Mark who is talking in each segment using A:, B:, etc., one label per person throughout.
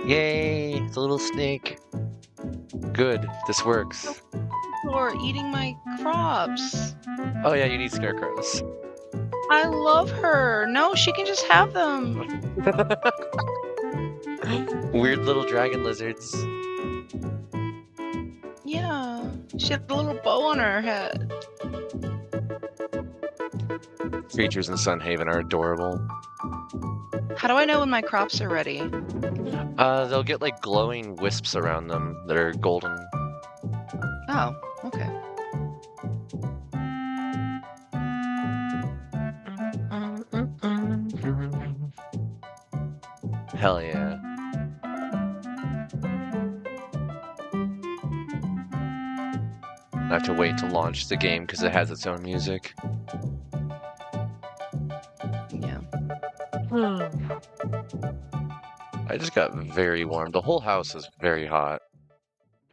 A: Yay, the little snake. Good, this works.
B: People are eating my crops.
A: Oh yeah, you need scarecrows.
B: I love her. No, she can just have them.
A: Weird little dragon lizards.
B: Yeah, she had a little bow on her head.
A: Creatures in Sunhaven are adorable.
B: How do I know when my crops are ready?
A: They'll get like glowing wisps around them that are golden.
B: Oh, okay.
A: Hell yeah. I have to wait to launch the game because it has its own music.
B: Yeah.
A: I just got very warm. The whole house is very hot.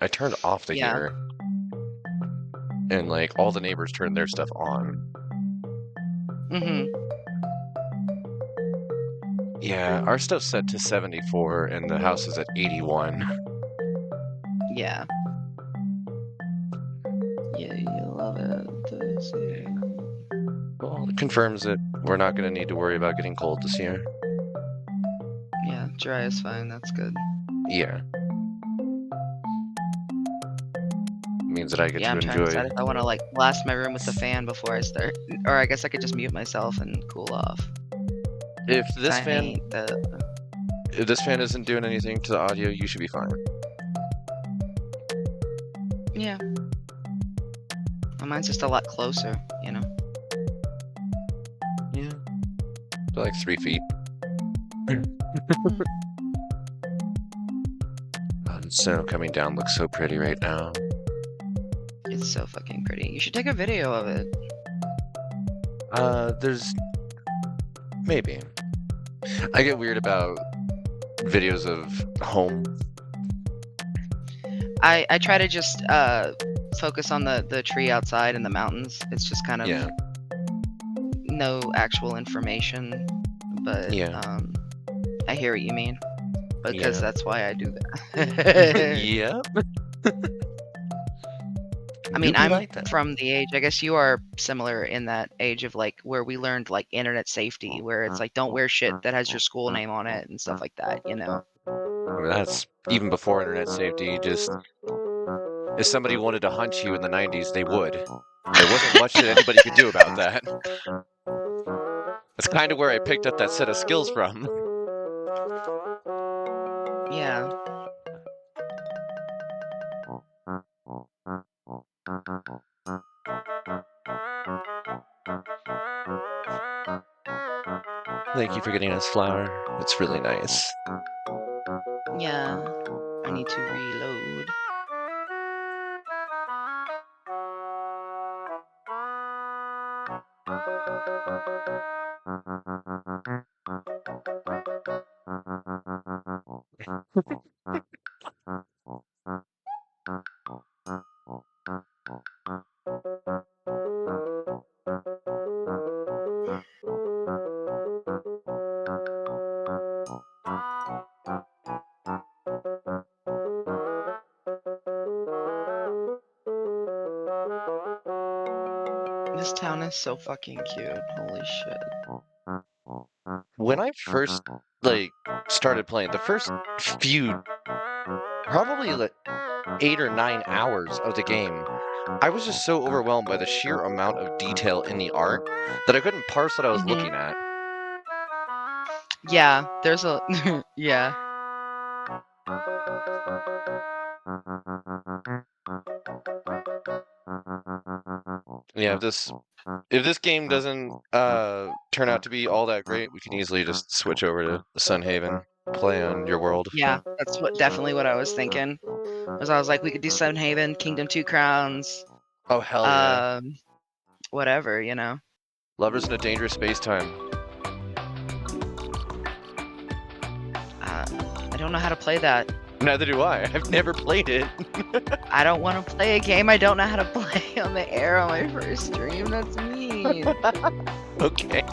A: I turned off the heater. And like all the neighbors turned their stuff on. Yeah, our stuff's set to 74 and the house is at 81.
B: Yeah. Yeah, you love it.
A: Well, it confirms that we're not going to need to worry about getting cold this year.
B: Yeah, dry is fine. That's good.
A: Yeah. Means that I get to
B: I'm trying to
A: enjoy.
B: decide if I want to like blast my room with the fan before I start, or I guess I could just mute myself and cool off.
A: If this fan isn't doing anything to the audio, you should be fine.
B: Yeah. Well, mine's just a lot closer, you know.
A: Yeah. They're like 3 feet. The snow coming down looks so pretty right now.
B: It's so fucking pretty. You should take a video of it.
A: There's... Maybe. I get weird about videos of home.
B: I try to just focus on the tree outside and the mountains. It's just kind of no actual information, but I hear what you mean, because that's why I do that.
A: Yep.
B: I mean, I'm from the age, I guess you are similar in that age of like where we learned like internet safety, where it's like don't wear shit that has your school name on it and stuff like that, you know.
A: I mean, that's even before internet safety. Just if somebody wanted to hunt you in the 90s, they would. There wasn't much that anybody could do about that. That's kind of where I picked up that set of skills from.
B: Yeah.
A: Thank you for getting us flour. It's really nice.
B: Yeah. I need to reload. This town is so fucking cute. Holy shit.
A: When I first started playing, the first few, probably like 8 or 9 hours of the game, I was just so overwhelmed by the sheer amount of detail in the art that I couldn't parse what I was looking at.
B: Yeah, there's a yeah.
A: Yeah, if this game doesn't turn out to be all that great, we can easily just switch over to Sunhaven, play on your world.
B: Yeah, that's definitely what I was thinking. I was like, we could do Sunhaven, Kingdom 2 Crowns.
A: Oh hell yeah.
B: Whatever, you know.
A: Lovers in a Dangerous Space-Time.
B: I don't know how to play that.
A: Neither do I. I've never played it.
B: I don't want to play a game I don't know how to play on the air on my first stream. That's mean. mean?
A: Okay.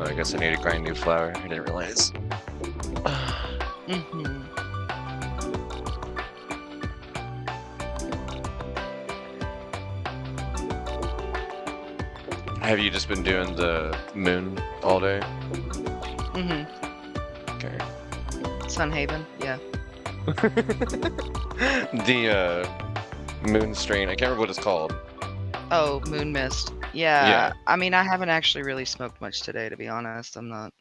A: Oh, I guess I need to grind new flour. I didn't realize.
B: Mm-hmm.
A: Have you just been doing the moon all day?
B: Mm-hmm.
A: Okay.
B: Sunhaven, yeah.
A: The moon strain. I can't remember what it's called.
B: Oh, moon mist. Yeah.
A: Yeah.
B: I mean, I haven't actually really smoked much today, to be honest. I'm not.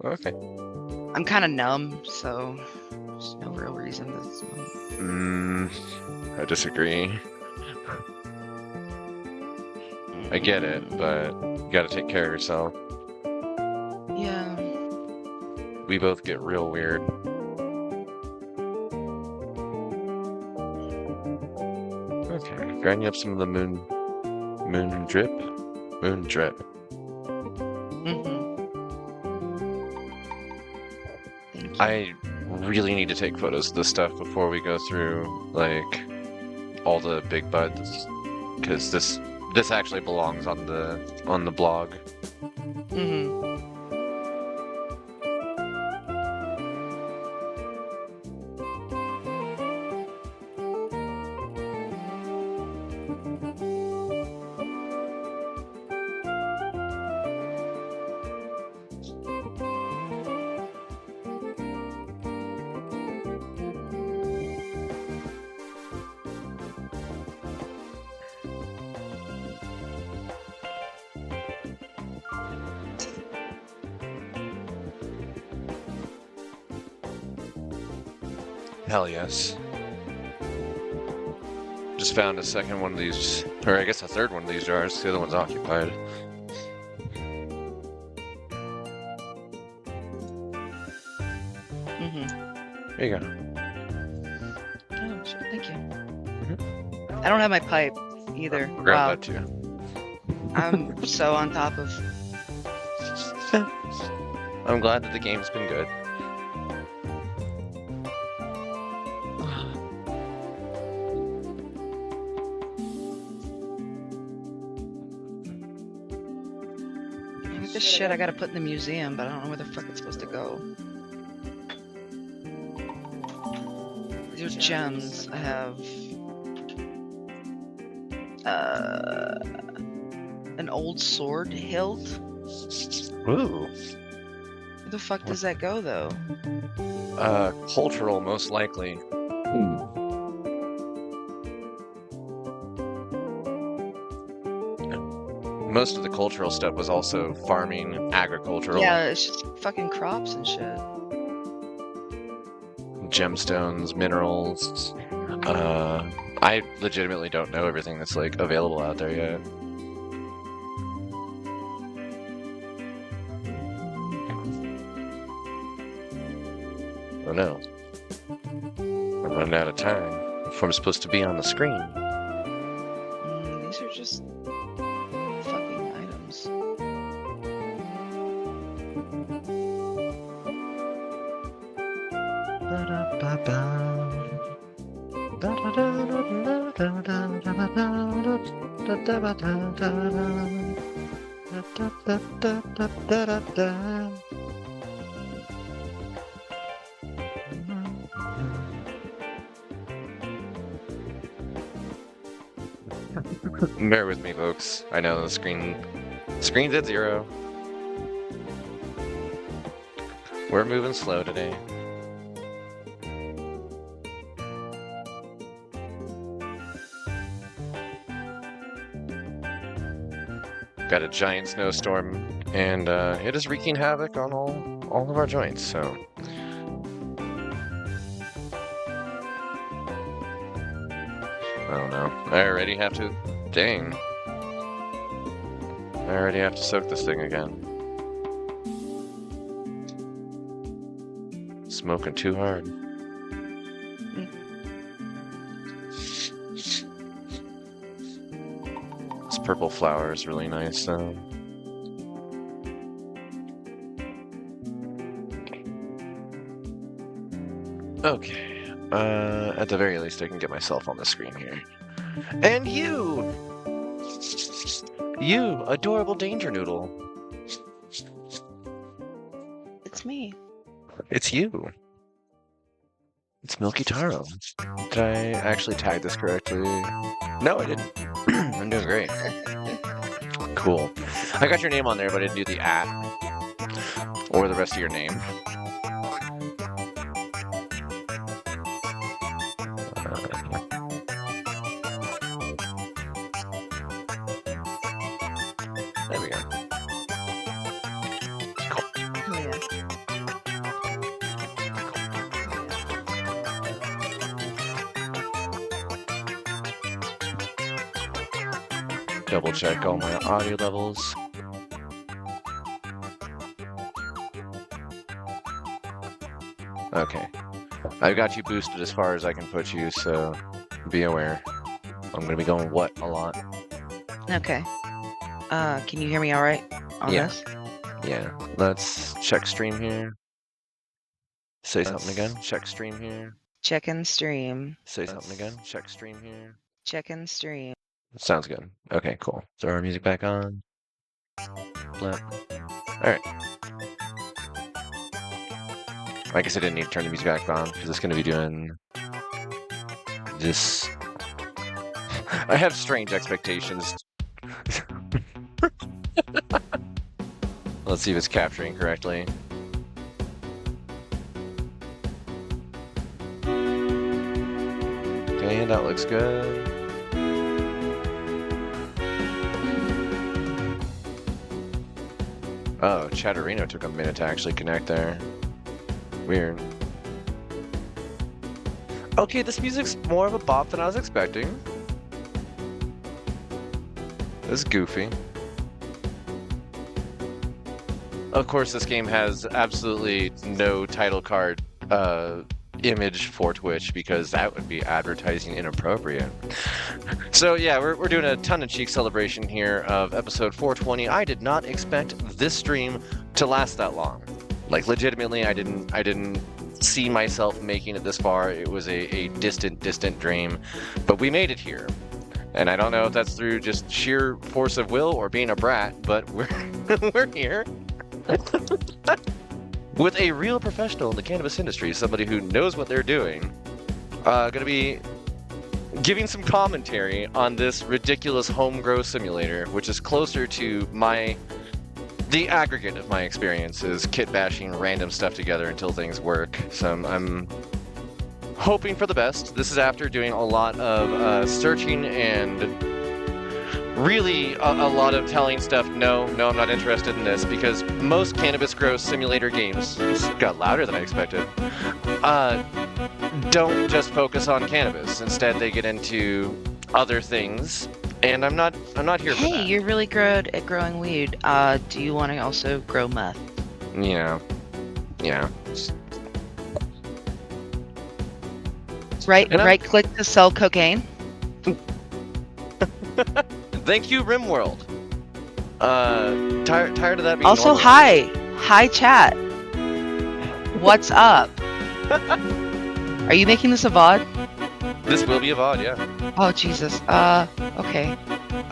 A: Okay.
B: I'm kind of numb, so there's no real reason to smoke.
A: I disagree. I get it, but you gotta take care of yourself.
B: Yeah.
A: We both get real weird. Okay, grind you up some of the moon drip? Moon drip.
B: Mm-hmm. Thank you.
A: I really need to take photos of this stuff before we go through, like, all the big buds, because this actually belongs on the blog.
B: Mm-hmm.
A: Hell yes. Just found a second one of these, or I guess a third one of these jars. The other one's occupied.
B: Mm-hmm.
A: There you go.
B: Oh, shit, thank you. I don't have my pipe either.
A: Grab
B: Wow.
A: that too.
B: I'm so on top of.
A: I'm glad that the game's been good.
B: This shit I gotta put in the museum, but I don't know where the fuck it's supposed to go. These are gems. I have an old sword hilt.
A: Ooh.
B: Where the fuck does that go though?
A: Cultural, most likely. Most of the cultural stuff was also farming, agricultural.
B: Yeah, it's just fucking crops and shit.
A: Gemstones, minerals. I legitimately don't know everything that's like available out there yet. Oh no. I'm running out of time before I'm supposed to be on the screen.
B: These are just fucking items.
A: Bear with me, folks. I know the screen's at 0. We're moving slow today. Got a giant snowstorm and it is wreaking havoc on all of our joints. So, I don't know. I already have to. Dang. I already have to soak this thing again. Smoking too hard. This purple flower is really nice, though. Okay. At the very least, I can get myself on the screen here. And you! You, adorable danger noodle.
B: It's me.
A: It's you. It's Milkytaro. Did I actually tag this correctly? No, I didn't. I'm doing great. Cool. I got your name on there, but I didn't do the @ or the rest of your name. There we go. Cool.
B: Yeah.
A: Double check all my audio levels. Okay. I've got you boosted as far as I can put you, so be aware. I'm gonna be going what a lot.
B: Okay. Can you hear me all right on this?
A: Yeah. Let's check stream here. Say something again. Check stream here.
B: Check and stream.
A: Say something again. Check stream here.
B: Check and stream.
A: Sounds good. Okay, cool. Throw our music back on. Alright. I guess I didn't need to turn the music back on because it's going to be doing this. I have strange expectations. Let's see if it's capturing correctly. Okay, that looks good. Oh, Chatterino took a minute to actually connect there. Weird. Okay, this music's more of a bop than I was expecting. This is goofy. Of course, this game has absolutely no title card image for Twitch because that would be advertising inappropriate. So yeah, we're doing a tongue-in-cheek celebration here of episode 420. I did not expect this stream to last that long. Like legitimately, I didn't see myself making it this far. It was a distant dream, but we made it here. And I don't know if that's through just sheer force of will or being a brat, but we're here. With a real professional in the cannabis industry, somebody who knows what they're doing, gonna be giving some commentary on this ridiculous home grow simulator, which is closer to the aggregate of my experiences, kit bashing random stuff together until things work. So I'm hoping for the best. This is after doing a lot of searching and really a lot of telling stuff, no, I'm not interested in this, because most cannabis grow simulator games, this got louder than I expected, don't just focus on cannabis. Instead, they get into other things, and I'm not here for that.
B: Hey, you're really good at growing weed. Do you want to also grow meth?
A: Yeah.
B: Right click to sell cocaine.
A: Thank you, RimWorld. Tired of that being
B: Also,
A: normal.
B: hi chat. What's up? Are you making this a VOD?
A: This will be a VOD, yeah.
B: Oh Jesus. Okay.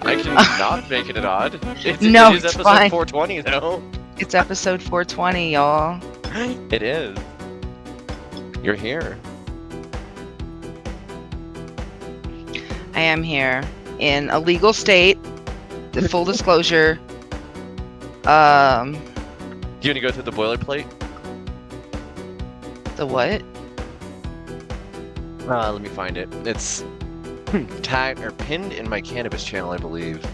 A: I can not make it an odd. It is
B: it's
A: episode
B: fine.
A: 420 though.
B: It's episode 420, y'all.
A: It is. You're here.
B: I am here in a legal state. The full disclosure.
A: Do you want to go through the boilerplate?
B: The what?
A: Let me find it. It's tagged or pinned in my cannabis channel, I believe.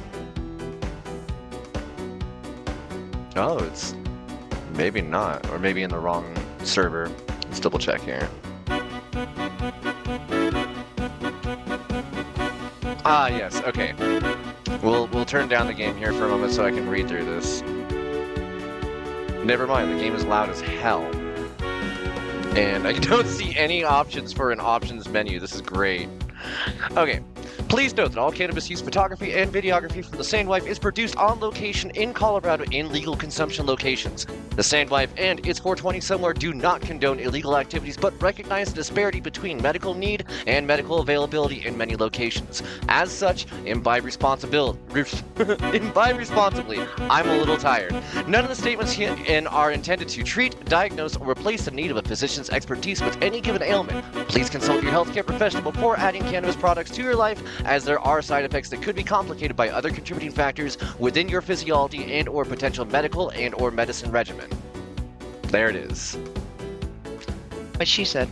A: Oh, it's maybe not, or maybe in the wrong server. Let's double check here. Ah, yes, okay. We'll turn down the game here for a moment so I can read through this. Never mind, the game is loud as hell. And I don't see any options for an options menu. This is great. Okay. Please note that all cannabis use photography and videography from TheSandWife is produced on location in Colorado in legal consumption locations. TheSandWife and its 420 somewhere do not condone illegal activities, but recognize the disparity between medical need and medical availability in many locations. As such, imbibe responsibly. Imbibe responsibly. I'm a little tired. None of the statements here are intended to treat, diagnose, or replace the need of a physician's expertise with any given ailment. Please consult your healthcare professional before adding cannabis products to your life, as there are side effects that could be complicated by other contributing factors within your physiology and or potential medical and or medicine regimen. There it is.
B: What she said.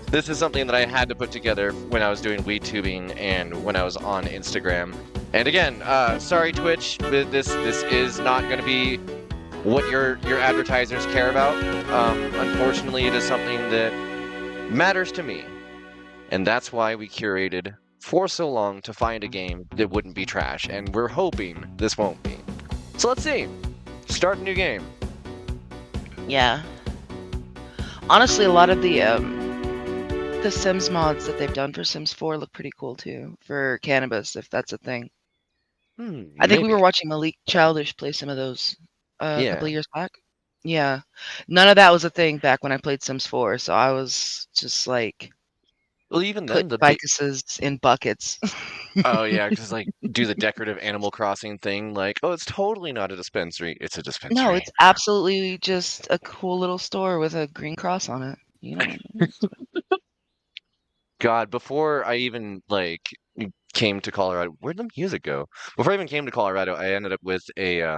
A: This is something that I had to put together when I was doing weed tubing and when I was on Instagram. And again, sorry Twitch, but this is not going to be what your advertisers care about. Unfortunately, it is something that matters to me. And that's why we curated for so long to find a game that wouldn't be trash, and we're hoping this won't be. So let's see. Start a new game.
B: Yeah. Honestly, a lot of the Sims mods that they've done for Sims 4 look pretty cool too, for cannabis, if that's a thing. I think we were watching Malik Childish play some of those a couple of years back. Yeah. None of that was a thing back when I played Sims 4, so I was just like,
A: well, even then,
B: put bicuses in buckets.
A: oh yeah, because like do the decorative Animal Crossing thing, like, oh, it's totally not a dispensary. It's a dispensary.
B: No, it's absolutely just a cool little store with a green cross on it. You know.
A: God, before I even like came to Colorado, where'd the music go? Before I even came to Colorado, I ended up with a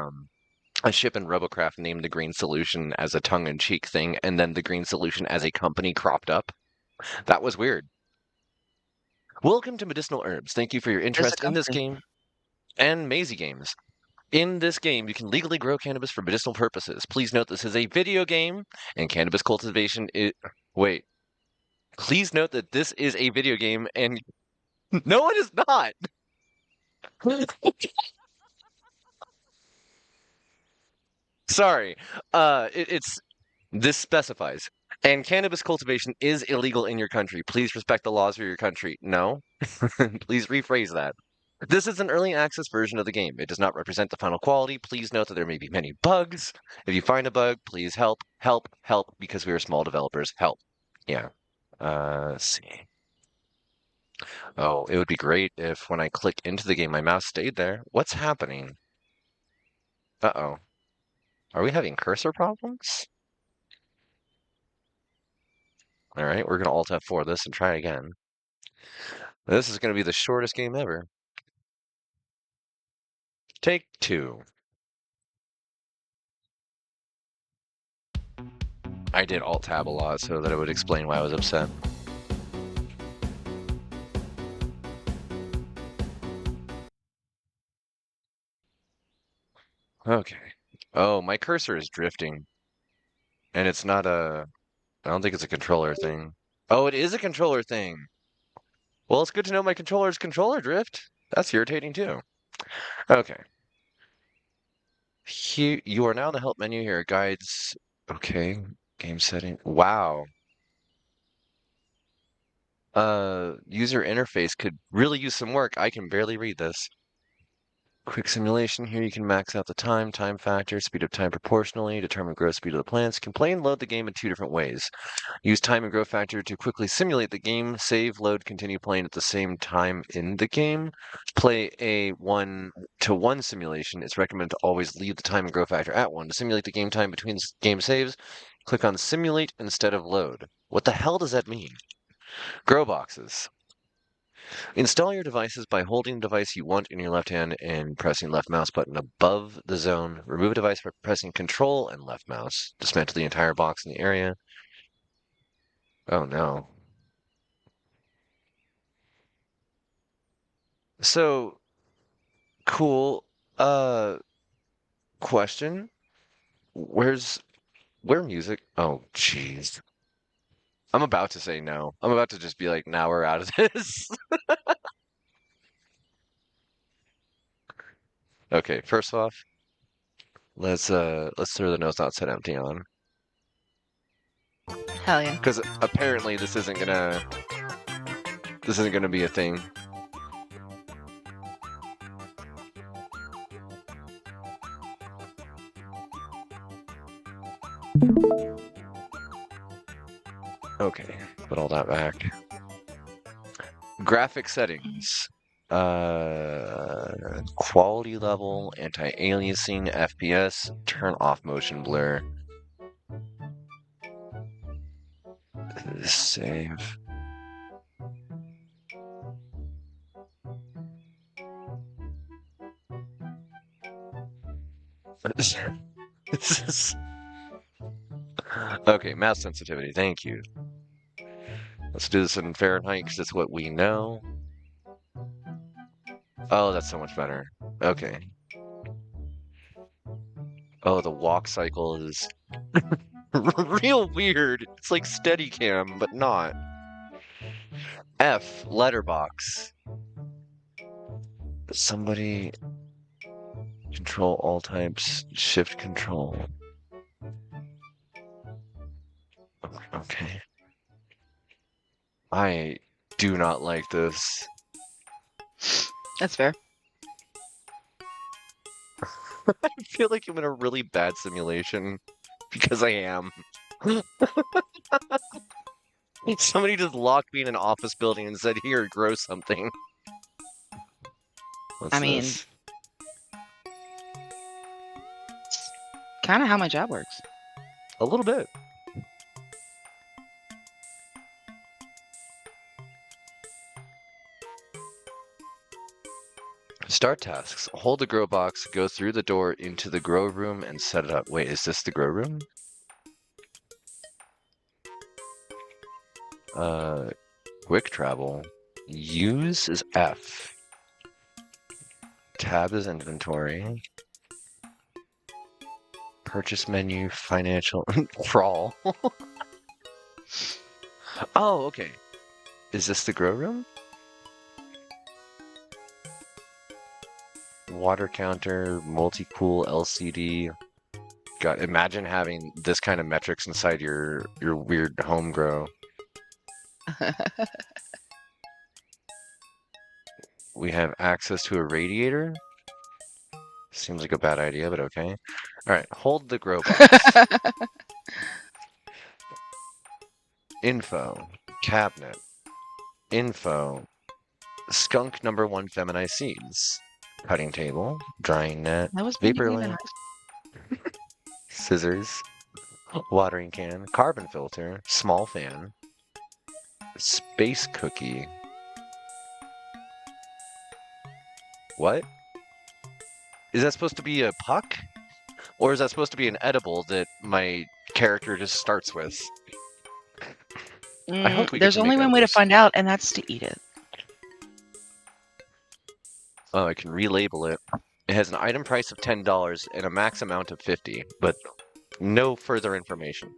A: ship in Robocraft named the Green Solution as a tongue-in-cheek thing, and then the Green Solution as a company cropped up. That was weird. Welcome to Medicinal Herbs. Thank you for your interest in this game and Maisie Games. In this game, you can legally grow cannabis for medicinal purposes. Please note this is a video game, and cannabis cultivation is... Wait. Please note that this is a video game, and... No, it is not! Sorry. It's... This specifies. And cannabis cultivation is illegal in your country. Please respect the laws of your country. No? Please rephrase that. This is an early access version of the game. It does not represent the final quality. Please note that there may be many bugs. If you find a bug, please help, help, help, because we are small developers. Help. Yeah. Let's see. Oh, it would be great if when I click into the game, my mouse stayed there. What's happening? Uh-oh. Are we having cursor problems? All right, we're going to Alt F4 this and try again. This is going to be the shortest game ever. Take 2. I did Alt-Tab a lot so that it would explain why I was upset. Okay. Oh, my cursor is drifting. And it's not a... I don't think it's a controller thing. Oh, it is a controller thing! Well, it's good to know my controller's controller drift. That's irritating too. Okay. Here, you are now in the help menu here. Guides. Okay. Game setting. Wow. User interface could really use some work. I can barely read this. Quick simulation. Here you can max out the time factor, speed up time proportionally, determine growth speed of the plants. You can play and load the game in 2 different ways. Use time and growth factor to quickly simulate the game. Save, load, continue playing at the same time in the game. Play a 1-to-1 simulation. It's recommended to always leave the time and growth factor at 1. To simulate the game time between game saves, click on simulate instead of load. What the hell does that mean? Grow boxes. Install your devices by holding the device you want in your left hand and pressing left mouse button above the zone. Remove a device by pressing Control and left mouse. Dismantle the entire box in the area. Oh no. So, cool. Uh, question. Where music? Oh, jeez. I'm about to say no. I'm about to just be like, now we're out of this. Okay, first off, let's throw the nose outside empty on.
B: Hell yeah.
A: Because apparently this isn't gonna be a thing. Okay, put all that back. Graphic settings. Quality level, anti-aliasing, FPS, turn off motion blur. Save. This is... Okay, mouse sensitivity, thank you. Let's do this in Fahrenheit because it's what we know. Oh, that's so much better. Okay. Oh, the walk cycle is real weird. It's like Steadicam, but not. F, letterbox. Somebody control all types, shift control. Okay. I do not like this.
B: That's fair.
A: I feel like I'm in a really bad simulation because I am. Somebody just locked me in an office building and said, "Here, grow something." What's
B: I mean,
A: this?
B: kind of how my job works.
A: A little bit. Start tasks. Hold the grow box, go through the door into the grow room and set it up. Wait, is this the grow room? Quick travel. Use is F. Tab is inventory. Purchase menu, financial, crawl. Oh, okay. Is this the grow room? Water counter, multi-pool, LCD. God, imagine having this kind of metrics inside your weird home grow. We have access to a radiator. Seems like a bad idea, but okay. All right, hold the grow box. Info, cabinet, info, skunk number 1 feminized seeds, cutting table, drying net,
B: That was
A: vapor
B: even
A: lamp, scissors, watering can, carbon filter, small fan, space cookie. What? Is that supposed to be a puck? Or is that supposed to be an edible that my character just starts with? I hope we get
B: There's
A: to
B: only
A: make
B: one way to
A: edibles.
B: find out, and that's to eat it.
A: Oh, I can relabel it. It has an item price of $10 and a max amount of 50, but no further information.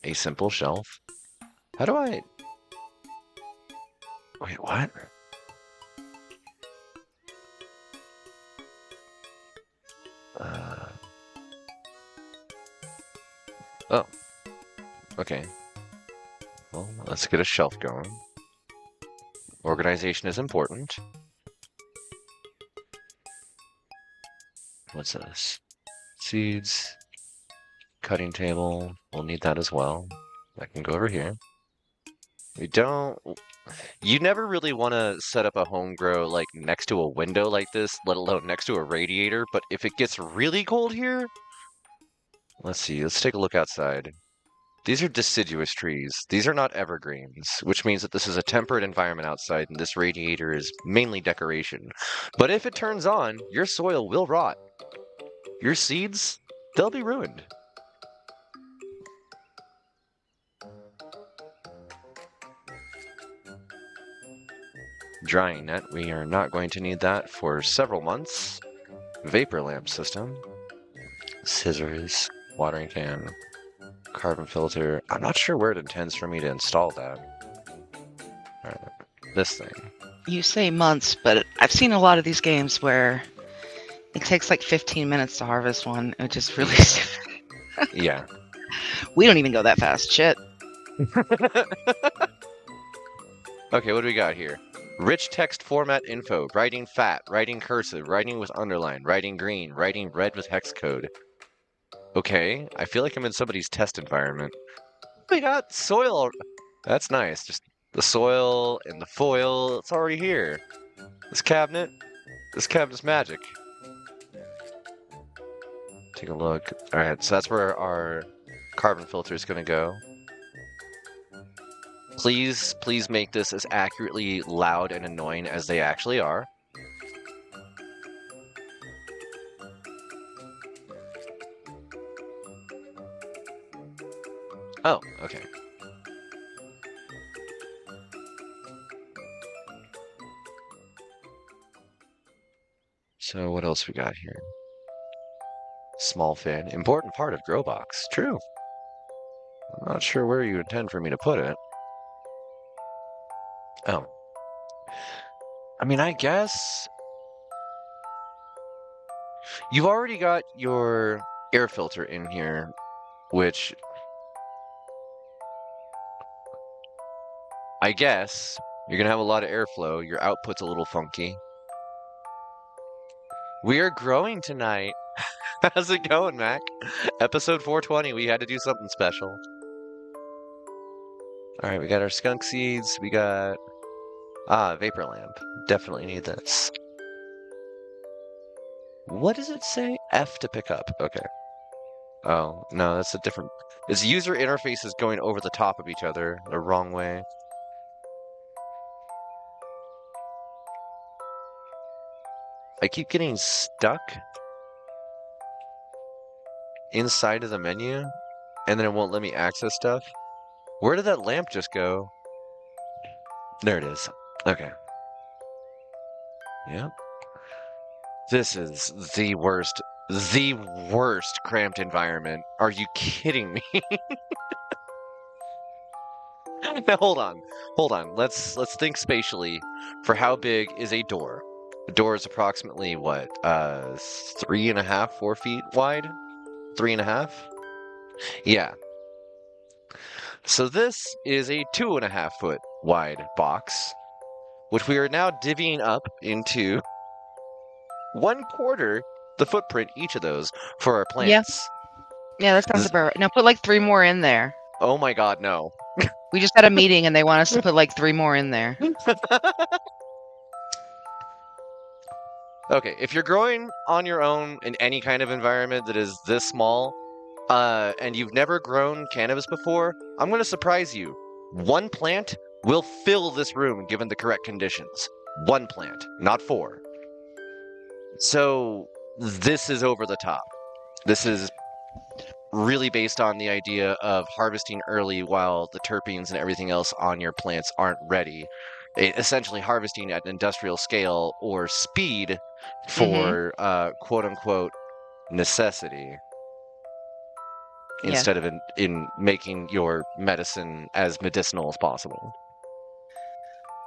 A: A simple shelf. How do I... Wait, what? Oh. Okay. Well, let's get a shelf going. Organization is important. What's this? Seeds. Cutting table. We'll need that as well. I can go over here. We don't... You never really want to set up a home grow like next to a window like this, let alone next to a radiator, but if it gets really cold here... Let's see, let's take a look outside. These are deciduous trees. These are not evergreens, which means that this is a temperate environment outside and this radiator is mainly decoration. But if it turns on, your soil will rot. Your seeds, they'll be ruined. Drying net. We are not going to need that for several months. Vapor lamp system. Scissors. Watering can. Carbon filter. I'm not sure where it intends for me to install that. Alright. This thing.
B: You say months, but I've seen a lot of these games where it takes like 15 minutes to harvest one, which is really stupid.
A: Yeah.
B: We don't even go that fast. Shit.
A: Okay, what do we got here? Rich text format info. Writing fat. Writing cursive. Writing with underline. Writing green. Writing red with hex code. Okay, I feel like I'm in somebody's test environment. We got soil. That's nice. Just the soil and the foil. It's already here. This cabinet's magic. Take a look. All right, so that's where our carbon filter is going to go. Please make this as accurately loud and annoying as they actually are. Oh, okay. So what else we got here? Small fan. Important part of grow box. True. I'm not sure where you intend for me to put it. Oh. I mean, I guess you've already got your air filter in here, which I guess you're gonna have a lot of airflow. Your output's a little funky. We are growing tonight. How's it going, Mac? Episode 420, we had to do something special. Alright, we got our skunk seeds, we got... vapor lamp. Definitely need this. What does it say? F to pick up. Okay. Oh, no, that's a different... Its user interface is going over the top of each other the wrong way. I keep getting stuck inside of the menu, and then it won't let me access stuff. Where did that lamp just go? There it is. Okay. Yep. This is the worst cramped environment. Are you kidding me? Now hold on. Let's think spatially. For how big is a door? A door is approximately what? 3.5, 4 feet wide? 3.5? Yeah. So this is a 2.5 foot wide box, which we are now divvying up into 1/4 the footprint each of those for our plants.
B: Yeah, that sounds about right. Now put like 3 more in there.
A: Oh my god, no.
B: We just had a meeting and they want us to put like 3 more in there.
A: Okay, if you're growing on your own in any kind of environment that is this small, and you've never grown cannabis before, I'm going to surprise you. 1 plant will fill this room given the correct conditions. 1 plant, not 4. So this is over the top. This is really based on the idea of harvesting early while the terpenes and everything else on your plants aren't ready. Essentially harvesting at an industrial scale or speed for quote-unquote necessity. Instead of in making your medicine as medicinal as possible.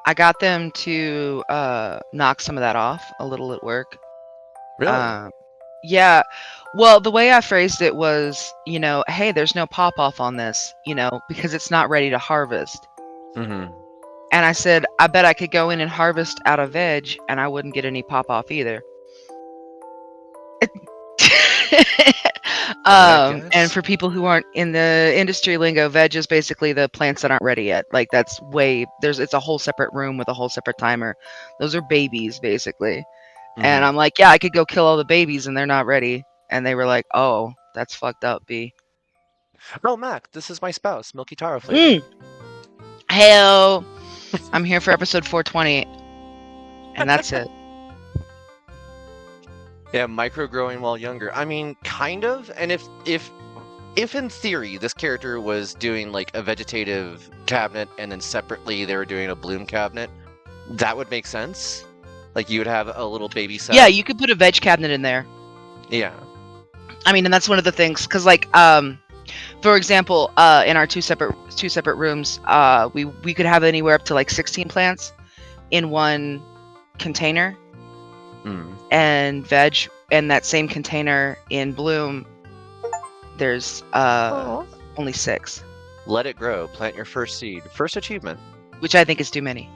B: I got them to knock some of that off a little at work.
A: Really?
B: Yeah. Well, the way I phrased it was, hey, there's no pop-off on this, because it's not ready to harvest.
A: Mm-hmm.
B: And I said, I bet I could go in and harvest out of veg and I wouldn't get any pop-off either. And for people who aren't in the industry lingo, veg is basically the plants that aren't ready yet. Like it's a whole separate room with a whole separate timer. Those are babies basically. Mm-hmm. And I'm like, yeah, I could go kill all the babies and they're not ready. And they were like, oh, that's fucked up, B.
A: Oh, Mac, this is my spouse, Milkytaro flavor.
B: Heyo. I'm here for episode 420. And that's it.
A: Yeah, micro growing while younger. I mean, kind of. And if in theory this character was doing like a vegetative cabinet and then separately they were doing a bloom cabinet, That would make sense. Like you would have a little baby set.
B: Yeah, you could put a veg cabinet in there.
A: Yeah.
B: I mean, and that's one of the things, because like, for example, in our two separate rooms, we could have anywhere up to like 16 plants in one container, and veg in that same container in bloom. There's only 6.
A: Let it grow. Plant your first seed. First achievement.
B: Which I think is too many.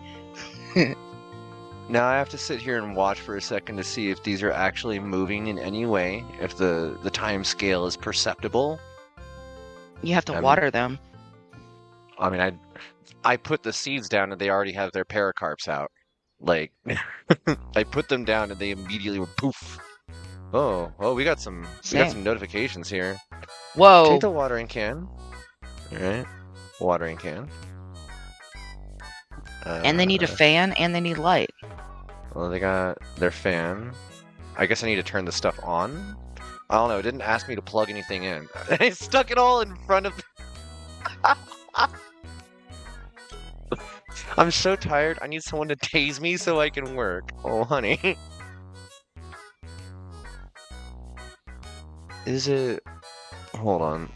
A: Now I have to sit here and watch for a second to see if these are actually moving in any way, if the time scale is perceptible.
B: You have to water them.
A: I mean, I put the seeds down and they already have their pericarps out. Like, I put them down and they immediately were poof. Oh, we got some notifications here.
B: Whoa.
A: Take the watering can. All right, watering can.
B: And they need a fan and they need light.
A: Well, they got their fan. I guess I need to turn the stuff on. I don't know. It didn't ask me to plug anything in. I stuck it all in front of. I'm so tired. I need someone to tase me so I can work. Oh, honey. Is it? Hold on.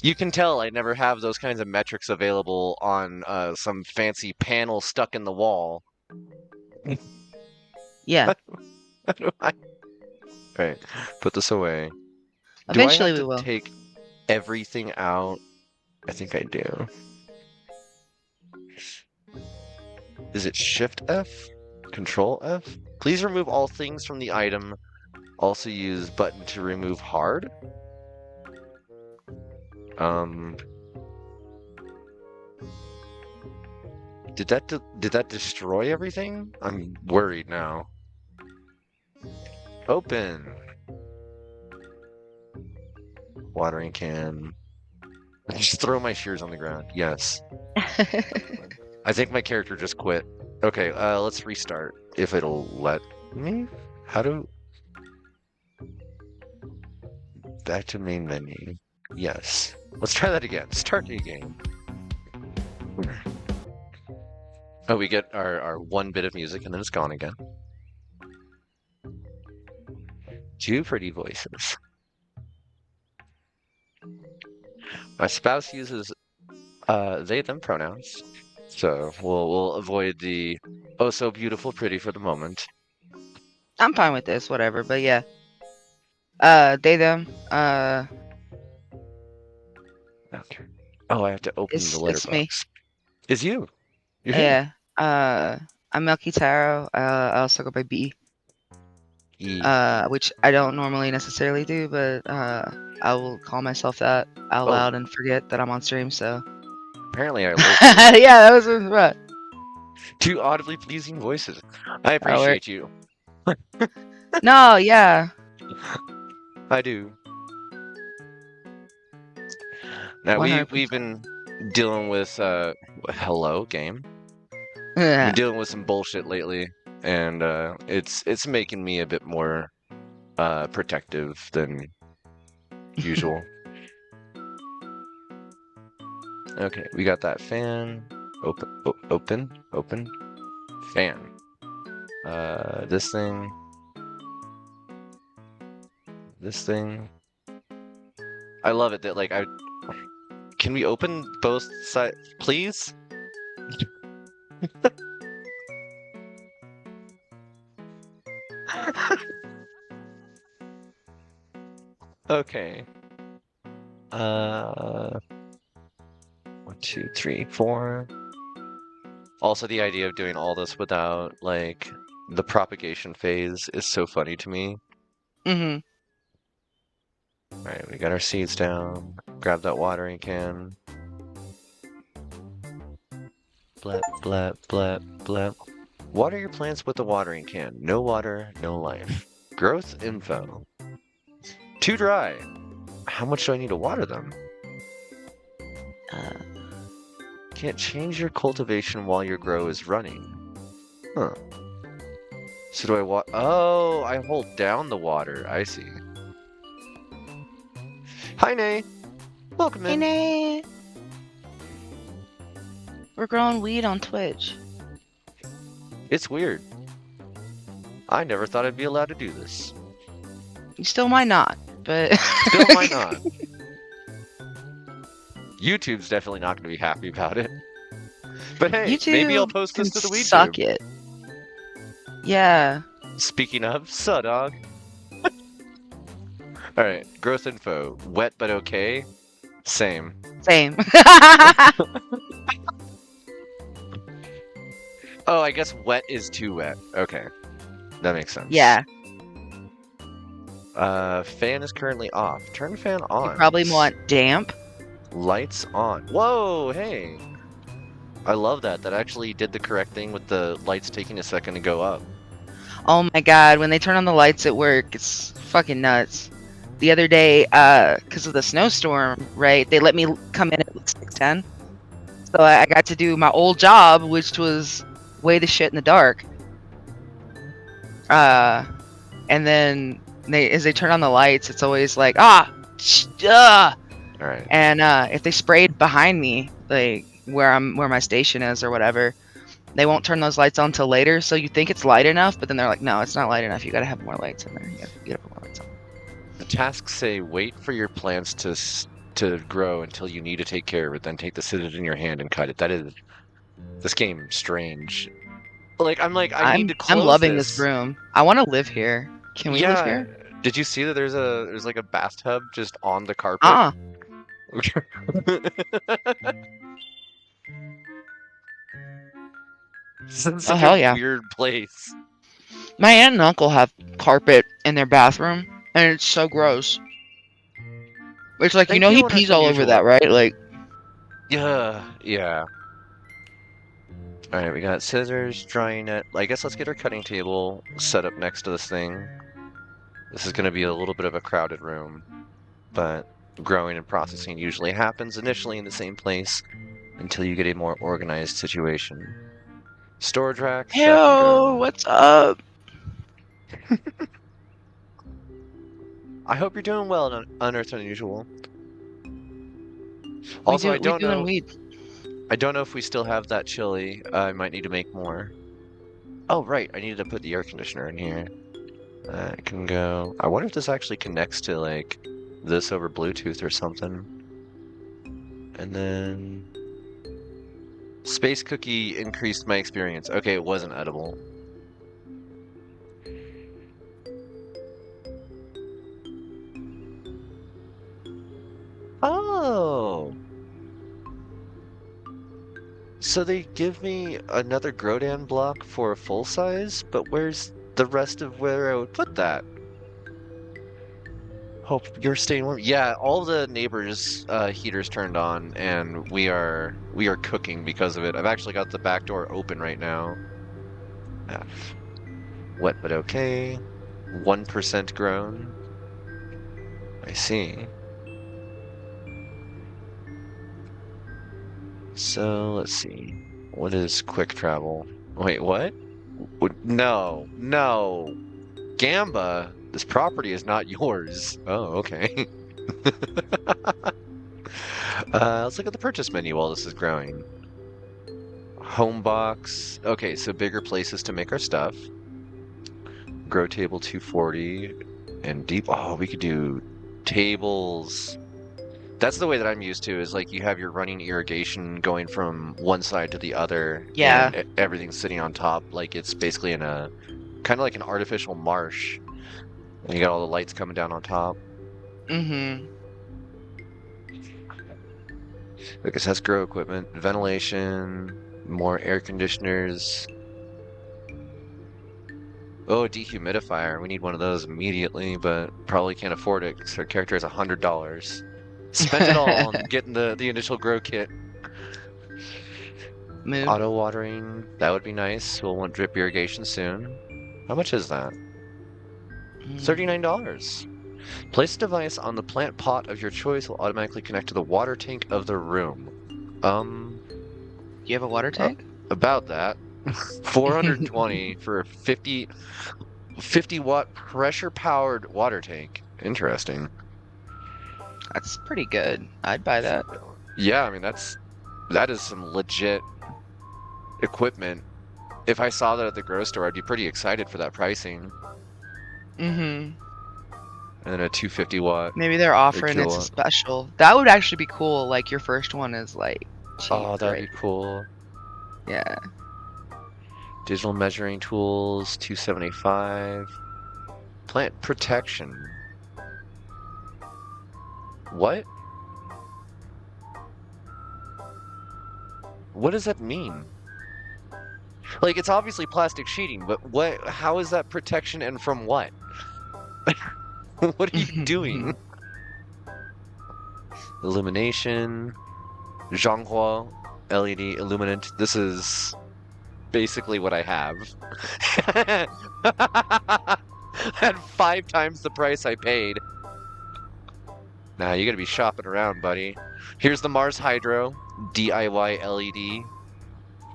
A: You can tell I never have those kinds of metrics available on some fancy panel stuck in the wall.
B: Yeah.
A: How do I? Right. Put this away.
B: Eventually
A: do I have
B: we will.
A: To take everything out? I think I do. Is it Shift F? Control F? Please remove all things from the item. Also use button to remove hard. Did that destroy everything? I'm worried now. Open. Watering can. Just throw my shears on the ground. Yes. I think my character just quit. Okay, let's restart. If it'll let me? Back to main menu. Yes. Let's try that again. Start the game. Oh, we get our one bit of music and then it's gone again. 2 pretty voices. My spouse uses they them pronouns, so we'll avoid the oh so beautiful pretty for the moment.
B: I'm fine with this, whatever, but yeah. They them.
A: Okay. Oh, I have to open the letterbox.
B: It's me.
A: It's you. You're
B: yeah. Here. I'm Milkytaro. I also go by B. Which I don't normally necessarily do, but I will call myself that out loud and forget that I'm on stream. So
A: apparently I
B: yeah, that was right.
A: 2 audibly pleasing voices. I appreciate you.
B: No, yeah.
A: I do. Now we've been dealing with hello game. Been dealing with some bullshit lately, and it's making me a bit more protective than usual. Okay, we got that fan. Open. Fan. This thing. I love it that like can we open both sides, please? Okay. 1, 2, 3, 4. Also, the idea of doing all this without like the propagation phase is so funny to me.
B: Mm-hmm.
A: All right, we got our seeds down. Grab that watering can. Blep, blep, blep, blep. Water your plants with the watering can. No water, no life. Growth info. Too dry. How much do I need to water them? Can't change your cultivation while your grow is running. Huh. So do I oh, I hold down the water. I see. Hi, Nay. Welcome in.
B: Hey, Nay. We're growing weed on Twitch.
A: It's weird. I never thought I'd be allowed to do this.
B: You still might not, but...
A: Still might not. YouTube's definitely not going to be happy about it. But hey,
B: YouTube
A: maybe I'll post this
B: can
A: to the WeTube.
B: suck it. Yeah.
A: Speaking of, WHASSUHDOG. Alright, growth info. Wet but okay. Same.
B: Same.
A: Oh, I guess wet is too wet. Okay. That makes sense.
B: Yeah.
A: Fan is currently off. Turn fan on.
B: You probably want damp.
A: Lights on. Whoa, hey. I love that. That actually did the correct thing with the lights taking a second to go up.
B: Oh my god, when they turn on the lights at work, it's fucking nuts. The other day, because of the snowstorm, right, they let me come in at 6:10. So I got to do my old job, which was weigh the shit in the dark. And then as they turn on the lights, it's always like, All
A: right.
B: And if they sprayed behind me, like where my station is or whatever, they won't turn those lights on till later. So you think it's light enough, but then they're like, no, it's not light enough. You got to have more lights in there. You got to put more lights on.
A: The tasks say wait for your plants to grow until you need to take care of it. Then take the scissors in your hand and cut it. That is this game strange. I need to close
B: I'm loving
A: this
B: room. I want to live here. Can we live here?
A: Did you see that there's like a bathtub just on the carpet? This is such a weird place.
B: My aunt and uncle have carpet in their bathroom, and it's so gross. It's like, you know, he pees all over that, right? Like,
A: yeah. All right, we got scissors, drying net. I guess let's get our cutting table set up next to this thing. This is going to be a little bit of a crowded room, but growing and processing usually happens initially in the same place until you get a more organized situation. Storage rack.
B: Yo, what's up?
A: I hope you're doing well on Unearthed Unusual. Also, I don't know if we still have that chili. I might need to make more. Oh, right. I needed to put the air conditioner in here. That can go. I wonder if this actually connects to, like, this over Bluetooth or something. And then... Space Cookie increased my experience. Okay, it wasn't edible. Oh! So they give me another Grodan block for a full size, but where's the rest of where I would put that? Hope you're staying warm. Yeah, all the neighbors' heaters turned on, and we are cooking because of it. I've actually got the back door open right now. F. Wet but okay. 1% grown. I see. So, let's see. What is quick travel? Wait, what? No. Gamba, this property is not yours. Oh, okay. Let's look at the purchase menu while this is growing. Home box. Okay, so bigger places to make our stuff. Grow table 240. And deep. Oh, we could do tables. That's the way that I'm used to, is like you have your running irrigation going from one side to the other.
B: Yeah.
A: And everything's sitting on top. Like it's basically in a kind of like an artificial marsh. And you got all the lights coming down on top.
B: Mm-hmm.
A: I guess that's grow equipment. Ventilation, more air conditioners. Oh, a dehumidifier. We need one of those immediately, but probably can't afford it because our character is $100. Spent it all on getting the initial grow kit.
B: Move.
A: Auto watering, that would be nice. We'll want drip irrigation soon. How much is that? $39. Place a device on the plant pot of your choice will automatically connect to the water tank of the room.
B: You have a water tank?
A: About that. 420 for a 50 watt pressure powered water tank. Interesting.
B: That's pretty good. I'd buy that.
A: Yeah, I mean that is some legit equipment. If I saw that at the grocery store, I'd be pretty excited for that pricing.
B: Mm-hmm.
A: And then a 250 watt.
B: Maybe they're offering it's a special. That would actually be cool. Like your first one is like cheap.
A: Oh, that'd
B: right?
A: be cool.
B: Yeah.
A: Digital measuring tools, 275. Plant protection. What? What does that mean? Like, it's obviously plastic sheeting, but what? How is that protection and from what? What are you doing? Illumination. Zhonghua LED illuminant. This is basically what I have. At 5 times the price I paid. Nah, you gotta be shopping around, buddy. Here's the Mars Hydro DIY LED.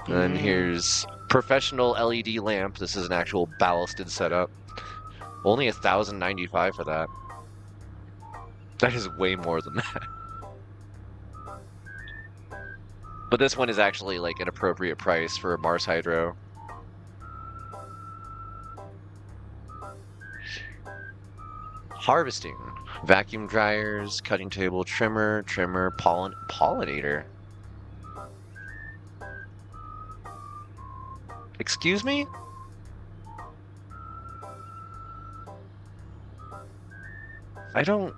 A: And then here's professional LED lamp. This is an actual ballasted setup. Only 1,095 for that. That is way more than that. But this one is actually like an appropriate price for a Mars Hydro. Harvesting. Vacuum dryers, cutting table, trimmer, pollinator. Excuse me? I don't...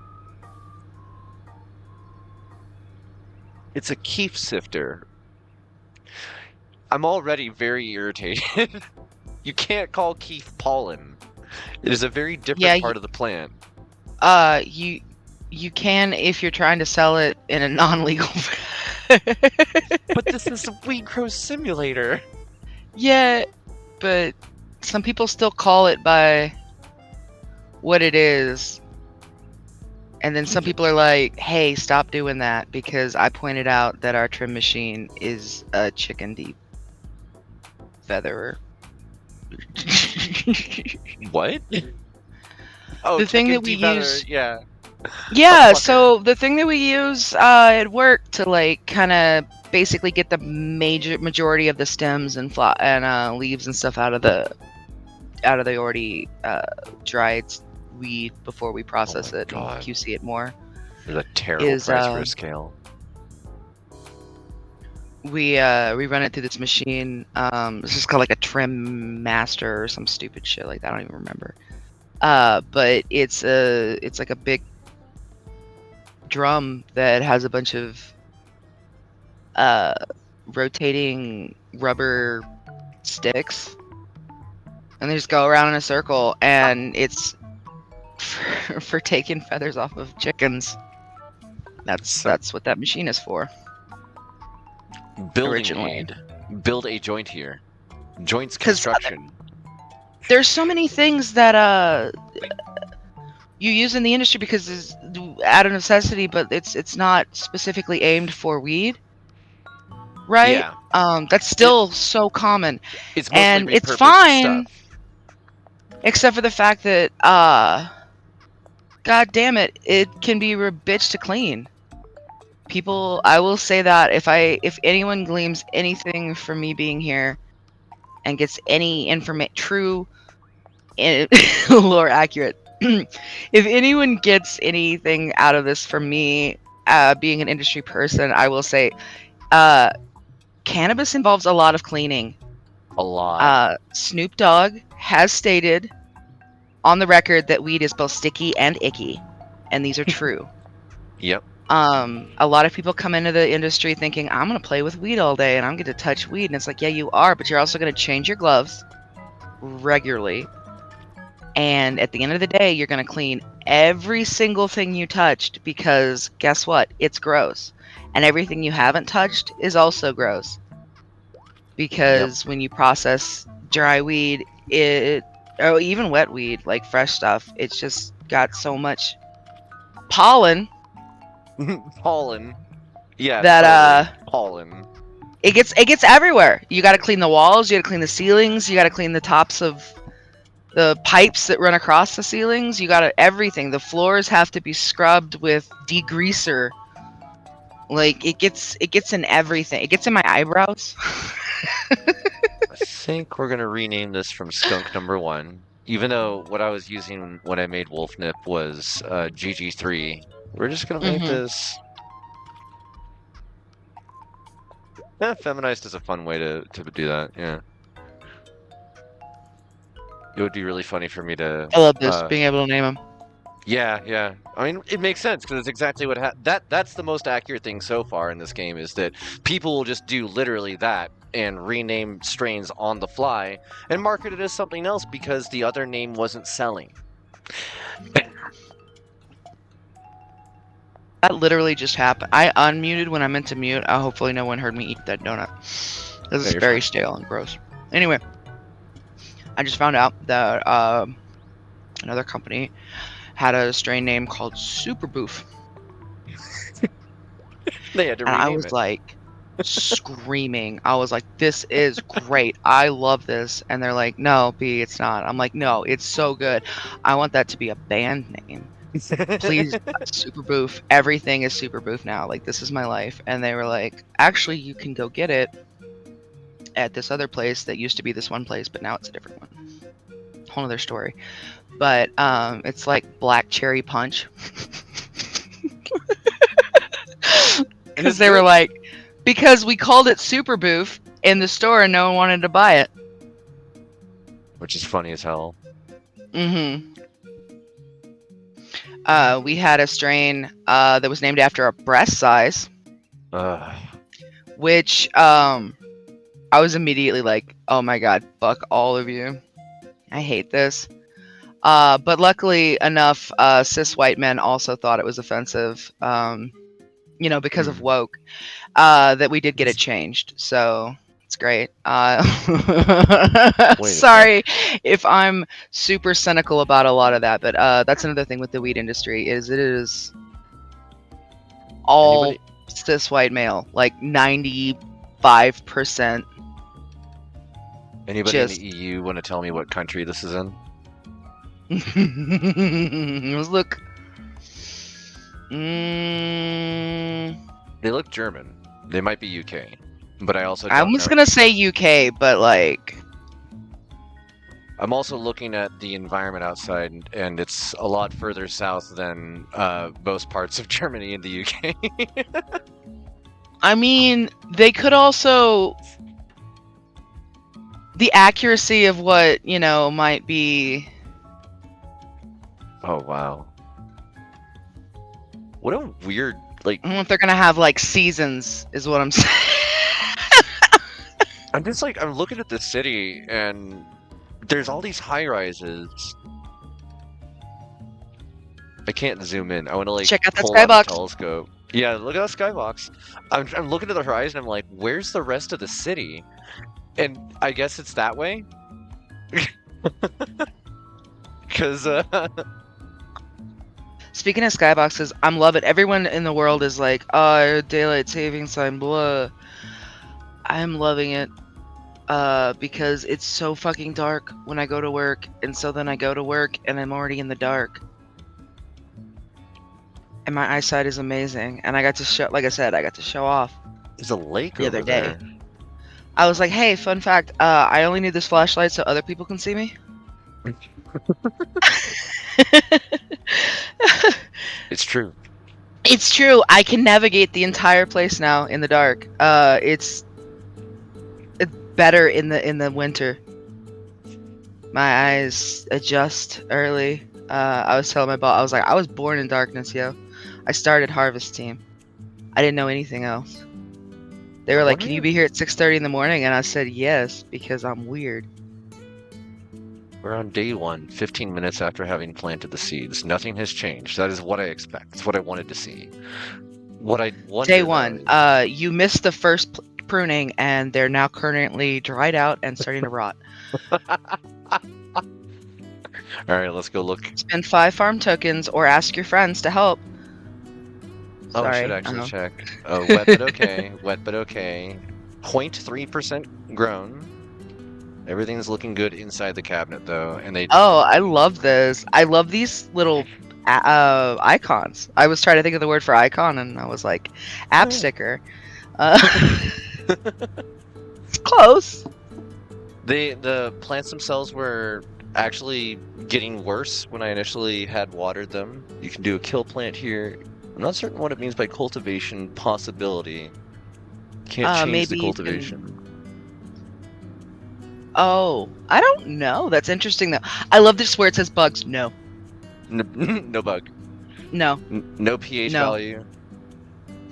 A: It's a keef sifter. I'm already very irritated. You can't call keef pollen. It is a very different part of the plant.
B: You can if you're trying to sell it in a non-legal
A: But this is a weed grow simulator.
B: Yeah, but some people still call it by what it is. And then some people are like, hey, stop doing that because I pointed out that our trim machine is a chicken deep featherer.
A: What? Oh,
B: the thing that we use,
A: yeah.
B: Yeah, so the thing that we use at work to like kind of basically get the majority of the stems and leaves and stuff out of the already dried weed before we process it and QC it more.
A: There's a terrible price for a scale.
B: We run it through this machine. This is called like a trim master or some stupid shit like that. I don't even remember. But it's like a big drum that has a bunch of rotating rubber sticks, and they just go around in a circle, and it's for taking feathers off of chickens. That's what that machine is for.
A: Build a joint here. Joints construction.
B: There's so many things that you use in the industry because it's out of necessity, but it's not specifically aimed for weed, right? Yeah. That's still so common, and it's fine, except for the fact that god damn it, it can be a bitch to clean. People, I will say that if anyone gleans anything from me being here and gets any true lore accurate, if anyone gets anything out of this from me being an industry person, I will say cannabis involves a lot of cleaning.
A: A lot.
B: Snoop Dogg has stated on the record that weed is both sticky and icky, and these are true.
A: Yep.
B: A lot of people come into the industry thinking, I'm going to play with weed all day and I'm going to touch weed. And it's like, yeah, you are, but you're also going to change your gloves regularly. And at the end of the day, you're going to clean every single thing you touched because guess what? It's gross. And everything you haven't touched is also gross. Because when you process dry weed, or even wet weed, like fresh stuff, it's just got so much pollen.
A: Pollen. Yeah.
B: That
A: pollen.
B: It gets everywhere. You got to clean the walls. You got to clean the ceilings. You got to clean the tops of the pipes that run across the ceilings. You got to everything. The floors have to be scrubbed with degreaser. Like it gets in everything. It gets in my eyebrows.
A: I think we're gonna rename this from Skunk Number 1. Even though what I was using when I made Wolf Nip was GG3. We're just gonna make
B: Mm-hmm.
A: this. Feminized is a fun way to do that. Yeah, it would be really funny for me to.
B: I love this, being able to name them.
A: Yeah, yeah. I mean, it makes sense because it's exactly what that's the most accurate thing so far in this game is that people will just do literally that and rename strains on the fly and market it as something else because the other name wasn't selling.
B: That literally just happened. I unmuted when I meant to mute. Hopefully no one heard me eat that donut. This
A: No,
B: is
A: you're
B: very
A: fine.
B: stale and gross. Anyway, I just found out that another company had a strain name called Super Boof.
A: They had to
B: And I
A: rename
B: was
A: it.
B: like screaming. I was like, this is great. I love this. And they're like, no, B, it's not. I'm like, no, it's so good. I want that to be a band name. Please, Super Boof. Everything is Super Boof now. Like, this is my life. And they were like, actually, you can go get it at this other place that used to be this one place, but now it's a different one. Whole other story. But it's like Black Cherry Punch. Because they were like, because we called it Super Boof in the store and no one wanted to buy it.
A: Which is funny as hell.
B: Mm-hmm. We had a strain that was named after a breast size, which I was immediately like, oh my god, fuck all of you. I hate this. But luckily enough, cis white men also thought it was offensive, because of woke, that we did get it changed. So it's great. Sorry if I'm super cynical about a lot of that, but that's another thing with the weed industry is it is all cis white male, like 95%.
A: Anybody in the EU want to tell me what country this is in?
B: Let's look.
A: They look German. They might be UK, but I also
B: I was gonna say UK, but like
A: I'm also looking at the environment outside, and it's a lot further south than most parts of Germany and the UK.
B: I mean, they could also the accuracy of what might be.
A: Oh wow! What a weird like.
B: I don't know if they're gonna have like seasons, is what I'm saying.
A: I'm just like I'm looking at the city, and there's all these high rises. I can't zoom in. I want to like
B: check out that
A: pull out
B: skybox.
A: a telescope. Yeah, look at that skybox. I'm looking at the horizon. I'm like, where's the rest of the city? And I guess it's that way. Because
B: speaking of skyboxes, I'm loving it. Everyone in the world is like, oh, daylight savings time, blah. I'm loving it. Because it's so fucking dark when I go to work, and so then I go to work and I'm already in the dark. And my eyesight is amazing, and I got to show, like I said, I got to show off.
A: There's a lake
B: the
A: over
B: other day.
A: there.
B: I was like, hey, fun fact, I only need this flashlight so other people can see me.
A: It's true.
B: It's true. I can navigate the entire place now in the dark. It's better in the winter. My eyes adjust early. I was telling my boss, I was like, I was born in darkness, yo. I started Harvest Team. I didn't know anything else. They were like, can you be here at 6:30 in the morning? And I said yes, because I'm weird.
A: We're on day 1, 15 minutes after having planted the seeds. Nothing has changed. That is what I expect. It's what I wanted to see. What I wonder,
B: Day 1, you missed the first pruning, and they're now currently dried out and starting to rot.
A: Alright, let's go look.
B: Spend 5 farm tokens or ask your friends to help.
A: Oh, I should actually check. Oh, wet but okay. Wet but okay. 0.3% grown. Everything's looking good inside the cabinet, though, and they.
B: Oh, I love this. I love these little icons. I was trying to think of the word for icon, and I was like, app sticker. Close.
A: The plants themselves were actually getting worse when I initially had watered them. You can do a kill plant here. I'm not certain what it means by cultivation possibility. Can't change the
B: Maybe you
A: cultivation.
B: can... Oh, I don't know. That's interesting though. I love this where it says bugs. No.
A: No bug.
B: No.
A: No pH value.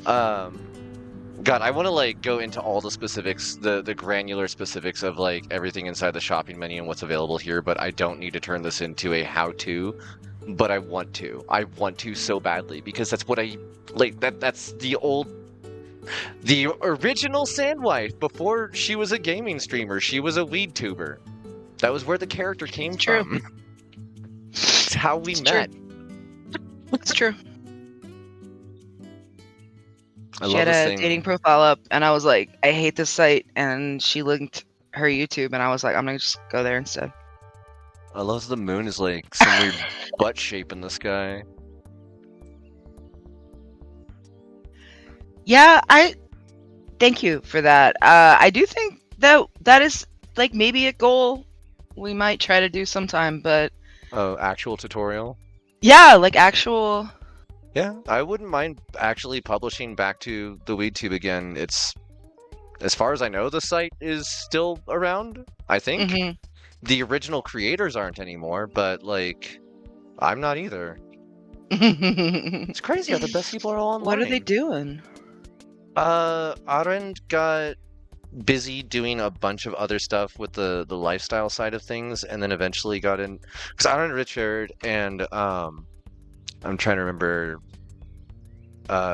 A: God, I want to like go into all the specifics, the granular specifics of like everything inside the shopping menu and what's available here, but I don't need to turn this into a how-to. But I want to. I want to so badly because that's what I like. That's the original SandWife before she was a gaming streamer. She was a weed tuber. That was where the character came from. It's how we met.
B: It's true.
A: She had a
B: dating profile up, and I was like, I hate this site, and she linked her YouTube, and I was like, I'm gonna just go there instead.
A: I love the moon is like some weird butt shape in the sky.
B: Yeah, thank you for that. I do think that is like maybe a goal we might try to do sometime, but...
A: Oh, actual tutorial?
B: Yeah, like actual...
A: Yeah, I wouldn't mind actually publishing back to the WeedTube again. It's, as far as I know, the site is still around, I think.
B: Mm-hmm.
A: The original creators aren't anymore, but, like, I'm not either. It's crazy how the best people are all online.
B: What are they doing?
A: Arend got busy doing a bunch of other stuff with the lifestyle side of things, and then eventually got in... Because Arend Richard and, I'm trying to remember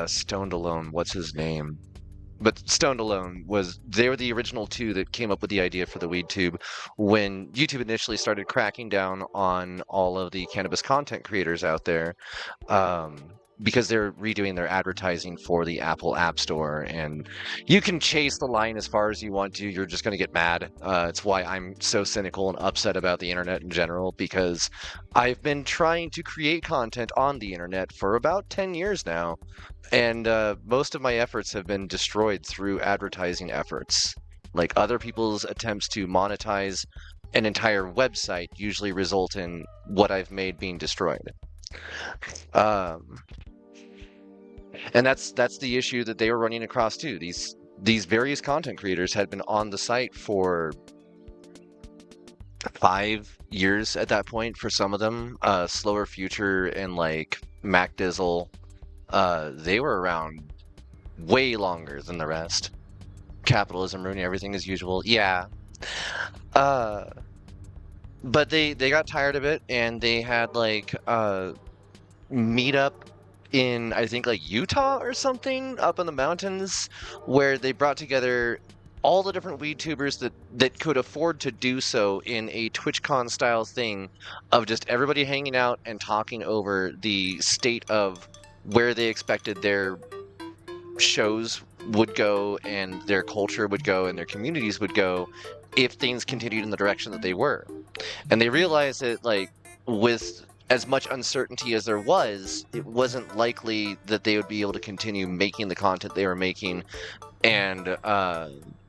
A: Stoned Alone, what's his name? But Stoned Alone they were the original two that came up with the idea for the WeedTube when YouTube initially started cracking down on all of the cannabis content creators out there, because they're redoing their advertising for the Apple App Store, and you can chase the line as far as you want to, you're just going to get mad. It's why I'm so cynical and upset about the internet in general, because I've been trying to create content on the internet for about 10 years now, and most of my efforts have been destroyed through advertising efforts. Like, other people's attempts to monetize an entire website usually result in what I've made being destroyed. And that's the issue that they were running across too. These various content creators had been on the site for 5 years at that point for some of them. Slower Future and like Mac Dizzle, they were around way longer than the rest. Capitalism ruining everything as usual. Yeah. But they got tired of it, and they had like meetup in, I think, like Utah or something up in the mountains, where they brought together all the different weed tubers that could afford to do so in a TwitchCon style thing of just everybody hanging out and talking over the state of where they expected their shows would go and their culture would go and their communities would go if things continued in the direction that they were. And they realized that, like, with as much uncertainty as there was, it wasn't likely that they would be able to continue making the content they were making and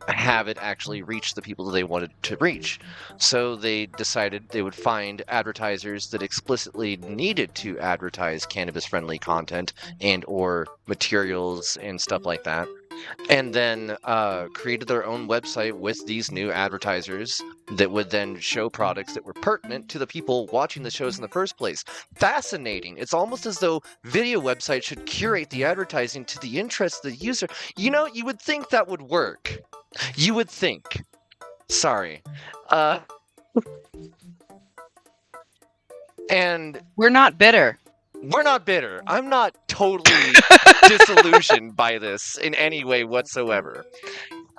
A: have it actually reach the people that they wanted to reach. So they decided they would find advertisers that explicitly needed to advertise cannabis-friendly content and or materials and stuff like that, and then created their own website with these new advertisers that would then show products that were pertinent to the people watching the shows in the first place. Fascinating. It's almost as though video websites should curate the advertising to the interests of the user. You know, you would think that would work. You would think. Sorry. And
B: we're not bitter.
A: We're not bitter. I'm not totally disillusioned by this in any way whatsoever.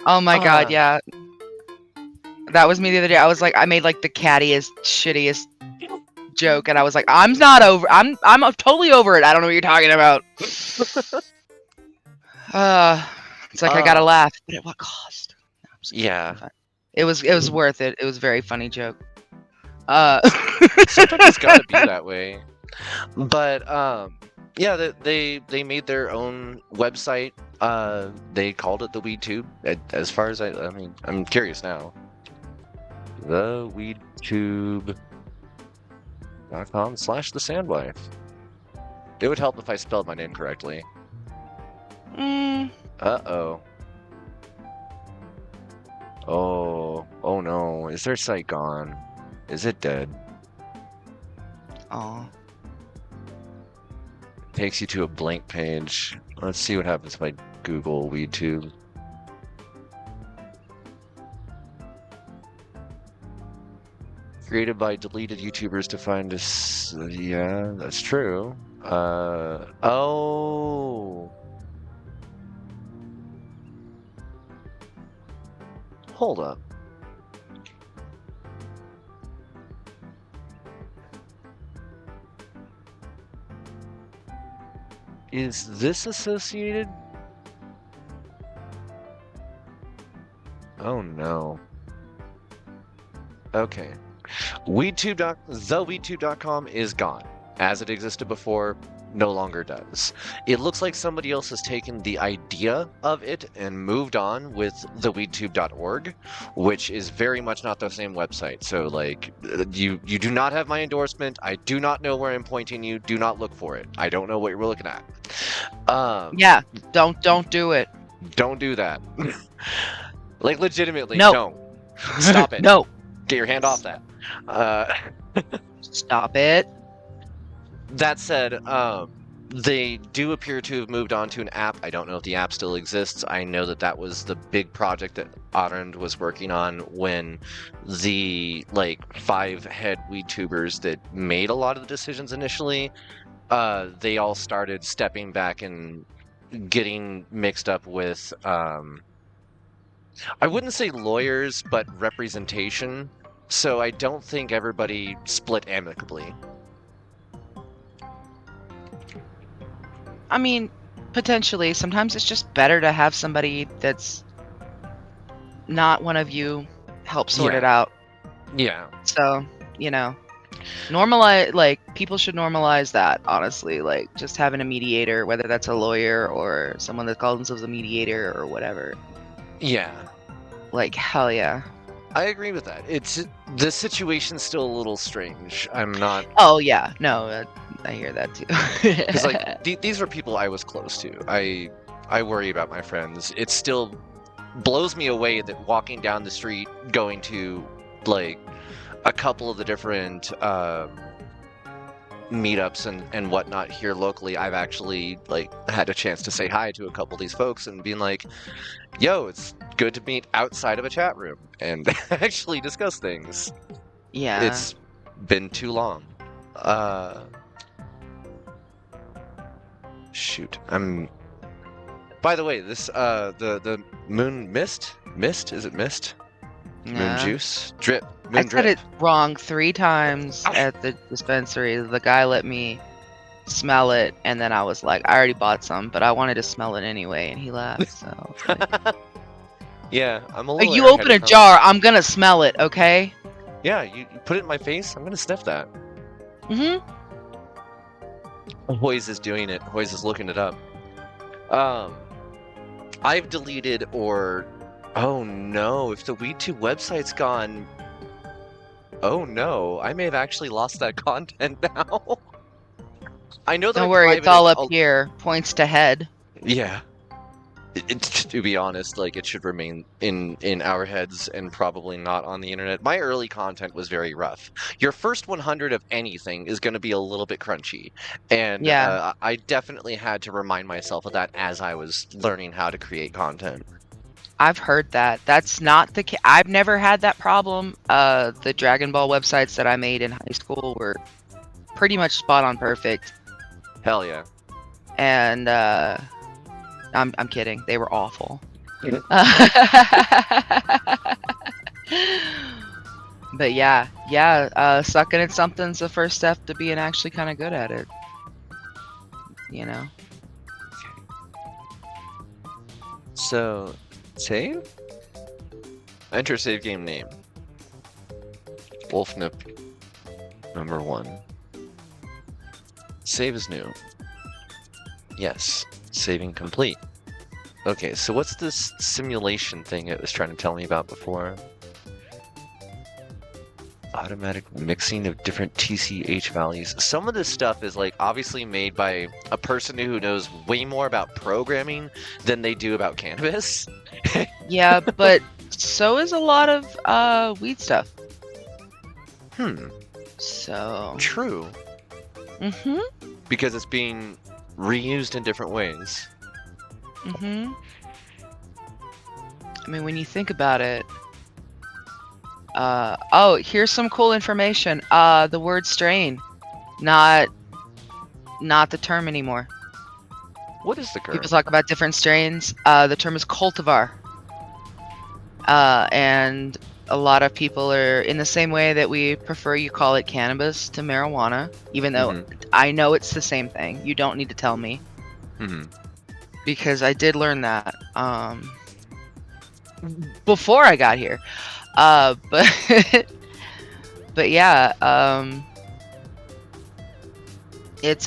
B: Oh my god, yeah. That was me the other day. I was like, I made like the cattiest, shittiest joke, and I was like, I'm totally over it. I don't know what you're talking about. It's like I gotta laugh, but at what cost? No,
A: yeah.
B: It was worth it. It was a very funny joke.
A: Sometimes it's gotta be that way. But Yeah, they made their own website. They called it the WeedTube. As far as I mean, I'm curious now. TheWeedTube.com/TheSandWife. It would help if I spelled my name correctly. Uh-oh. Oh no. Is their site gone? Is it dead?
B: Oh.
A: Takes you to a blank page. Let's see what happens if I Google WeedTube. Created by deleted YouTubers to find us. Yeah, that's true. Oh. Hold up. Is this associated? Oh no. Okay. TheWeedTube.com is gone. As it existed before, no longer does. It looks like somebody else has taken the idea of it and moved on with theweedtube.org, which is very much not the same website. So, like, you do not have my endorsement. I do not know where I'm pointing you. Do not look for it. I don't know what you're looking at.
B: Yeah, don't do it.
A: Don't do that. Like, legitimately,
B: no.
A: don't. Stop it.
B: No.
A: Get your hand off that.
B: Stop it.
A: That said, they do appear to have moved on to an app. I don't know if the app still exists. I know that that was the big project that Arend was working on when the, like, 5 head WeedTubers that made a lot of the decisions initially, they all started stepping back and getting mixed up with, I wouldn't say lawyers, but representation. So I don't think everybody split amicably.
B: I mean, potentially. Sometimes it's just better to have somebody that's not one of you help sort it out.
A: Yeah.
B: So, you know, normalize, like, people should normalize that, honestly. Like, just having a mediator, whether that's a lawyer or someone that calls themselves a mediator or whatever.
A: Yeah.
B: Like, hell yeah.
A: I agree with that. The situation's still a little strange. I'm not.
B: Oh yeah, no, I hear that too.
A: Because like these were people I was close to. I worry about my friends. It still blows me away that walking down the street, going to like a couple of the different meetups and whatnot here locally, I've actually like had a chance to say hi to a couple of these folks and being like, yo, it's good to meet outside of a chat room and actually discuss things.
B: Yeah.
A: It's been too long. Shoot. By the way, this the moon mist? Is it mist? Moon juice? Drip. Moon
B: drip. I said it wrong 3 times at the dispensary. The guy let me smell it, and then I was like, I already bought some, but I wanted to smell it anyway, and he laughed. So.
A: Yeah, I'm a little.
B: You open a jar, I'm gonna smell it, okay?
A: Yeah, you put it in my face, I'm gonna sniff that.
B: Mm-hmm.
A: Hoyes is doing it. Hoyes is looking it up. I've deleted or... Oh no, if the WeedTube website's gone... Oh no, I may have actually lost that content now. I know that
B: Don't worry, it's all up here. Points to head.
A: Yeah. To be honest, like, it should remain in our heads and probably not on the internet. My early content was very rough. Your first 100 of anything is going to be a little bit crunchy. And
B: yeah.
A: I definitely had to remind myself of that as I was learning how to create content.
B: I've heard that. That's not the case. I've never had that problem. The Dragon Ball websites that I made in high school were pretty much spot on perfect.
A: Hell yeah.
B: And I'm kidding. They were awful. But yeah. Sucking at something's the first step to being actually kind of good at it. You know.
A: So, save? Enter save game name. Wolfnip #1. Save is new. Yes. Saving complete. Okay, so what's this simulation thing it was trying to tell me about before? Automatic mixing of different TCH values. Some of this stuff is like obviously made by a person who knows way more about programming than they do about cannabis.
B: Yeah, but so is a lot of weed stuff. So
A: True. Because it's being reused in different ways.
B: I mean, when you think about it, oh, here's some cool information. The word strain, not the term anymore.
A: What is the term?
B: People talk about different strains. The term is cultivar. And a lot of people are in the same way that we prefer you call it cannabis to marijuana, even though I know it's the same thing. You don't need to tell me. Because I did learn that before I got here. But yeah, it's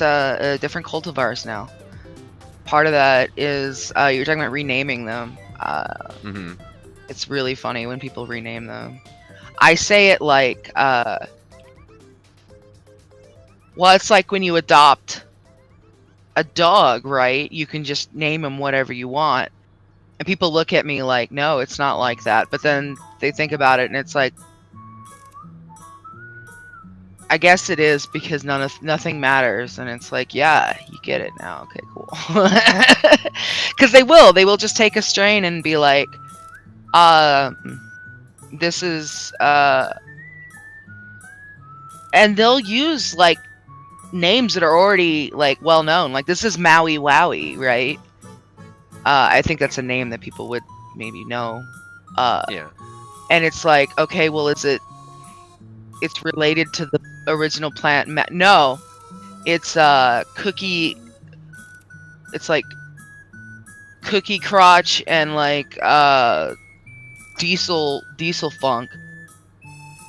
B: different cultivars now. Part of that is you're talking about renaming them. It's really funny when people rename them. I say it like, well, it's like when you adopt a dog, right? You can just name him whatever you want. And people look at me like, no, it's not like that. But then they think about it and it's like, I guess it is because nothing matters. And it's like, yeah, you get it now. Okay, cool. Because they will just take a strain and be like, this is, and they'll use like names that are already like well known. Like this is Maui Wowie, right? I think that's a name that people would maybe know.
A: Yeah.
B: And it's like, okay, well, it's related to the original plant. No, it's cookie. It's like cookie crotch and like diesel funk.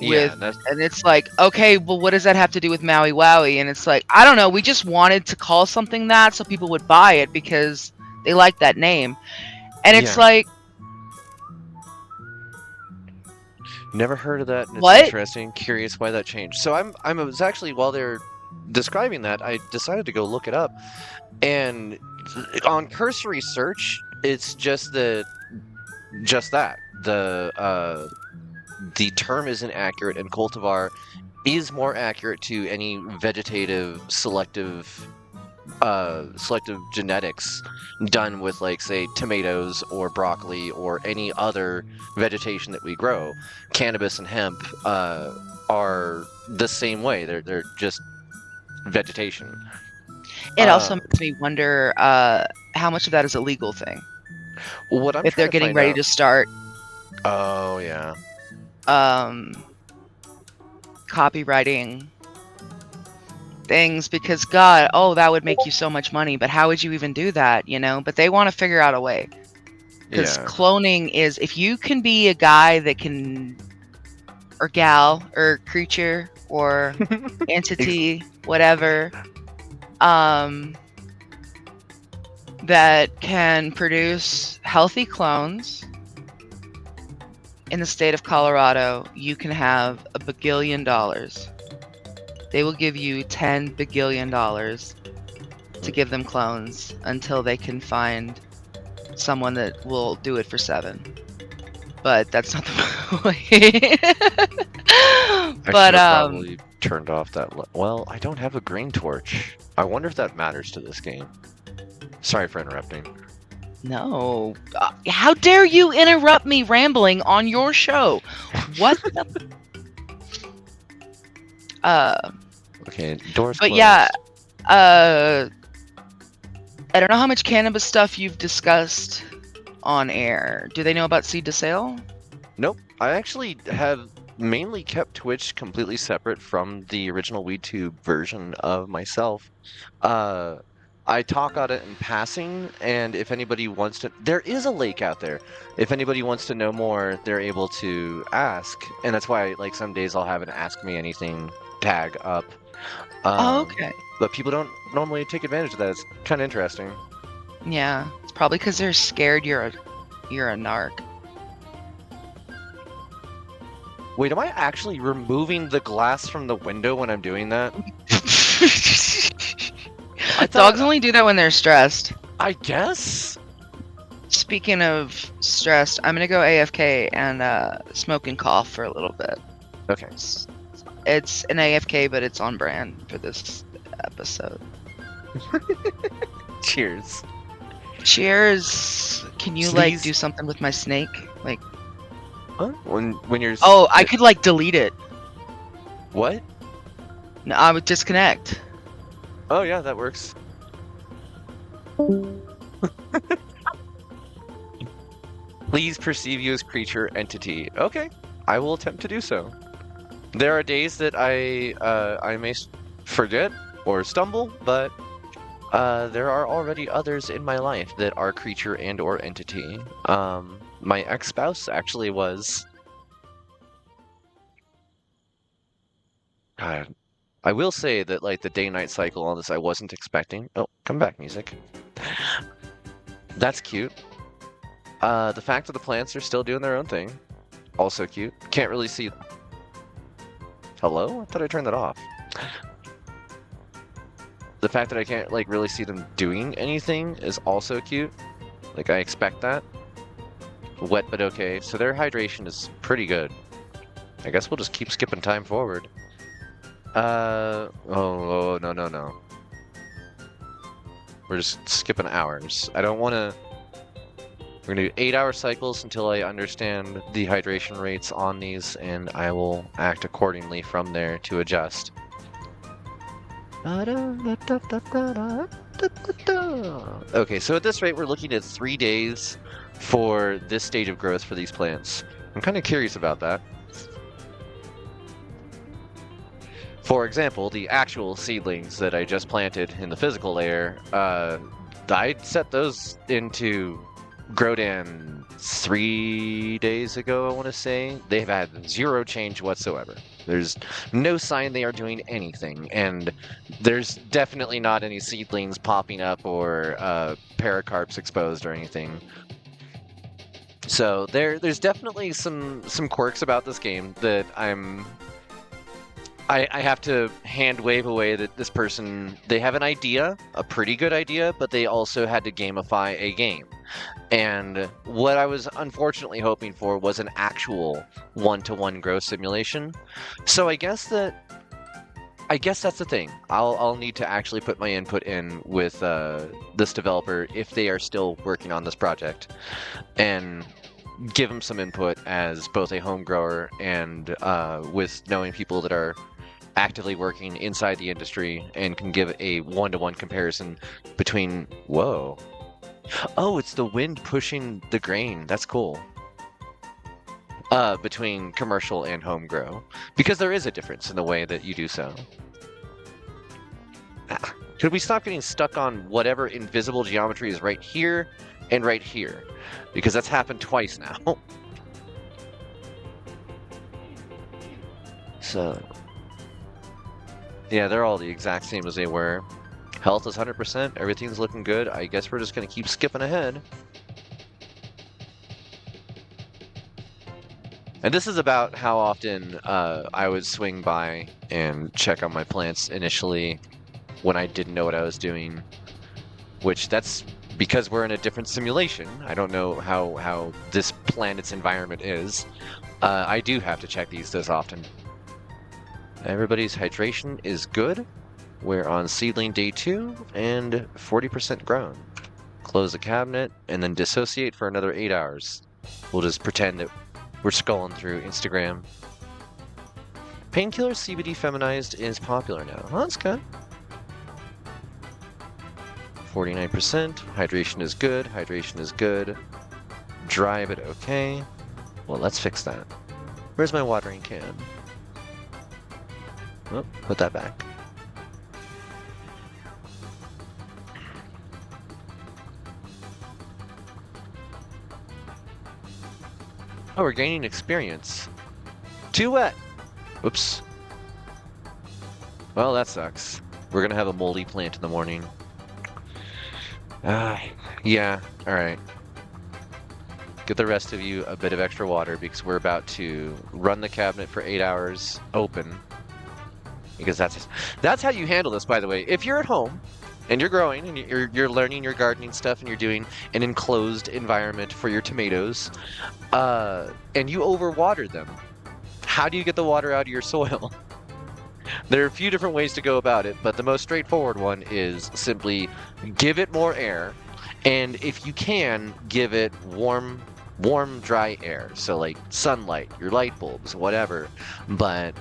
B: And it's like, okay, well, what does that have to do with Maui Wowie? And it's like, I don't know. We just wanted to call something that so people would buy it because they like that name. And it's like,
A: never heard of that. And
B: what?
A: It's interesting. Curious why that changed. So I was actually, while they're describing that, I decided to go look it up. And on cursory search, it's just that the term isn't accurate, and cultivar is more accurate to any vegetative selective genetics done with, like, say, tomatoes or broccoli or any other vegetation that we grow. Cannabis and hemp are the same way. They're just vegetation.
B: It also makes me wonder how much of that is a legal thing.
A: What I'm
B: if they're getting ready to start.
A: Oh yeah.
B: Copywriting things because God, oh, that would make you so much money. But how would you even do that? You know? But they want to figure out a way. Because cloning is, if you can be a guy that can, or gal, or creature, or entity, whatever, that can produce healthy clones in the state of Colorado, you can have $1 bagillion. They will give you $10 bagillion to give them clones until they can find someone that will do it for 7. But that's not the point.
A: But probably turned off that. Well, I don't have a green torch. I wonder if that matters to this game. Sorry for interrupting.
B: No. How dare you interrupt me rambling on your show? What the...
A: Okay, doors
B: but
A: closed.
B: Yeah, I don't know how much cannabis stuff you've discussed on air. Do they know about seed to sale?
A: Nope. I actually have mainly kept Twitch completely separate from the original WeedTube version of myself. I talk on it in passing, and if anybody wants to... There is a lake out there. If anybody wants to know more, they're able to ask. And that's why, like, some days I'll have an Ask Me Anything tag up.
B: Oh, okay.
A: But people don't normally take advantage of that. It's kind of interesting.
B: Yeah, it's probably because they're scared you're a narc.
A: Wait, am I actually removing the glass from the window when I'm doing that?
B: Dogs only do that when they're stressed.
A: I guess?
B: Speaking of stressed, I'm gonna go AFK and smoke and cough for a little bit.
A: Okay.
B: It's an AFK, but it's on brand for this episode.
A: Cheers.
B: Cheers. Can you like do something with my snake? Like,
A: huh? When you're
B: I could like delete it.
A: What?
B: No, I would disconnect.
A: Oh yeah, that works. Please perceive you as creature entity. Okay, I will attempt to do so. There are days that I may forget or stumble, but there are already others in my life that are creature and or entity. My ex-spouse actually was. I will say that like the day-night cycle on this I wasn't expecting. Oh, come back, music. That's cute. The fact that the plants are still doing their own thing, also cute. Can't really see. Hello? I thought I turned that off. The fact that I can't like really see them doing anything is also cute. Like I expect that. Wet but okay. So their hydration is pretty good. I guess we'll just keep skipping time forward. Oh no. We're just skipping hours. I don't want to. We're gonna do 8-hour cycles until I understand the hydration rates on these, and I will act accordingly from there to adjust. Okay, so at this rate, we're looking at 3 days for this stage of growth for these plants. I'm kind of curious about that. For example, the actual seedlings that I just planted in the physical layer, I'd set those into Grodan 3 days ago, I want to say. They've had zero change whatsoever. There's no sign they are doing anything, and there's definitely not any seedlings popping up or paracarps exposed or anything. So there's definitely some quirks about this game that I have to hand wave away that this person, they have an idea, a pretty good idea, but they also had to gamify a game. And what I was unfortunately hoping for was an actual one-to-one growth simulation. So I guess that's the thing. I'll need to actually put my input in with this developer if they are still working on this project, and give them some input as both a home grower and with knowing people that are actively working inside the industry and can give a one-to-one comparison between, whoa. Oh, it's the wind pushing the grain. That's cool. Between commercial and home grow. Because there is a difference in the way that you do so. Could we stop getting stuck on whatever invisible geometry is right here and right here? Because that's happened twice now. So, yeah, they're all the exact same as they were. Health is 100%, everything's looking good. I guess we're just going to keep skipping ahead. And this is about how often I would swing by and check on my plants initially when I didn't know what I was doing. Which, that's because we're in a different simulation. I don't know how this planet's environment is. I do have to check these this often. Everybody's hydration is good. We're on seedling day 2 and 40% grown. Close the cabinet and then dissociate for another 8 hours. We'll just pretend that we're scrolling through Instagram. Painkiller CBD feminized is popular now. Oh, that's good. 49%. Hydration is good. Hydration is good. Dry but okay. Well, let's fix that. Where's my watering can? Oh, put that back. Oh, we're gaining experience. Too wet. Oops. Well, that sucks. We're gonna have a moldy plant in the morning. Yeah, alright. Get the rest of you a bit of extra water because we're about to run the cabinet for 8 hours open. Because that's how you handle this, by the way. If you're at home and you're growing and you're learning your gardening stuff and you're doing an enclosed environment for your tomatoes, and you overwater them, how do you get the water out of your soil? There are a few different ways to go about it, but the most straightforward one is simply give it more air, and if you can, give it warm, dry air. So like sunlight, your light bulbs, whatever. But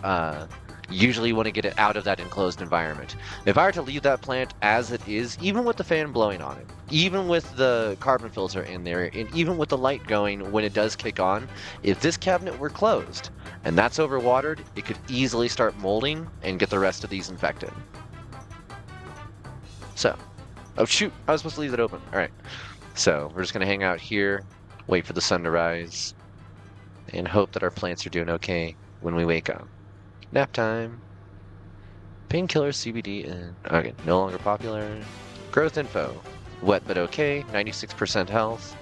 A: usually you want to get it out of that enclosed environment. If I were to leave that plant as it is, even with the fan blowing on it, even with the carbon filter in there, and even with the light going when it does kick on, if this cabinet were closed and that's overwatered, it could easily start molding and get the rest of these infected. So, oh shoot, I was supposed to leave that open. All right, so we're just gonna hang out here, wait for the sun to rise, and hope that our plants are doing okay when we wake up. Nap time. Painkiller CBD and okay, no longer popular. Growth info. Wet but okay, 96% health.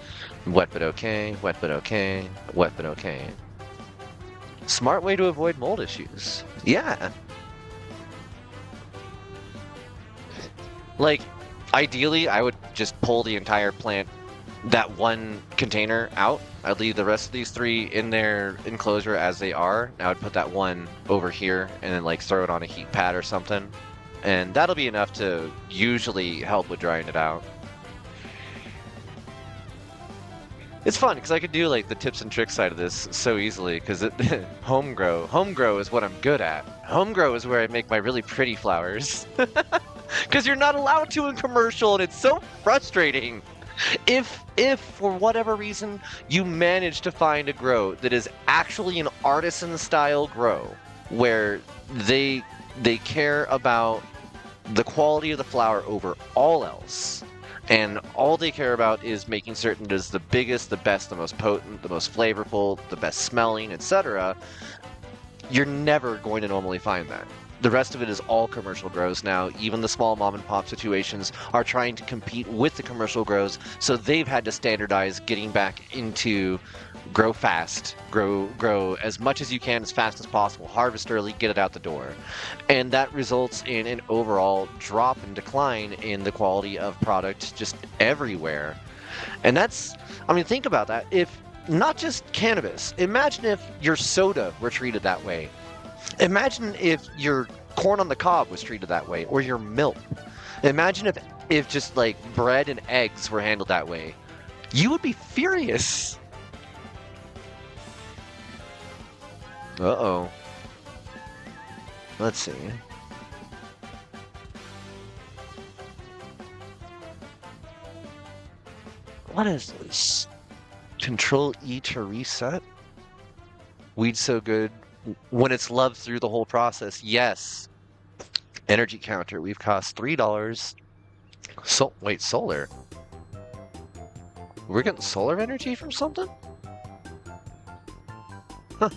A: Wet but okay, wet but okay, wet but okay. Smart way to avoid mold issues. Yeah. Like, ideally, I would just pull the entire plant, that one container out. I'd leave the rest of these 3 in their enclosure as they are. I would put that one over here and then like throw it on a heat pad or something. And that'll be enough to usually help with drying it out. It's fun because I could do like the tips and tricks side of this so easily because home grow is what I'm good at. Home grow is where I make my really pretty flowers. Because you're not allowed to in commercial and it's so frustrating. If for whatever reason you manage to find a grow that is actually an artisan style grow where they care about the quality of the flower over all else, and all they care about is making certain it is the biggest, the best, the most potent, the most flavorful, the best smelling, etc., you're never going to normally find that. The rest of it is all commercial grows now. Even the small mom and pop situations are trying to compete with the commercial grows, so they've had to standardize getting back into grow fast, grow as much as you can as fast as possible, harvest early, get it out the door. And that results in an overall drop and decline in the quality of product just everywhere. And that's, I mean, think about that. If not just cannabis, imagine if your soda were treated that way. Imagine if your corn on the cob was treated that way, or your milk. Imagine if just like bread and eggs were handled that way. You would be furious. Uh-oh. Let's see. What is this? Control E to reset? Weed so good when it's loved through the whole process. Yes. Energy counter. We've cost $3. Wait, solar? We're getting solar energy from something? Huh.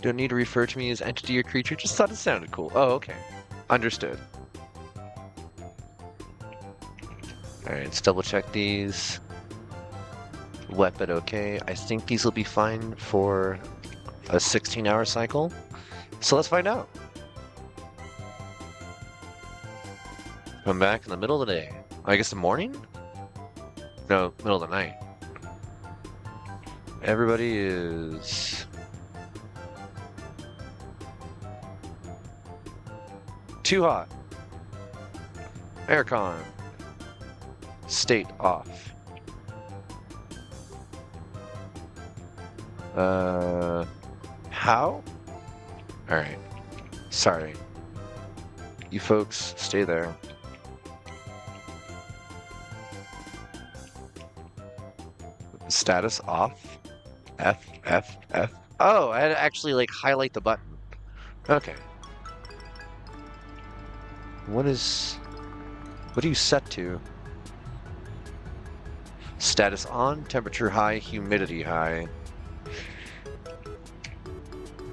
A: Don't need to refer to me as entity or creature. Just thought it sounded cool. Oh, okay. Understood. Alright, let's double check these. Wet but okay. I think these will be fine for a 16-hour cycle. So let's find out. Come back in the middle of the day. I guess the morning? No, middle of the night. Everybody is too hot. Aircon. State off. How? Alright. Sorry. You folks, stay there. Status off? F. Oh, I had to actually, like, highlight the button. Okay. What do you set to? Status on, temperature high, humidity high.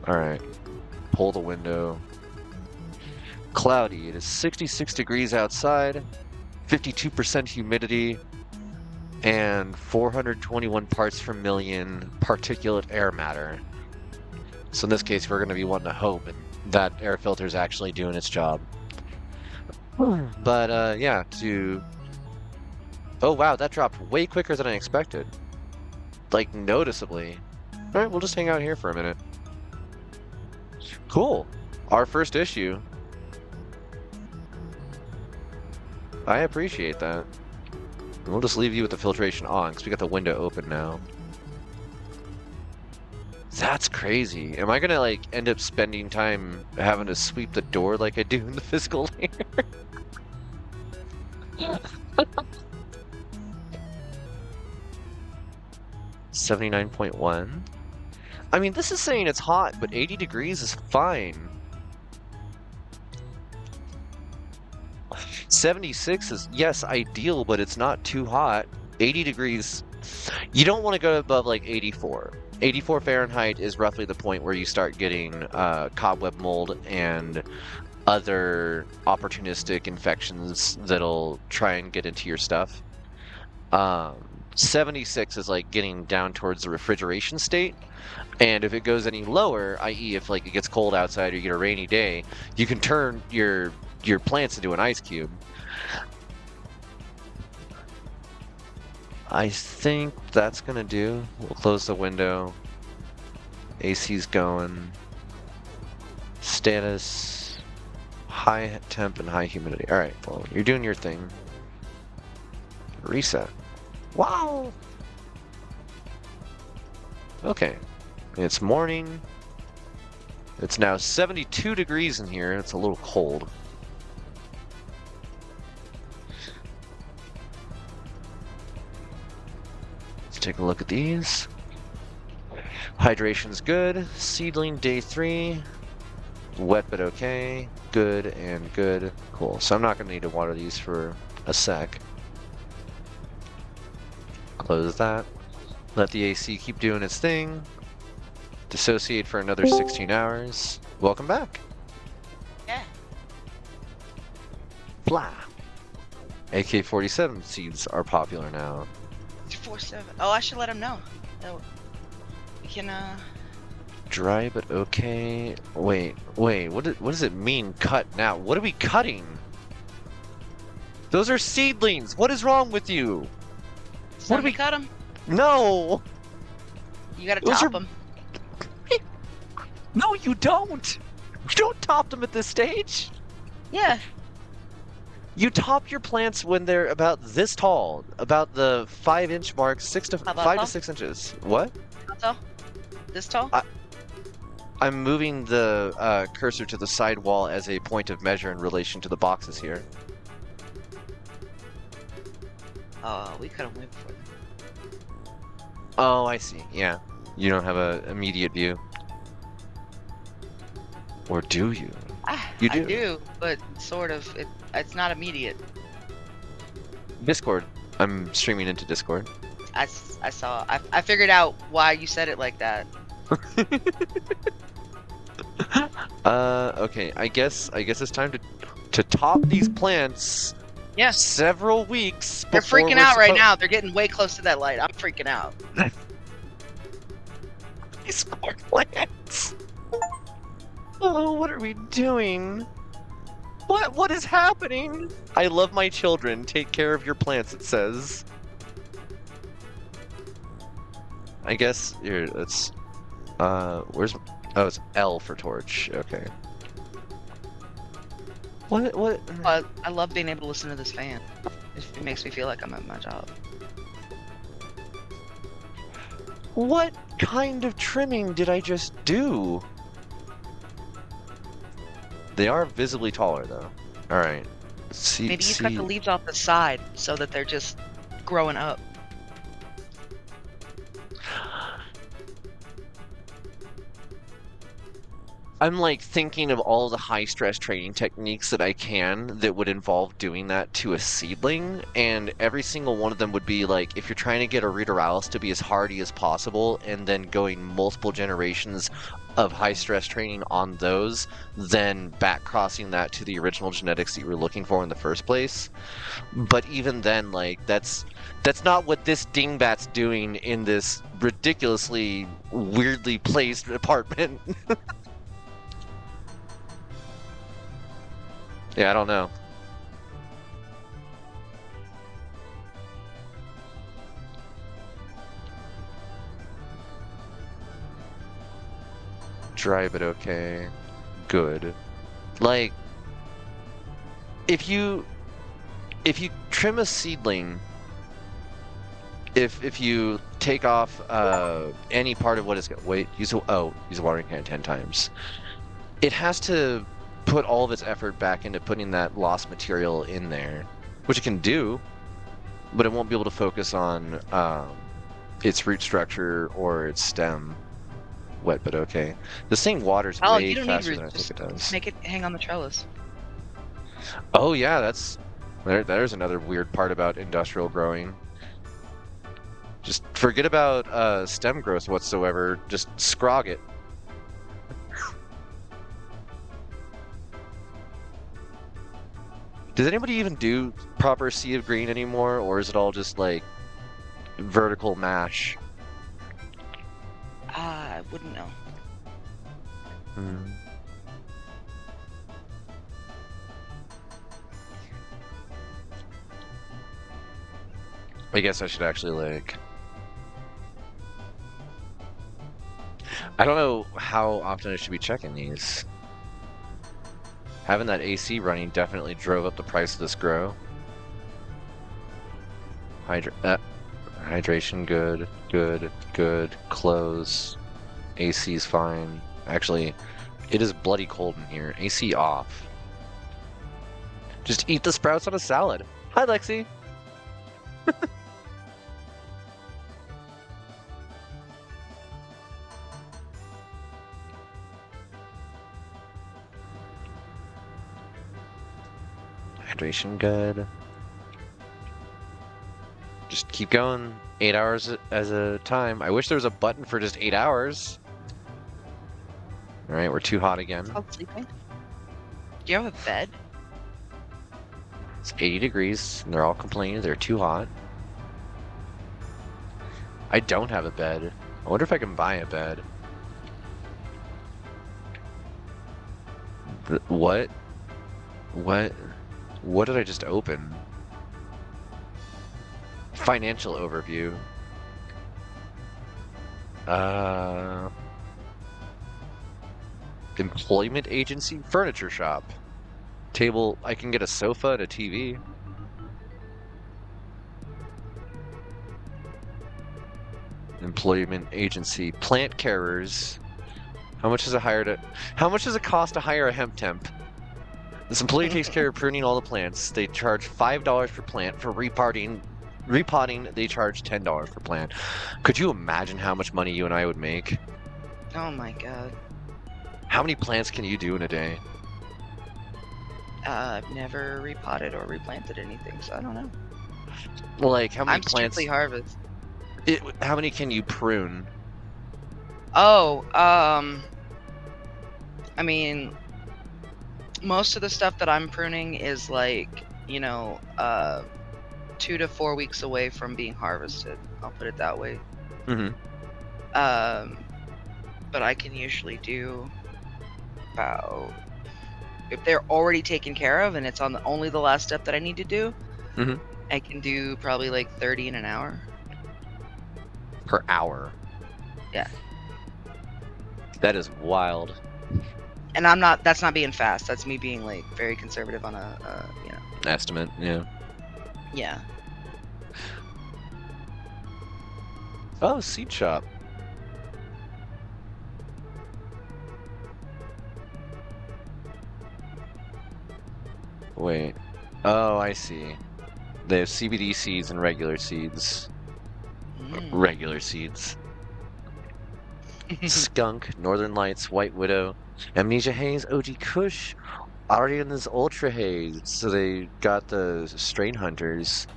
A: Alright. Pull the window. Cloudy. It is 66 degrees outside, 52% humidity, and 421 parts per million particulate air matter. So in this case, we're going to be wanting to hope that air filter is actually doing its job. But yeah, oh wow, that dropped way quicker than I expected. Like, noticeably. Alright, we'll just hang out here for a minute. Cool. Our first issue. I appreciate that. We'll just leave you with the filtration on, because we got the window open now. That's crazy. Am I gonna, like, end up spending time having to sweep the door like I do in the physical layer? 79.1. I mean, this is saying it's hot, but 80 degrees is fine. 76 is, yes, ideal, but it's not too hot. 80 degrees, you don't want to go above like 84. 84 Fahrenheit is roughly the point where you start getting cobweb mold and other opportunistic infections that'll try and get into your stuff. 76 is like getting down towards the refrigeration state, and if it goes any lower, i.e. if like it gets cold outside or you get a rainy day, you can turn your plants into an ice cube. I think that's gonna do. We'll close the window. AC's going. Status high temp and high humidity. Alright, well, you're doing your thing. Reset. Wow! Okay. It's morning. It's now 72 degrees in here. It's a little cold. Let's take a look at these. Hydration's good. Seedling day 3. Wet but okay. Good and good. Cool. So I'm not going to need to water these for a sec. Close that. Let the AC keep doing its thing. Dissociate for another 16 hours. Welcome back.
B: Yeah.
A: Blah. AK-47 seeds are popular now.
B: 47. Oh, I should let him know. We can,
A: Dry but okay. Wait. What does it mean cut now? What are we cutting? Those are seedlings. What is wrong with you?
B: What do we cut them?
A: No.
B: You gotta top them.
A: No, you don't. You don't top them at this stage.
B: Yeah.
A: You top your plants when they're about this tall, about the 5-inch mark, 5 to 6 inches. What?
B: How tall? This tall?
A: I'm moving the cursor to the side wall as a point of measure in relation to the boxes here.
B: Oh, we could have went before.
A: Oh, I see. Yeah. You don't have an immediate view. Or do you? You do.
B: I do, but sort of. It's not immediate.
A: Discord. I'm streaming into Discord.
B: I saw. I figured out why you said it like that.
A: Okay. I guess it's time to top these plants.
B: Yeah.
A: Several weeks.
B: They're freaking out right now. They're getting way close to that light. I'm freaking out.
A: These poor plants. Oh, what are we doing? What is happening? I love my children. Take care of your plants, it says. I guess here it's where's it's L for torch. Okay. What?
B: I love being able to listen to this fan. It makes me feel like I'm at my job.
A: What kind of trimming did I just do? They are visibly taller though. Alright.
B: Maybe you cut the leaves off the side so that they're just growing up.
A: I'm like thinking of all the high stress training techniques that I can that would involve doing that to a seedling, and every single one of them would be like, if you're trying to get a ruderalis to be as hardy as possible and then going multiple generations of high stress training on those than back crossing that to the original genetics that you were looking for in the first place. But even then, like, that's not what this dingbat's doing in this ridiculously weirdly placed apartment. Yeah, I don't know. Dry but okay. Good. Like, if you trim a seedling, if you take off any part of what is use a watering can 10 times. It has to put all of its effort back into putting that lost material in there, which it can do, but it won't be able to focus on its root structure or its stem. Wet but okay. This thing waters way
B: you don't
A: faster
B: need
A: than I think it does.
B: Make it hang on the trellis.
A: Oh yeah, there's another weird part about industrial growing. Just forget about stem growth whatsoever. Just scrog it. Does anybody even do proper sea of green anymore, or is it all just like vertical mash?
B: I wouldn't know.
A: I guess I should actually like... I don't know how often I should be checking these. Having that AC running definitely drove up the price of this grow. Hydration, good, good, good. Close. AC's fine. Actually, it is bloody cold in here. AC off. Just eat the sprouts on a salad. Hi, Lexi. Hydration good. Just keep going. 8 hours as a time. I wish there was a button for just 8 hours. Alright, we're too hot again.
B: It's called sleeping. Do you have a bed?
A: It's 80 degrees, and they're all complaining they're too hot. I don't have a bed. I wonder if I can buy a bed. What? What did I just open? Financial overview. Employment agency, furniture shop. Table, I can get a sofa and a TV. Employment agency, plant carers. How much does it cost to hire a hemp temp? This employee takes care of pruning all the plants. They charge $5 per plant. For repotting, they charge $10 per plant. Could you imagine how much money you and I would make?
B: Oh my god.
A: How many plants can you do in a day?
B: I've never repotted or replanted anything, so I don't know.
A: Like, how many
B: I'm
A: plants?
B: strictly harvest.
A: How many can you prune?
B: Oh, I mean, most of the stuff that I'm pruning is like, 2 to 4 weeks away from being harvested. I'll put it that way.
A: Mm-hmm.
B: But I can usually do about, if they're already taken care of and it's on only the last step that I need to do, I can do probably like 30 in an hour.
A: Per hour?
B: Yeah.
A: That is wild.
B: And that's not being fast. That's me being like very conservative on a
A: estimate, yeah.
B: Yeah.
A: Oh, seed shop. Wait. Oh, I see. They have CBD seeds and regular seeds. Regular seeds. Skunk, Northern Lights, White Widow, Amnesia Haze, OG Kush, Ariana's Ultra Haze. So they got the Strain Hunters,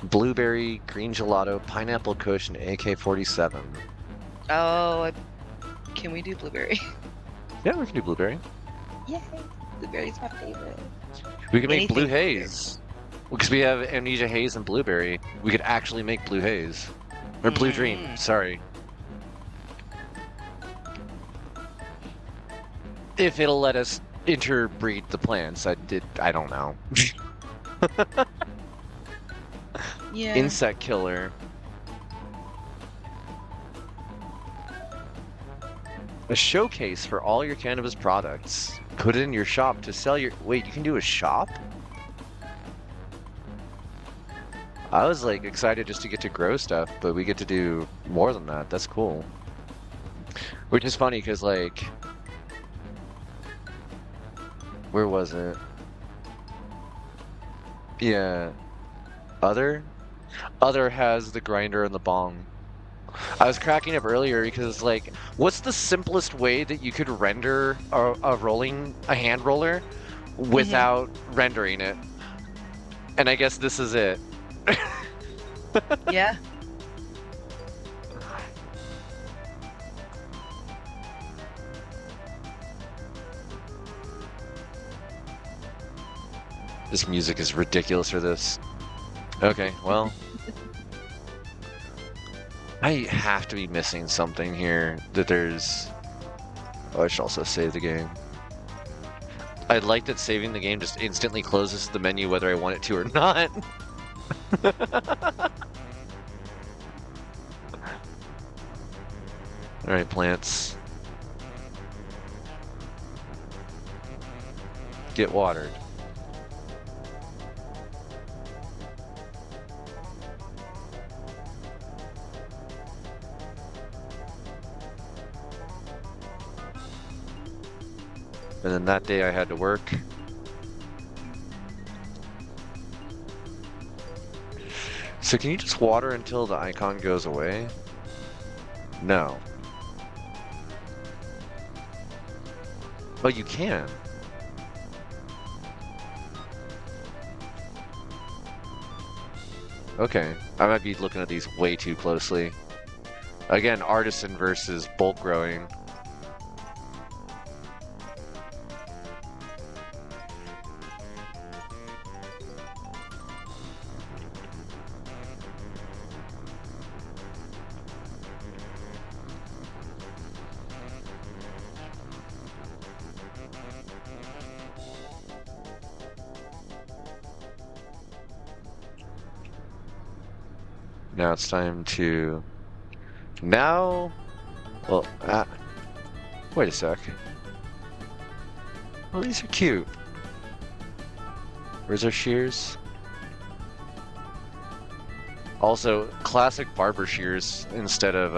A: Blueberry, Green Gelato, Pineapple Kush, and AK-47.
B: Oh, Can we do blueberry?
A: Yeah, we can do blueberry.
B: Yay! Blueberry's my favorite.
A: We can make blue
B: Anything
A: haze. Because we have amnesia haze and blueberry. We could actually make blue haze. Or blue dream, sorry. If it'll let us interbreed the plants, I don't know.
B: Yeah.
A: Insect killer. A showcase for all your cannabis products. Put it in your shop to sell your... Wait, you can do a shop? I was like excited just to get to grow stuff, but we get to do more than that. That's cool. Which is funny because like... Where was it? Yeah. Other has the grinder and the bong. I was cracking up earlier because, like, what's the simplest way that you could render a hand roller without rendering it? And I guess this is it.
B: Yeah.
A: This music is ridiculous for this. Okay, well. I have to be missing something here that there's... Oh, I should also save the game. I like that saving the game just instantly closes the menu whether I want it to or not. Alright, plants. Get watered. And then that day I had to work. So can you just water until the icon goes away? No. Oh, you can. Okay. I might be looking at these way too closely. Again, artisan versus bulk growing. Now it's time to... Now... Well, wait a sec. Well, these are cute. Where's our shears? Also, classic barber shears instead of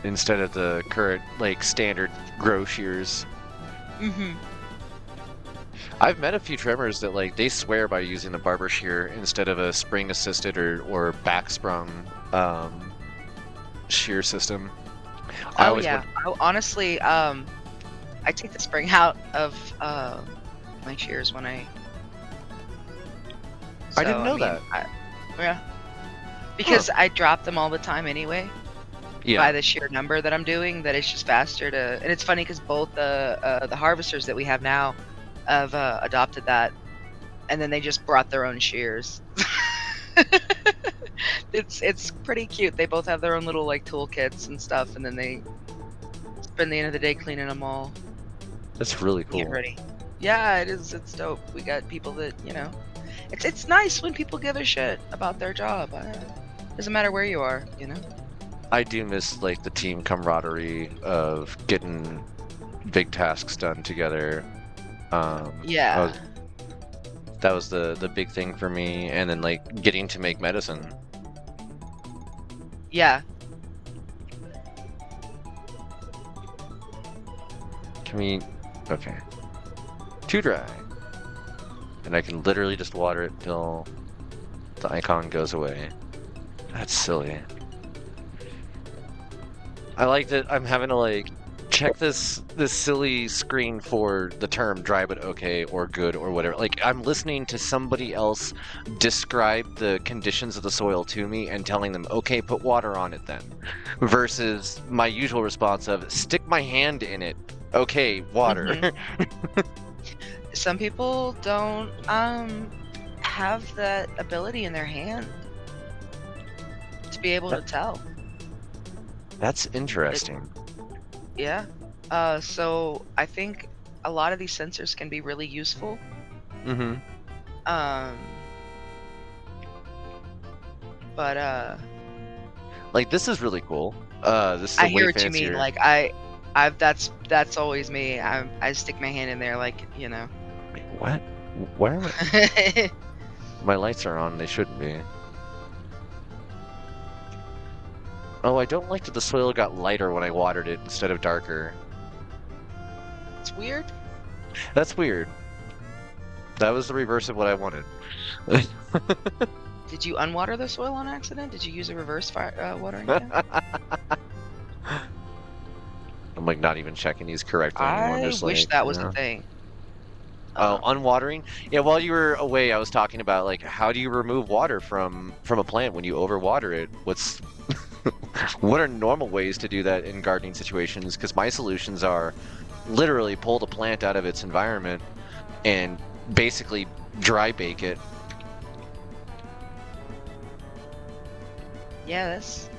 A: the current, like, standard grow shears.
B: Mm-hmm.
A: I've met a few trimmers that, like, they swear by using the barber shear instead of a spring-assisted or back-sprung shear system.
B: Oh, yeah. Honestly, I take the spring out of my shears when I...
A: I didn't know that.
B: Yeah. Because I drop them all the time anyway.
A: Yeah.
B: By the sheer number that I'm doing, that it's just faster to... And it's funny because both the harvesters that we have now have adopted that, and then they just brought their own shears. It's pretty cute. They both have their own little like toolkits and stuff, and then they spend the end of the day cleaning them all.
A: That's really cool.
B: Get ready. Yeah, it is. It's dope. We got people that, you know, it's nice when people give a shit about their job. Doesn't matter where you are, you know. I
A: do miss like the team camaraderie of getting big tasks done together.
B: Yeah.
A: That was the big thing for me, and then like getting to make medicine.
B: Yeah.
A: Can we... Okay. Too dry. And I can literally just water it till the icon goes away. That's silly. I like that I'm having to like check this silly screen for the term dry but okay or good or whatever. Like, I'm listening to somebody else describe the conditions of the soil to me and telling them, okay, put water on it then. Versus my usual response of, stick my hand in it. Okay, water.
B: Mm-hmm. Some people don't have that ability in their hand to be able to tell.
A: That's interesting.
B: Yeah. So I think a lot of these sensors can be really useful.
A: Mm-hmm.
B: But
A: like, this is really cool. This is
B: I
A: a way
B: hear what you mean.
A: fancier.
B: Like that's always me. I stick my hand in there, like, you know.
A: Wait, what? Why are my lights are on? They shouldn't be. Oh, I don't like that the soil got lighter when I watered it instead of darker.
B: It's weird.
A: That's weird. That was the reverse of what I wanted.
B: Did you unwater the soil on accident? Did you use a reverse watering can?
A: I'm like not even checking these correctly anymore. I'm
B: I
A: just
B: wish
A: like,
B: that was a thing.
A: Oh, unwatering? Yeah, while you were away, I was talking about like how do you remove water from a plant when you overwater it? What are normal ways to do that in gardening situations? Because my solutions are literally pull the plant out of its environment and basically dry bake it.
B: Yeah, that's...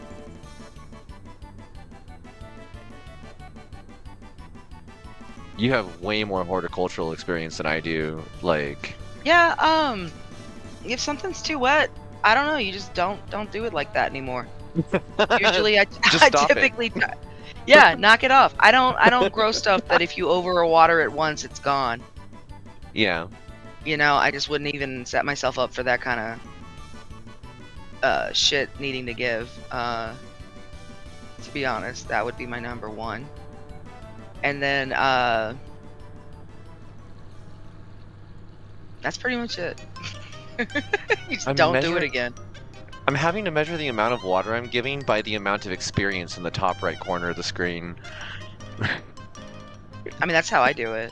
A: You have way more horticultural experience than I do. Like,
B: yeah, if something's too wet, I don't know, you just don't do it like that anymore. Usually I typically yeah, knock it off. I don't grow stuff that if you overwater it once it's gone.
A: Yeah.
B: You know, I just wouldn't even set myself up for that kind of shit needing to give. To be honest, that would be my number one. And then that's pretty much it. You just don't do it again.
A: I'm having to measure the amount of water I'm giving by the amount of experience in the top right corner of the screen.
B: I mean, that's how I do it.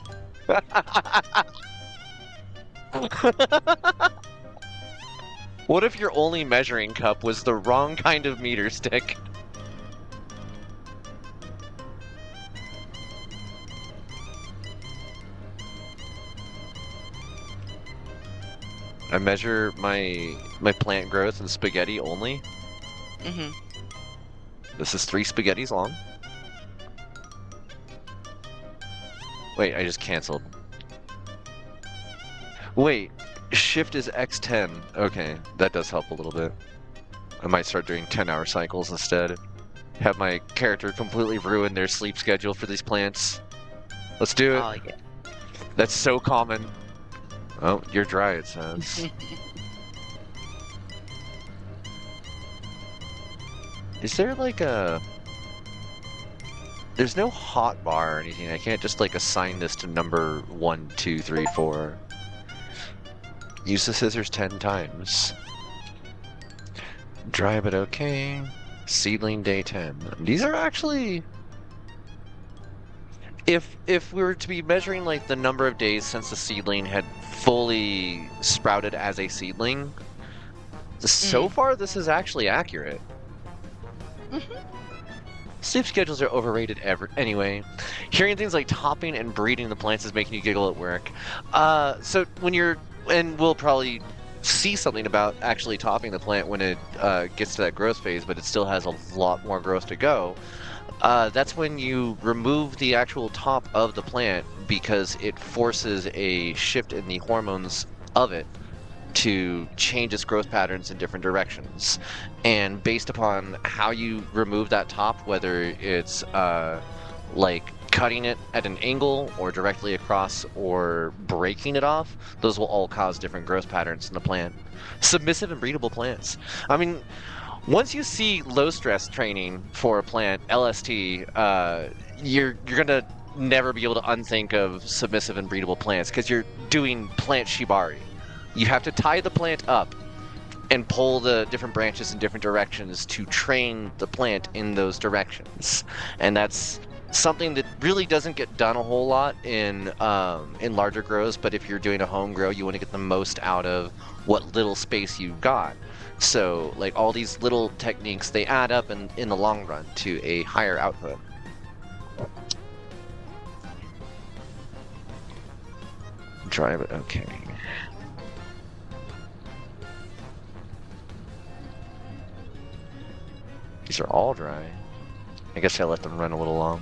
A: What if your only measuring cup was the wrong kind of meter stick? I measure my plant growth in spaghetti only.
B: Mm-hmm.
A: This is 3 spaghettis long. Wait, I just canceled. Wait, shift is X10. Okay, that does help a little bit. I might start doing 10-hour cycles instead. Have my character completely ruin their sleep schedule for these plants. Let's do it.
B: Oh, yeah.
A: That's so common. Oh, you're dry, it says. Is there like a... There's no hot bar or anything. I can't just like assign this to number 1, 2, 3, 4. Use the scissors 10 times. Dry but okay. Seedling day 10. These are actually... If we were to be measuring like the number of days since the seedling had fully sprouted as a seedling, so far this is actually accurate. Sleep schedules are overrated anyway. Hearing things like topping and breeding the plants is making you giggle at work. So when you're, and we'll probably see something about actually topping the plant when it gets to that growth phase, but it still has a lot more growth to go. That's when you remove the actual top of the plant because it forces a shift in the hormones of it to change its growth patterns in different directions. And based upon how you remove that top, whether it's like cutting it at an angle or directly across or breaking it off, those will all cause different growth patterns in the plant. Submissive and breedable plants. I mean, once you see low stress training for a plant, LST, you're gonna never be able to unthink of submissive and breedable plants because you're doing plant shibari. You have to tie the plant up and pull the different branches in different directions to train the plant in those directions. And that's something that really doesn't get done a whole lot in larger grows, but if you're doing a home grow, you want to get the most out of what little space you've got. So like all these little techniques, they add up in the long run to a higher output. Drive it, okay. These are all dry. I guess I let them run a little long.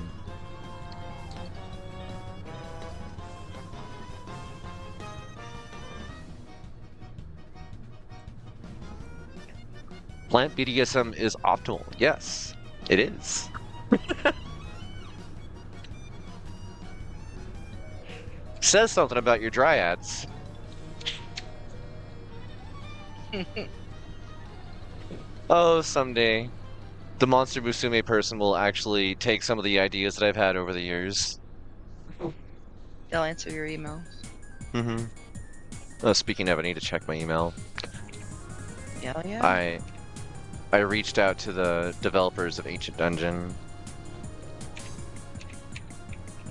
A: Plant BDSM is optimal. Yes, it is. Says something about your dryads. Oh, someday the Monster Musume person will actually take some of the ideas that I've had over the years.
B: They'll answer your emails.
A: Mm-hmm. Oh, speaking of, I need to check my email.
B: Yeah, yeah.
A: I reached out to the developers of Ancient Dungeon.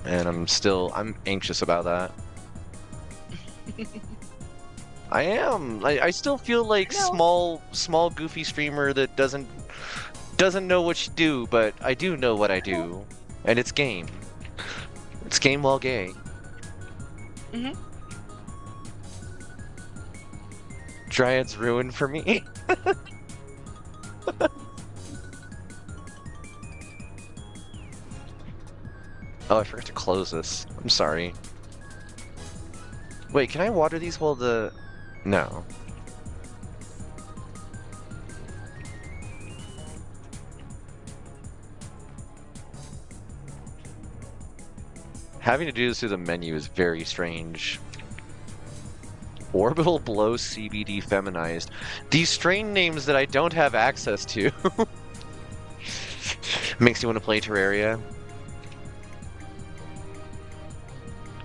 A: And I'm anxious about that. I am. I still feel like small goofy streamer that doesn't know what you do, but I do know what I do. And it's game. It's game while gay.
B: Mm-hmm.
A: Dryad's ruined for me. Oh, I forgot to close this. I'm sorry. Wait, can I water these while the... No. Having to do this through the menu is very strange. Orbital Blow CBD Feminized. These strain names that I don't have access to. Makes you want to play Terraria.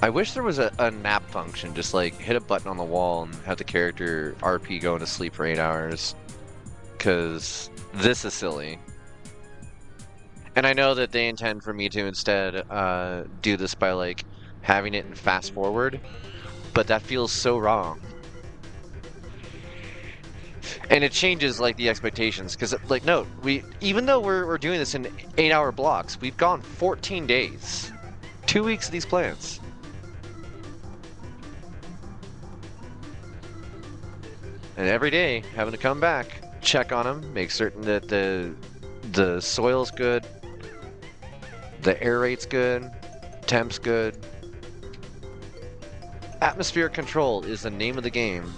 A: I wish there was a nap function, just like hit a button on the wall and have the character RP going to sleep for 8 hours. Because this is silly. And I know that they intend for me to instead do this by like having it in fast forward, but that feels so wrong. And it changes like the expectations, because like no, even though we're doing this in 8-hour blocks, we've gone 14 days, 2 weeks of these plants. And every day, having to come back, check on them, make certain that the soil's good, the air rate's good, temp's good. Atmospheric control is the name of the game.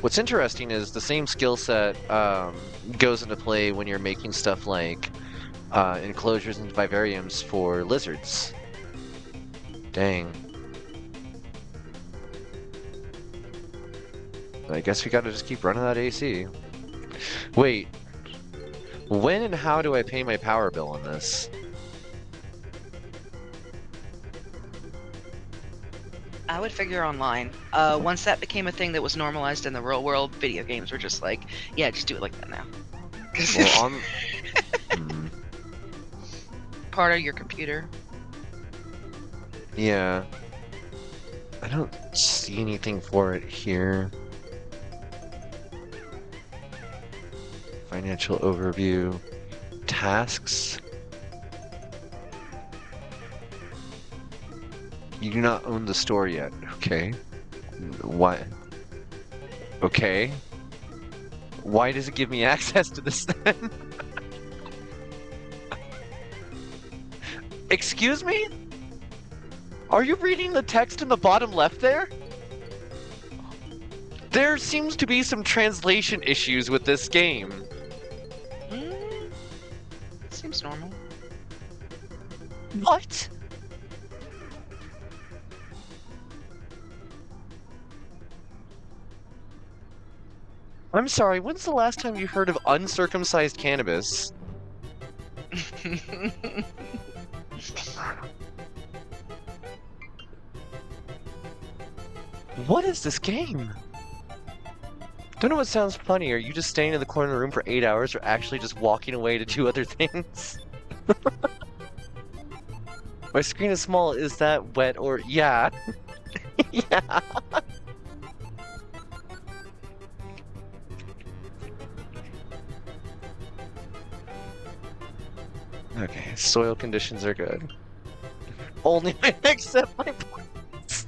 A: What's interesting is the same skill set goes into play when you're making stuff like enclosures and vivariums for lizards. Dang. I guess we gotta just keep running that AC. Wait. When and how do I pay my power bill on this?
B: I would figure online. Once that became a thing that was normalized in the real world, video games were just like, yeah, just do it like that now.
A: Well,
B: part of your computer.
A: Yeah. I don't see anything for it here. Financial overview. Tasks. You do not own the store yet. Okay. What? Okay. Why does it give me access to this then? Excuse me? Are you reading the text in the bottom left there? There seems to be some translation issues with this game.
B: Seems normal.
A: What? I'm sorry, when's the last time you heard of uncircumcised cannabis? What is this game? Don't know what sounds funny. Are you just staying in the corner of the room for 8 hours or actually just walking away to do other things? My screen is small. Is that wet or... Yeah. Yeah. Okay, soil conditions are good. Only except my plants.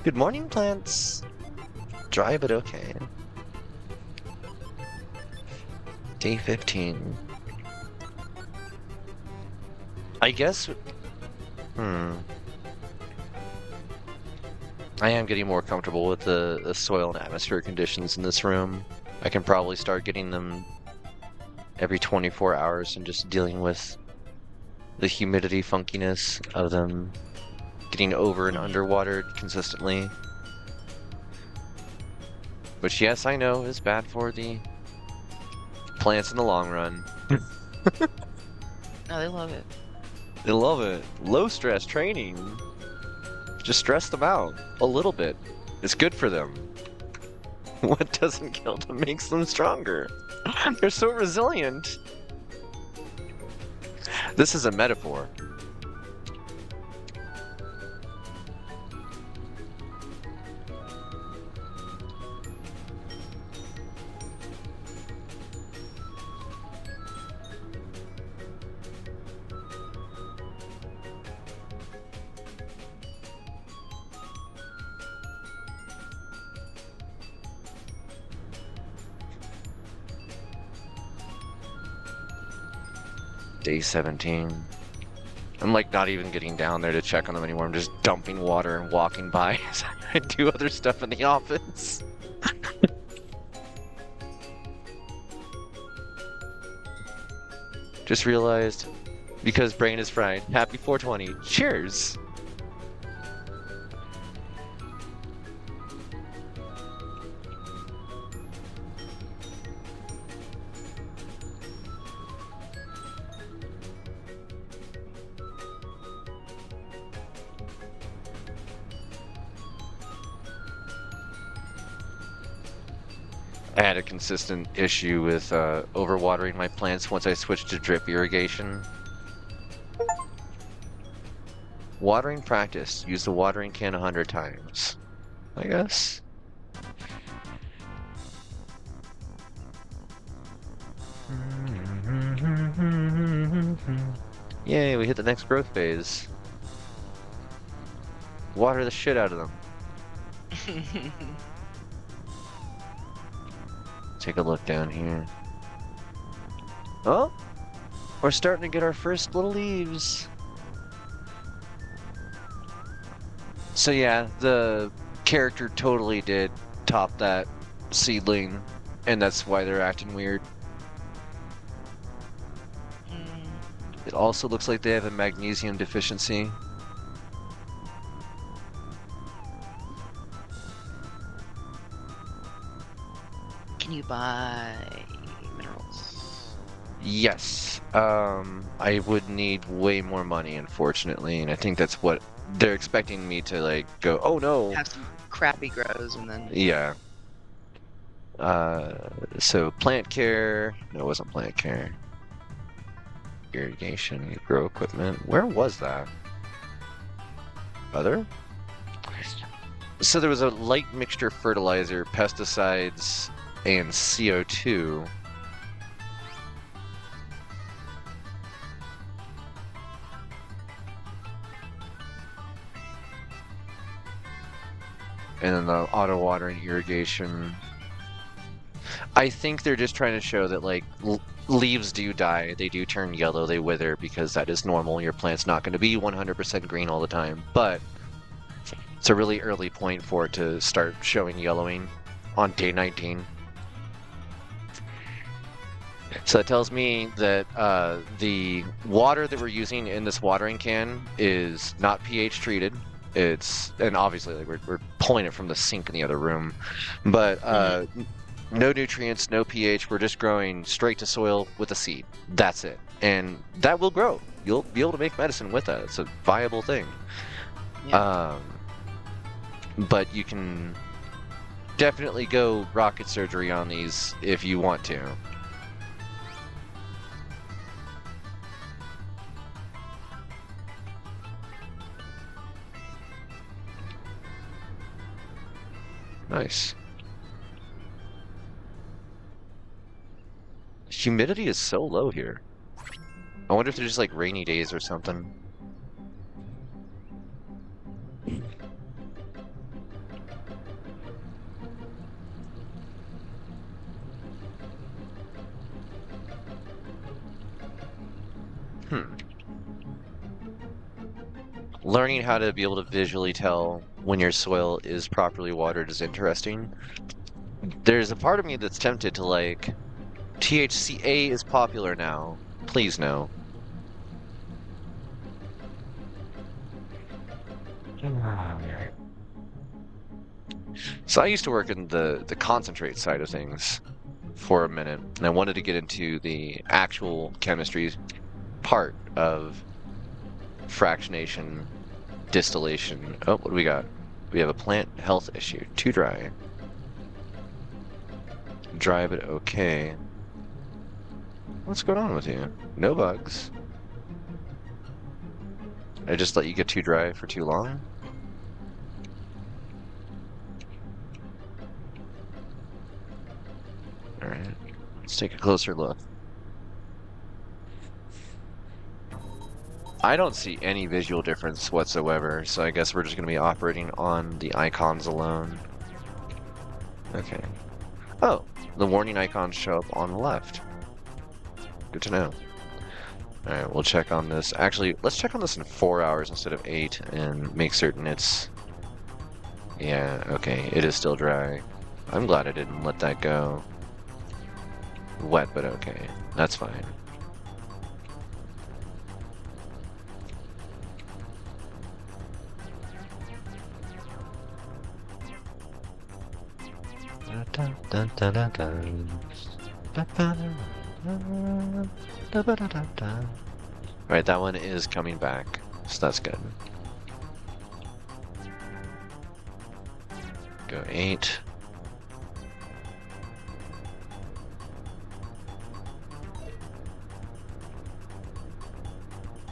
A: Good morning, plants. Dry but okay. Day 15. I guess... I am getting more comfortable with the soil and atmosphere conditions in this room. I can probably start getting them every 24 hours and just dealing with the humidity funkiness of them getting over and underwatered consistently. Which, yes, I know is bad for the plants in the long run.
B: No, they love it.
A: They love it. Low stress training. Just stress them out a little bit. It's good for them. What doesn't kill them makes them stronger. They're so resilient. This is a metaphor. Day 17. I'm like not even getting down there to check on them anymore. I'm just dumping water and walking by as I do other stuff in the office. Just realized, because brain is fried, happy 420. Cheers! I had a consistent issue with overwatering my plants once I switched to drip irrigation. Watering practice. Use the watering can 100 times. I guess. Yay, we hit the next growth phase. Water the shit out of them. Take a look down here. Oh! We're starting to get our first little leaves. So yeah, the character totally did top that seedling, and that's why they're acting weird. It also looks like they have a magnesium deficiency.
B: Can you buy minerals?
A: Yes. I would need way more money, unfortunately, and I think that's what they're expecting me to, like, go, oh no!
B: Have some crappy grows and then...
A: Yeah. So plant care... No, it wasn't plant care. Irrigation, grow equipment. Where was that? Other? So there was a light mixture fertilizer, pesticides, and CO2. And then the auto watering irrigation. I think they're just trying to show that, like, leaves do die, they do turn yellow, they wither, because that is normal. Your plant's not going to be 100% green all the time, but it's a really early point for it to start showing yellowing on day 19. So that tells me that the water that we're using in this watering can is not pH treated. And obviously, like, we're pulling it from the sink in the other room, but no nutrients, no pH. We're just growing straight to soil with a seed. That's it, and that will grow. you'll be able to make medicine with that. It's a viable thing.
B: Yeah.
A: But you can definitely go rocket surgery on these if you want to. Nice. Humidity is so low here. I wonder if there's just like rainy days or something. Learning how to be able to visually tell when your soil is properly watered is interesting. There's a part of me that's tempted to like, THCA is popular now. Please no. So I used to work in the concentrate side of things for a minute, and I wanted to get into the actual chemistry part of fractionation, distillation. Oh, what do we got? We have a plant health issue. Too dry. Dry but okay. What's going on with you? No bugs. I just let you get too dry for too long? Alright, let's take a closer look. I don't see any visual difference whatsoever, so I guess we're just going to be operating on the icons alone. Okay. Oh, the warning icons show up on the left. Good to know. Alright, we'll check on this. Actually, let's check on this in 4 hours instead of 8 and make certain it's... Yeah, okay, it is still dry. I'm glad I didn't let that go. Wet, but okay. That's fine. Alright, that one is coming back, so that's good. Go 8.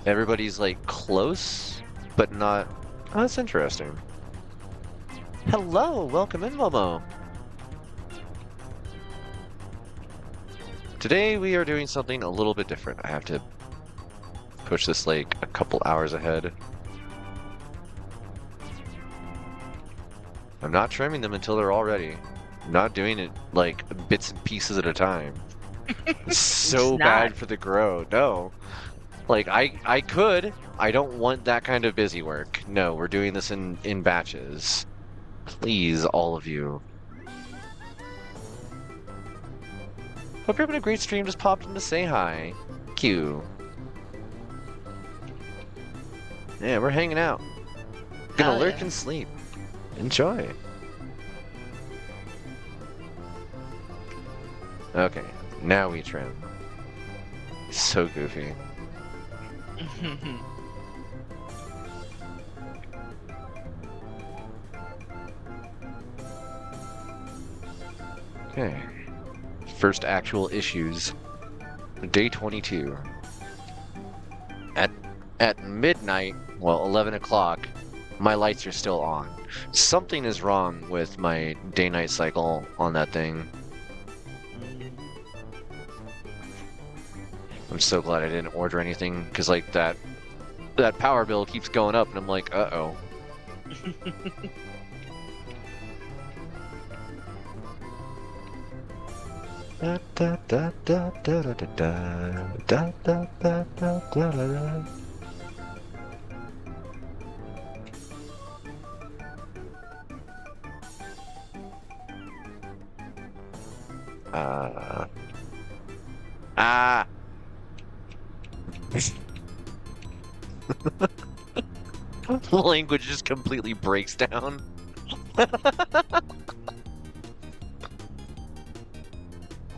A: Everybody's like close, but not... Oh, that's interesting. Hello, welcome in, Momo. Today we are doing something a little bit different. I have to push this like a couple hours ahead. I'm not trimming them until they're all ready. I'm not doing it like bits and pieces at a time. It's so bad for the grow. No. Like, I could. I don't want that kind of busy work. No, we're doing this in batches. Please, all of you. Hope you're having a great stream. Just popped in to say hi. Q. Yeah, we're hanging out. Gonna lurk and sleep. Enjoy. Okay, now we trim. So goofy. Okay. First actual issues. Day 22. At midnight, well, 11 o'clock, my lights are still on. Something is wrong with my day-night cycle on that thing. I'm so glad I didn't order anything, because like that power bill keeps going up, and I'm like, uh-oh. Da da da da da da da da da da da. Language just completely breaks down.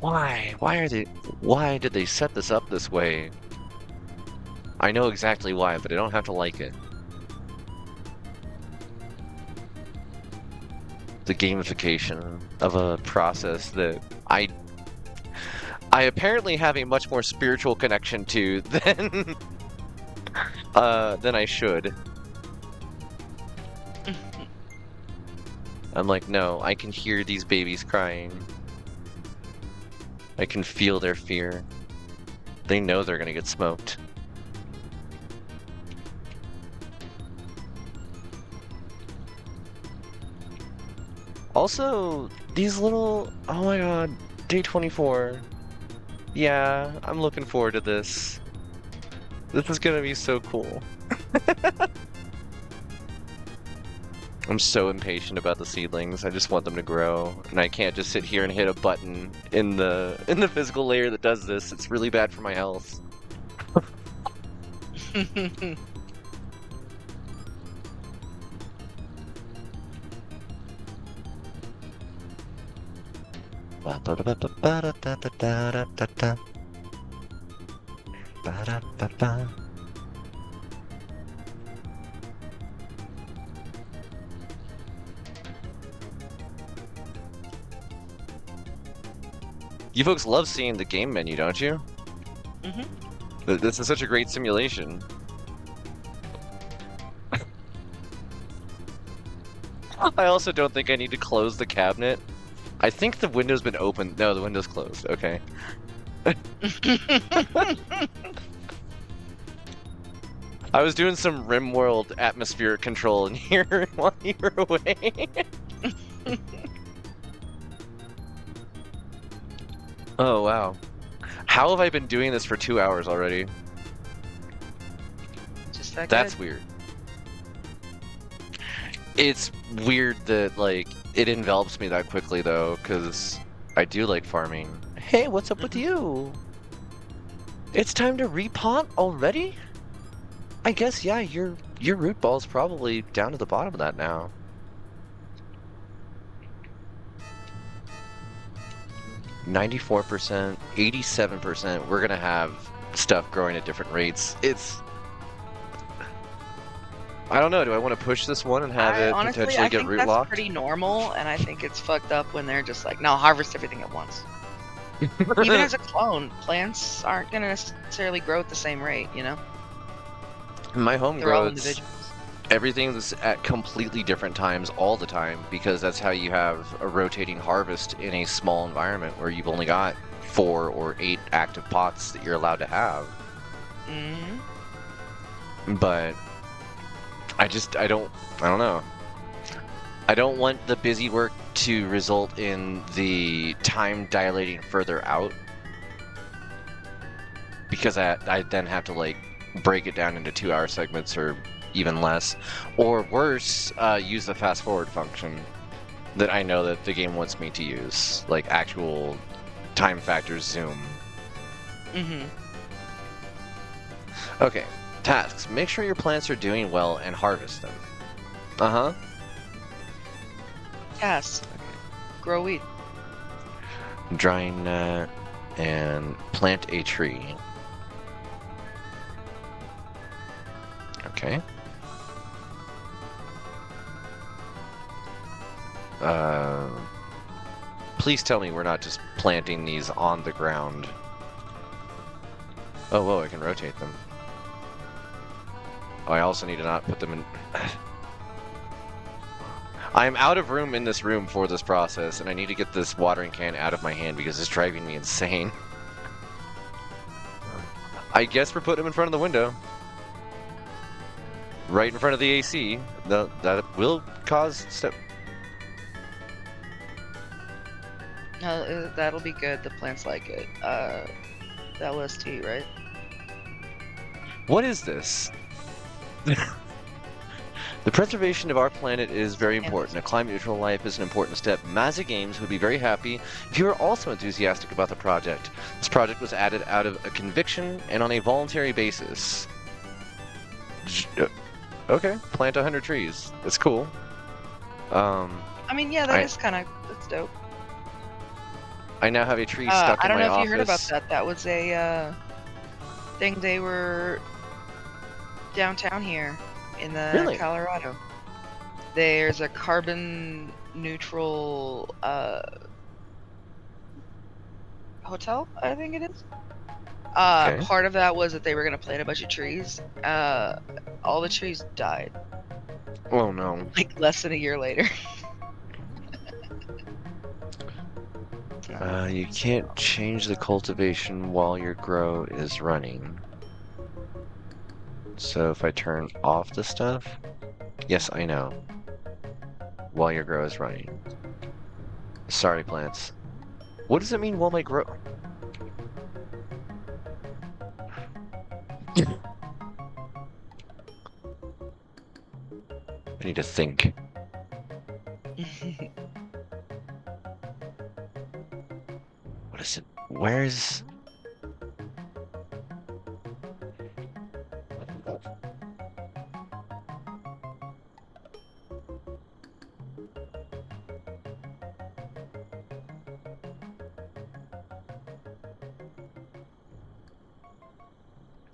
A: Why? Why did they set this up this way? I know exactly why, but I don't have to like it. The gamification of a process that I apparently have a much more spiritual connection to than I should. I'm like, no, I can hear these babies crying. I can feel their fear. They know they're gonna get smoked. Also, these little... Oh my god, day 24. Yeah, I'm looking forward to this. This is gonna be so cool. I'm so impatient about the seedlings. I just want them to grow, and I can't just sit here and hit a button in the physical layer that does this. It's really bad for my health. You folks love seeing the game menu, don't you? Mm-hmm. This is such a great simulation. I also don't think I need to close the cabinet. I think the window's been opened. No, the window's closed. Okay. I was doing some RimWorld atmospheric control in here while you were away. Oh, wow. How have I been doing this for 2 hours already?
B: Just that
A: That's
B: good?
A: weird. It's weird that, like, it envelops me that quickly, though, because I do like farming. Hey, what's up with you? It's time to repot already? I guess, yeah, your root ball's probably down to the bottom of that now. %, 87%. We're gonna have stuff growing at different rates. I don't know. Do I want to push this one and have it
B: honestly,
A: potentially get root locked?
B: I think that's pretty normal, and I think it's fucked up when they're just like, no, harvest everything at once. Even as a clone, plants aren't gonna necessarily grow at the same rate, you know?
A: My home
B: They're all
A: grows.
B: individuals.
A: Everything's at completely different times all the time, because that's how you have a rotating harvest in a small environment where you've only got 4 or 8 active pots that you're allowed to have. Mm-hmm. But I don't know. I don't want the busy work to result in the time dilating further out, because I then have to, like, break it down into 2-hour segments or even less, or worse, use the fast forward function that I know that the game wants me to use, like actual time factor zoom. Mm-hmm. Okay, tasks. Make sure your plants are doing well and harvest them. Uh-huh.
B: Yes. Grow wheat.
A: Drying nut and plant a tree. Okay. Please tell me we're not just planting these on the ground. Oh, whoa, I can rotate them. Oh, I also need to not put them in... I'm out of room in this room for this process, and I need to get this watering can out of my hand because it's driving me insane. I guess we're putting them in front of the window. Right in front of the AC. That will cause step...
B: No, that'll be good. The plants like it. The LST, right?
A: What is this? The preservation of our planet is very important. A climate-neutral life is an important step. Mazza Games would be very happy if you were also enthusiastic about the project. This project was added out of a conviction and on a voluntary basis. Okay, plant 100 trees. That's cool.
B: I mean, yeah, that's dope.
A: I now have a tree stuck in my office.
B: I don't know if you heard about that. That was a thing they were downtown here in the
A: Really?
B: Colorado. There's a carbon neutral hotel, I think it is.
A: Okay.
B: Part of that was that they were gonna plant a bunch of trees. All the trees died.
A: Oh no.
B: Like less than a year later.
A: You can't change the cultivation while your grow is running. So if I turn off the stuff, yes, I know. While your grow is running. Sorry, plants. What does it mean while my grow? I need to think. What is it? Where's...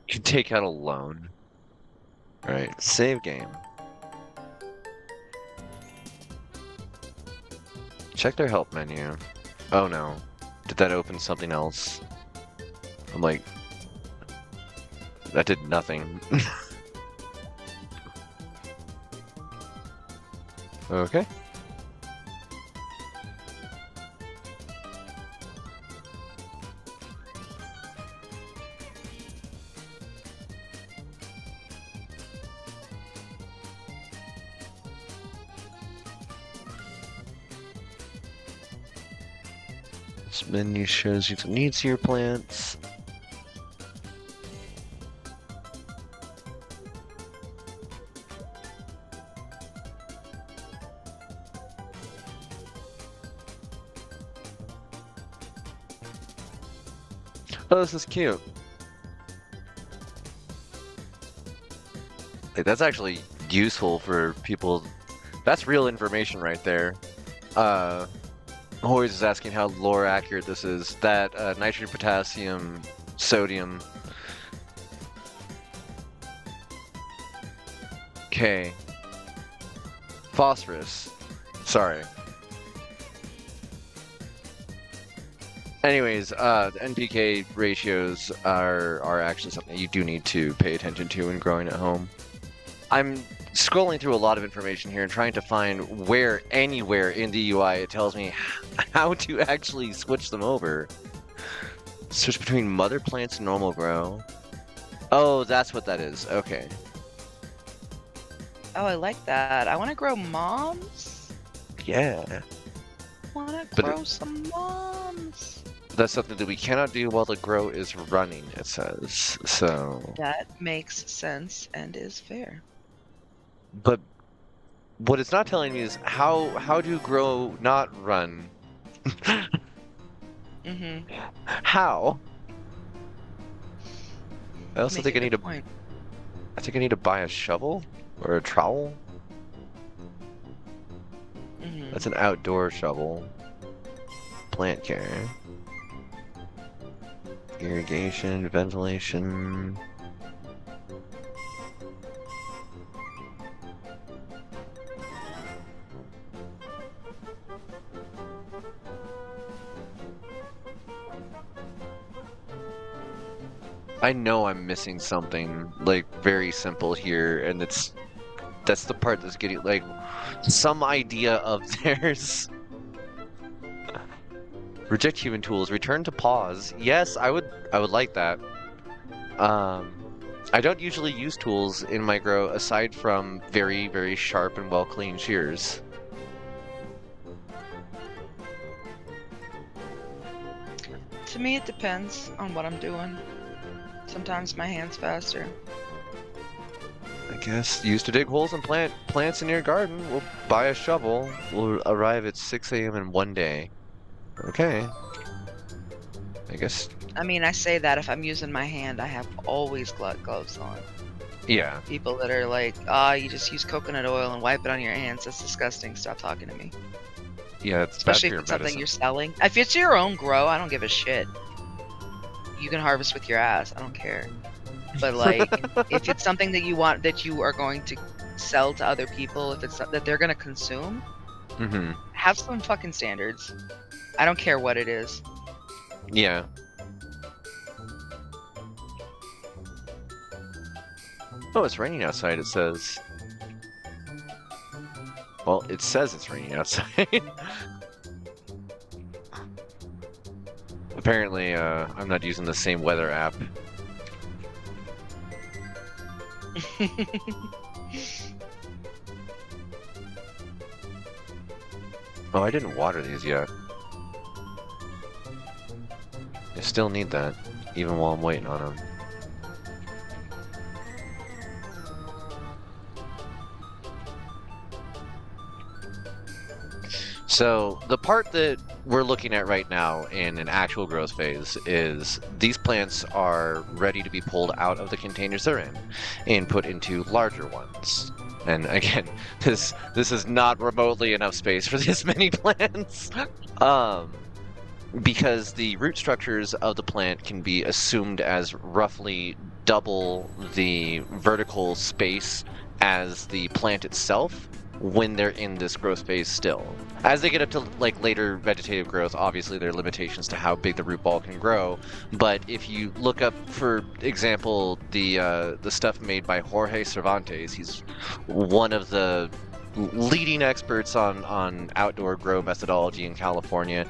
A: You take out a loan. Alright, save game. Check their help menu. Oh no. Did that open something else? I'm like... That did nothing. Okay. This menu shows you some needs to your plants. Oh, this is cute. Like, that's actually useful for people. That's real information right there. Always is asking how lore accurate this is. That nitrogen, potassium, sodium. Okay. Phosphorus. Sorry. Anyways, the NPK ratios are actually something you do need to pay attention to when growing at home. I'm scrolling through a lot of information here and trying to find where anywhere in the UI it tells me how to actually switch them over. Switch between mother plants and normal grow. Oh, that's what that is. Okay.
B: Oh, I like that. I want to grow moms.
A: Yeah.
B: I want to grow some moms.
A: That's something that we cannot do while the grow is running, it says. So...
B: That makes sense and is fair.
A: But what it's not telling me is how do grow not run?
B: Mm-hmm.
A: How? I also think I need to...
B: point.
A: I think I need to buy a shovel or a trowel.
B: Mm-hmm.
A: That's an outdoor shovel. Plant care. Irrigation, ventilation. I know I'm missing something, like, very simple here, and that's the part that's getting, like, some idea of theirs. Reject human tools, return to pause. Yes, I would like that. I don't usually use tools in my grow aside from very, very sharp and well-cleaned shears.
B: To me, it depends on what I'm doing. Sometimes my hand's faster.
A: I guess use to dig holes and plant plants in your garden. We'll buy a shovel. We'll arrive at 6 a.m. in one day. Okay. I guess.
B: I mean, I say that if I'm using my hand, I have always gloves on.
A: Yeah.
B: People that are like, you just use coconut oil and wipe it on your hands. That's disgusting. Stop talking to me.
A: Yeah, it's
B: especially
A: bad
B: if it's
A: for your
B: something
A: medicine.
B: you're selling. If it's your own grow, I don't give a shit. You can harvest with your ass. I don't care. But like, if it's something that you want, that you are going to sell to other people, if it's that they're gonna consume, have some fucking standards. I don't care what it is.
A: Yeah. Oh, it's raining outside, it says. Well, it says it's raining outside. Apparently, I'm not using the same weather app. Oh, I didn't water these yet. I still need that, even while I'm waiting on them. So, the part that we're looking at right now in an actual growth phase is these plants are ready to be pulled out of the containers they're in and put into larger ones. And again, this is not remotely enough space for this many plants. Because the root structures of the plant can be assumed as roughly double the vertical space as the plant itself when they're in this growth phase still. As they get up to like later vegetative growth, obviously there are limitations to how big the root ball can grow. But if you look up, for example, the stuff made by Jorge Cervantes, he's one of the leading experts on outdoor grow methodology in California.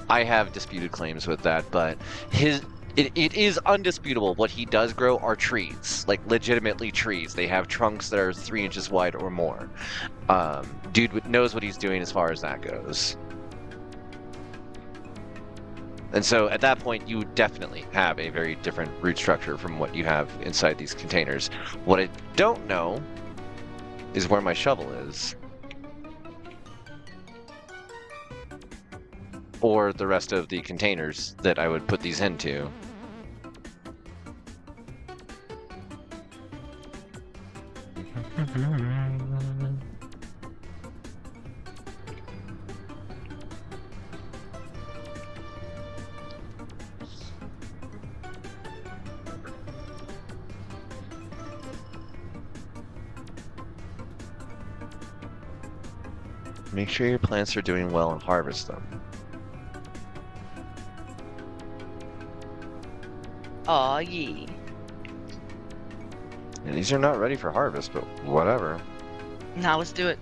A: I have disputed claims with that, but it is undisputable what he does grow are trees, like legitimately trees. They have trunks that are 3 inches wide or more. Dude knows what he's doing as far as that goes. And so at that point, you would definitely have a very different root structure from what you have inside these containers. What I don't know is where my shovel is. Or the rest of the containers that I would put these into. Make sure your plants are doing well and harvest them.
B: Aw, yeah.
A: Yeah, these are not ready for harvest, but whatever.
B: Now let's do it.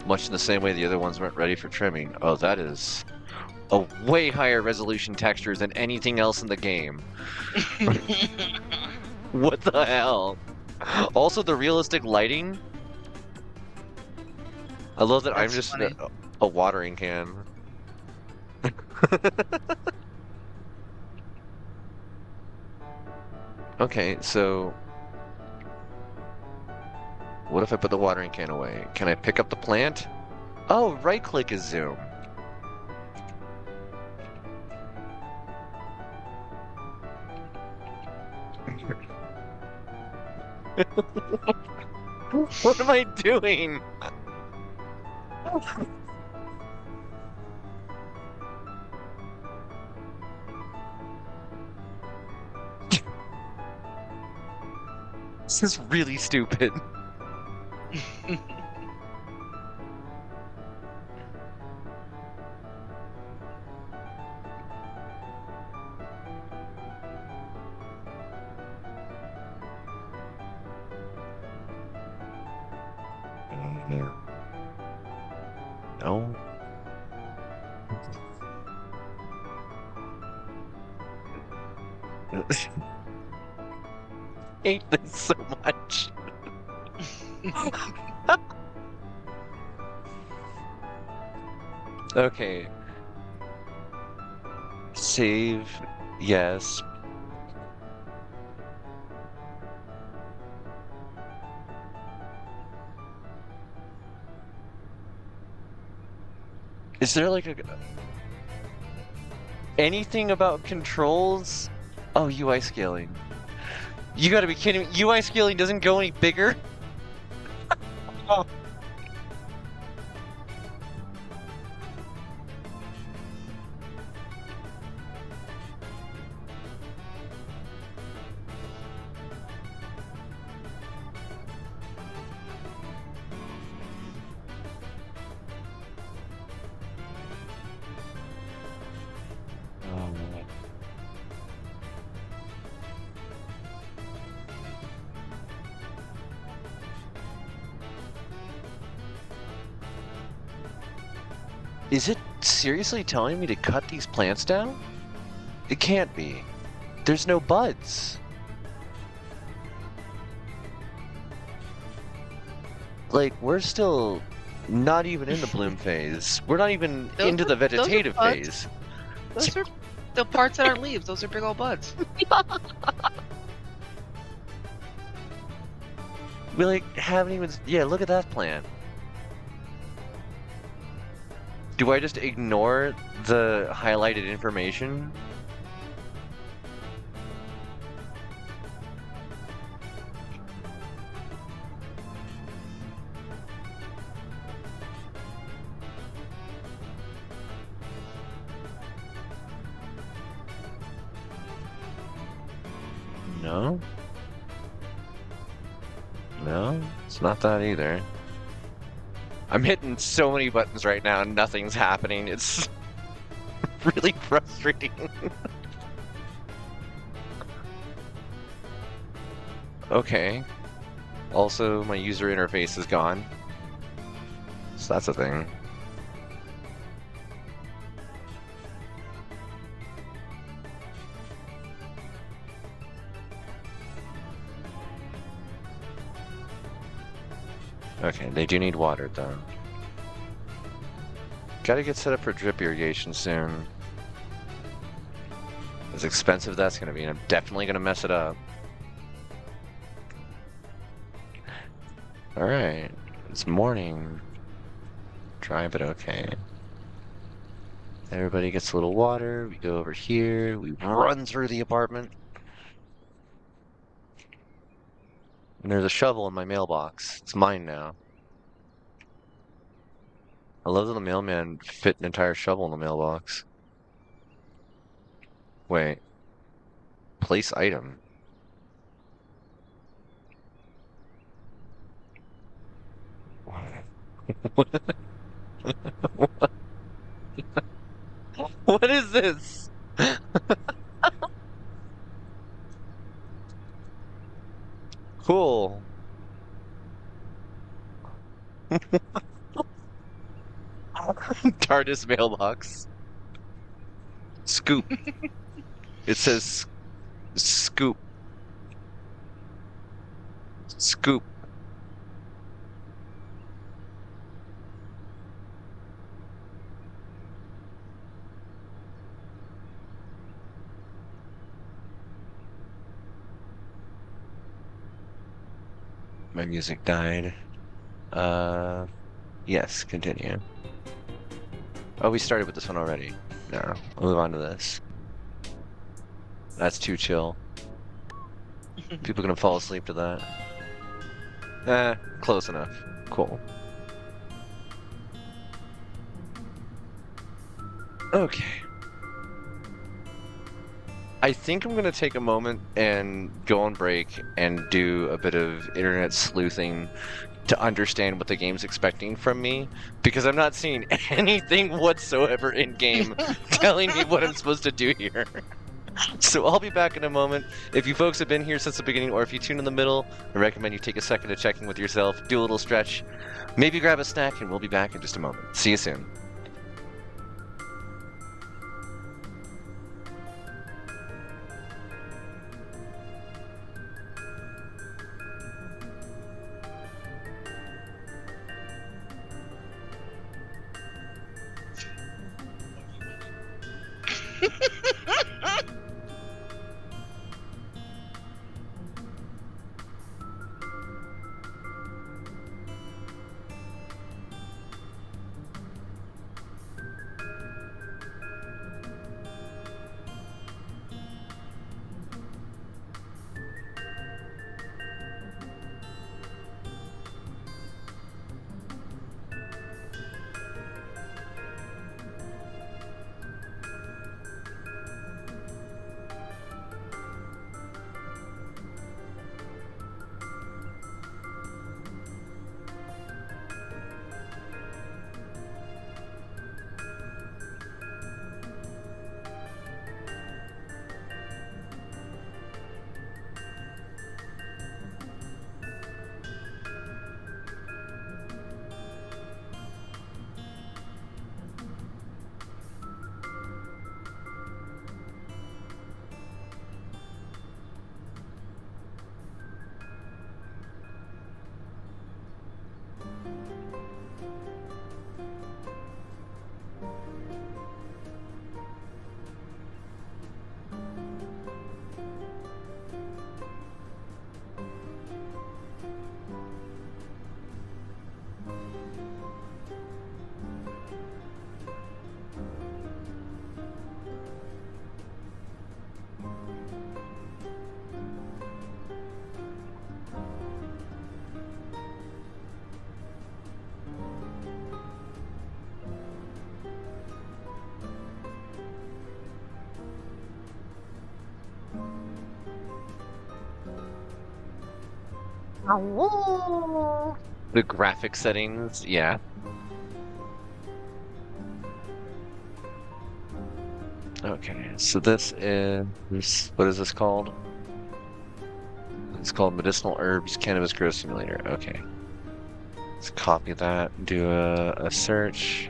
A: Much in the same way the other ones weren't ready for trimming. Oh, that is a way higher resolution textures than anything else in the game. What the hell? Also, the realistic lighting. I love that I'm just a watering can. Okay, so what if I put the watering can away? Can I pick up the plant? Oh, right-click is zoom. What am I doing? This is really stupid. No. I hate this so much. Okay. Save. Yes. Is there like anything about controls? Oh, UI scaling. You gotta be kidding me. UI scaling doesn't go any bigger? Oh. Is it seriously telling me to cut these plants down? It can't be. There's no buds. Like, we're still not even in the bloom phase. We're not even into the vegetative phase.
B: Those are the parts that aren't leaves. Those are big old buds.
A: We like haven't even. Yeah, look at that plant. Do I just ignore the highlighted information? No? No, it's not that either. I'm hitting so many buttons right now and nothing's happening. It's really frustrating. Okay. Also, my user interface is gone. So that's a thing. Okay, they do need water though. Gotta get set up for drip irrigation soon. As expensive that's gonna be, and I'm definitely gonna mess it up. Alright, it's morning. Dry but okay. Everybody gets a little water, we go over here, we run through the apartment. And there's a shovel in my mailbox. It's mine now. I love that the mailman fit an entire shovel in the mailbox. Wait. Place item. What is this? Cool. TARDIS mailbox. Scoop. It says scoop. Scoop. My music died. Yes, continue. Oh, we started with this one already. No, we'll move on to this. That's too chill. People gonna fall asleep to that. Close enough. Cool. Okay. I think I'm gonna take a moment and go on break and do a bit of internet sleuthing to understand what the game's expecting from me, because I'm not seeing anything whatsoever in game telling me what I'm supposed to do here. So I'll be back in a moment. If you folks have been here since the beginning, or if you tune in the middle, I recommend you take a second to check in with yourself, do a little stretch, maybe grab a snack, and we'll be back in just a moment. See you soon.
C: Oh.
A: The graphic settings, yeah. Okay, so this is, what is this called? It's called Medicinal Herbs Cannabis Grow Simulator. Okay. Let's copy that, do a search.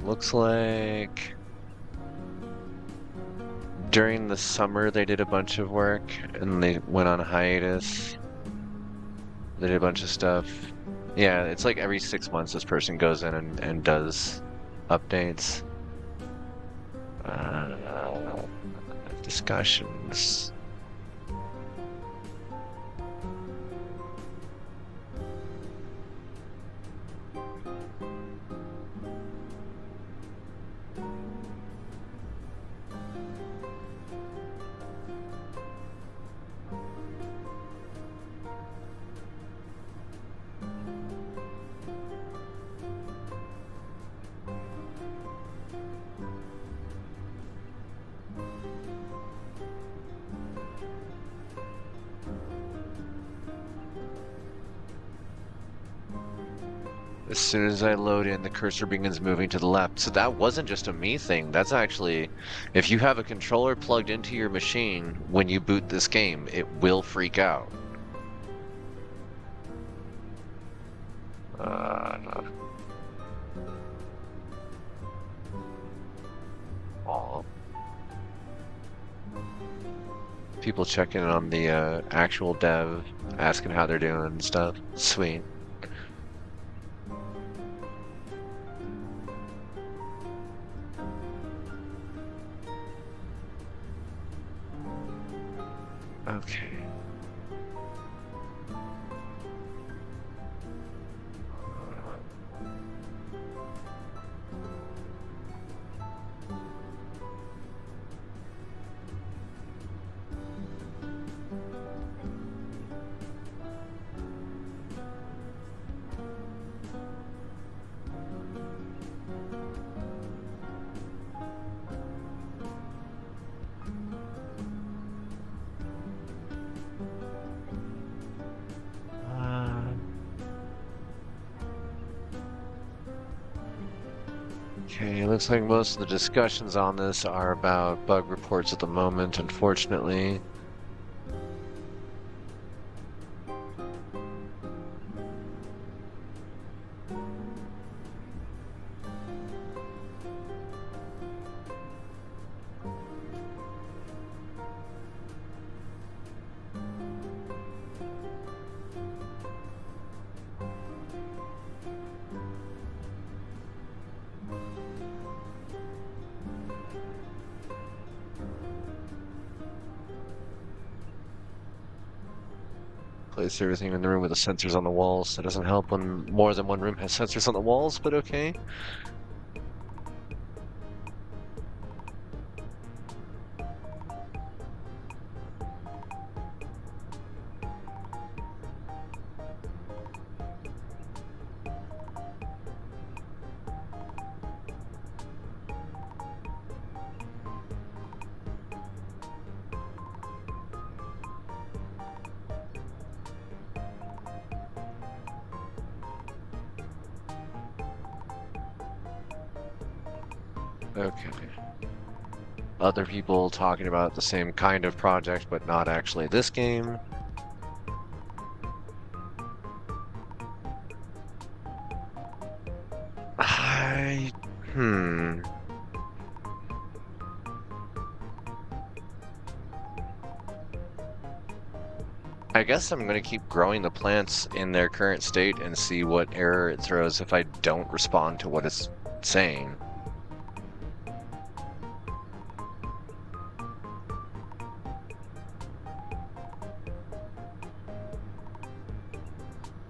A: Looks like during the summer they did a bunch of work and they went on a hiatus. They did a bunch of stuff. Yeah, it's like every 6 months this person goes in and does updates. Discussions. As soon as I load in, the cursor begins moving to the left. So that wasn't just a me thing. That's actually, if you have a controller plugged into your machine when you boot this game, it will freak out. People checking in on the actual dev, asking how they're doing and stuff. Sweet. Okay. Okay, it looks like most of the discussions on this are about bug reports at the moment, unfortunately. Place everything in the room with the sensors on the walls. That doesn't help when more than one room has sensors on the walls, but okay. Okay. Other people talking about the same kind of project, but not actually this game. Hmm. I guess I'm going to keep growing the plants in their current state and see what error it throws if I don't respond to what it's saying.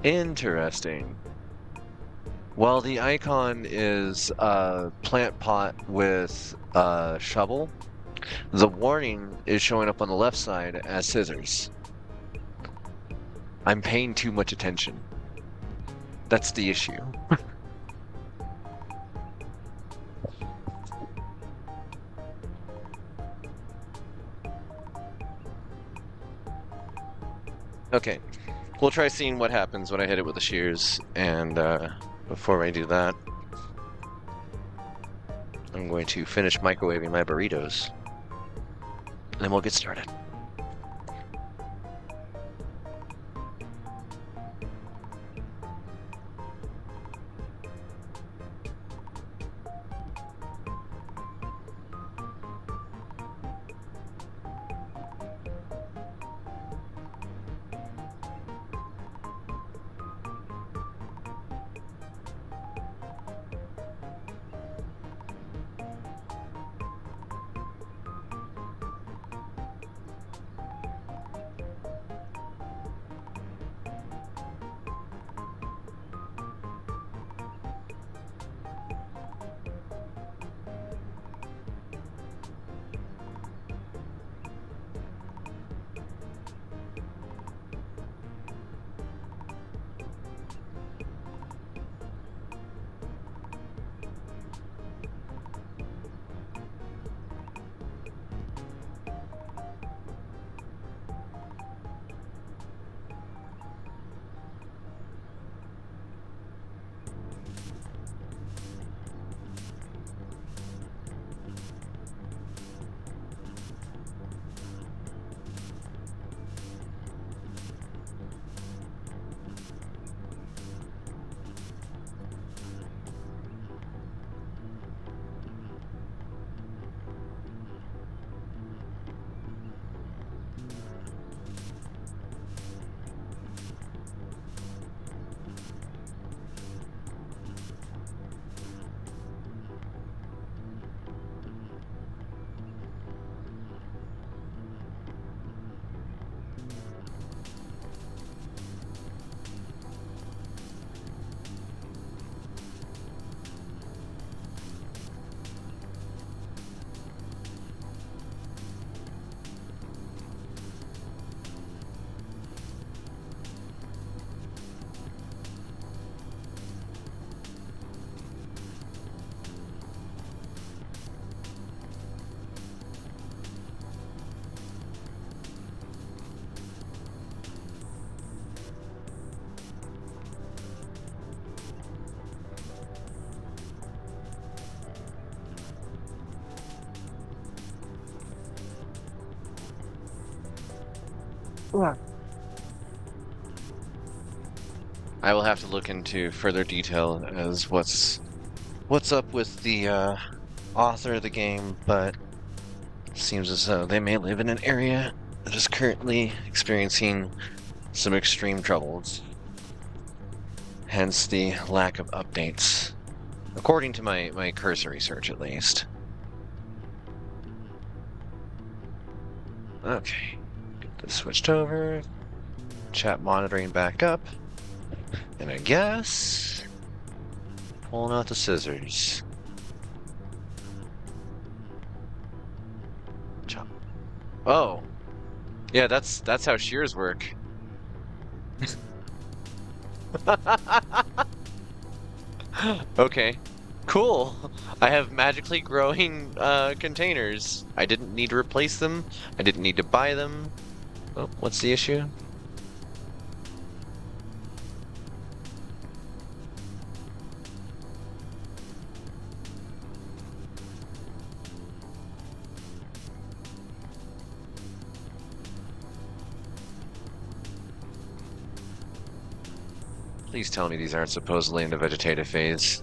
A: Interesting. Well, the icon is a plant pot with a shovel, The warning is showing up on the left side as scissors. I'm paying too much attention. That's the issue. Okay, we'll try seeing what happens when I hit it with the shears, and before I do that, I'm going to finish microwaving my burritos, and then we'll get started. I will have to look into further detail as what's up with the author of the game, but it seems as though they may live in an area that is currently experiencing some extreme troubles. Hence the lack of updates, according to my cursory search at least. Okay, get this switched over. Chat monitoring back up. And I guess pulling out the scissors. Chop. Oh, yeah, that's how shears work. Okay, cool. I have magically growing containers. I didn't need to replace them. I didn't need to buy them. Oh, what's the issue? Please tell me these aren't supposedly in the vegetative phase.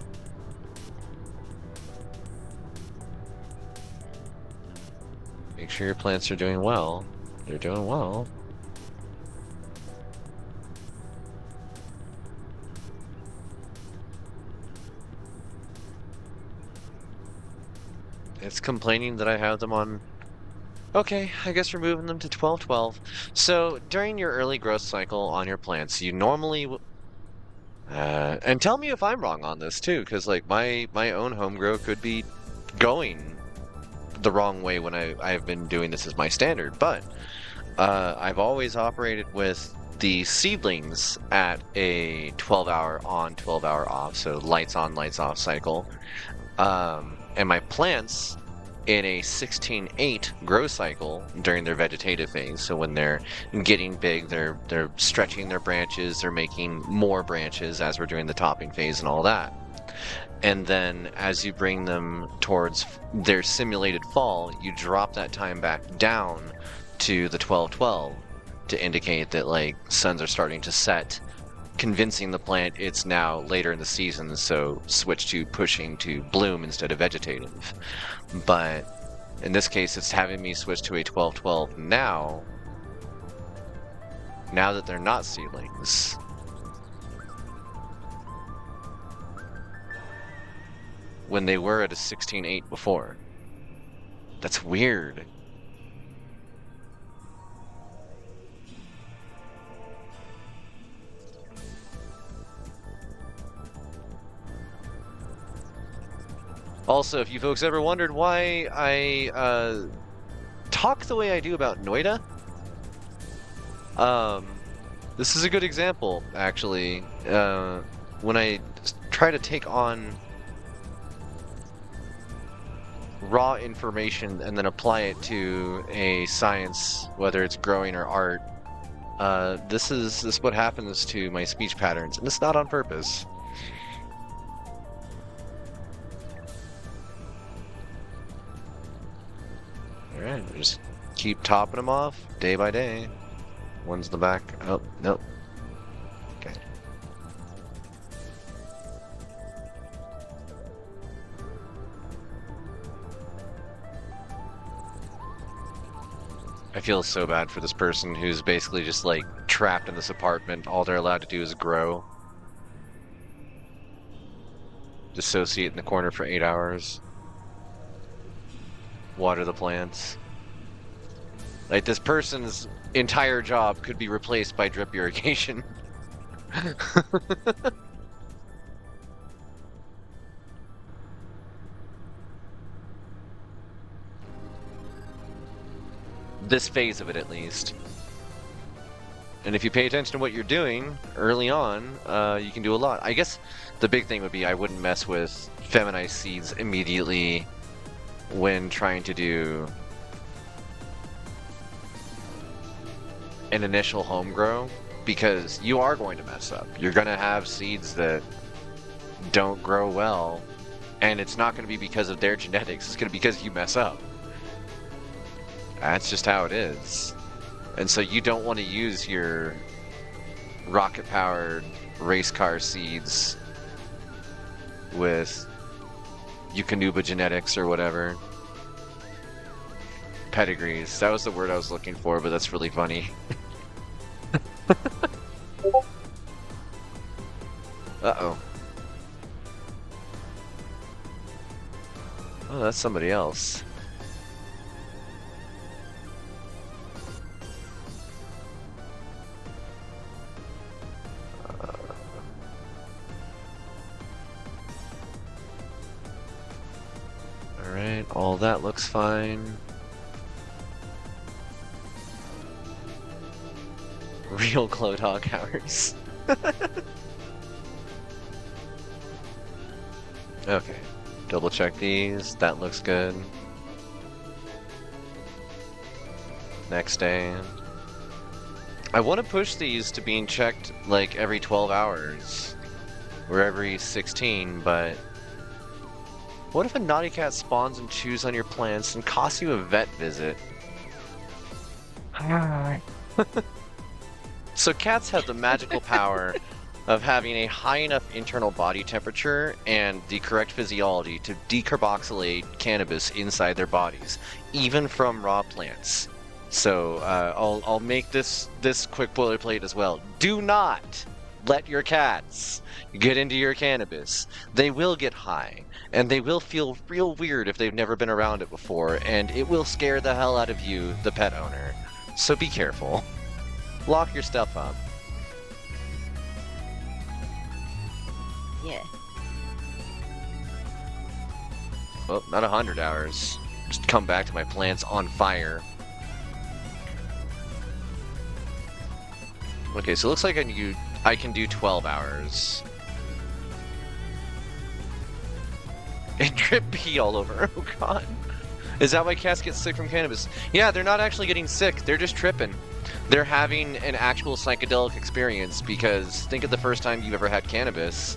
A: Make sure your plants are doing well. They're doing well. It's complaining that I have them on... Okay, I guess we're moving them to 12-12. So, during your early growth cycle on your plants, you normally... and tell me if I'm wrong on this too, because like my own home grow could be going the wrong way when I've been doing this as my standard, but I've always operated with the seedlings at a 12-hour on, 12-hour off, so lights on, lights off cycle. And my plants in a 16/8 grow cycle during their vegetative phase. So when they're getting big, they're stretching their branches, they're making more branches as we're doing the topping phase and all that. And then as you bring them towards their simulated fall, you drop that time back down to the 12/12 to indicate that like suns are starting to set, convincing the plant it's now later in the season, so switch to pushing to bloom instead of vegetative. But in this case, it's having me switch to a 12/12 now that they're not seedlings. When they were at a 16/8 before. That's weird. Also, if you folks ever wondered why I talk the way I do about NOITA, this is a good example, actually. When I try to take on raw information and then apply it to a science, whether it's growing or art, this is what happens to my speech patterns, and it's not on purpose. Alright, just keep topping them off day by day. One's in the back. Oh, nope. Okay. I feel so bad for this person who's basically just like trapped in this apartment. All they're allowed to do is grow. Dissociate in the corner for 8 hours. Water the plants. Like, this person's entire job could be replaced by drip irrigation. This phase of it, at least. And if you pay attention to what you're doing early on, you can do a lot. I guess the big thing would be I wouldn't mess with feminized seeds immediately when trying to do an initial home grow, because you are going to mess up. You're going to have seeds that don't grow well, and it's not going to be because of their genetics, it's going to be because you mess up. That's just how it is. And so you don't want to use your rocket-powered race car seeds with Eukanuba genetics or whatever. Pedigrees. That was the word I was looking for, but that's really funny. Uh-oh. Oh, that's somebody else. Alright, all that looks fine. Real glow dog hours. Okay, double check these. That looks good. Next day. I want to push these to being checked like every 12 hours or every 16, but what if a naughty cat spawns and chews on your plants and costs you a vet visit? So cats have the magical power of having a high enough internal body temperature and the correct physiology to decarboxylate cannabis inside their bodies, even from raw plants. So I'll make this quick boilerplate as well. Do not let your cats get into your cannabis. They will get high, and they will feel real weird if they've never been around it before, and it will scare the hell out of you, the pet owner. So be careful. Lock your stuff up.
B: Yeah.
A: Well, not 100 hours. just come back to my plants on fire. Okay, so it looks like I can do 12 hours. And drip pee all over. Oh god. Is that why cats get sick from cannabis? Yeah, they're not actually getting sick. They're just tripping. They're having an actual psychedelic experience because think of the first time you've ever had cannabis.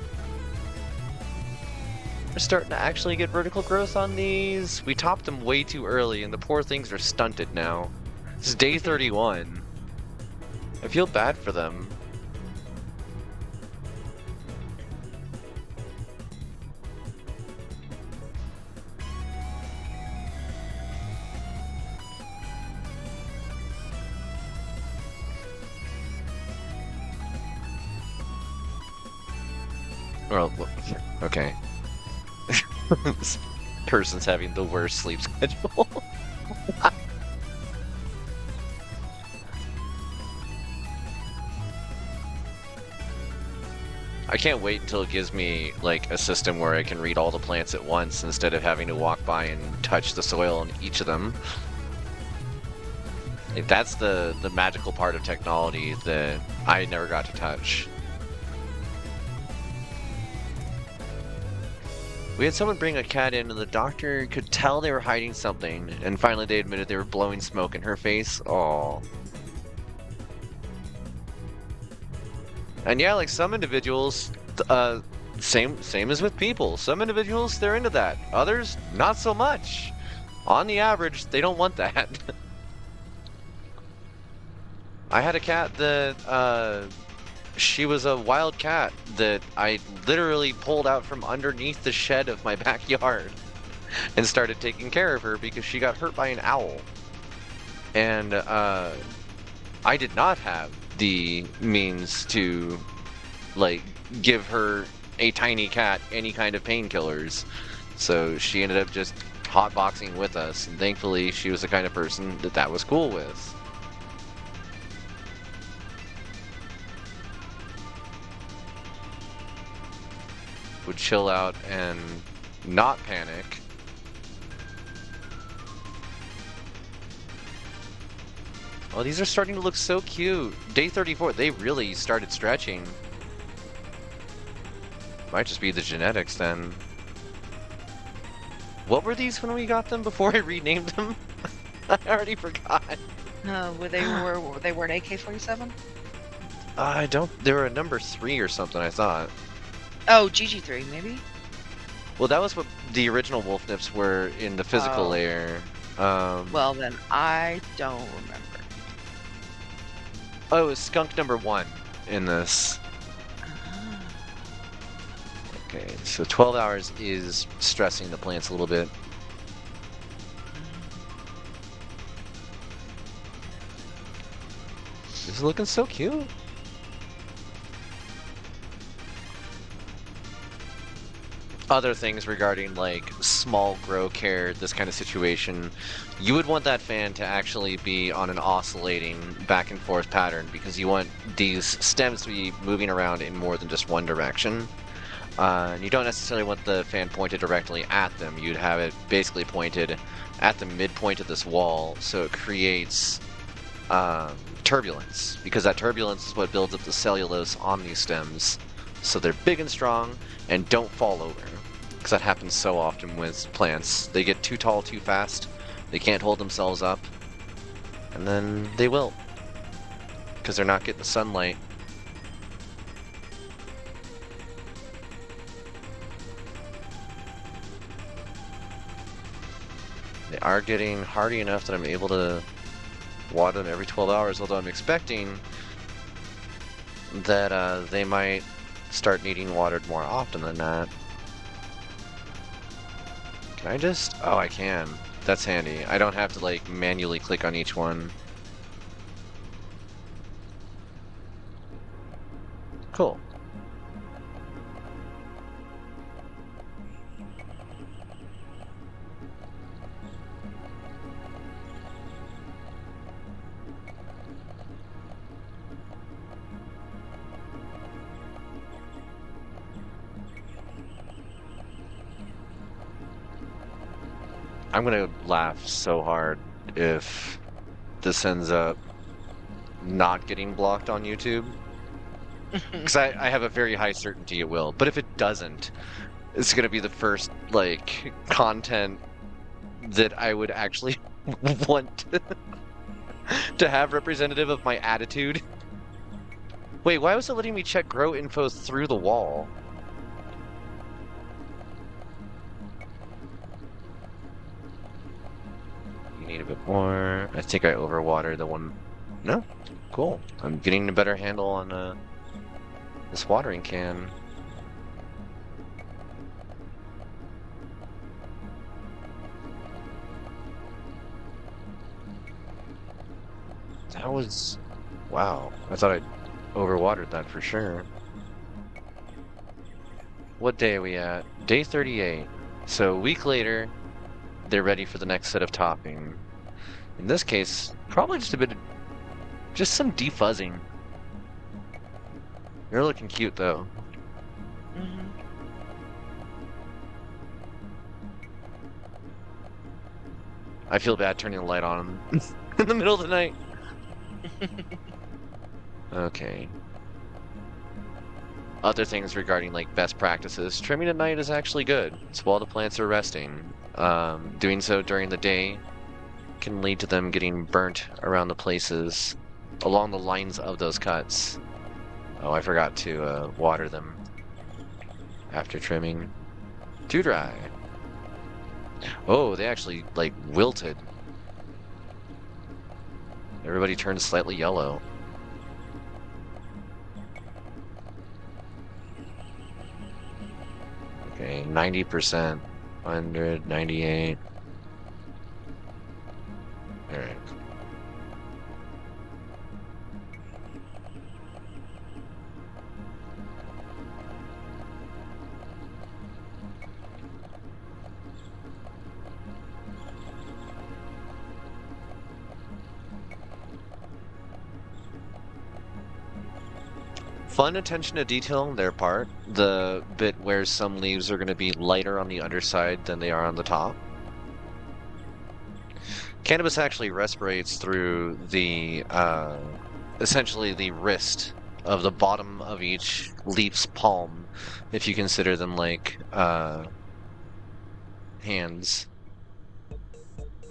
A: We're starting to actually get vertical growth on these. We topped them way too early and the poor things are stunted now. This is day 31. I feel bad for them. Well, okay. This person's having the worst sleep schedule. I can't wait until it gives me, like, a system where I can read all the plants at once instead of having to walk by and touch the soil on each of them. Like, that's the magical part of technology that I never got to touch. We had someone bring a cat in and the doctor could tell they were hiding something, and finally they admitted they were blowing smoke in her face. Aww. And yeah, like some individuals, same as with people. Some individuals, they're into that. Others, not so much. On the average, they don't want that. I had a cat that, she was a wild cat that I literally pulled out from underneath the shed of my backyard and started taking care of her because she got hurt by an owl. And, I did not have the means to, like, give her a tiny cat any kind of painkillers. So she ended up just hotboxing with us, and thankfully she was the kind of person that was cool with. Would chill out and not panic. Oh, these are starting to look so cute. Day 34, they really started stretching. Might just be the genetics then. What were these when we got them before I renamed them? I already forgot.
B: They were an AK-47?
A: I don't. They were a number 3 or something, I thought.
B: Oh, GG3 maybe.
A: Well, that was what the original wolf nips were in the physical layer.
B: Well, then I don't remember.
A: Oh, it was skunk number 1 in this. Okay, so 12 hours is stressing the plants a little bit. This is looking so cute. Other things regarding like small grow care, this kind of situation, you would want that fan to actually be on an oscillating back and forth pattern because you want these stems to be moving around in more than just one direction. You don't necessarily want the fan pointed directly at them. You'd have it basically pointed at the midpoint of this wall, so it creates turbulence, because that turbulence is what builds up the cellulose on these stems, so they're big and strong and don't fall over. Because that happens so often with plants. They get too tall too fast, they can't hold themselves up, and then they will, because they're not getting the sunlight. They are getting hardy enough that I'm able to water them every 12 hours, although I'm expecting that they might start needing watered more often than that. Can I just... Oh, I can. That's handy. I don't have to, like, manually click on each one. Cool. I'm gonna laugh so hard if this ends up not getting blocked on YouTube. Because I have a very high certainty it will. But if it doesn't, it's gonna be the first, like, content that I would actually want to have representative of my attitude. Wait, why was it letting me check grow info through the wall? You need a bit more. I think I overwatered the one. No? Cool. I'm getting a better handle on this watering can. That was... Wow. I thought I'd overwatered that for sure. What day are we at? Day 38. So a week later, they're ready for the next set of topping. In this case, probably just a bit of... just some defuzzing. You're looking cute, though.
B: Mm-hmm.
A: I feel bad turning the light on in the middle of the night. Okay. Other things regarding, like, best practices. Trimming at night is actually good. It's while the plants are resting. Doing so during the day can lead to them getting burnt around the places along the lines of those cuts. Oh, I forgot to water them after trimming. Too dry. Oh, they actually, like, wilted. Everybody turned slightly yellow. Okay, 90%, 100, 98. All right. Fun attention to detail on their part. The bit where some leaves are going to be lighter on the underside than they are on the top. Cannabis actually respirates through the, essentially the wrist of the bottom of each leaf's palm, if you consider them like, hands.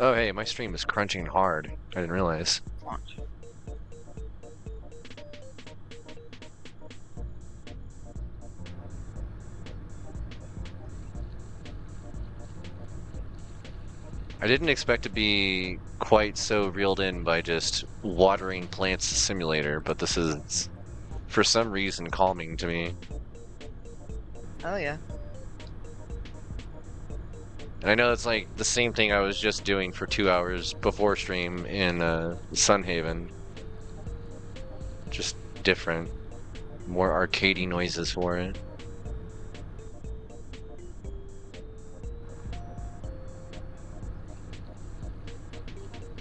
A: Oh hey, my stream is crunching hard. I didn't realize. I didn't expect to be quite so reeled in by just watering plants simulator, but this is, for some reason, calming to me.
B: Oh yeah.
A: And I know it's like the same thing I was just doing for 2 hours before stream in Sunhaven. Just different, more arcadey noises for it.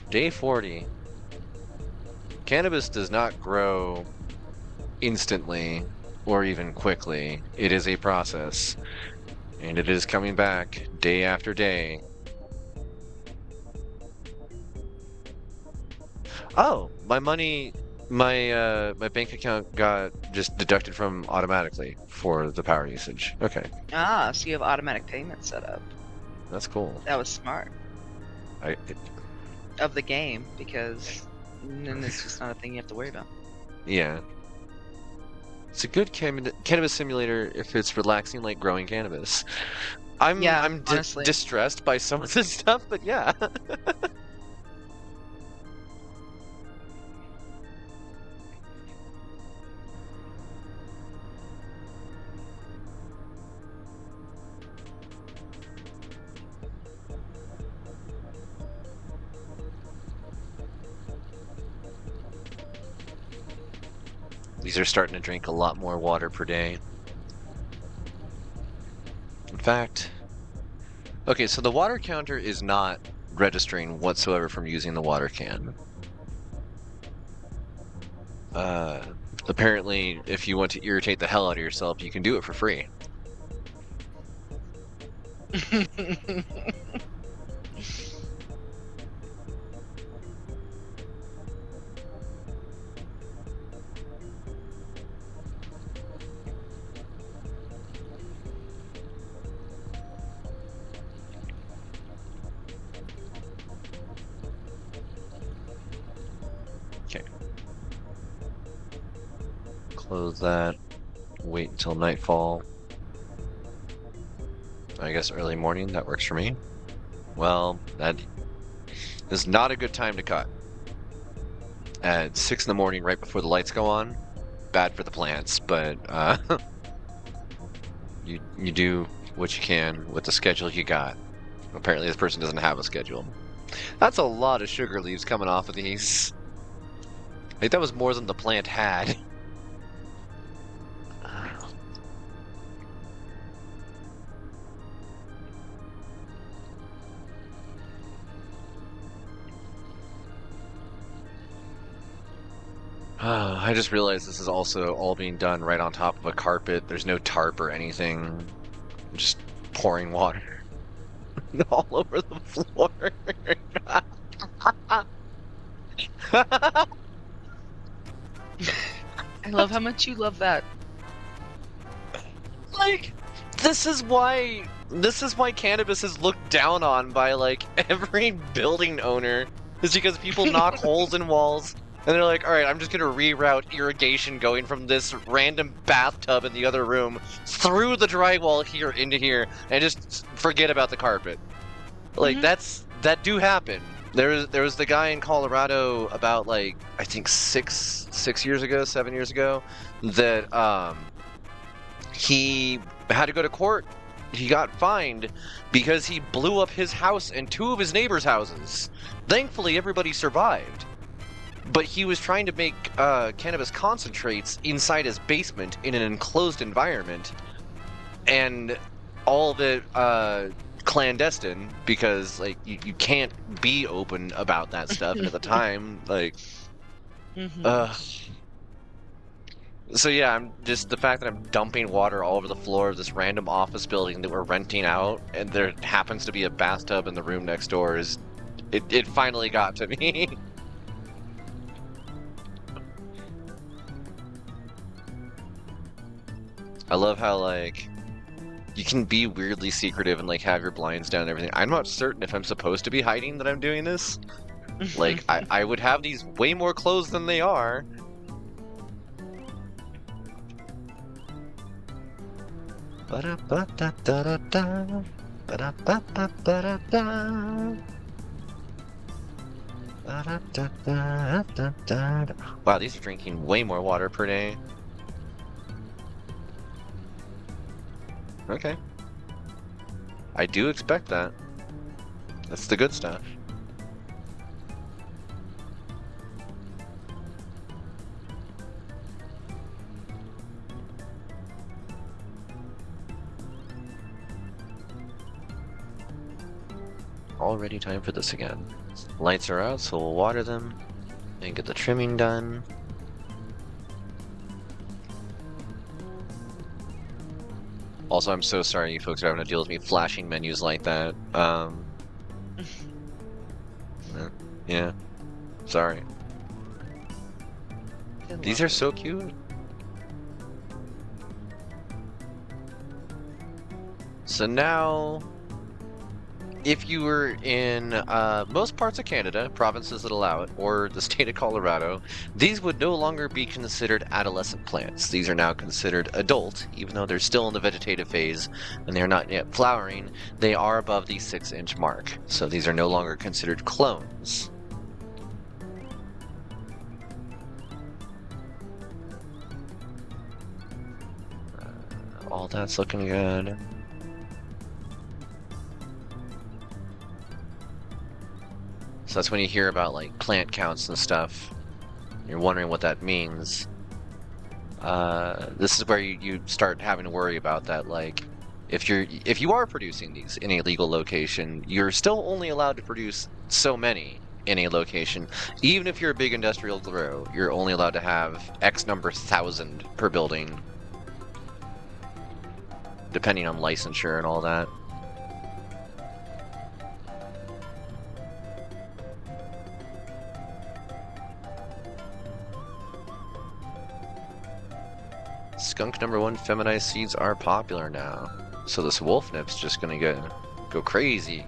A: Day 40. Cannabis does not grow instantly or even quickly. It is a process. And it is coming back day after day. Oh, my money, my bank account got just deducted from automatically for the power usage. Okay.
B: Ah, so you have automatic payment set up.
A: That's cool.
B: That was smart.
A: I
B: Of the game, because then it's just not a thing you have to worry about.
A: Yeah. It's a good cannabis simulator if it's relaxing like growing cannabis. I'm
B: honestly.
A: distressed by some of this stuff, but yeah. These are starting to drink a lot more water per day. In fact, okay, so the water counter is not registering whatsoever from using the water can. Apparently, if you want to irritate the hell out of yourself, you can do it for free. Close that. Wait until nightfall. I guess early morning, that works for me. Well, that is not a good time to cut. At 6 in the morning, right before the lights go on, bad for the plants, but you do what you can with the schedule you got. Apparently this person doesn't have a schedule. That's a lot of sugar leaves coming off of these. I think that was more than the plant had. I just realized this is also all being done right on top of a carpet. There's no tarp or anything. I'm just pouring water all over the floor.
B: I love how much you love that.
A: Like, this is why cannabis is looked down on by like every building owner. Is because people knock holes in walls. And they're like, all right, I'm just going to reroute irrigation going from this random bathtub in the other room through the drywall here into here and just forget about the carpet. Like, that do happen. There was the guy in Colorado about, like, I think 7 years ago, that he had to go to court. He got fined because he blew up his house and 2 of his neighbors' houses. Thankfully, everybody survived. But he was trying to make cannabis concentrates inside his basement in an enclosed environment, and all of it clandestine because like you can't be open about that stuff. And at the time, like, so yeah, I'm just the fact that I'm dumping water all over the floor of this random office building that we're renting out, and there happens to be a bathtub in the room next door is it finally got to me. I love how, like, you can be weirdly secretive and, like, have your blinds down and everything. I'm not certain if I'm supposed to be hiding that I'm doing this. Like, I would have these way more clothes than they are. Wow, these are drinking way more water per day. Okay. I do expect that. That's the good stuff. Already time for this again. Lights are out, so we'll water them and get the trimming done. Also, I'm so sorry you folks are having to deal with me flashing menus like that. Yeah. Sorry. These are so cute. So now, if you were in most parts of Canada, provinces that allow it, or the state of Colorado, these would no longer be considered adolescent plants. These are now considered adult, even though they're still in the vegetative phase and they're not yet flowering. They are above the 6-inch mark, so these are no longer considered clones. All that's looking good. So that's when you hear about like plant counts and stuff. You're wondering what that means. This is where you start having to worry about that. Like, if you are producing these in a legal location, you're still only allowed to produce so many in a location. Even if you're a big industrial grow, you're only allowed to have X number 1,000 per building, depending on licensure and all that. Skunk number 1 feminized seeds are popular now. So this wolf nip's just gonna go crazy.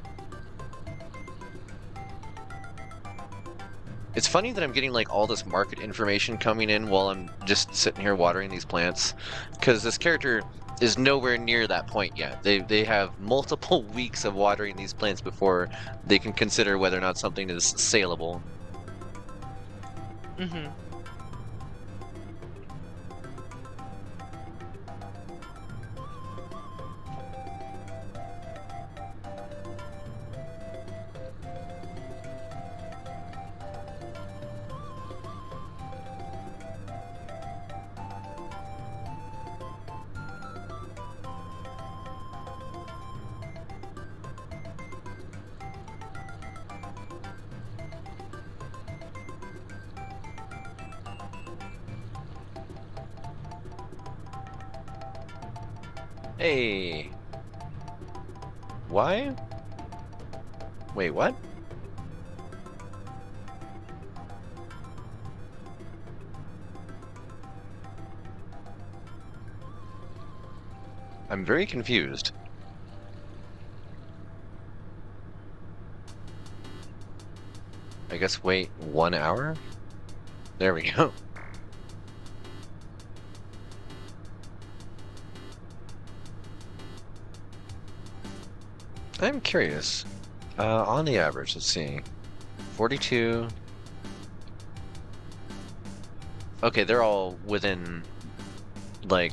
A: It's funny that I'm getting like all this market information coming in while I'm just sitting here watering these plants, because this character is nowhere near that point yet. They have multiple weeks of watering these plants before they can consider whether or not something is saleable.
B: Mm-hmm.
A: Hey. Why? Wait, what? I'm very confused. I guess wait 1 hour? There we go. I'm curious. On the average, let's see. 42. Okay, they're all within like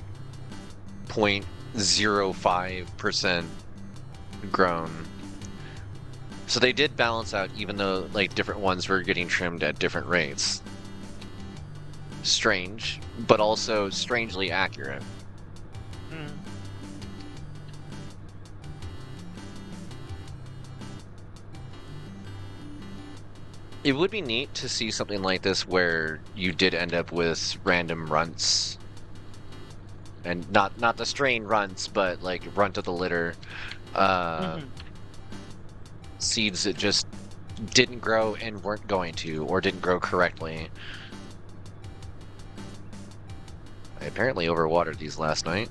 A: 0.05% grown. So they did balance out, even though like different ones were getting trimmed at different rates. Strange, but also strangely accurate.
B: Mm.
A: It would be neat to see something like this where you did end up with random runts. And not the strain runts, but like runt of the litter. Seeds that just didn't grow and weren't going to, or didn't grow correctly. I apparently overwatered these last night.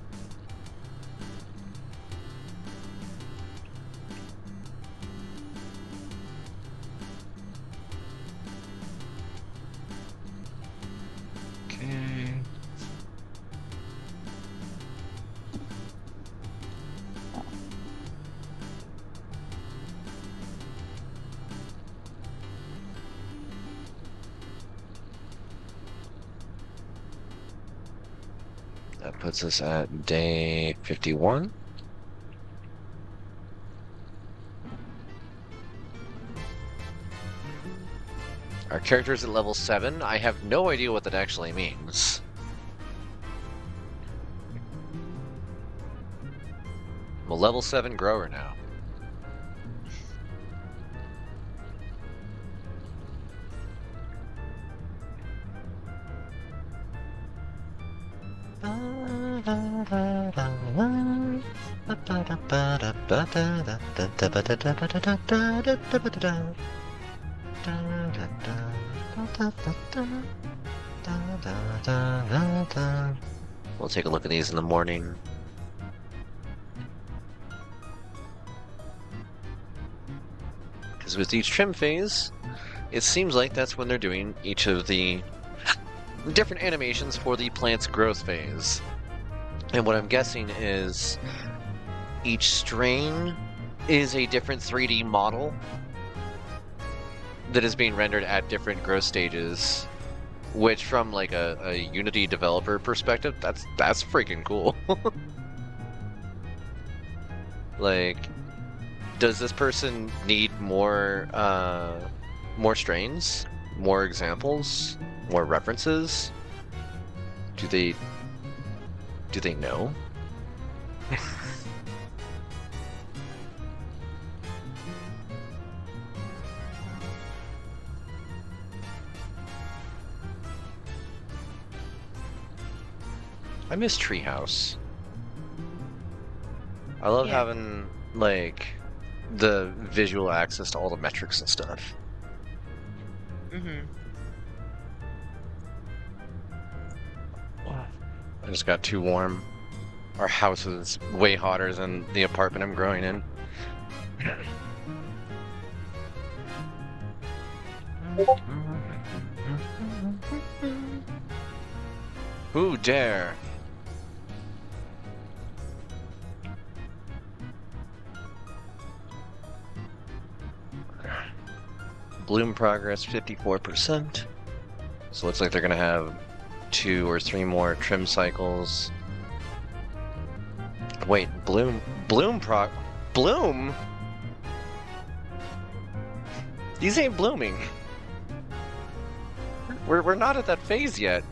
A: Okay. That puts us at day 51. Our character's at level 7. I have no idea what that actually means. I'm a level 7 grower now. We'll take a look at these in the morning. Because with each trim phase, it seems like that's when they're doing each of the different animations for the plant's growth phase. And what I'm guessing is each strain is a different 3D model that is being rendered at different growth stages, which from like a Unity developer perspective, that's freaking cool. Like, does this person need more strains, more examples, more references? Do they know? I miss Treehouse. I love having, like, the visual access to all the metrics and stuff.
B: Mm-hmm.
A: I just got too warm. Our house is way hotter than the apartment I'm growing in. Who dare? Bloom progress 54%. So it looks like they're gonna have 2 or 3 more trim cycles. Wait, bloom? These ain't blooming. We're not at that phase yet.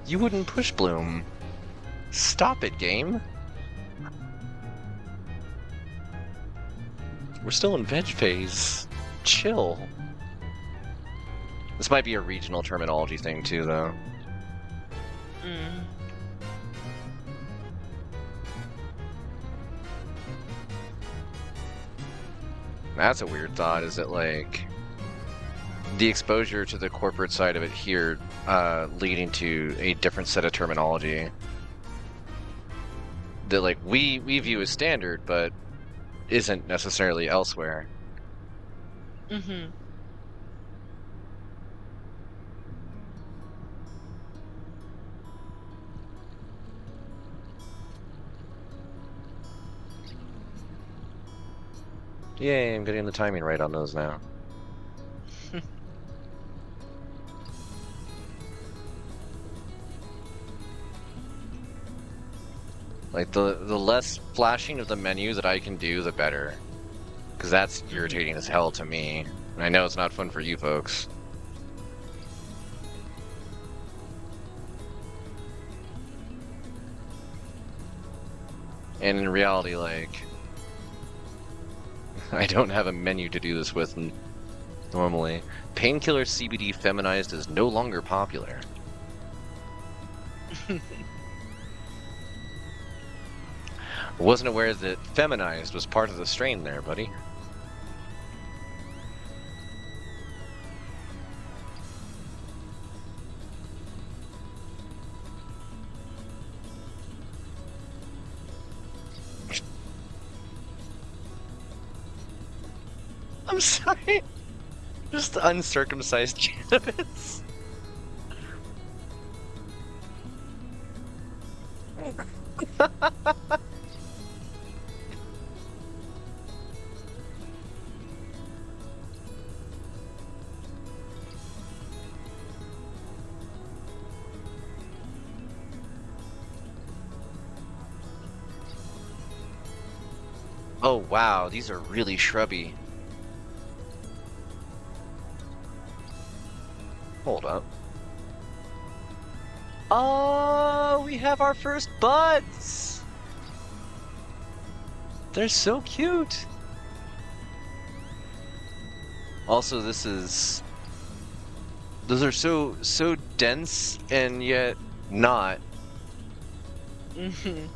A: You wouldn't push bloom. Stop it, game. We're still in veg phase. Chill. This might be a regional terminology thing too, though. That's a weird thought, is it like the exposure to the corporate side of it here leading to a different set of terminology that like we view as standard but isn't necessarily elsewhere.
B: Mm-hmm.
A: Yay, I'm getting the timing right on those now. Like, the less flashing of the menu that I can do, the better. Because that's irritating as hell to me. And I know it's not fun for you folks. And in reality, like, I don't have a menu to do this with normally. Painkiller CBD feminized is no longer popular. Wasn't aware that feminized was part of the strain there, buddy. I'm sorry. Just uncircumcised cannabis. Oh wow, these are really shrubby. Hold up. Oh, we have our first buds! They're so cute! Also, those are so dense and yet not.
B: Mm-hmm.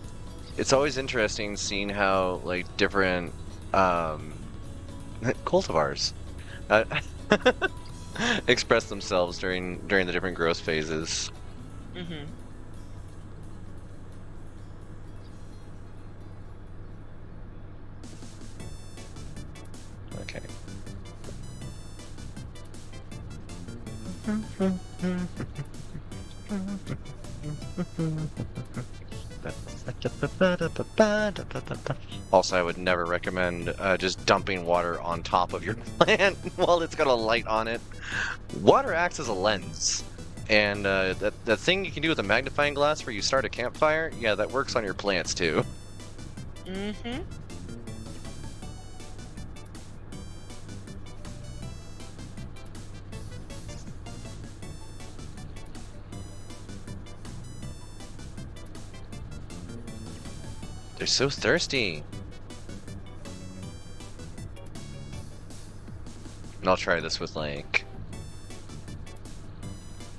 A: It's always interesting seeing how, like, different, cultivars, express themselves during the different growth phases.
B: Mm-hmm.
A: Okay. Also, I would never recommend just dumping water on top of your plant while it's got a light on it. Water acts as a lens, and that thing you can do with a magnifying glass where you start a campfire, yeah, that works on your plants too.
B: Mm-hmm.
A: They're so thirsty. And I'll try this with, like,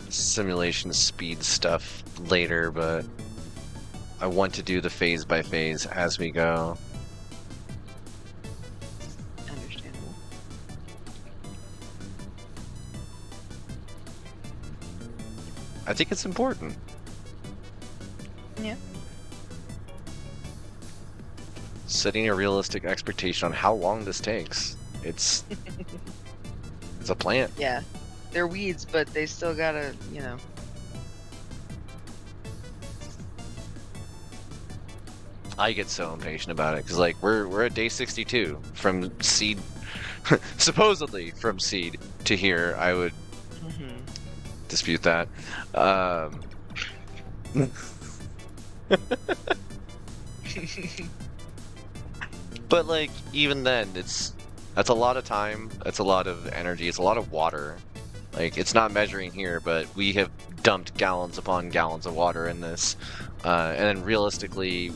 A: simulation speed stuff later, but I want to do the phase by phase as we go.
B: Understandable.
A: I think it's important.
B: Yeah.
A: Setting a realistic expectation on how long this takes. It's a plant.
B: Yeah. They're weeds, but they still gotta, you know.
A: I get so impatient about it because like we're at day 62 from seed, supposedly from seed to here. I would dispute that. But like even then, that's a lot of time. That's a lot of energy. It's a lot of water. Like it's not measuring here, but we have dumped gallons upon gallons of water in this, and then realistically,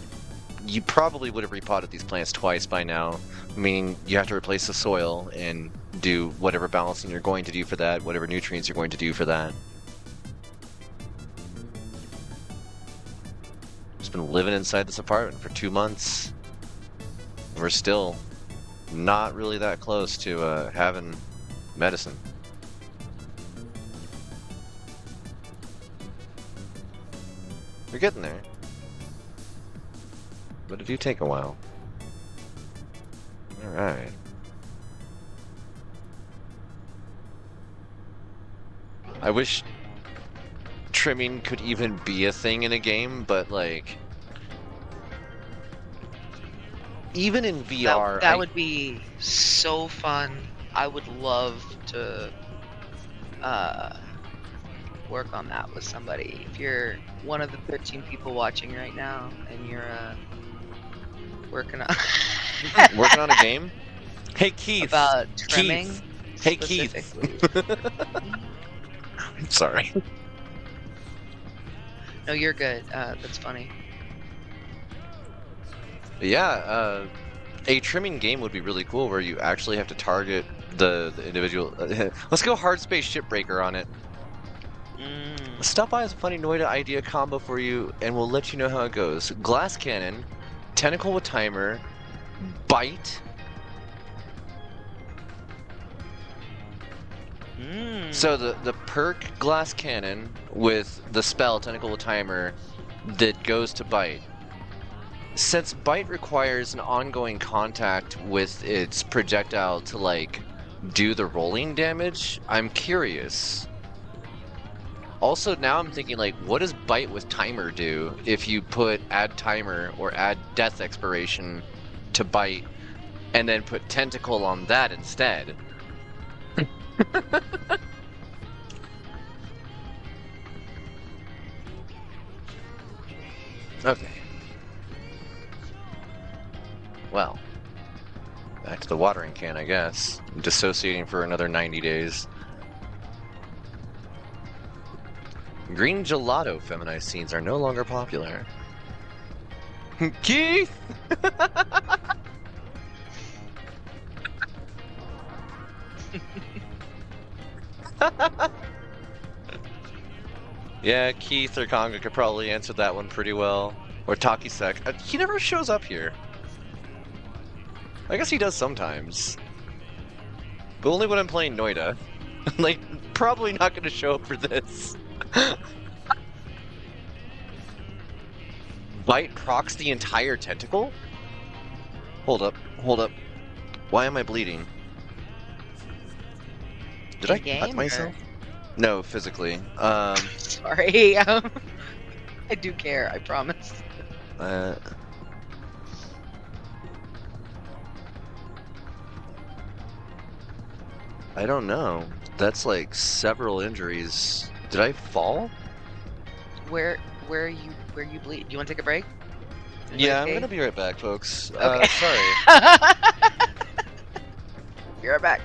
A: you probably would have repotted these plants twice by now. I mean, you have to replace the soil and do whatever balancing you're going to do for that, whatever nutrients you're going to do for that. Just been living inside this apartment for 2 months. We're still not really that close to having medicine. We're getting there. But it do take a while. Alright. I wish trimming could even be a thing in a game, but like... Even in VR...
B: That would be so fun. I would love to work on that with somebody. If you're one of the 13 people watching right now and you're working on
A: working on a game? Hey Keith.
B: About trimming.
A: Keith. Hey Keith. I'm sorry.
B: No, you're good. That's funny.
A: Yeah, a trimming game would be really cool where you actually have to target the individual. Let's go hard space shipbreaker on it. Stop by as a funny NOITA idea combo for you, and we'll let you know how it goes. Glass cannon, tentacle with timer, bite. So the perk glass cannon with the spell tentacle with timer that goes to bite. Since bite requires an ongoing contact with its projectile to like do the rolling damage, I'm curious. Also, now I'm thinking, like, what does bite with timer do if you put add timer or add death expiration to bite and then put tentacle on that instead? Okay. Well, back to the watering can, I guess. I'm dissociating for another 90 days. Green gelato feminized scenes are no longer popular. Keith! Yeah, Keith or Conga could probably answer that one pretty well. Or Takisek. He never shows up here. I guess he does sometimes. But only when I'm playing NOITA. Like, probably not going to show up for this. Bite procs the entire tentacle? Hold up, hold up. Why am I bleeding? Did I cut myself? No, physically.
B: Sorry. I do care, I promise.
A: I don't know. That's like several injuries. Did I fall?
B: Where are you bleed? Do you want to take a break?
A: Yeah, I'm gonna be right back, folks.
B: Okay.
A: Sorry.
B: Be right back.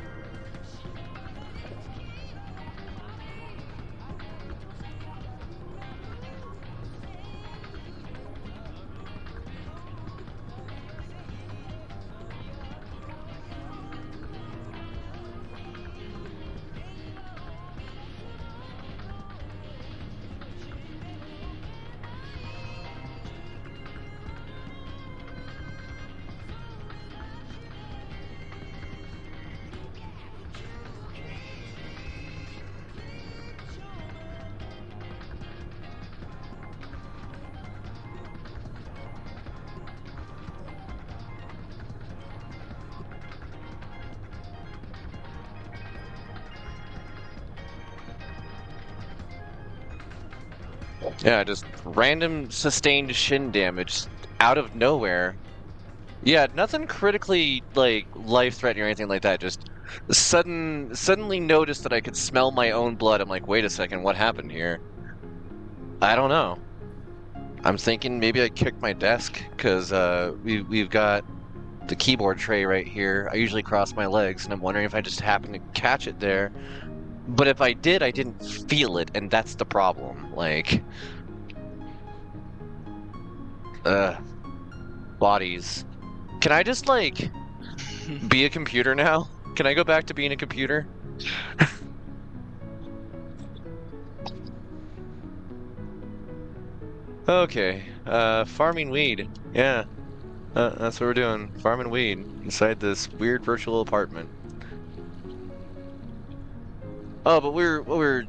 A: Yeah, just random sustained shin damage out of nowhere. Yeah, nothing critically, like, life-threatening or anything like that. Just suddenly noticed that I could smell my own blood. I'm like, wait a second, what happened here? I don't know. I'm thinking maybe I kicked my desk, because we've got the keyboard tray right here. I usually cross my legs, and I'm wondering if I just happened to catch it there. But if I did, I didn't feel it, and that's the problem. Like, bodies. Can I just, like, be a computer now? Can I go back to being a computer? Okay, farming weed. Yeah, that's what we're doing. Farming weed inside this weird virtual apartment. Oh, but what we're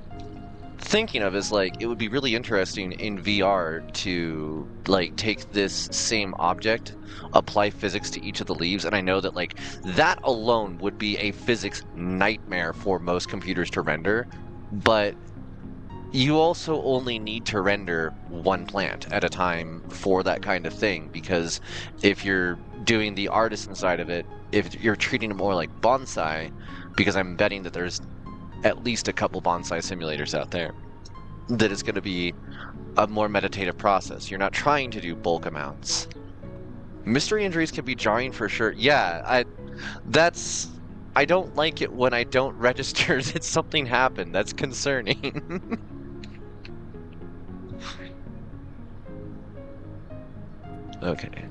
A: thinking of is, like, it would be really interesting in VR to, like, take this same object, apply physics to each of the leaves, and I know that, like, that alone would be a physics nightmare for most computers to render, but you also only need to render one plant at a time for that kind of thing, because if you're doing the artisan side of it, if you're treating it more like bonsai, because I'm betting that there's at least a couple bonsai simulators out there, that it's going to be a more meditative process. You're not trying to do bulk amounts. Mystery injuries can be jarring for sure. Yeah, I don't like it when I don't register that something happened. That's concerning. Okay.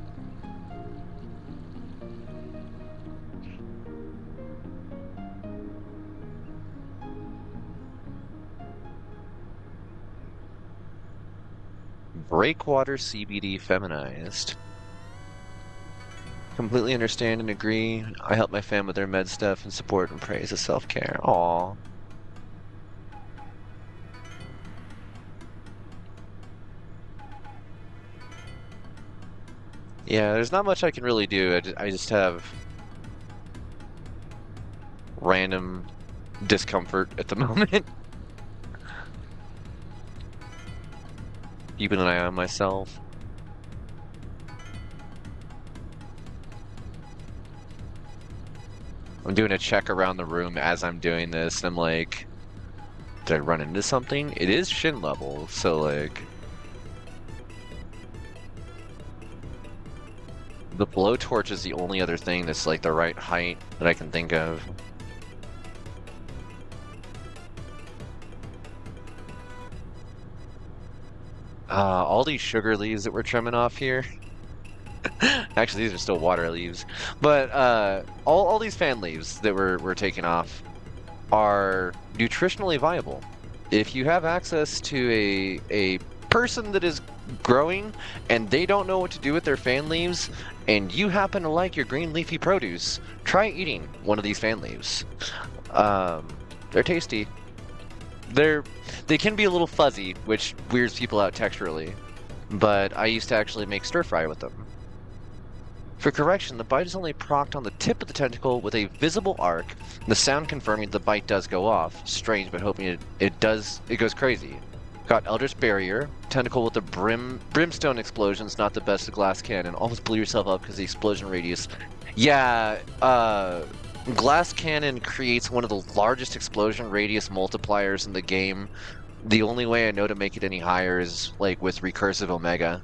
A: Breakwater CBD feminized. Completely understand and agree. I help my fam with their med stuff and support and praise the self-care. Aw. Yeah, there's not much I can really do. I just have random discomfort at the moment. Keeping an eye on myself. I'm doing a check around the room as I'm doing this, and I'm like, did I run into something? It is shin level, so like... The blowtorch is the only other thing that's like the right height that I can think of. All these sugar leaves that we're trimming off here. Actually, these are still water leaves. But all these fan leaves that we're taking off are nutritionally viable. If you have access to a person that is growing and they don't know what to do with their fan leaves, and you happen to like your green leafy produce, try eating one of these fan leaves. They're tasty. They can be a little fuzzy, which weirds people out texturally, but I used to actually make stir fry with them. For correction, the bite is only procced on the tip of the tentacle with a visible arc, and the sound confirming the bite does go off. Strange, but hoping it goes crazy. Got Eldritch Barrier, tentacle with the brimstone explosions, not the best of glass cannon. Almost blew yourself up because the explosion radius. Yeah, glass cannon creates one of the largest explosion radius multipliers in the game. The only way I know to make it any higher is like with recursive omega.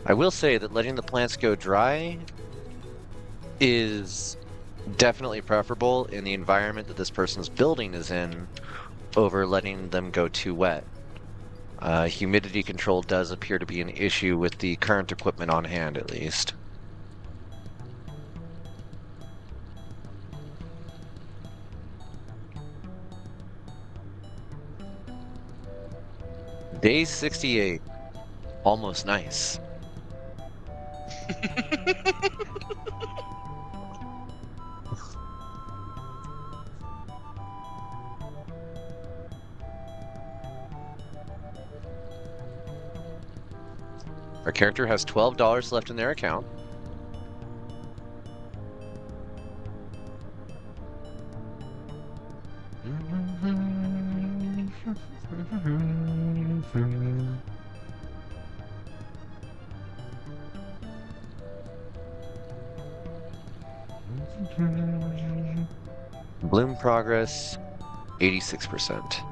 A: I will say that letting the plants go dry is definitely preferable in the environment that this person's building is in over letting them go too wet. Humidity control does appear to be an issue with the current equipment on hand, at least. Day 68. Almost nice. Our character has $12 left in their account. Bloom progress, 86%.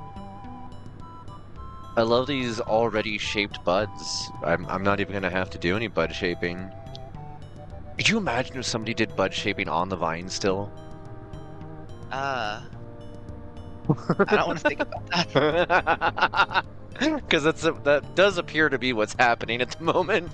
A: I love these already shaped buds. I'm not even gonna have to do any bud shaping. Could you imagine if somebody did bud shaping on the vine still?
B: I don't want to think about that.
A: Because that does appear to be what's happening at the moment.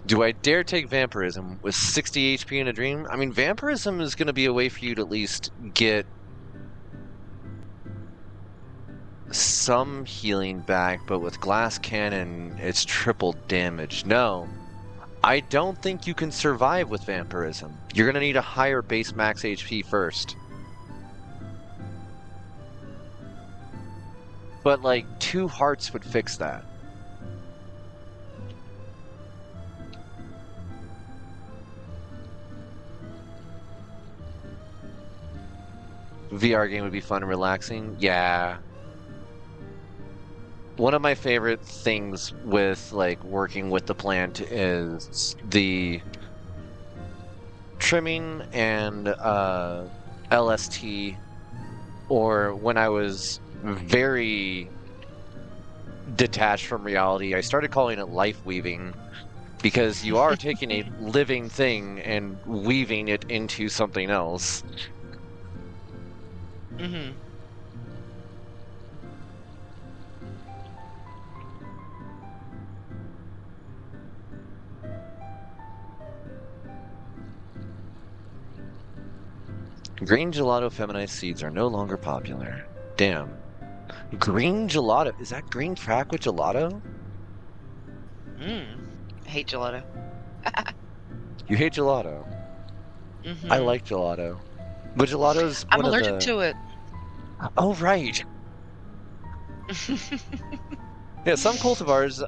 A: Do I dare take vampirism with 60 HP in a dream? I mean, vampirism is going to be a way for you to at least get some healing back, but with glass cannon, it's triple damage. No, I don't think you can survive with vampirism. You're going to need a higher base max HP first. But like 2 hearts would fix that. VR game would be fun and relaxing. Yeah. One of my favorite things with like working with the plant is the trimming and LST, or when I was very detached from reality, I started calling it life weaving, because you are taking a living thing and weaving it into something else.
B: Mm-hmm.
A: Green gelato feminized seeds are no longer popular. Damn. Green gelato? Is that green crack with gelato?
B: I hate gelato.
A: You hate gelato. I
B: Mm-hmm.
A: like gelato. But gelato's
B: I'm
A: one of
B: allergic
A: the...
B: to it.
A: Oh, right. Yeah, some cultivars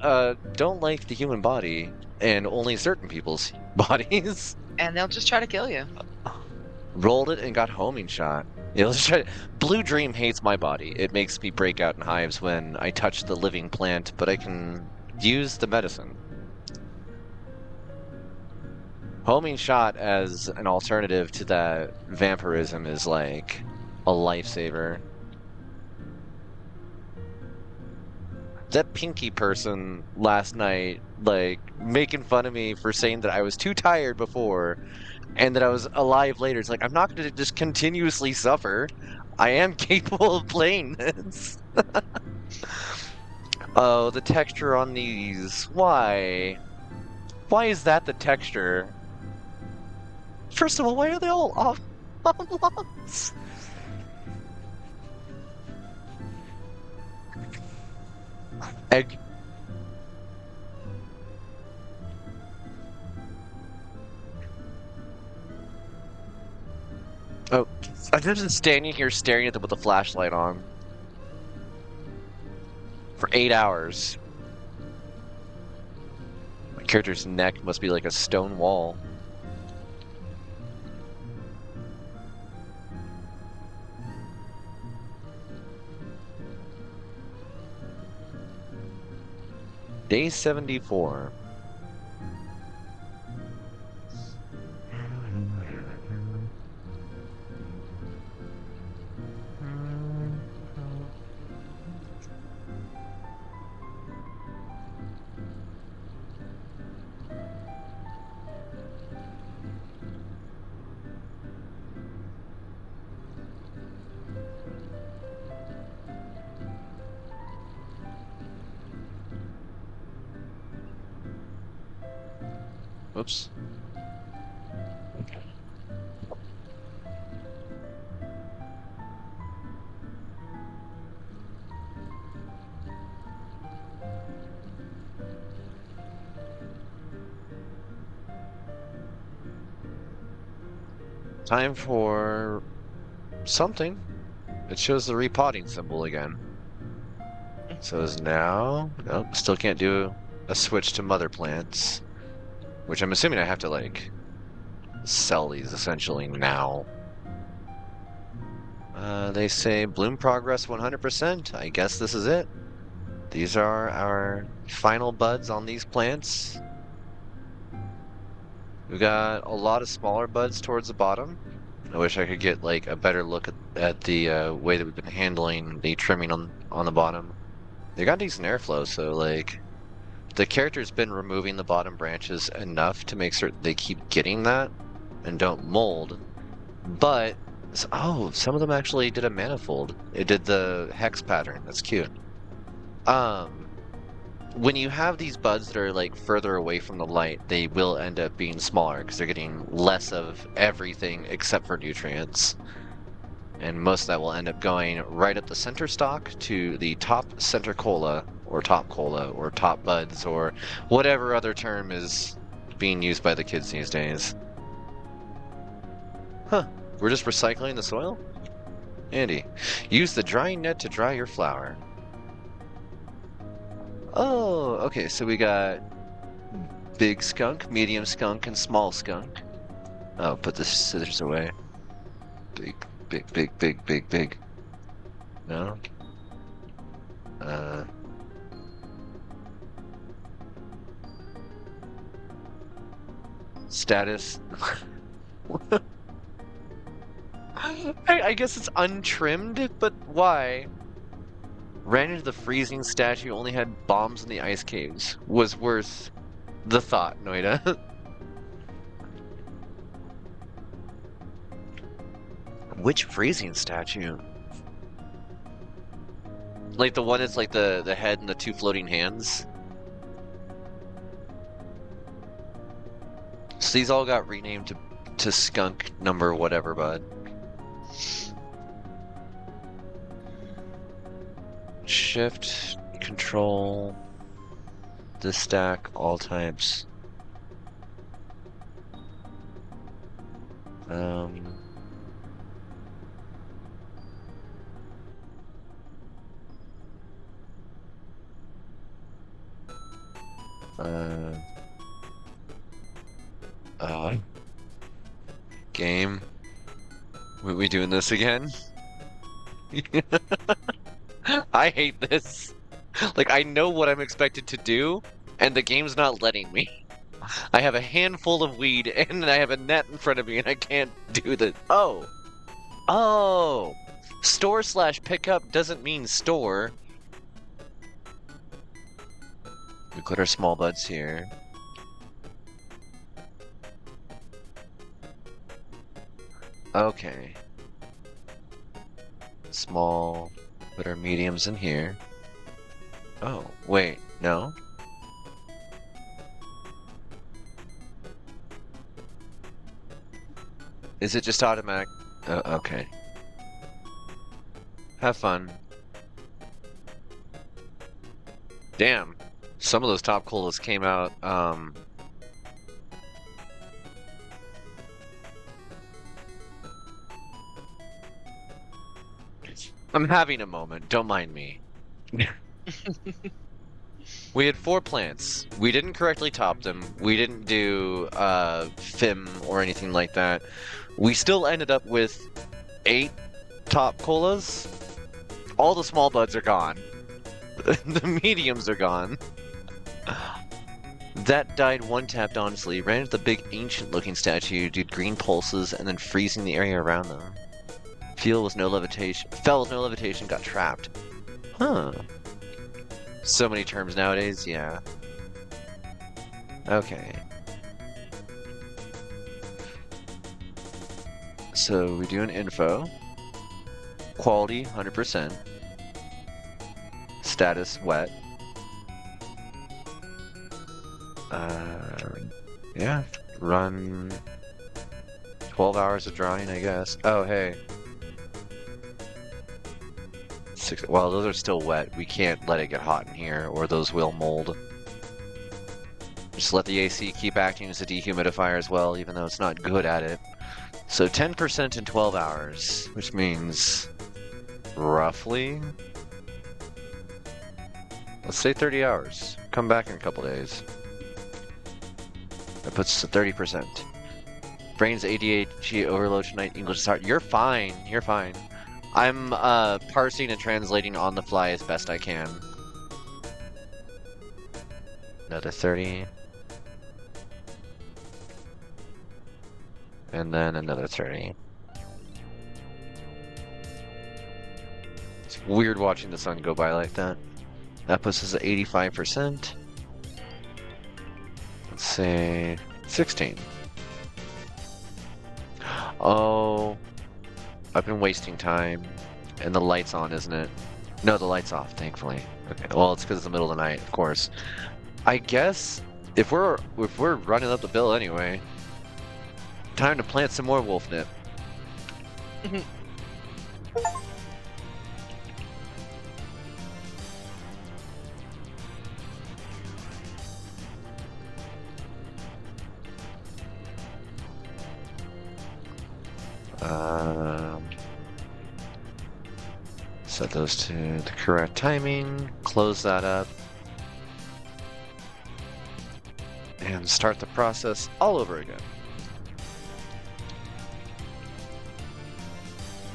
A: don't like the human body, and only certain people's bodies.
B: And they'll just try to kill you.
A: Rolled it and got homing shot. Blue Dream hates my body. It makes me break out in hives when I touch the living plant, but I can use the medicine. Homing shot as an alternative to that vampirism is like a lifesaver. That pinky person last night, like, making fun of me for saying that I was too tired before and that I was alive later. It's like, I'm not going to just continuously suffer. I am capable of playing this. Oh, the texture on these. Why? Why is that the texture? First of all, why are they all off? Egg. Oh, I'm just standing here staring at them with a flashlight on for 8 hours. My character's neck must be like a stone wall. Day 74. Oops. Time for something. It shows the repotting symbol again. So is now... Nope, still can't do a switch to mother plants. Which I'm assuming I have to, like, sell these essentially now. They say bloom progress 100%. I guess this is it. These are our final buds on these plants. We've got a lot of smaller buds towards the bottom. I wish I could get like a better look at the way that we've been handling the trimming on the bottom. They got decent airflow, so like the character's been removing the bottom branches enough to make certain they keep getting that and don't mold. But oh, some of them actually did a manifold. It did the hex pattern. That's cute. When you have these buds that are like further away from the light, they will end up being smaller because they're getting less of everything except for nutrients. And most of that will end up going right up the center stalk to the top center cola or top buds or whatever other term is being used by the kids these days. Huh, we're just recycling the soil? Andy, use the drying net to dry your flower. Oh, okay, so we got big skunk, medium skunk, and small skunk. Oh, put the scissors away. Big. No? Status. I guess it's untrimmed, but why? Ran into the freezing statue, only had bombs in the ice caves. Was worth the thought, NOITA. Which freezing statue? Like the one that's like the head and the two floating hands? So these all got renamed to skunk number whatever, bud. Shift, control, the stack, all types. Game. We doing this again? I hate this. Like, I know what I'm expected to do, and the game's not letting me. I have a handful of weed, and I have a net in front of me, and I can't do this. Oh. Oh. Store/pickup doesn't mean store. We put our small buds here. Okay. Small. Put our mediums in here. Oh, wait, no? Is it just automatic? Okay. Have fun. Damn. Some of those top colas came out, I'm having a moment, don't mind me. We had 4 plants. We didn't correctly top them. We didn't do FIM or anything like that. We still ended up with 8 top colas. All the small buds are gone. The mediums are gone. That died one-tapped, honestly. Ran into the big ancient-looking statue, did green pulses, and then freezing the area around them. Fell with no levitation, got trapped. Huh. So many terms nowadays, yeah. Okay. So we do an info. Quality, 100%. Status, wet. Yeah. Run 12 hours of drying, I guess. Oh, hey. Well, those are still wet. We can't let it get hot in here, or those will mold. Just let the AC keep acting as a dehumidifier as well, even though it's not good at it. So 10% in 12 hours, which means roughly, let's say 30 hours. Come back in a couple days. That puts us at 30%. Brain's ADHD overload tonight, English start. You're fine. You're fine. I'm parsing and translating on the fly as best I can. Another 30. And then another 30. It's weird watching the sun go by like that. That puts us at 85%. Let's say 16. Oh, I've been wasting time. And the light's on, isn't it? No, the light's off, thankfully. Okay, well, it's because it's the middle of the night, of course. I guess if we're running up the bill anyway, time to plant some more wolf nip. Set those to the correct timing, close that up, and start the process all over again.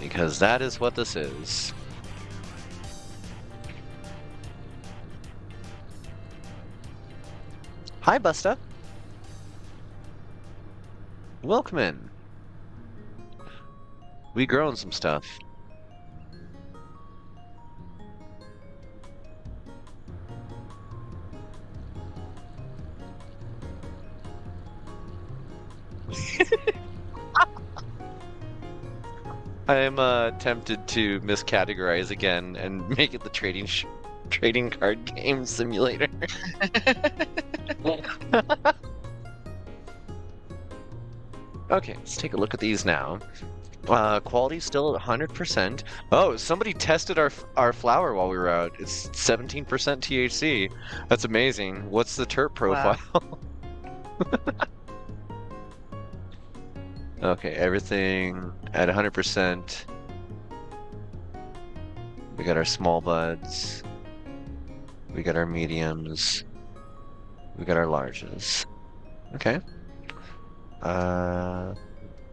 A: Because that is what this is. Hi, Busta. Welcome in. We growing some stuff. I am tempted to miscategorize again and make it the trading card game simulator. Okay, let's take a look at these now. Quality's still at 100%. Oh, somebody tested our flower while we were out. It's 17% THC. That's amazing. What's the terp profile? Wow. Okay, everything at 100%. We got our small buds. We got our mediums. We got our larges. Okay.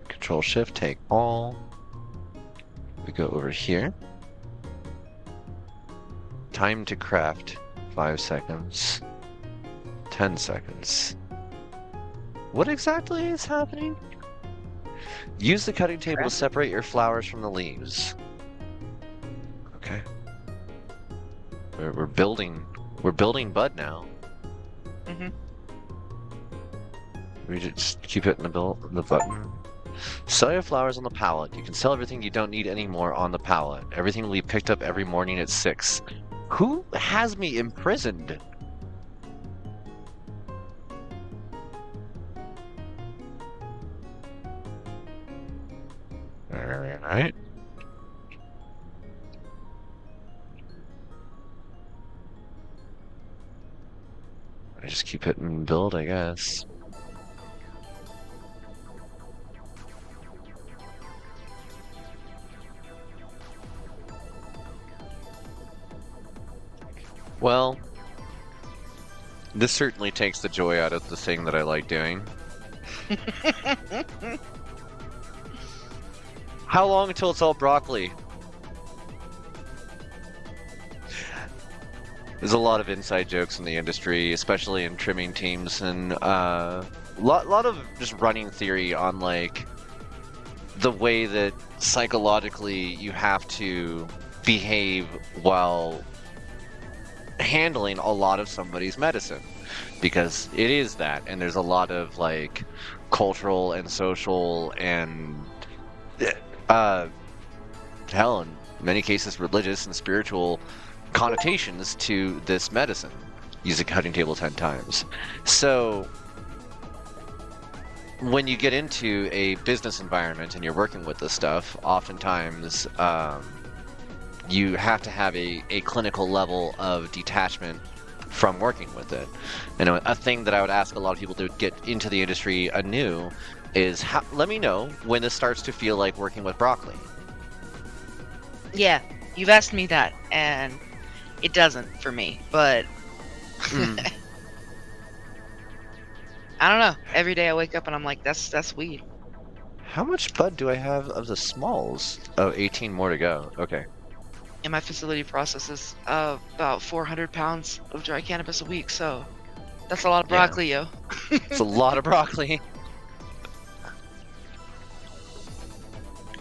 A: Control Shift, take all. We go over here. Time to craft, 5 seconds. 10 seconds. What exactly is happening? Use the cutting table to separate your flowers from the leaves. Okay. We're building bud now.
B: Mm-hmm.
A: We just keep hitting the button. Sell your flowers on the pallet. You can sell everything you don't need anymore on the pallet. Everything will be picked up every morning at 6. Who has me imprisoned? Alright. I just keep hitting build, I guess. Well, this certainly takes the joy out of the thing that I like doing. How long until it's all broccoli? There's a lot of inside jokes in the industry, especially in trimming teams, and lot of just running theory on like the way that psychologically you have to behave while handling a lot of somebody's medicine, because it is that, and there's a lot of like cultural and social and hell, in many cases religious and spiritual connotations to this medicine. Use a cutting table 10 times. So when you get into a business environment and you're working with this stuff, oftentimes you have to have a clinical level of detachment from working with it. You know, a thing that I would ask a lot of people to get into the industry anew is let me know when this starts to feel like working with broccoli.
B: Yeah, you've asked me that, and it doesn't for me, but I don't know. Every day I wake up and I'm like, that's weed.
A: How much bud do I have of the smalls? Oh, 18 more to go. Okay.
B: And my facility processes about 400 pounds of dry cannabis a week, so that's a lot of broccoli, yo.
A: It's a lot of broccoli.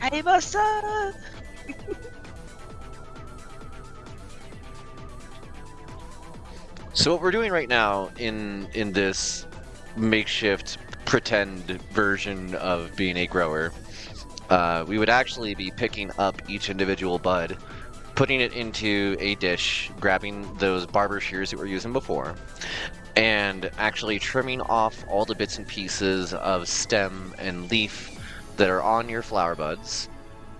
B: Hey, Buster!
A: So what we're doing right now in this makeshift pretend version of being a grower, we would actually be picking up each individual bud, putting it into a dish, grabbing those barber shears that we were using before, and actually trimming off all the bits and pieces of stem and leaf that are on your flower buds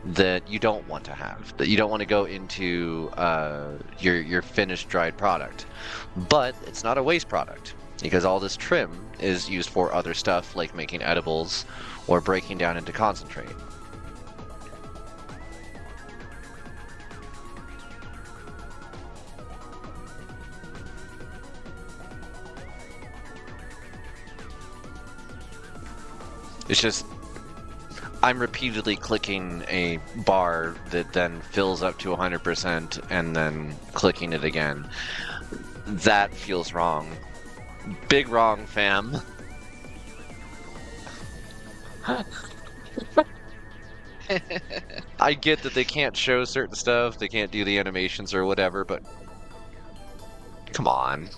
A: that you don't want to have, that you don't want to go into your finished dried product. But it's not a waste product, because all this trim is used for other stuff like making edibles or breaking down into concentrate. It's just, I'm repeatedly clicking a bar that then fills up to 100% and then clicking it again. That feels wrong. Big wrong, fam. I get that they can't show certain stuff, they can't do the animations or whatever, but come on.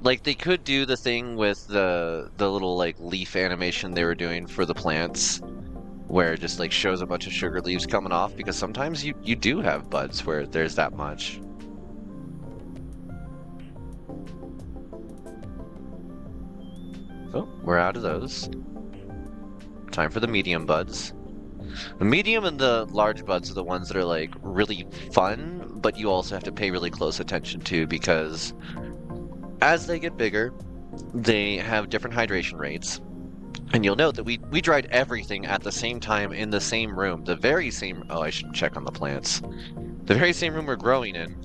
A: Like, they could do the thing with the little, like, leaf animation they were doing for the plants, where it just, like, shows a bunch of sugar leaves coming off, because sometimes you do have buds where there's that much. Oh, we're out of those. Time for the medium buds. The medium and the large buds are the ones that are, like, really fun, but you also have to pay really close attention to, because as they get bigger, they have different hydration rates. And you'll note that we dried everything at the same time in the same room. The very same... Oh, I should check on the plants. The very same room we're growing in.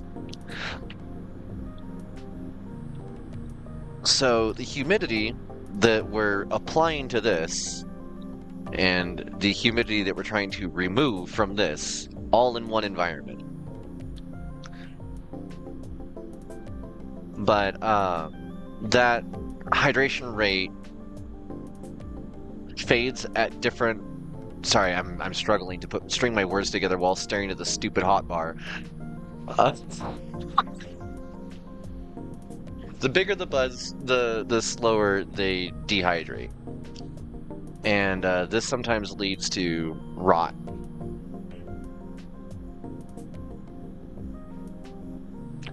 A: So the humidity that we're applying to this and the humidity that we're trying to remove from this, all in one environment. But that hydration rate fades at different... Sorry, I'm struggling to string my words together while staring at the stupid hotbar. The bigger the buds, the slower they dehydrate. And this sometimes leads to rot.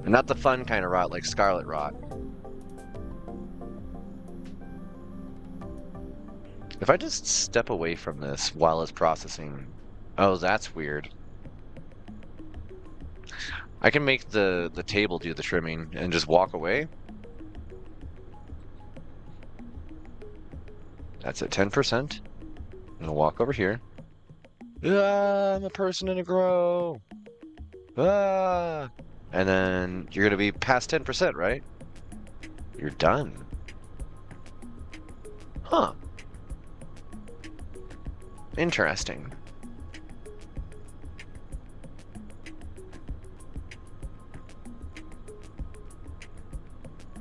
A: And not the fun kind of rot, like scarlet rot. If I just step away from this while it's processing... Oh, that's weird. I can make the table do the trimming and just walk away. That's at 10%. I'm gonna walk over here. Ah, I'm a person in a grow. Ah! And then you're gonna be past 10%, right? You're done. Huh. Interesting.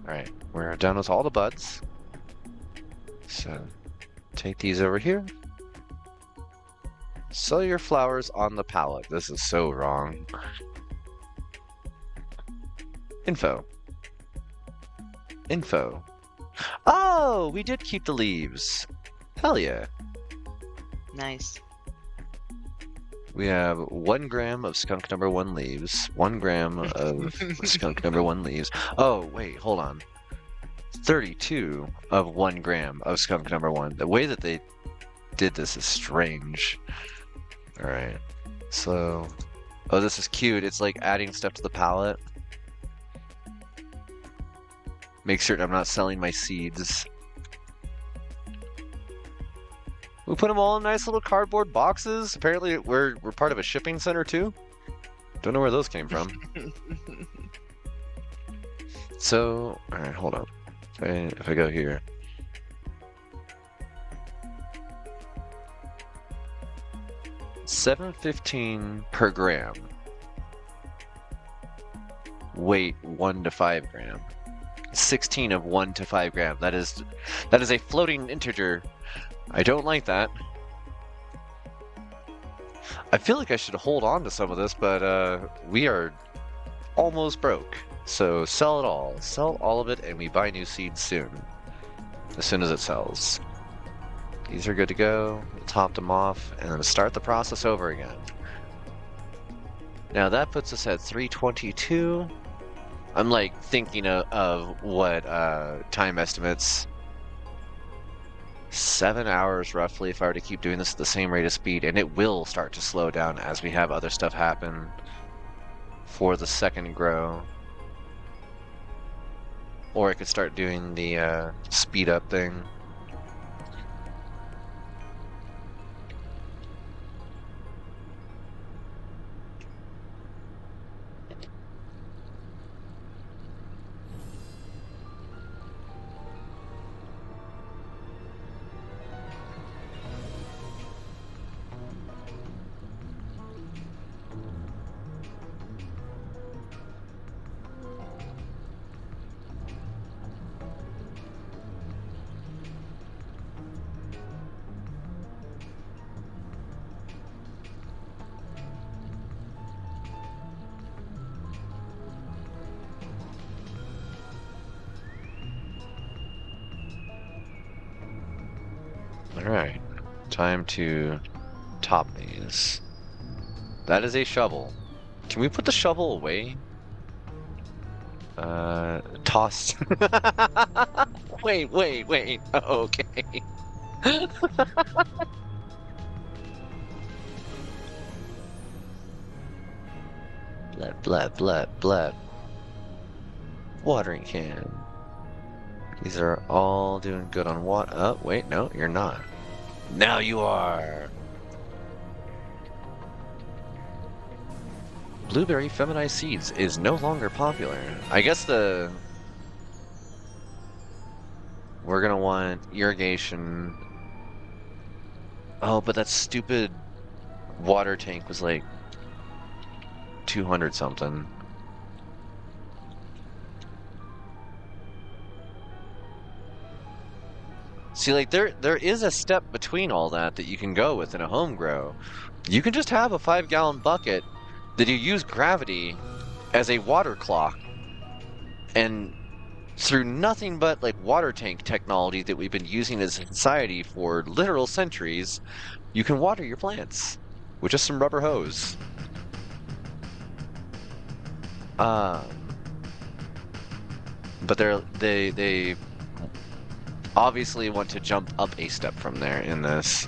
A: Alright, we're done with all the buds. So, take these over here. Sell your flowers on the pallet. This is so wrong. Info. Info. Oh, we did keep the leaves. Hell yeah.
B: Nice.
A: We have 1 gram of skunk number 1 leaves. 1 gram of skunk number 1 leaves. Oh, wait, hold on. 32 of 1 gram of skunk number 1. The way that they did this is strange. Alright. So... Oh, this is cute. It's like adding stuff to the palette. Make certain I'm not selling my seeds. We put them all in nice little cardboard boxes. Apparently, we're part of a shipping center too. Don't know where those came from. So, all right, hold on. If I go here, $7.15 per gram. Weight 1 to 5 gram. 16 of 1 to 5 gram. That is a floating integer. I don't like that. I feel like I should hold on to some of this, but we are almost broke. So sell it all. Sell all of it, and we buy new seeds soon. As soon as it sells. These are good to go. We'll top them off, and then start the process over again. Now that puts us at 322. I'm like thinking of what time estimates. 7 hours roughly if I were to keep doing this at the same rate of speed, and it will start to slow down as we have other stuff happen for the second grow. Or I could start doing the speed up thing. Alright, time to top these. That is a shovel. Can we put the shovel away? Tossed. Wait. Okay. Blep. Watering can. These are all doing good on what? Oh, wait, no, you're not. Now you are! Blueberry feminized seeds is no longer popular. I guess we're gonna want irrigation. Oh, but that stupid water tank was like 200 something. See, like, there is a step between all that you can go with in a home grow. You can just have a 5-gallon bucket that you use gravity as a water clock. And through nothing but, like, water tank technology that we've been using as a society for literal centuries, you can water your plants with just some rubber hose. But they obviously want to jump up a step from there in this.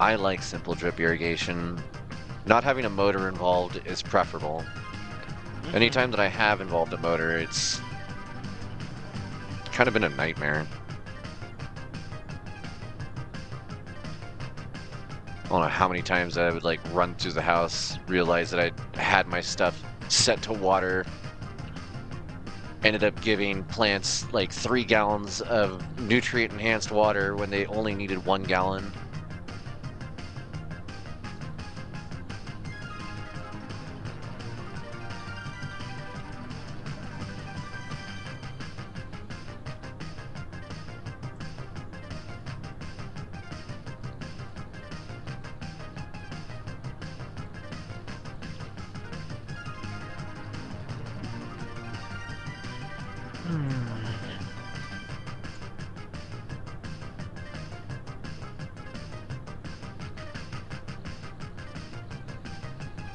A: I like simple drip irrigation. Not having a motor involved is preferable. Anytime that I have involved a motor, it's kind of been a nightmare. I don't know how many times I would like run through the house, realize that I had my stuff set to water, ended up giving plants like 3 gallons of nutrient enhanced water when they only needed 1 gallon.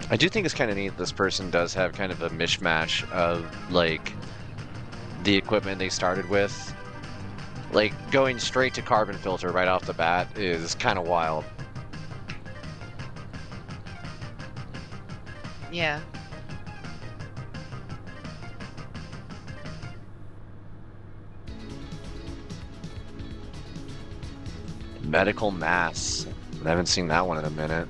A: I do think it's kind of neat this person does have kind of a mishmash of, like, the equipment they started with. Like, going straight to carbon filter right off the bat is kind of wild.
B: Yeah.
A: Medical mass. I haven't seen that one in a minute.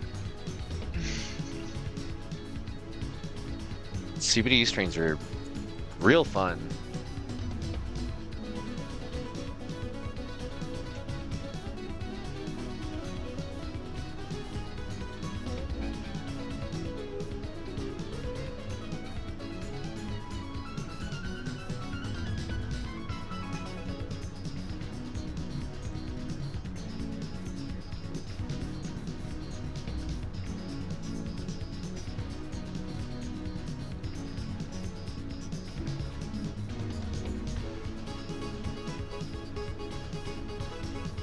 A: CBD strains are real fun.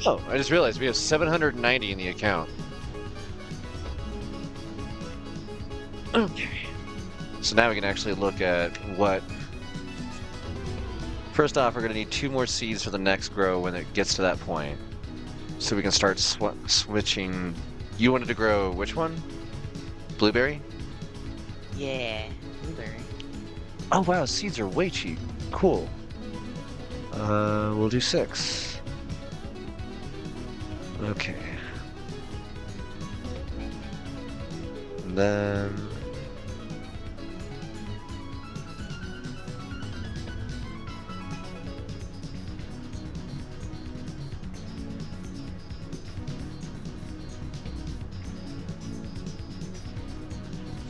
A: Oh, I just realized we have 790 in the account. Okay. So now we can actually look at what... First off, we're going to need 2 more seeds for the next grow when it gets to that point. So we can start switching... You wanted to grow which one? Blueberry?
B: Yeah, blueberry.
A: Oh wow, seeds are way cheap. Cool. We'll do 6. Okay. And then...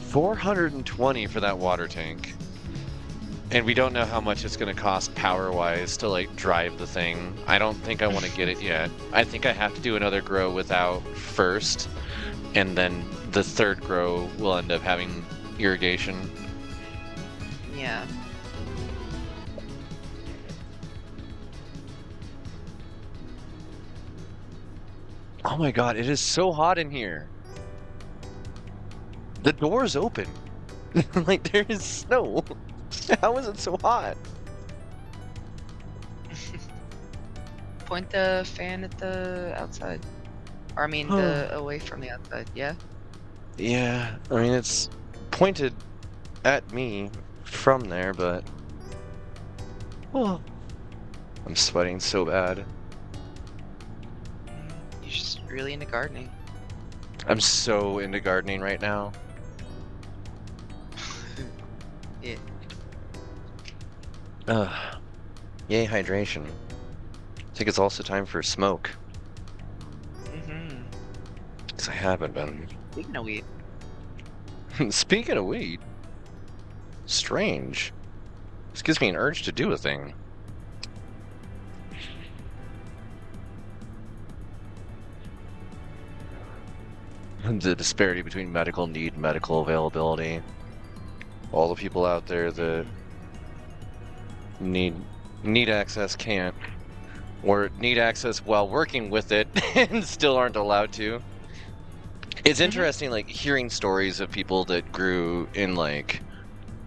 A: $420 for that water tank. And we don't know how much it's going to cost power-wise to, like, drive the thing. I don't think I want to get it yet. I think I have to do another grow without first, and then the third grow will end up having irrigation.
B: Yeah.
A: Oh my god, it is so hot in here. The door's open. Like, there is snow. How is it so hot?
B: Point the fan at the outside. Or I mean the away from the outside, yeah?
A: Yeah, I mean it's pointed at me from there, but oh, I'm sweating so bad.
B: You're just really into gardening.
A: I'm so into gardening right now.
B: Yeah.
A: Yay, hydration. I think it's also time for smoke.
B: Mm-hmm.
A: Because I haven't been.
B: Speaking of weed.
A: Speaking of weed, strange. This gives me an urge to do a thing. The disparity between medical need and medical availability. All the people out there that need access can't, or need access while working with it and still aren't allowed to. It's interesting, like, hearing stories of people that grew in, like,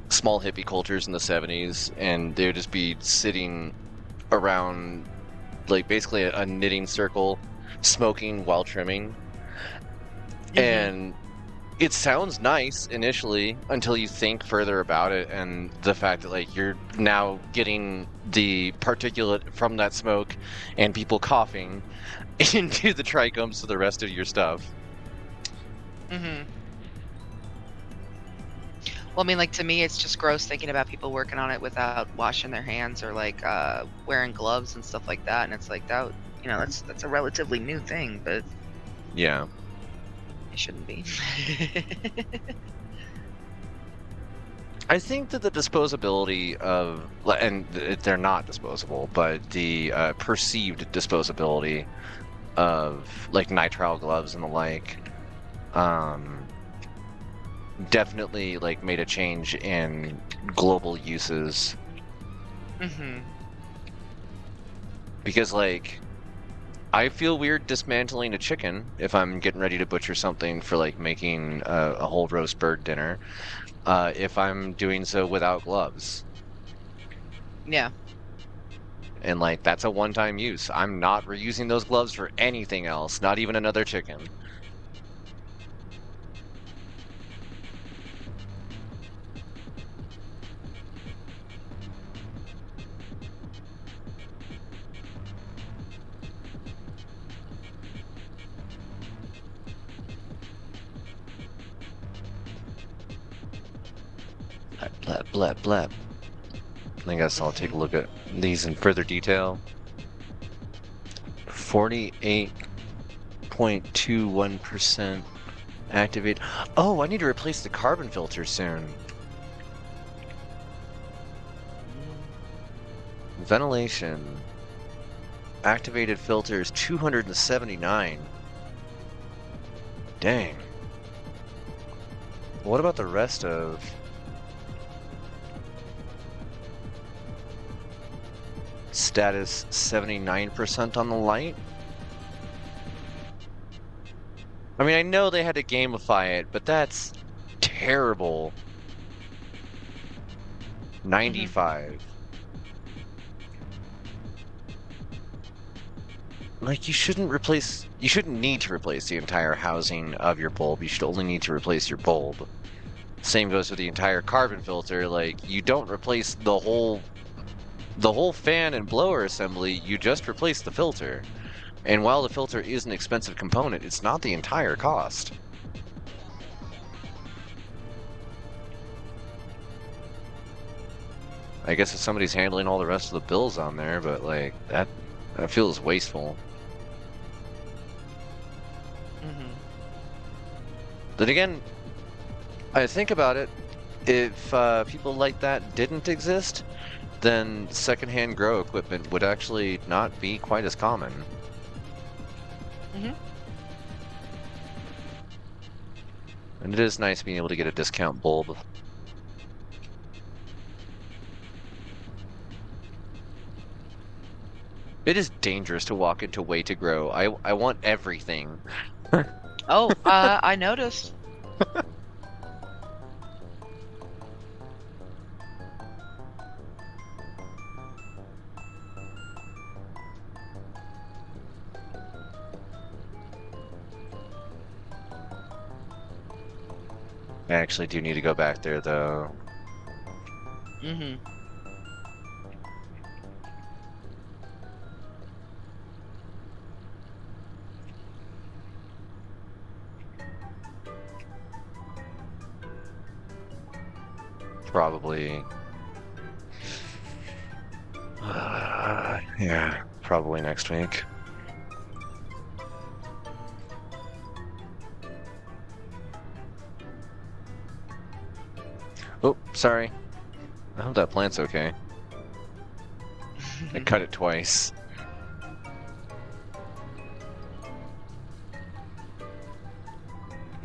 A: small hippie cultures in the 70s, and they would just be sitting around, like, basically a knitting circle, smoking while trimming. And it sounds nice initially until you think further about it, and the fact that, like, you're now getting the particulate from that smoke and people coughing into the trichomes to the rest of your stuff.
B: Well, I mean, like, to me, it's just gross thinking about people working on it without washing their hands or, like, wearing gloves and stuff like that. And it's like, that, you know, that's a relatively new thing, but
A: yeah,
B: it shouldn't be.
A: I think that the disposability of, and they're not disposable, but the perceived disposability of, like, nitrile gloves and the like, definitely, like, made a change in global uses. Because, like, I feel weird dismantling a chicken if I'm getting ready to butcher something for, like, making a whole roast bird dinner, if I'm doing so without gloves.
B: Yeah.
A: And, like, that's a one-time use. I'm not reusing those gloves for anything else, not even another chicken. Blap, blap, blap. I guess I'll take a look at these in further detail. 48.21% activate. Oh, I need to replace the carbon filter soon. Ventilation. Activated filters 279. Dang. What about the rest of... Status 79% on the light? I mean, I know they had to gamify it, but that's terrible. 95. Like, you shouldn't need to replace the entire housing of your bulb. You should only need to replace your bulb. Same goes with the entire carbon filter. Like, you don't replace the whole fan and blower assembly, you just replace the filter. And while the filter is an expensive component, it's not the entire cost. I guess if somebody's handling all the rest of the bills on there, but like, that feels wasteful. Then again, I think about it, if people like that didn't exist, then secondhand grow equipment would actually not be quite as common. And it is nice being able to get a discount bulb. It is dangerous to walk into Way to Grow. I want everything.
B: Oh, I noticed.
A: I actually do need to go back there, though. Probably... yeah, probably next week. Oh, sorry. I hope that plant's okay. I cut it twice.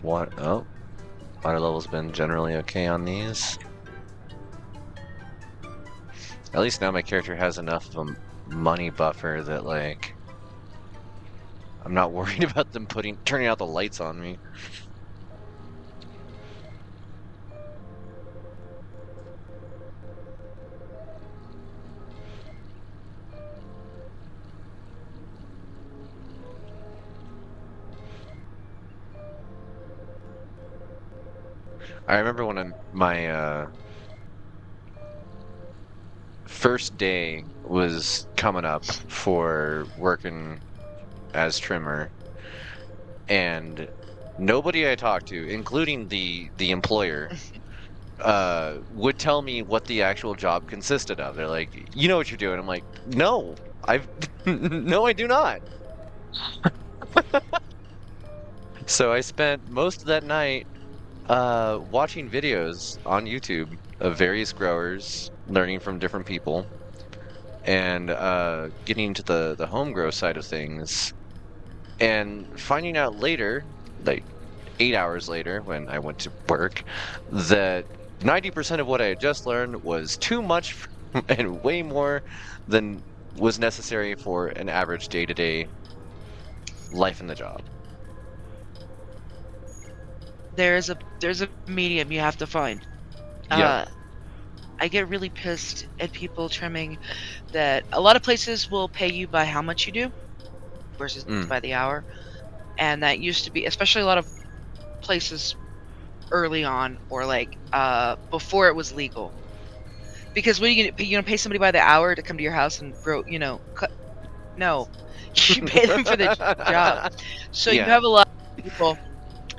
A: What? Oh. Water level's been generally okay on these. At least now my character has enough of a money buffer that, like, I'm not worried about them turning out the lights on me. I remember when my first day was coming up for working as trimmer, and nobody I talked to, including the employer, would tell me what the actual job consisted of. They're like, "You know what you're doing?" I'm like, "No, no, I do not." So I spent most of that night watching videos on YouTube of various growers, learning from different people, and getting into the home grow side of things, and finding out later, like 8 hours later when I went to work, that 90% of what I had just learned was too much and way more than was necessary for an average day-to-day life in the job.
B: There's a medium you have to find.
A: Yeah.
B: I get really pissed at people trimming that a lot of places will pay you by how much you do versus by the hour. And that used to be, especially a lot of places early on, or like before it was legal. Because what are you gonna pay somebody by the hour to come to your house and grow, cut? No, you pay them for the job. So you have a lot of people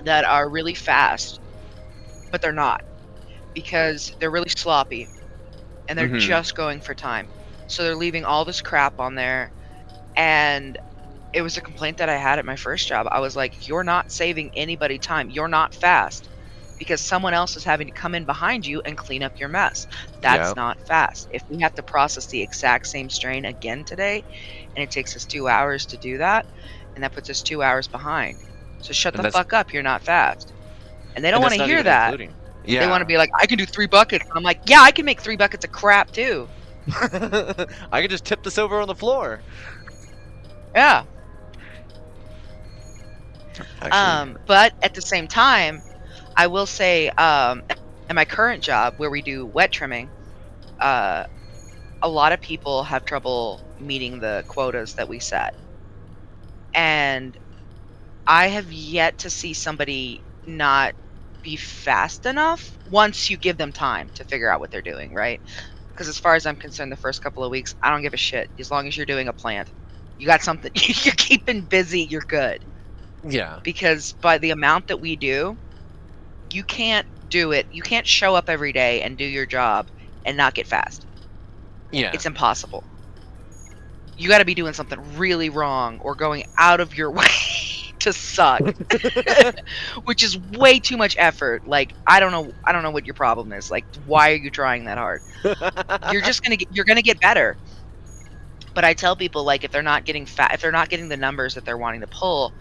B: that are really fast, but they're not, because they're really sloppy and they're just going for time. So they're leaving all this crap on there, and it was a complaint that I had at my first job. I was like, "You're not saving anybody time. You're not fast because someone else is having to come in behind you and clean up your mess. That's
A: Yeah.
B: not fast. If we have to process the exact same strain again today, and it takes us 2 hours to do that, and that puts us 2 hours behind. So shut
A: And
B: the
A: that's
B: fuck up. You're not fast." And they don't
A: and
B: wanna
A: that's not
B: hear
A: even
B: that.
A: including.
B: They wanna
A: Yeah.
B: be like, "I can do 3 buckets." I'm like, "Yeah, I can make 3 buckets of crap too."
A: I could just tip this over on the floor.
B: Yeah.
A: Actually,
B: But at the same time, I will say, in my current job where we do wet trimming, uh, a lot of people have trouble meeting the quotas that we set. And I have yet to see somebody not be fast enough once you give them time to figure out what they're doing, right? Because as far as I'm concerned, the first couple of weeks, I don't give a shit. As long as you're doing a plant, you got something, you're keeping busy, you're good.
A: yeah.
B: Because by the amount that we do, you can't do it. You can't show up every day and do your job and not get fast.
A: Yeah.
B: It's impossible. You got to be doing something really wrong or going out of your way to suck, which is way too much effort. Like, I don't know what your problem is. Like, why are you trying that hard? You're going to get better. But I tell people, like, if they're not getting fat, if they're not getting the numbers that they're wanting to pull,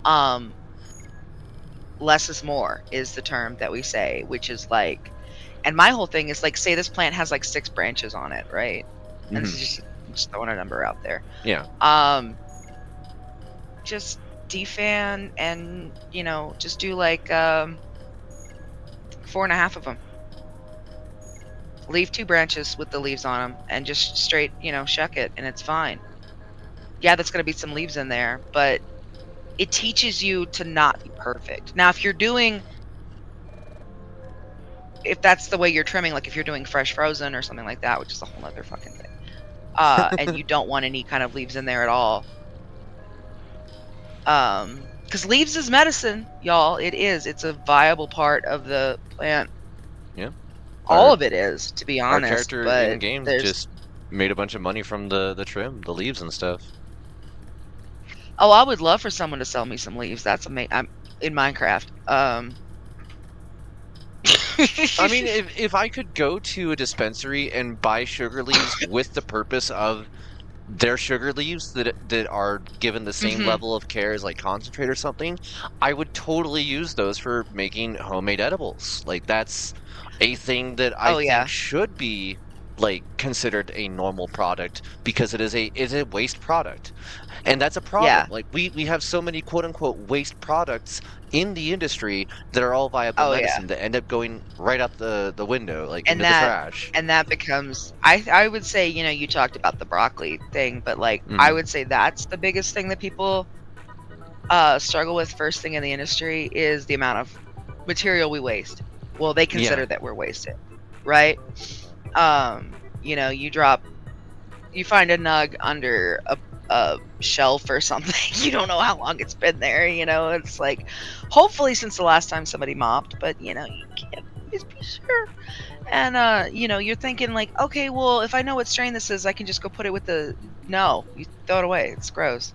B: um less is more is the term that we say, which is like, and my whole thing is like, say this plant has like 6 branches on it, right? And this
A: Mhm.
B: is just throwing a number out there.
A: Yeah.
B: Um, just defan and, just do like 4.5 of them. Leave 2 branches with the leaves on them and just straight, shuck it and it's fine. Yeah, that's gonna be some leaves in there, but it teaches you to not be perfect. Now, if that's the way you're trimming, like if you're doing fresh frozen or something like that, which is a whole other fucking thing, and you don't want any kind of leaves in there at all, because leaves is medicine, y'all. It is. It's a viable part of the plant.
A: Yeah.
B: All
A: Our
B: of it is, to be
A: our
B: honest.
A: character in
B: But
A: game
B: there's
A: just made a bunch of money from the trim, the leaves and stuff.
B: oh, I would love for someone to sell me some leaves. That's amazing. I'm in Minecraft.
A: I mean, if I could go to a dispensary and buy sugar leaves with the purpose of their sugar leaves that are given the same
B: Mhm.
A: level of care as like concentrate or something, I would totally use those for making homemade edibles. Like that's a thing that I
B: Oh
A: think
B: yeah.
A: should be like considered a normal product because it is a waste product. And that's a problem.
B: Yeah.
A: Like we have so many quote unquote waste products in the industry that are all viable
B: Oh yeah.
A: medicine that end up going right out the window, like
B: And
A: into the
B: that
A: trash.
B: and that becomes, I would say, you talked about the broccoli thing, but like I
A: Hmm.
B: would say that's the biggest thing that people struggle with first thing in the industry is the amount of material we waste. Well, they
A: Yeah.
B: consider that we're wasted, right? You find a nug under a shelf or something. You don't know how long it's been there. It's like, hopefully since the last time somebody mopped, but you can't always be sure. And you're thinking like, okay, well, if I know what strain this is, I can just go put it with the. No, you throw it away. It's gross.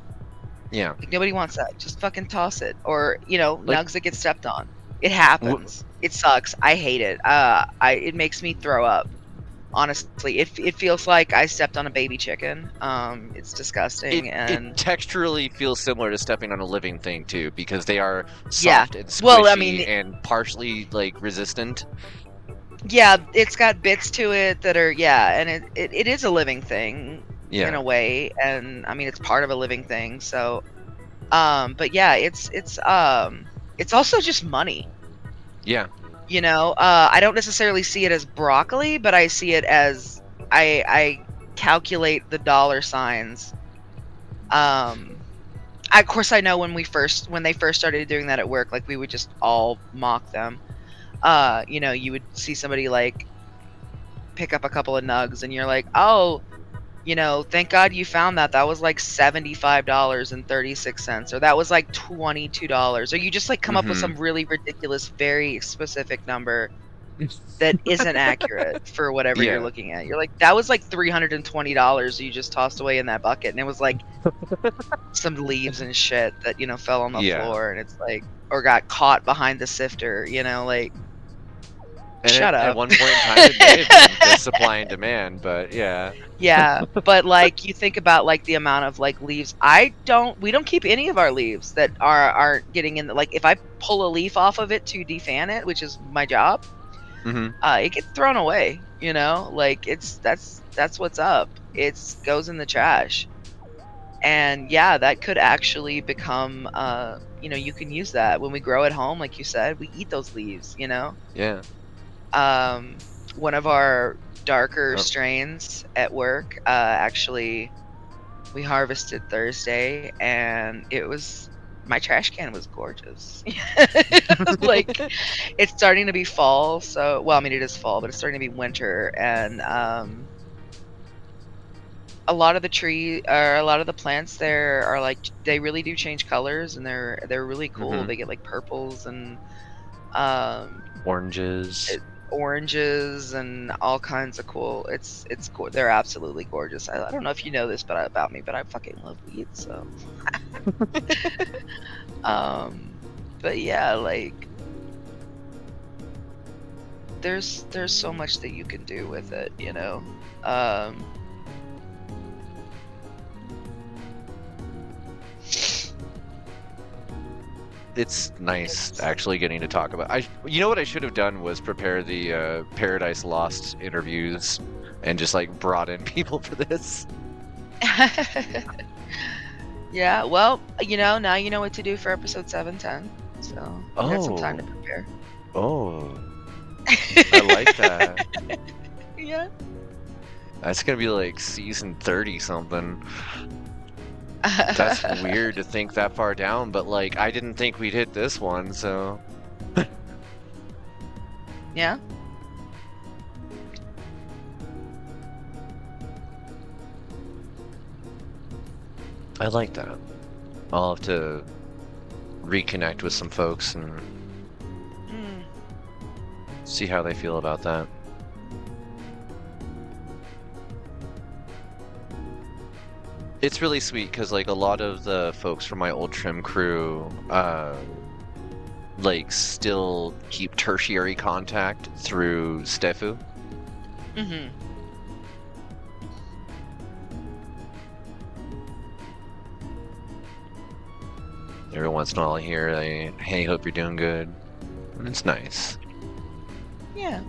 A: Yeah.
B: Like nobody wants that. Just fucking toss it. Or,
A: Like
B: nugs that get stepped on. It
A: w-
B: happens. It sucks. I hate it. It makes me throw up. Honestly, it feels like I stepped on a baby chicken. It's
A: it
B: disgusting,
A: it
B: and
A: texturally feels similar to stepping on a living thing too, because they are
B: yeah.
A: soft and
B: Well, I
A: squishy
B: mean,
A: and partially like resistant.
B: yeah, it's got bits to it that are, yeah, and it is a living thing in
A: Yeah.
B: a way, and I mean it's part of a living thing. So, but yeah, it's also just money.
A: Yeah.
B: I don't necessarily see it as broccoli, but I see it as I calculate the dollar signs. Um, of course, I know when they first started doing that at work, like we would just all mock them. You would see somebody like pick up a couple of nugs, and you're like, oh, thank God you found that. That was like $75.36, or that was like $22, or you just like come up with
A: Hmm.
B: some really ridiculous, very specific number. that isn't accurate for whatever you're
A: Yeah.
B: looking at. You're like, that was like $320 you just tossed away in that bucket, and it was like some leaves and shit that, you know, fell on the
A: Yeah.
B: floor, and it's like, or got caught behind the sifter, you know, like,
A: And
B: shut
A: at
B: up.
A: one point in time, it may have been just supply and demand, but yeah.
B: Yeah, but, like, you think about, like, the amount of, like, leaves. We don't keep any of our leaves that aren't getting in the, like, if I pull a leaf off of it to defan it, which is my job,
A: Mhm.
B: it gets thrown away, you know? Like, that's what's up. It's goes in the trash. And, yeah, that could actually become, you know, you can use that. When we grow at home, like you said, we eat those leaves, you know?
A: Yeah.
B: One of our darker
A: Oh.
B: strains at work, actually we harvested Thursday, and it was my trash can was gorgeous. Like, it's starting to be fall, so well, I mean, it is fall, but it's starting to be winter, and, a lot of the plants there are, like, they really do change colors, and they're really cool.
A: Mhm.
B: They get, like, purples and, um,
A: Oranges.
B: oranges and all kinds of cool. They're absolutely gorgeous. I don't know if you know this, about me, but I fucking love weeds. So, um, but yeah, like there's so much that you can do with it, you know. Um,
A: It's nice
B: it's
A: actually getting to talk about. You know what I should have done was prepare the Paradise Lost interviews and just like brought in people for this.
B: yeah. Well, you know, now you know what to do for episode 710. So you got some time to
A: Oh,
B: prepare.
A: oh, I like that.
B: Yeah.
A: That's gonna be like season 30 something. That's weird to think that far down, but like I didn't think we'd hit this one, so
B: Yeah.
A: I like that. I'll have to reconnect with some folks and
B: Mm.
A: see how they feel about that. It's really sweet because like a lot of the folks from my old trim crew, like still keep tertiary contact through Stefu.
B: Mhm.
A: Every once in a while I hear, hey, hope you're doing good. And it's nice.
B: Yeah.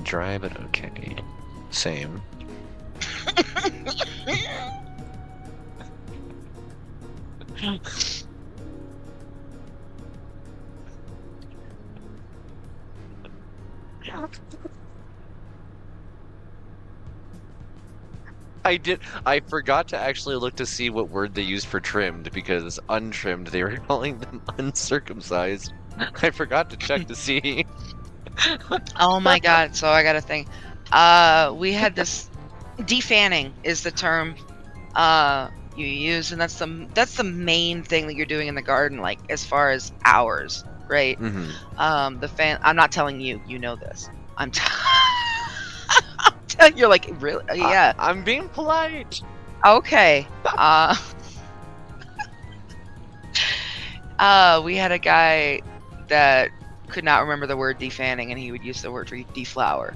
A: Dry, but okay. Same. I forgot to actually look to see what word they used for trimmed because untrimmed, they were calling them uncircumcised. I forgot to check to see.
B: Oh my god, so I got a thing. We had this defanning is the term you use, and that's the main thing that you're doing in the garden, like as far as hours, right?
A: Mm-hmm.
B: The fan I'm not telling you, you know this. I'm telling you're like, really? Yeah.
A: I'm being polite.
B: Okay. We had a guy that could not remember the word defanning, and he would use the word for deflower.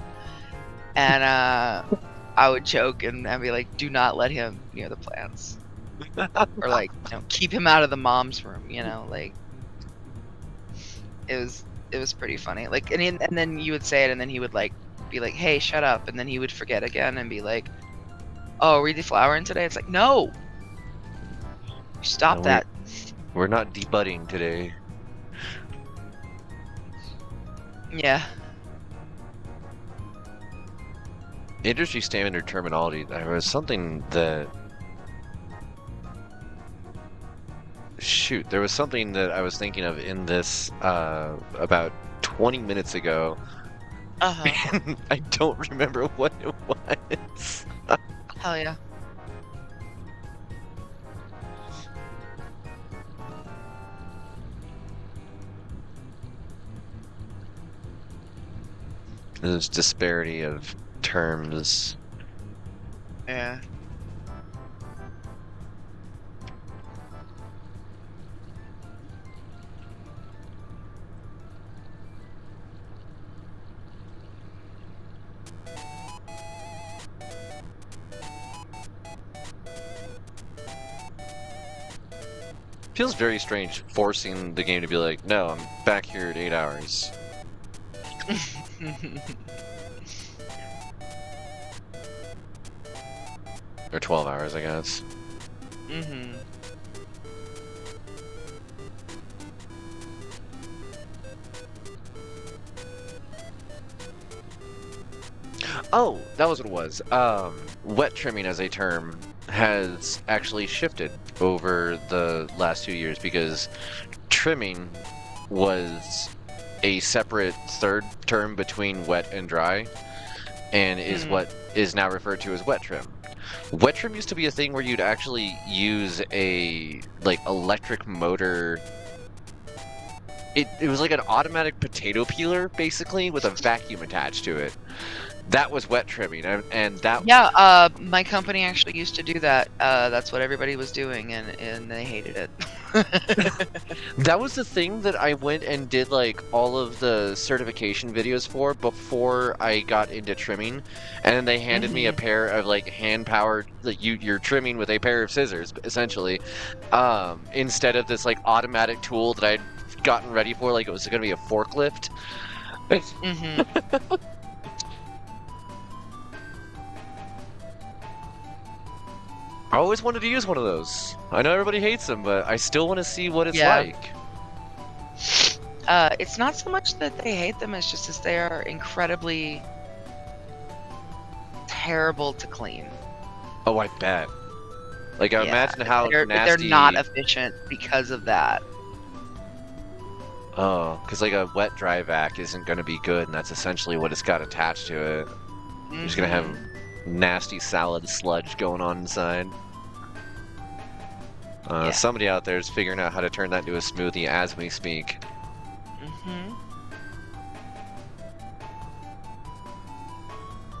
B: And I would joke and be like, "Do not let him near the plants," or like, you know, keep him out of the mom's room. You know, like it was pretty funny. Like, and then you would say it, and then he would like be like, "Hey, shut up," and then he would forget again and be like, "Oh, are we deflowering today?" It's like, no, stop
A: No,
B: that.
A: we're not debudding today.
B: Yeah.
A: Industry standard terminology. There was something that. Shoot, there was something that I was thinking of in this about 20 minutes ago.
B: Uh-huh.
A: And I don't remember what it was.
B: Hell yeah.
A: There's disparity of terms.
B: Yeah.
A: Feels very strange forcing the game to be like, no, I'm back here at 8 hours. Or 12 hours, I guess.
B: Mm-hmm.
A: Oh, that was what it was. Wet trimming as a term has actually shifted over the last 2 years because trimming was a separate third term between wet and dry and is what is now referred to as wet trim. Wet trim used to be a thing where you'd actually use a electric motor. It was like an automatic potato peeler basically with a vacuum attached to it. That was wet trimming, and that.
B: Yeah, my company actually used to do that. That's what everybody was doing, and they hated it.
A: That was the thing that I went and did like all of the certification videos for before I got into trimming, and then they handed me a pair of like hand-powered, like you're trimming with a pair of scissors, essentially, instead of this like automatic tool that I'd gotten ready for, like it was gonna be a forklift. I always wanted to use one of those. I know everybody hates them, but I still want to see what it's like.
B: It's not so much that they hate them, it's just that they are incredibly terrible to clean.
A: Oh, I bet. Like, I imagine how nasty...
B: They're not efficient because of that.
A: Oh, because like a wet dry vac isn't going to be good, and that's essentially what it's got attached to it. You're just going to have nasty salad sludge going on inside. Somebody out there is figuring out how to turn that into a smoothie as we speak.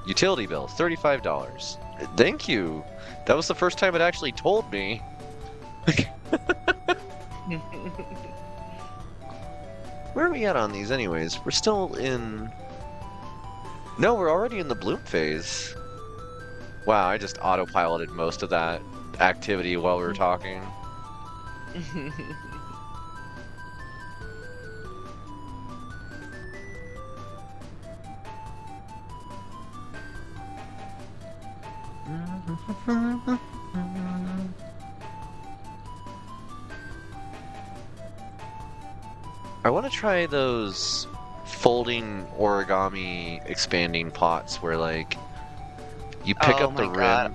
A: Utility bill, $35. Thank you. That was the first time it actually told me. Where are we at on these anyways? We're still in... No, we're already in the bloom phase. Wow, I just autopiloted most of that activity while we were talking. I want to try those folding origami expanding pots where like you pick up the rim.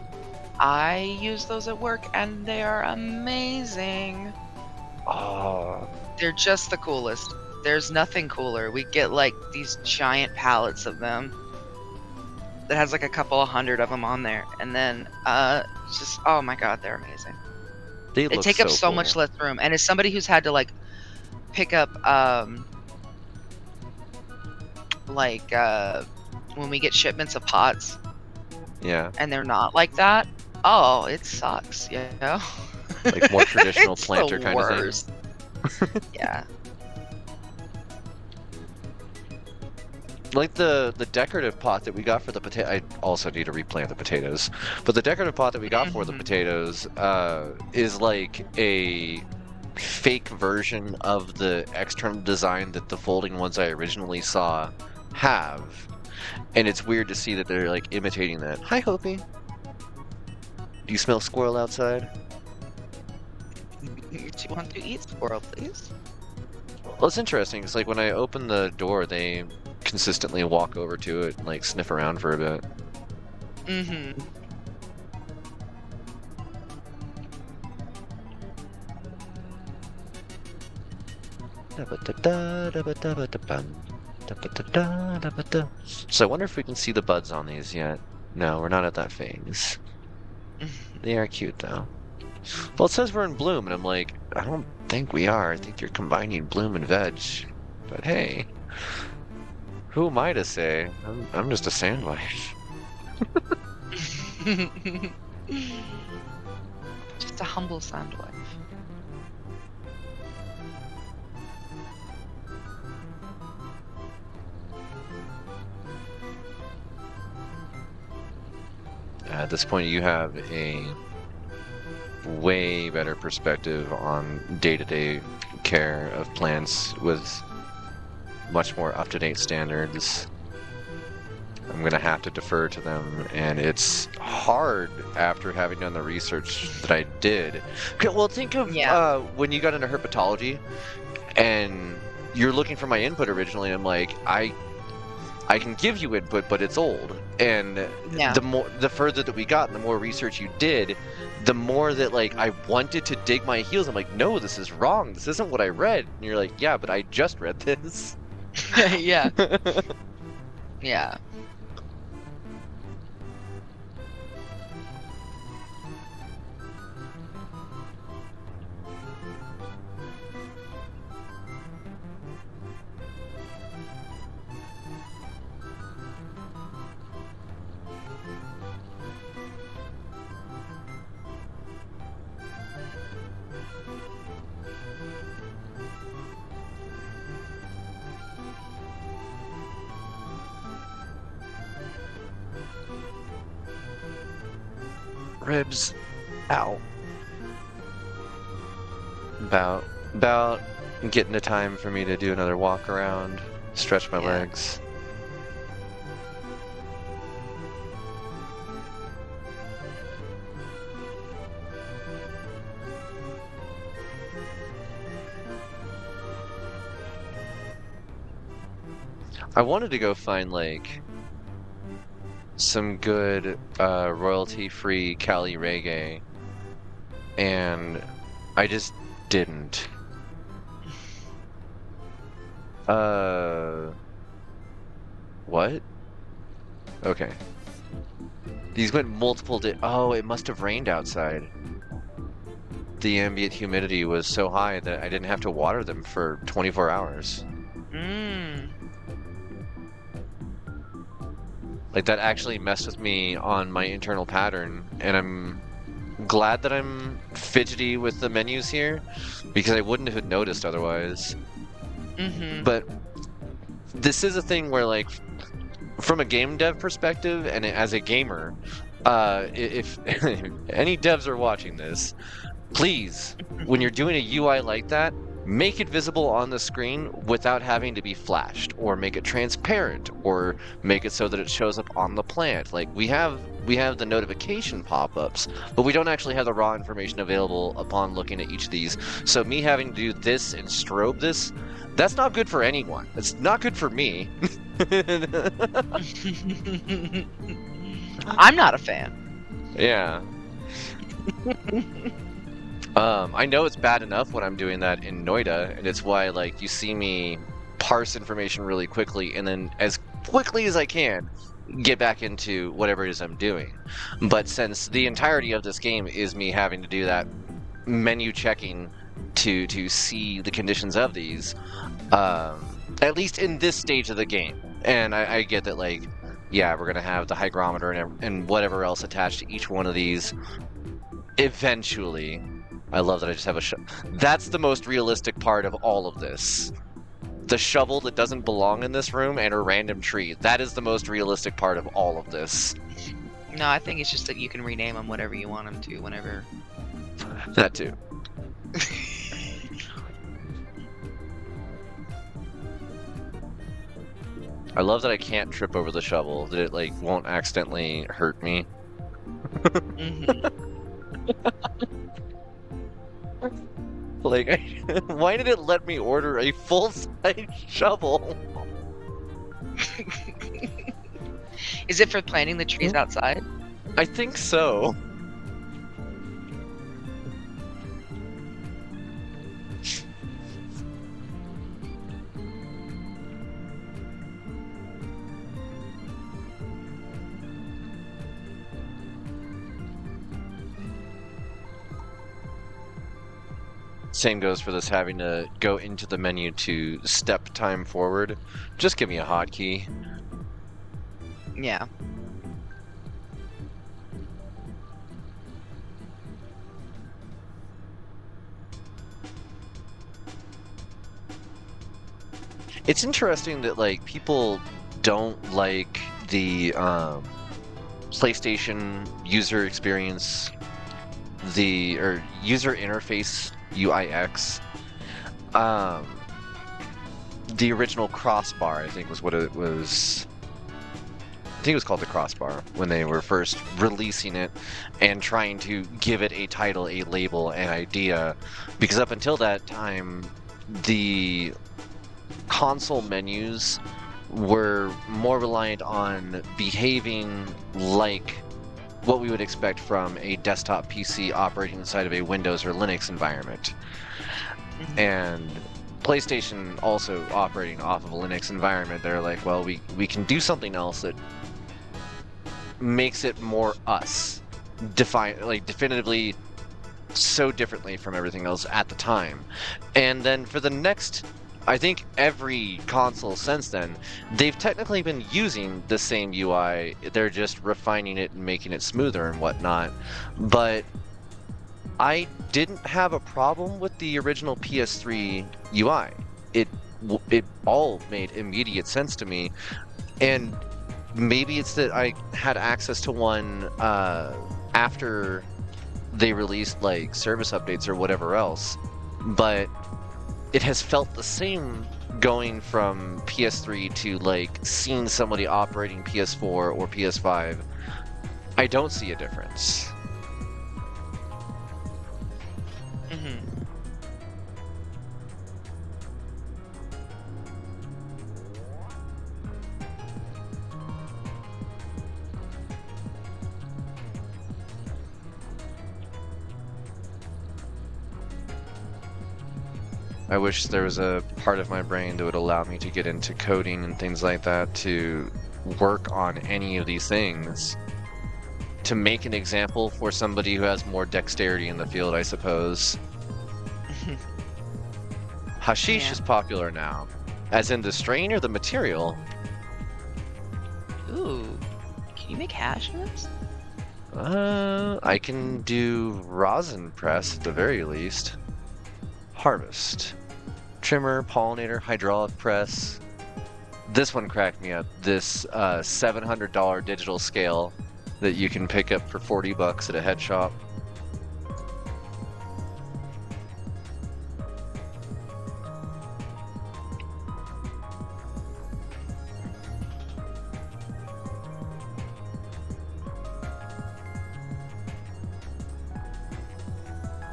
B: I use those at work and they are amazing.
A: Oh,
B: they're just the coolest. There's nothing cooler. We get like these giant pallets of them that has like a couple of hundred of them on there, and then just oh my god, they're amazing. They take up so much less room, and as somebody who's had to like pick up when we get shipments of pots, and they're not like that, oh, it sucks, you know.
A: Like more traditional planter kind of thing.
B: Yeah.
A: Like the decorative pot that we got for the potato. I also need to replant the potatoes, but the decorative pot that we got for the potatoes is like a fake version of the external design that the folding ones I originally saw have, and it's weird to see that they're like imitating that. Hi, Hopi. Do you smell squirrel outside?
B: Do you want to eat squirrel, please?
A: Well, it's interesting. It's like when I open the door, they consistently walk over to it and like sniff around for a bit. So I wonder if we can see the buds on these yet. No, we're not at that phase. They are cute though. Well, it says we're in bloom, and I'm like, I don't think we are. I think you're combining bloom and veg. But hey. Who am I to say? I'm just a sandwife.
B: Just a humble sandwife.
A: At this point, you have a way better perspective on day-to-day care of plants with much more up-to-date standards. I'm gonna have to defer to them, and it's hard after having done the research that I did. Okay, well, think of when you got into herpetology, and you're looking for my input originally. I'm like, I can give you input, but it's old. And the further that we got, and the more research you did, the more that like I wanted to dig my heels. I'm like, no, this is wrong. This isn't what I read. And you're like, yeah, but I just read this.
B: Yeah. Yeah.
A: Ribs. Ow. About getting the time for me to do another walk around, stretch my legs. I wanted to go find like some good royalty-free Cali reggae, and I just didn't. What? Okay. These went multiple oh, it must have rained outside. The ambient humidity was so high that I didn't have to water them for 24 hours. Like, that actually messed with me on my internal pattern, and I'm glad that I'm fidgety with the menus here, because I wouldn't have noticed otherwise. But this is a thing where, like, from a game dev perspective, and as a gamer, if any devs are watching this, please, when you're doing a UI like that, make it visible on the screen without having to be flashed, or make it transparent, or make it so that it shows up on the plant. Like, we have the notification pop-ups, but we don't actually have the raw information available upon looking at each of these. So me having to do this and strobe this, that's not good for anyone. It's not good for me.
B: I'm not a fan.
A: Yeah. I know it's bad enough when I'm doing that in NOITA, and it's why, like, you see me parse information really quickly, and then as quickly as I can, get back into whatever it is I'm doing. But since the entirety of this game is me having to do that menu checking to see the conditions of these, at least in this stage of the game, and I get that, like, yeah, we're gonna have the hygrometer and whatever else attached to each one of these eventually. I love that I just have a that's the most realistic part of all of this. The shovel that doesn't belong in this room and a random tree. That is the most realistic part of all of this.
B: No, I think it's just that you can rename them whatever you want them to, whenever.
A: That too. I love that I can't trip over the shovel, that it, like, won't accidentally hurt me. Like, why did it let me order a full-size shovel?
B: Is it for planting the trees outside?
A: I think so. Same goes for this having to go into the menu to step time forward. Just give me a hotkey.
B: Yeah.
A: It's interesting that like people don't like the PlayStation user experience, or user interface UIX. The original crossbar, I think, was what it was. I think it was called the crossbar when they were first releasing it and trying to give it a title, a label, an idea, because up until that time, the console menus were more reliant on behaving like what we would expect from a desktop PC operating inside of a Windows or Linux environment. And PlayStation also operating off of a Linux environment, they're like, well, we can do something else that makes it more us, definitively so differently from everything else at the time. And then for the next, I think every console since then, they've technically been using the same UI. They're just refining it and making it smoother and whatnot. But I didn't have a problem with the original PS3 UI. It all made immediate sense to me, and maybe it's that I had access to one after they released like service updates or whatever else, but it has felt the same going from PS3 to like seeing somebody operating PS4 or PS5. I don't see a difference. I wish there was a part of my brain that would allow me to get into coding and things like that to work on any of these things. To make an example for somebody who has more dexterity in the field, I suppose. Hashish is popular now. As in the strain or the material?
B: Ooh. Can you make hash in this?
A: I can do rosin press at the very least. Harvest. Trimmer, pollinator, hydraulic press. This one cracked me up. This $700 digital scale that you can pick up for $40 at a head shop.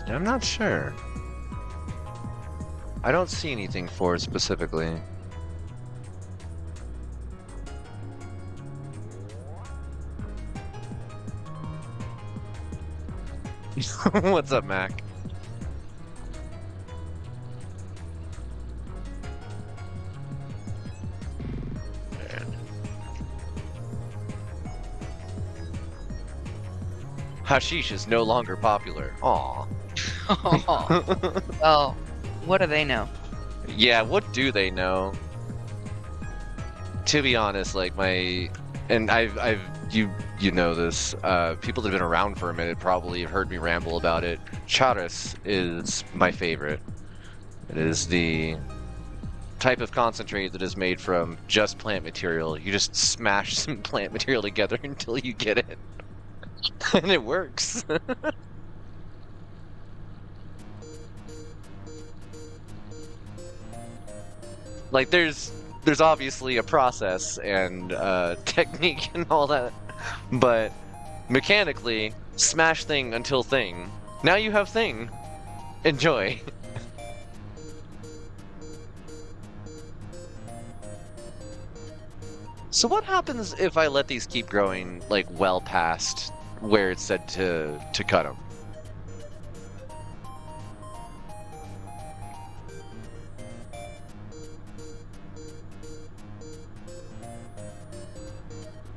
A: I'm not sure. I don't see anything for it specifically. What's up, Mac? Hashish is no longer popular. Aw.
B: Well, what do they know?
A: Yeah, what do they know? To be honest, like you know this, people that have been around for a minute probably have heard me ramble about it. Charas is my favorite. It is the type of concentrate that is made from just plant material. You just smash some plant material together until you get it. And it works. Like there's obviously a process and technique and all that, but mechanically, smash thing until thing. Now you have thing. Enjoy. So what happens if I let these keep growing like well past where it's said to cut them?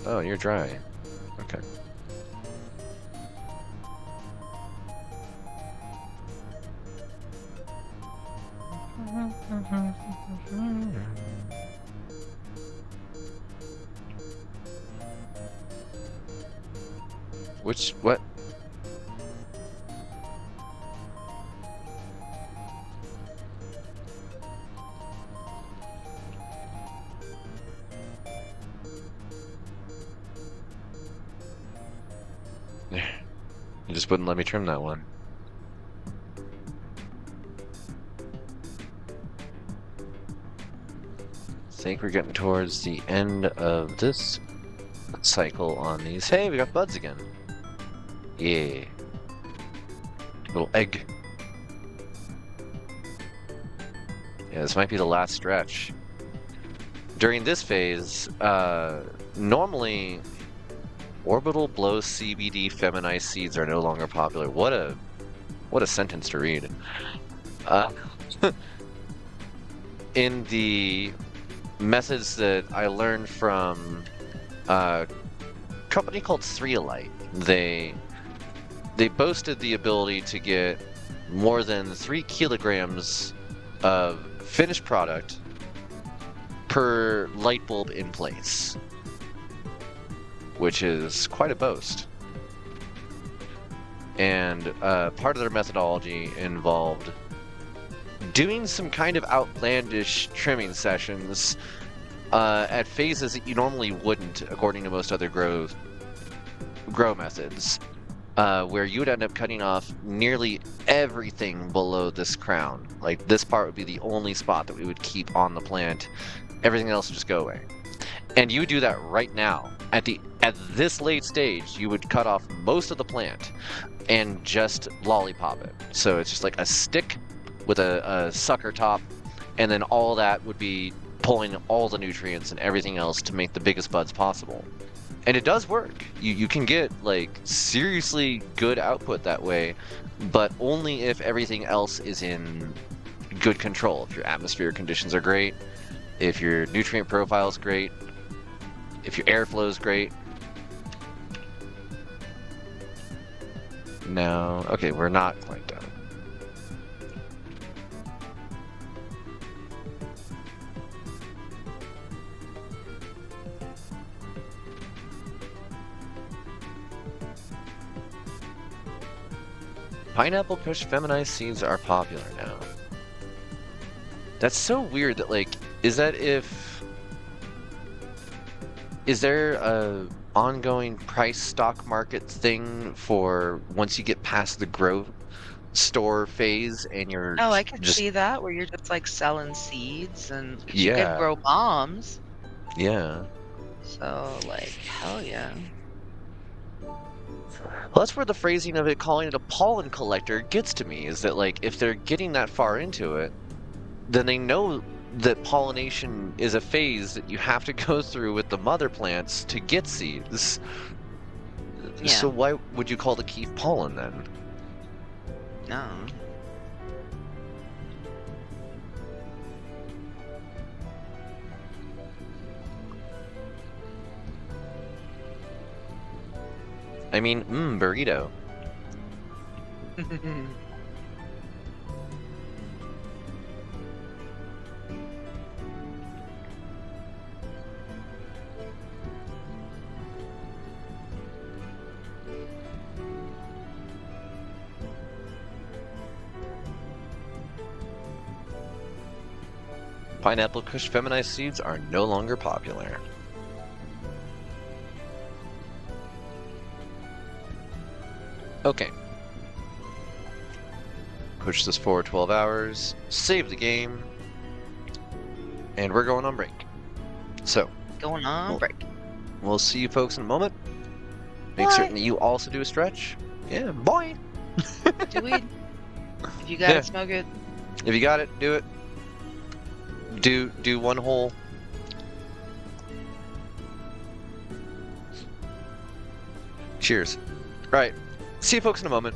A: Oh, you're dry. Okay. What? You just wouldn't let me trim that one. I think we're getting towards the end of this cycle on these. Hey, we got buds again. Yeah. Little egg. Yeah, this might be the last stretch. During this phase, normally orbital blow CBD feminized seeds are no longer popular. What a sentence to read. In the methods that I learned from a company called 3Alite, they boasted the ability to get more than 3 kilograms of finished product per light bulb in place, which is quite a boast. And part of their methodology involved doing some kind of outlandish trimming sessions at phases that you normally wouldn't, according to most other grow methods, where you would end up cutting off nearly everything below this crown. Like, this part would be the only spot that we would keep on the plant. Everything else would just go away. And you would do that right now. At this late stage, you would cut off most of the plant and just lollipop it. So it's just like a stick with a sucker top, and then all that would be pulling all the nutrients and everything else to make the biggest buds possible. And it does work. You can get like seriously good output that way, but only if everything else is in good control. If your atmospheric conditions are great, if your nutrient profile is great, if your airflow is great. No, okay, we're not quite done. Pineapple Kush feminized seeds are popular now. That's so weird that, like, is there a ongoing price stock market thing for once you get past the growth store phase and you're
B: Oh, I could
A: just
B: see that where you're just, like, selling seeds and because you could
A: yeah,
B: grow bombs.
A: yeah.
B: So, like, hell yeah.
A: Well, that's where the phrasing of it calling it a pollen collector gets to me, is that, like, if they're getting that far into it, then they know that pollination is a phase that you have to go through with the mother plants to get seeds.
B: Yeah.
A: So why would you call the keef pollen then?
B: No.
A: I mean, burrito. Pineapple Kush feminized seeds are no longer popular. Okay. Push this forward 12 hours, save the game, and we're going on break. So,
B: Going on break.
A: we'll see you folks in a moment. Make
B: Bye.
A: certain that you also do a stretch. Yeah, boy!
B: Do weed. If you got
A: Yeah.
B: it, smoke it.
A: If you got it, do it. Do one hole. Cheers. Right. See you folks in a moment.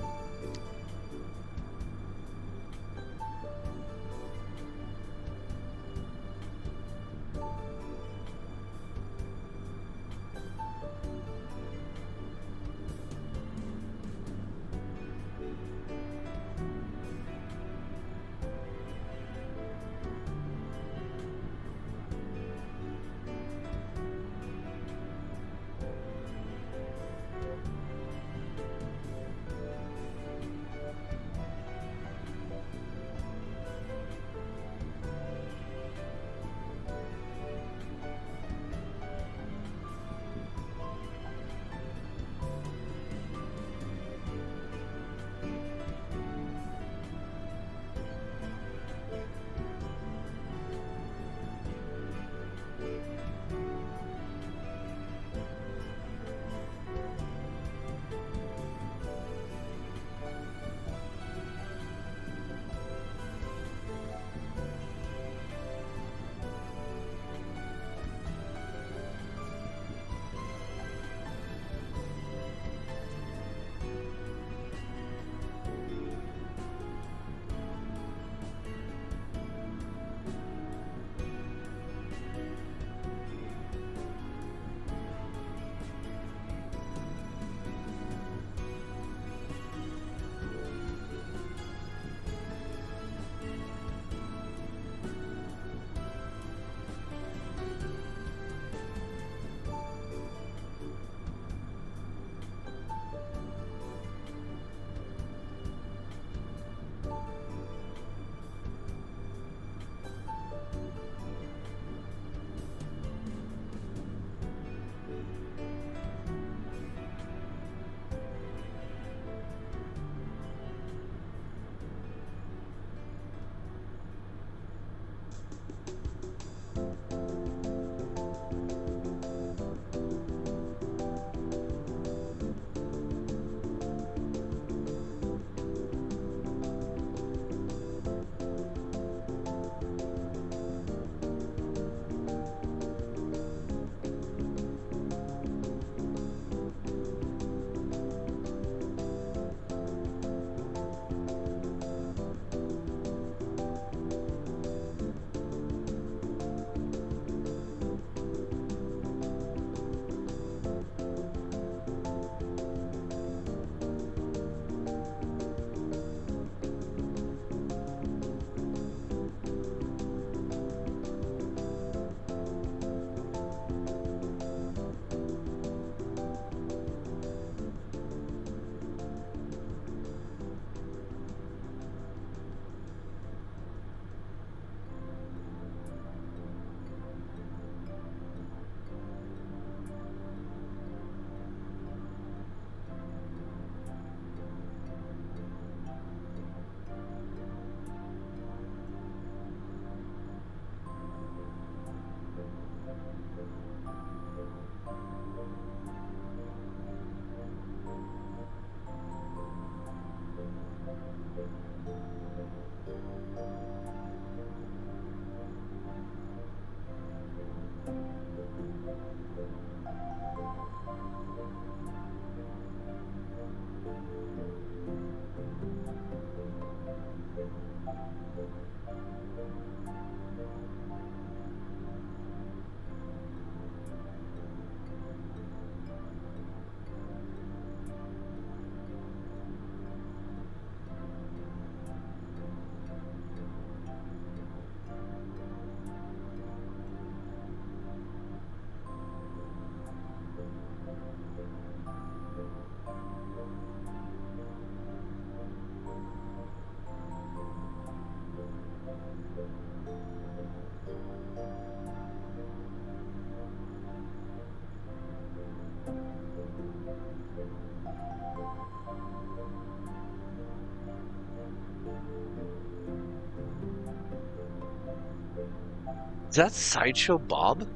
A: Is that Sideshow Bob?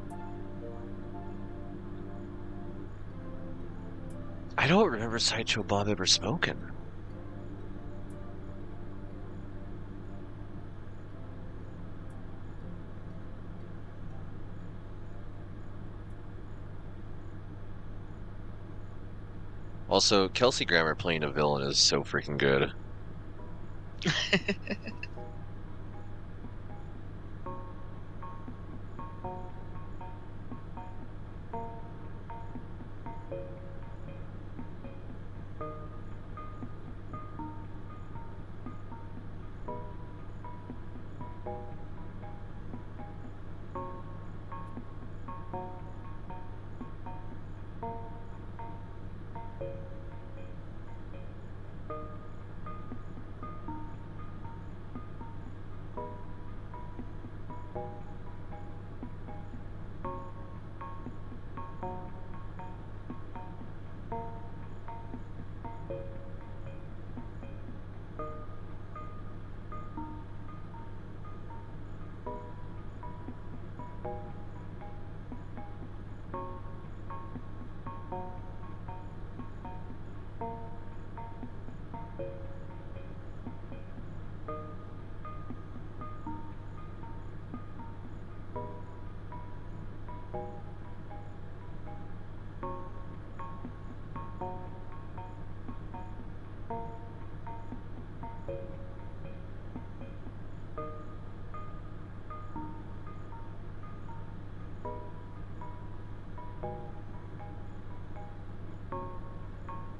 A: I don't remember Sideshow Bob ever spoken. Also, Kelsey Grammer playing a villain is so freaking good.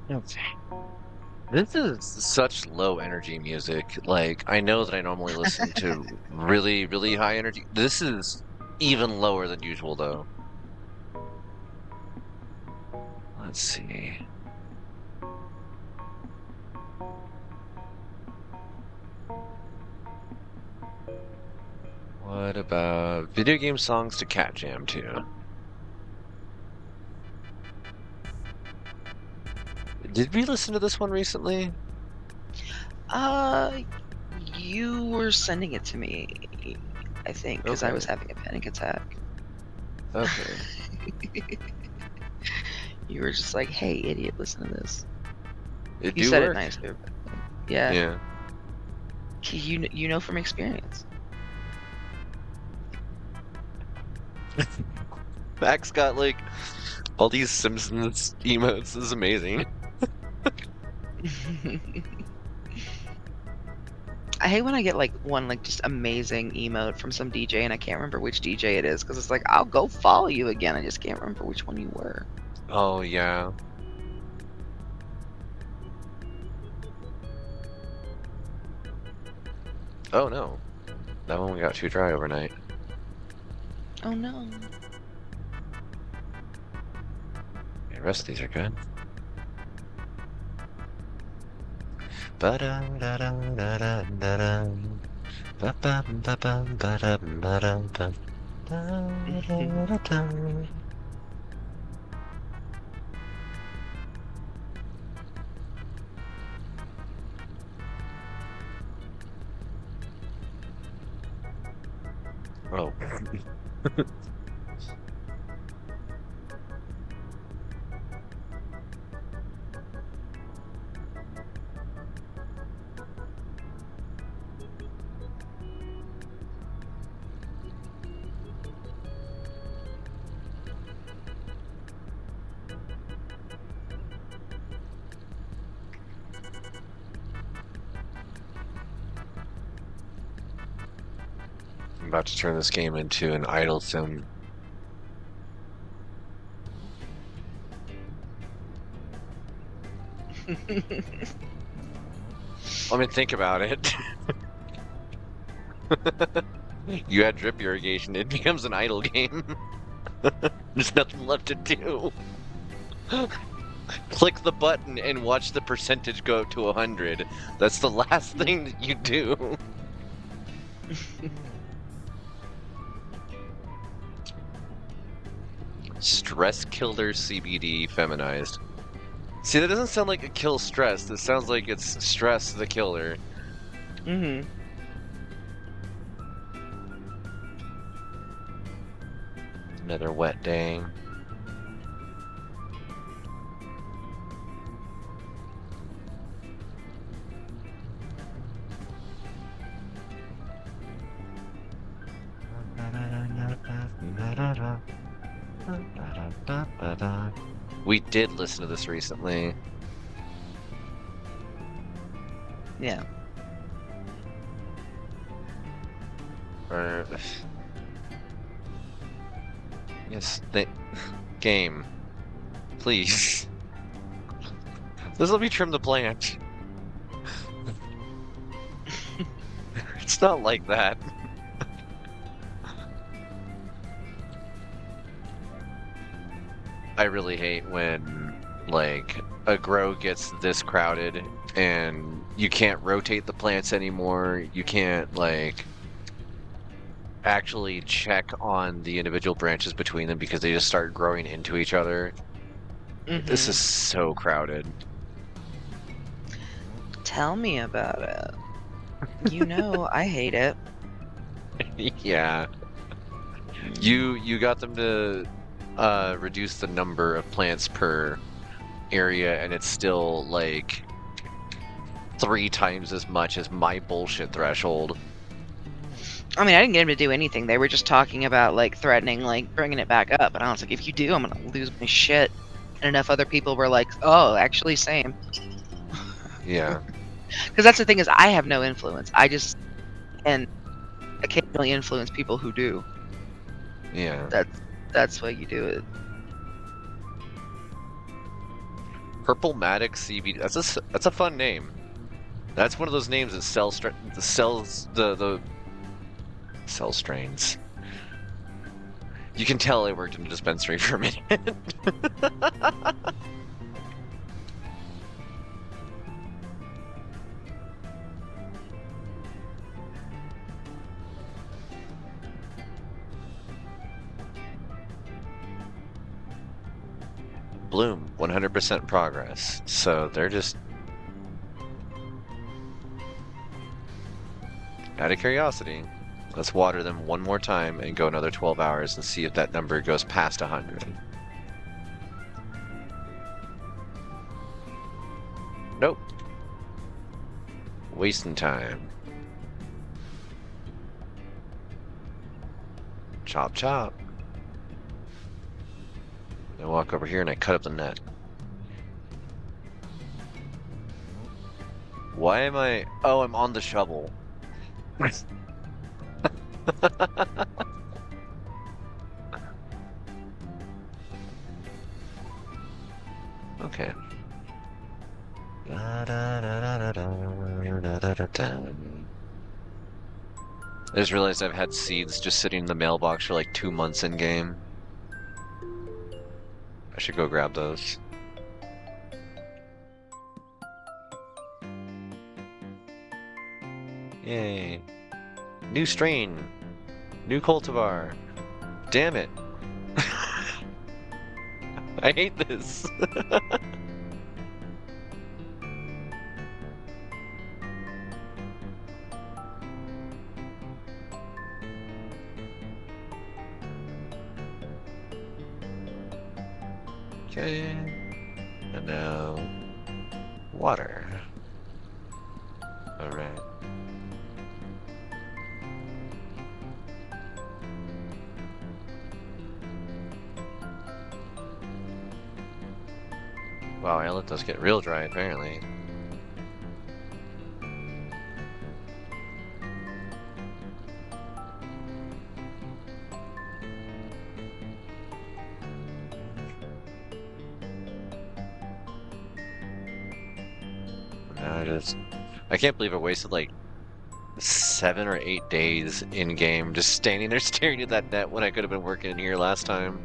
A: Okay. This is such low energy music. Like, I know that I normally listen to really, really high energy. This is even lower than usual, though. Let's see. What about video game songs to cat jam to? Did we listen to this one recently?
B: You were sending it to me, I think, because I was having a panic attack.
A: Okay.
B: You were just like, "Hey, idiot, listen to this."
A: It
B: You
A: do
B: said
A: work.
B: it nicely. Yeah.
A: Yeah.
B: You know from experience.
A: Max got like all these Simpsons emotes. This is amazing.
B: I hate when I get like one like just amazing emote from some DJ and I can't remember which DJ it is because it's like I'll go follow you again. I just can't remember which one you were.
A: Oh yeah. Oh no. That one got too dry overnight.
B: Oh no.
A: The rest of these are good. Oh. I'm about to turn this game into an idle sim. I mean, think about it. You add drip irrigation, it becomes an idle game. There's nothing left to do. Click the button and watch the percentage go to 100. That's the last thing that you do. Stress killer CBD feminized. See, that doesn't sound like it kills stress. That sounds like it's stress the killer.
B: Mm-hmm.
A: Another wet day. We did listen to this recently.
B: Yeah.
A: Yes, game. Please. Just let me trim the plant. It's not like that. I really hate when, like, a grow gets this crowded and you can't rotate the plants anymore. You can't, like, actually check on the individual branches between them because they just start growing into each other. This is so crowded.
B: Tell me about it. You know, I hate it.
A: Yeah. You got them to reduce the number of plants per area, and it's still like 3 times as much as my bullshit threshold.
B: I mean, I didn't get him to do anything. They were just talking about, like, threatening, like, bringing it back up. And I was like, if you do, I'm gonna lose my shit. And enough other people were like, oh, actually, same.
A: Yeah.
B: Because that's the thing is, I have no influence. I just can occasionally influence people who do.
A: Yeah.
B: That's why you do it.
A: Purple Matic CBD. That's a fun name. That's one of those names that sells the cell strains. You can tell I worked in a dispensary for a minute. Bloom, 100% progress. So they're just out of curiosity. Let's water them one more time and go another 12 hours and see if that number goes past 100. Nope. Wasting time. Chop chop. I walk over here and I cut up the net. Why am I... Oh, I'm on the shovel. Okay. I just realized I've had seeds just sitting in the mailbox for like 2 months in game. I should go grab those. Yay. New strain. New cultivar. Damn it. I hate this. Okay. And now water. Alright. Wow, I let those get real dry apparently. I can't believe I wasted like 7 or 8 days in game just standing there staring at that net when I could have been working in here last time.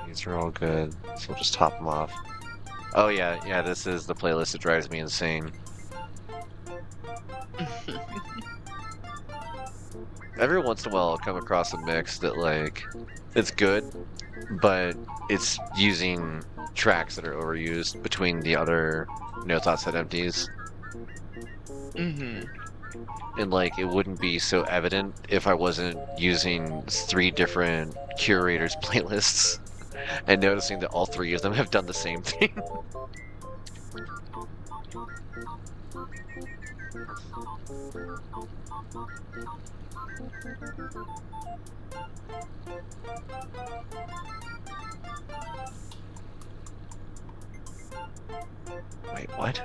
A: These are all good, so we'll just top them off. Oh yeah, this is the playlist that drives me insane. Every once in a while I'll come across a mix that, like, it's good, but it's using tracks that are overused between the other No Thoughts Set Empties.
B: Mm-hmm.
A: And, like, it wouldn't be so evident if I wasn't using 3 different curators' playlists and noticing that all 3 of them have done the same thing. Wait, what?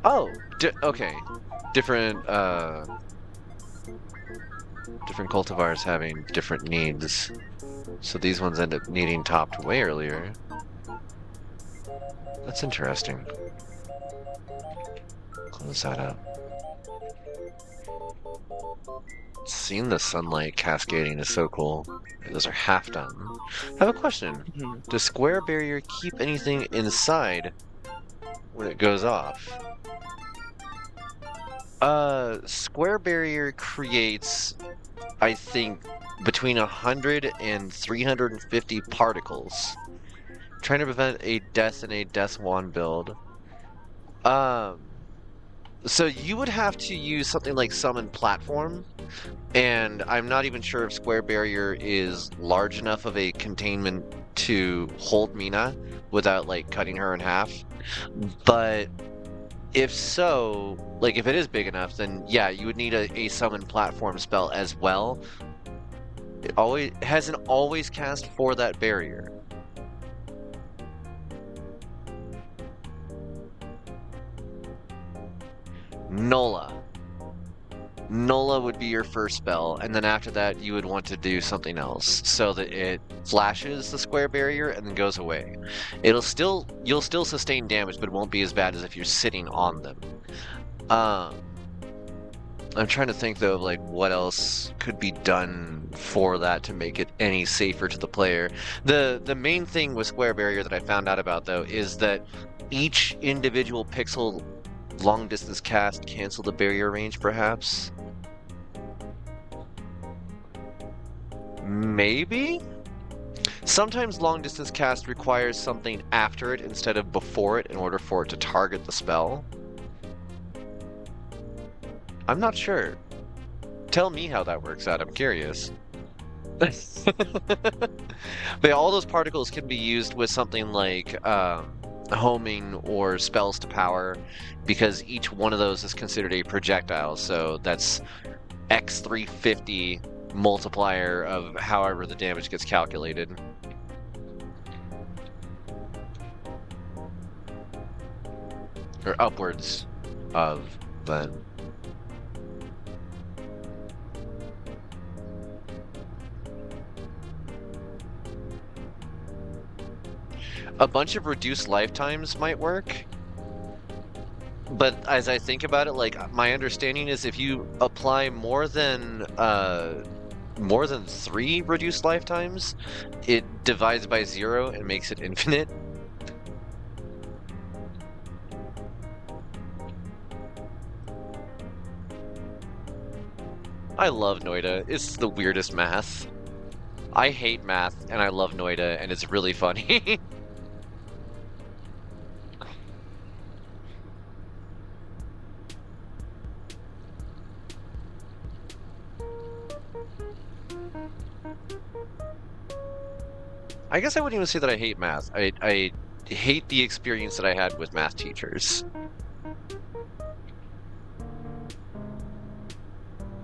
A: Oh, okay. Different cultivars having different needs. So these ones end up needing topped way earlier. That's interesting. Close that up. Seeing the sunlight cascading is so cool. Those are half done. I have a question.
B: Mm-hmm.
A: Does square barrier keep anything inside when it goes off? Square barrier creates, I think, between 100 and 350 particles. Trying to prevent a death in a Death Wand build. So you would have to use something like Summon Platform, and I'm not even sure if Square Barrier is large enough of a containment to hold Mina without, like, cutting her in half. But if so, like, if it is big enough, then yeah, you would need a Summon Platform spell as well. It hasn't always cast for that barrier. NOLA. NOLA would be your first spell, and then after that you would want to do something else so that it flashes the square barrier and then goes away. You'll still sustain damage, but it won't be as bad as if you're sitting on them. I'm trying to think though of, like, what else could be done for that to make it any safer to the player. The main thing with square barrier that I found out about though is that each individual pixel long distance cast cancel the barrier range, perhaps? Maybe? Sometimes long distance cast requires something after it instead of before it in order for it to target the spell. I'm not sure. Tell me how that works out, I'm curious. But all those particles can be used with something like homing or spells to power, because each one of those is considered a projectile, so that's x350 multiplier of however the damage gets calculated. Or upwards of then. A bunch of reduced lifetimes might work, but as I think about it, like, my understanding is if you apply more than 3 reduced lifetimes, it divides by 0 and makes it infinite. I love NOITA. It's the weirdest math. I hate math, and I love NOITA, and it's really funny. I guess I wouldn't even say that I hate math. I hate the experience that I had with math teachers.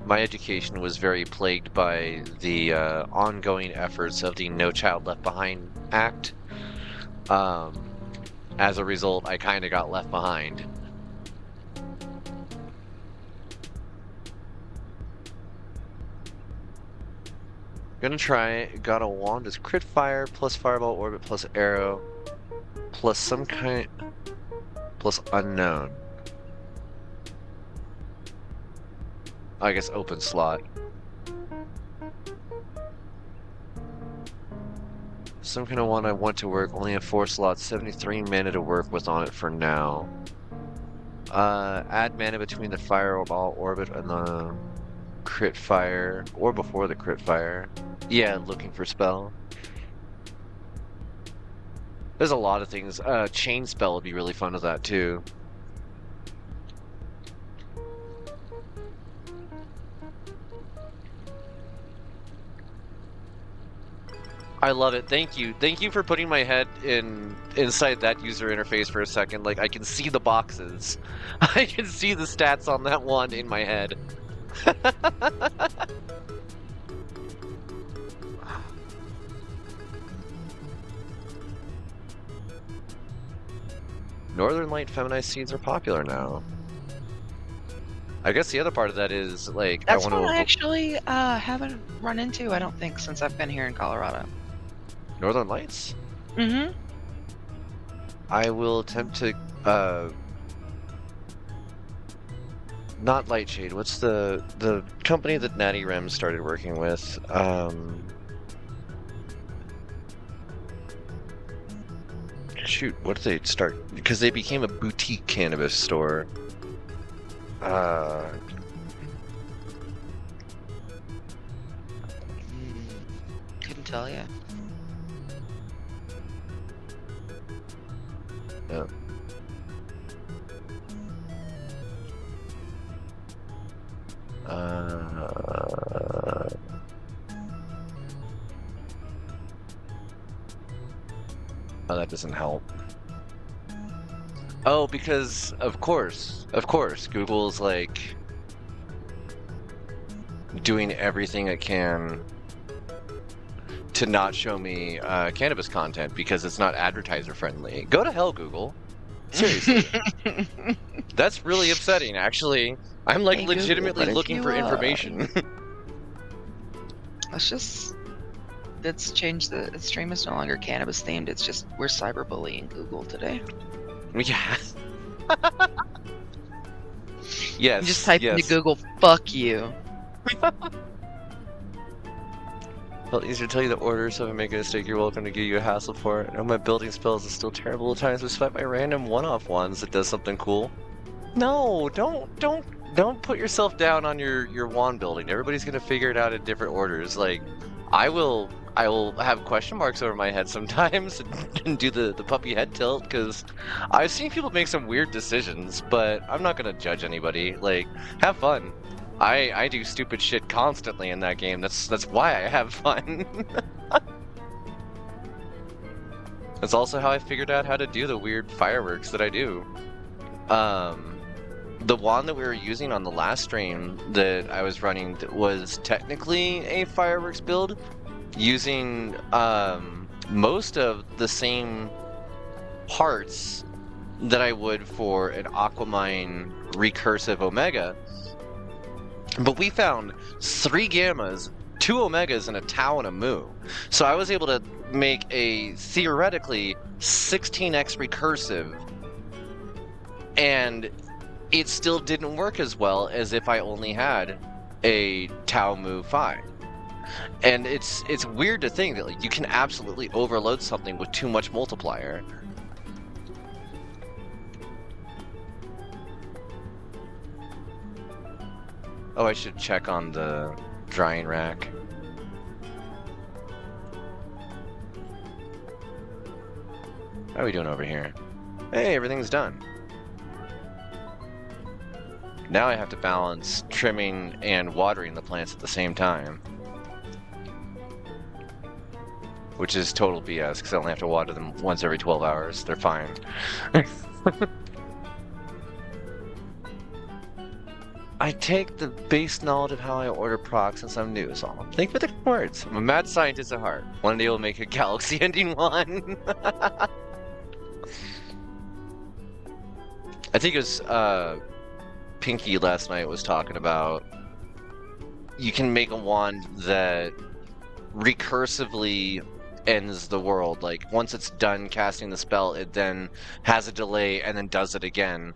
A: My education was very plagued by the ongoing efforts of the No Child Left Behind Act. As a result, I kind of got left behind. Gonna try. Got a wand as crit fire plus fireball orbit plus arrow plus some kind plus unknown. I guess open slot. Some kind of one I want to work. Only have 4 slots. 73 mana to work with on it for now. Add mana between the fireball orbit and the crit fire, or before the crit fire. Yeah, looking for spell. There's a lot of things. Chain spell would be really fun with that too. I love it. Thank you. Thank you for putting my head inside that user interface for a second. Like, I can see the boxes. I can see the stats on that wand in my head. Northern Light feminized seeds are popular now. I guess the other part of that is, like,
B: that's one I actually haven't run into, I don't think, since I've been here in Colorado.
A: Northern Lights?
B: Mm-hmm.
A: I will attempt to, not Lightshade, what's the company that Natty Rem started working with? Shoot, what did they start? Because they became a boutique cannabis store.
B: Couldn't tell you.
A: Yeah. Oh, that doesn't help. Oh, because of course, Google's like doing everything it can to not show me cannabis content because it's not advertiser friendly. Go to hell, Google. Seriously. That's really upsetting, actually. I'm like legitimately
B: Google,
A: looking for information.
B: Let's change the stream is no longer cannabis themed. It's just we're cyberbullying Google today.
A: Yeah. Yes.
B: You just type into Google, fuck you.
A: Well, easier to tell you the order, so if I make a mistake, you're welcome to give you a hassle for it. I know my building spells is still terrible at times, despite my random one-off ones that does something cool. No, don't put yourself down on your wand building. Everybody's gonna figure it out in different orders. Like, I will have question marks over my head sometimes and do the puppy head tilt, because I've seen people make some weird decisions, but I'm not gonna judge anybody. Like, have fun. I do stupid shit constantly in that game. That's why I have fun. That's also how I figured out how to do the weird fireworks that I do. The wand that we were using on the last stream that I was running was technically a fireworks build, using most of the same parts that I would for an Aquamine recursive Omega. But we found 3 gammas, 2 omegas, and a tau and a mu. So I was able to make a theoretically 16x recursive, and it still didn't work as well as if I only had a tau mu 5. And it's weird to think that, like, you can absolutely overload something with too much multiplier. Oh, I should check on the drying rack. How are we doing over here? Hey, everything's done. Now I have to balance trimming and watering the plants at the same time. Which is total BS, because I only have to water them once every 12 hours. They're fine. I take the base knowledge of how I order procs since I'm new, so I'll think with the words. I'm a mad scientist at heart. One day we'll make a galaxy-ending one. I think it was Pinky last night was talking about you can make a wand that recursively ends the world. Like, once it's done casting the spell, it then has a delay and then does it again.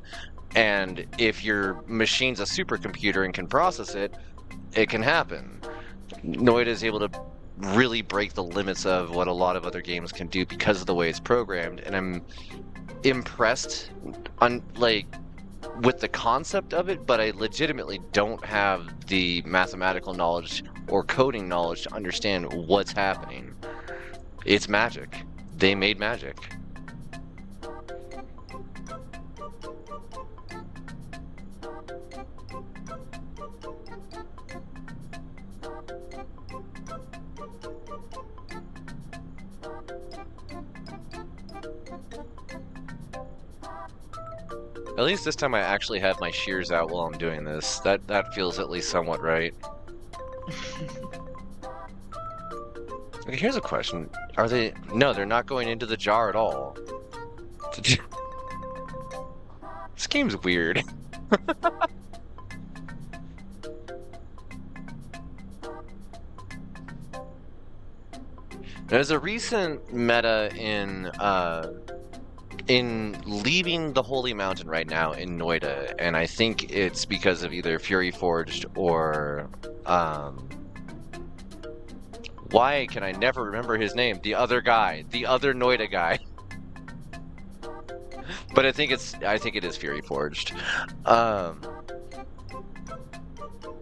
A: And if your machine's a supercomputer and can process it, it can happen. NOITA is able to really break the limits of what a lot of other games can do because of the way it's programmed, and I'm impressed with the concept of it, but I legitimately don't have the mathematical knowledge or coding knowledge to understand what's happening. It's magic. They made magic. At least this time I actually have my shears out while I'm doing this. That feels at least somewhat right. Okay, here's a question. Are they... No, they're not going into the jar at all. This game's weird. There's a recent meta in leaving the Holy Mountain right now in NOITA, and I think it's because of either Fury Forged or why can I never remember his name? The other guy, the other NOITA guy. But I think it is Fury Forged.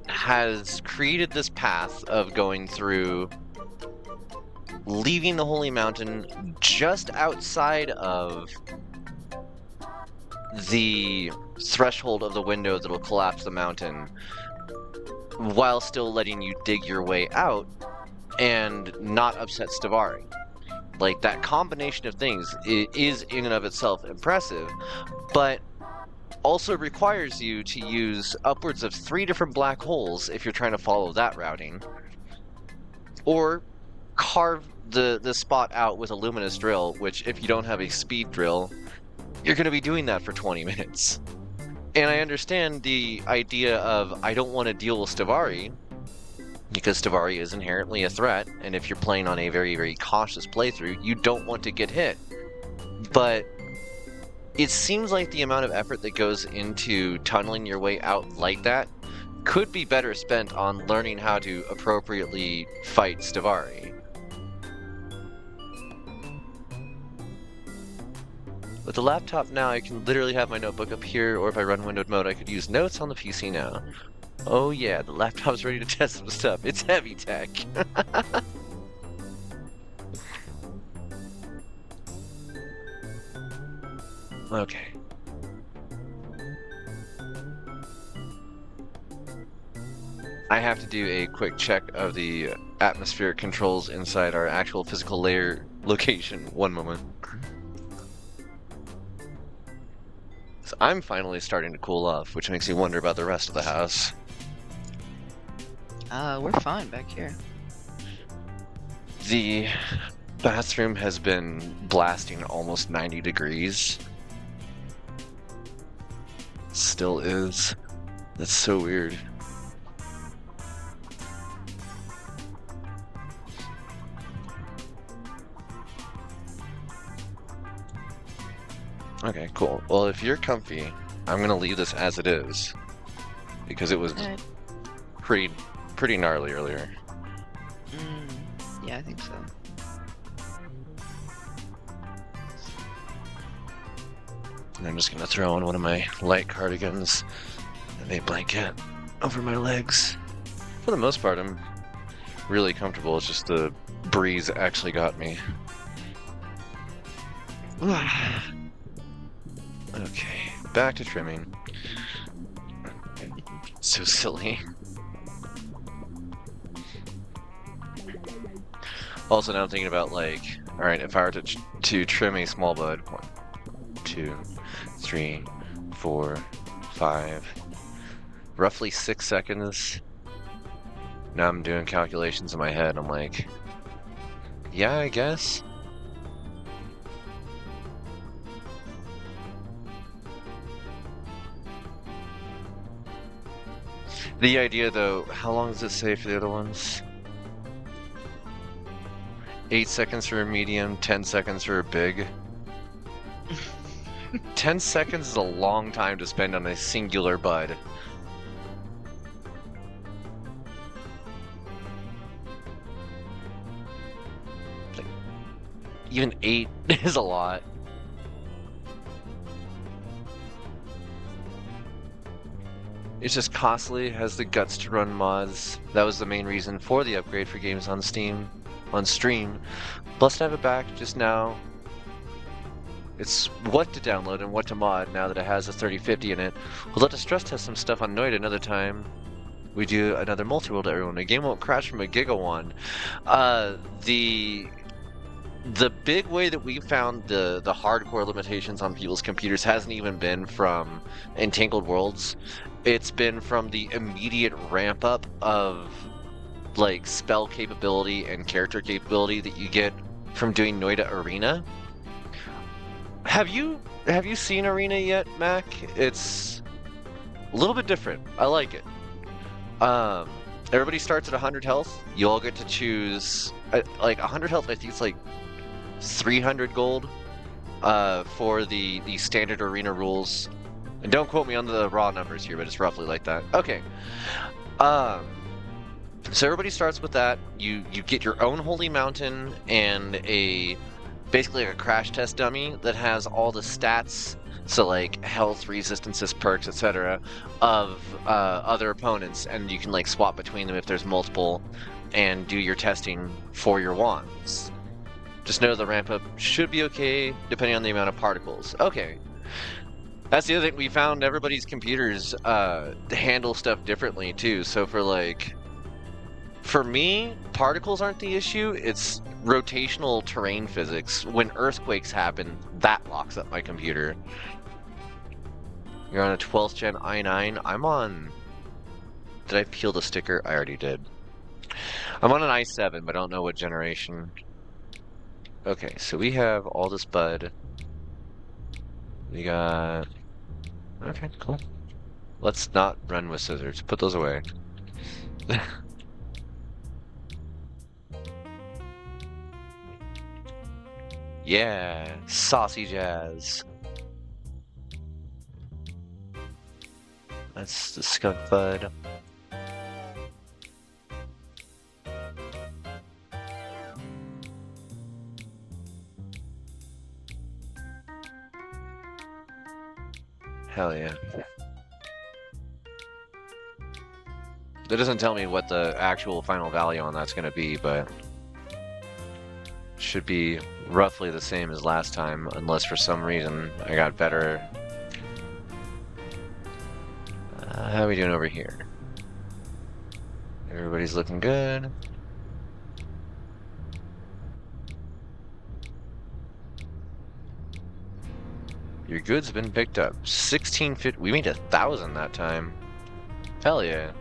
A: Has created this path of going through, leaving the Holy Mountain just outside of the threshold of the window that'll collapse the mountain, while still letting you dig your way out and not upset Stavari. Like, that combination of things is in and of itself impressive, but also requires you to use upwards of 3 different black holes if you're trying to follow that routing, or carve the spot out with a luminous drill, which if you don't have a speed drill, you're going to be doing that for 20 minutes. And I understand the idea of, I don't want to deal with Stavari, because Stavari is inherently a threat, and if you're playing on a very, very cautious playthrough, you don't want to get hit. But it seems like the amount of effort that goes into tunneling your way out like that could be better spent on learning how to appropriately fight Stavari. With the laptop now, I can literally have my notebook up here, or if I run windowed mode, I could use notes on the PC now. Oh yeah, the laptop's ready to test some stuff. It's heavy tech. Okay. I have to do a quick check of the atmospheric controls inside our actual physical layer location. One moment. So I'm finally starting to cool off, which makes me wonder about the rest of the house.
B: We're fine back here.
A: The bathroom has been blasting almost 90 degrees. Still is. That's so weird. Okay, cool. Well, if you're comfy, I'm gonna leave this as it is, because it was pretty gnarly earlier.
B: Yeah, I think so.
A: And I'm just gonna throw on one of my light cardigans and a blanket over my legs. For the most part, I'm really comfortable. It's just the breeze actually got me. Okay, back to trimming. So silly. Also, now I'm thinking about, like, alright, if I were to trim a small bud, 1, 2, 3, 4, 5, roughly 6 seconds. Now I'm doing calculations in my head. I'm like, yeah, I guess. The idea, though, how long does it say for the other ones? 8 seconds for a medium, 10 seconds for a big. 10 seconds is a long time to spend on a singular bud. Like, even 8 is a lot. It's just costly, has the guts to run mods. That was the main reason for the upgrade for games on Steam, on stream. Plus to have it back just now. It's what to download and what to mod now that it has a 3050 in it. We'll let us stress test some stuff on NOITA another time. We do another multi-world to everyone. A game won't crash from a gigawan. The big way that we found the hardcore limitations on people's computers hasn't even been from Entangled Worlds. It's been from the immediate ramp up of like spell capability and character capability that you get from doing NOITA Arena. Have you seen Arena yet, Mac? It's a little bit different. I like it. Everybody starts at 100 health. You all get to choose like 100 health. I think it's like 300 gold for the standard Arena rules. And don't quote me on the raw numbers here, but it's roughly like that. Okay. So everybody starts with that. You get your own holy mountain and basically like a crash test dummy that has all the stats, so like health, resistances, perks, etc., of other opponents, and you can like swap between them if there's multiple, and do your testing for your wands. Just know the ramp up should be okay depending on the amount of particles. Okay. That's the other thing, we found everybody's computers handle stuff differently too. So for me, particles aren't the issue, it's rotational terrain physics. When earthquakes happen, that locks up my computer. You're on a 12th gen i9. I'm on... Did I peel the sticker? I already did. I'm on an i7, but I don't know what generation. Okay, so we have all this bud. We got... Okay, cool. Let's not run with scissors. Put those away. Yeah, saucy jazz. That's the skunk bud. Hell yeah. That doesn't tell me what the actual final value on that's gonna be, but should be roughly the same as last time, unless for some reason I got better. How are we doing over here? Everybody's looking good. Your goods have been picked up. 1650. We made 1,000 that time. Hell yeah.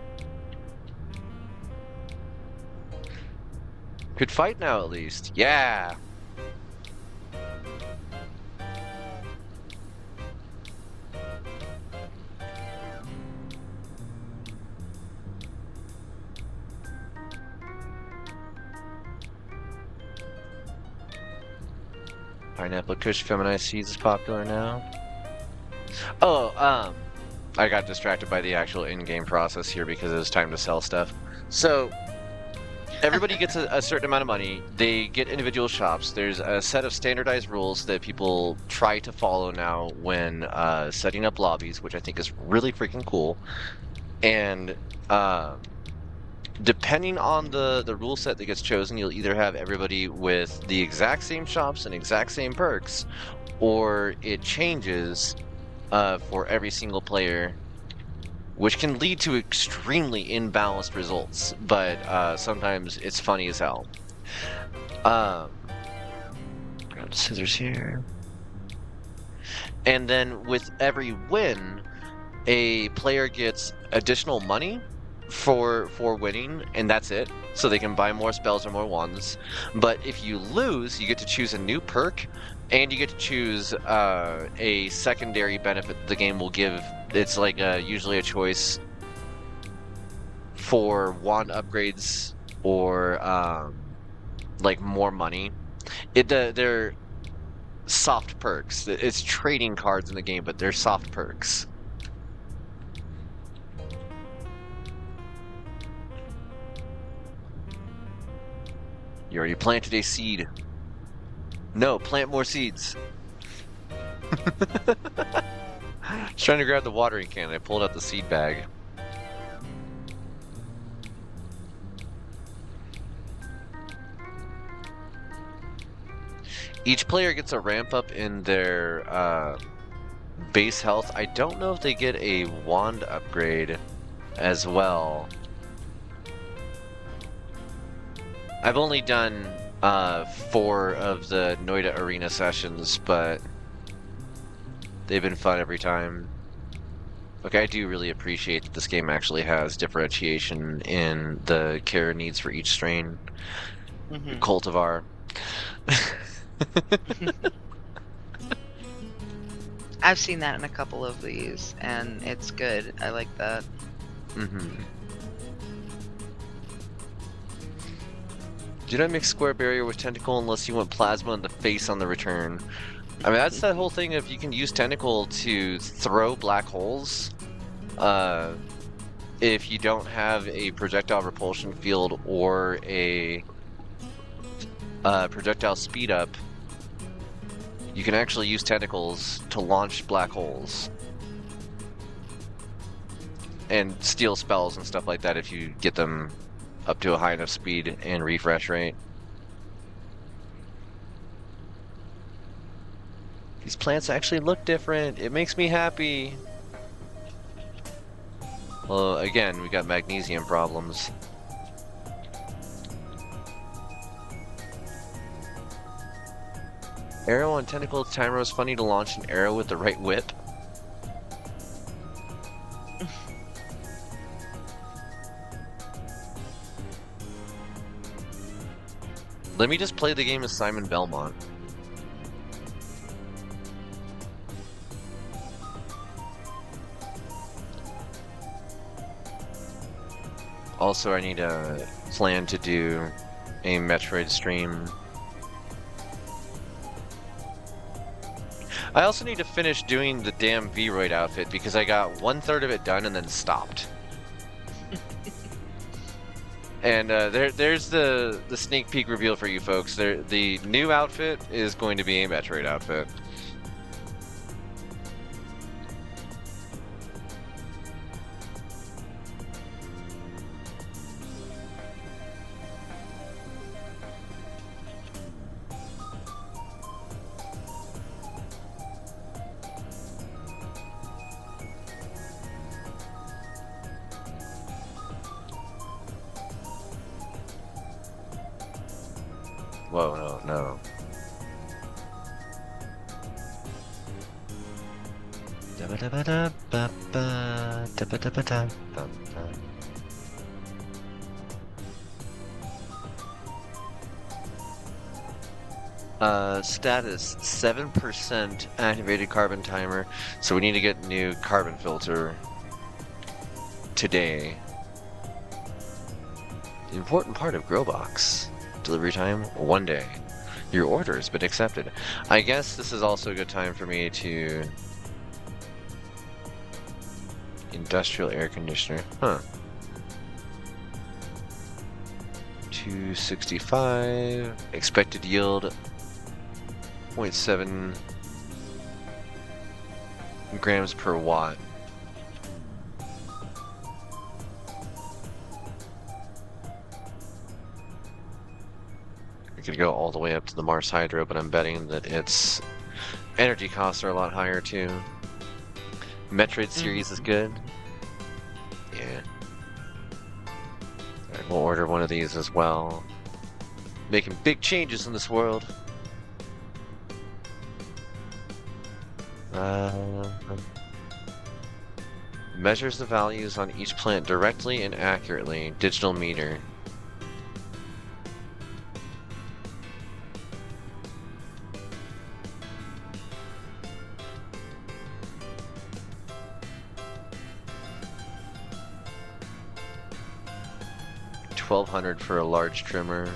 A: Could fight now at least. Yeah. Pineapple Kush feminized seeds is popular now. Oh, I got distracted by the actual in-game process here because it was time to sell stuff. So, everybody gets a certain amount of money. They get individual shops. There's a set of standardized rules that people try to follow now when setting up lobbies, which I think is really freaking cool. And depending on the rule set that gets chosen, you'll either have everybody with the exact same shops and exact same perks, or it changes for every single player, which can lead to extremely imbalanced results, but sometimes it's funny as hell. Grab the scissors here. And then with every win, a player gets additional money for winning, and that's it. So they can buy more spells or more wands. But if you lose, you get to choose a new perk, and you get to choose a secondary benefit the game will give. It's like usually a choice for wand upgrades or like more money. They're soft perks. It's trading cards in the game, but they're soft perks. You already planted a seed. No, plant more seeds. Just trying to grab the watering can. I pulled out the seed bag. Each player gets a ramp up in their base health. I don't know if they get a wand upgrade as well. I've only done 4 of the NOITA arena sessions, but they've been fun every time. Okay, I do really appreciate that this game actually has differentiation in the care needs for each strain. Cultivar.
B: I've seen that in a couple of these, and it's good. I like that.
A: Do not mix square barrier with tentacle unless you want plasma in the face on the return. I mean, that's that whole thing of you can use tentacle to throw black holes. If you don't have a projectile repulsion field or a projectile speed up, you can actually use tentacles to launch black holes. And steal spells and stuff like that if you get them up to a high enough speed and refresh rate. These plants actually look different. It makes me happy. Well, again, we got magnesium problems. Arrow on tentacle timer is funny to launch an arrow with the right whip. Let me just play the game as Simon Belmont. Also, I need a plan to do a Metroid stream. I also need to finish doing the damn V-Roid outfit because I got 1/3 of it done and then stopped. And there's the sneak peek reveal for you folks. The new outfit is going to be a Metroid outfit. Whoa, no. Status 7% activated carbon timer, so we need to get new carbon filter today. The important part of Growbox. Delivery time, 1 day. Your order has been accepted. I guess this is also a good time for me to... Industrial air conditioner, huh. 265, expected yield, 0.7 grams per watt. Could go all the way up to the Mars Hydro, but I'm betting that its energy costs are a lot higher too. Metroid series is good. Yeah. Alright, we'll order one of these as well. Making big changes in this world. Measures the values on each plant directly and accurately. Digital meter. $1,200 for a large trimmer.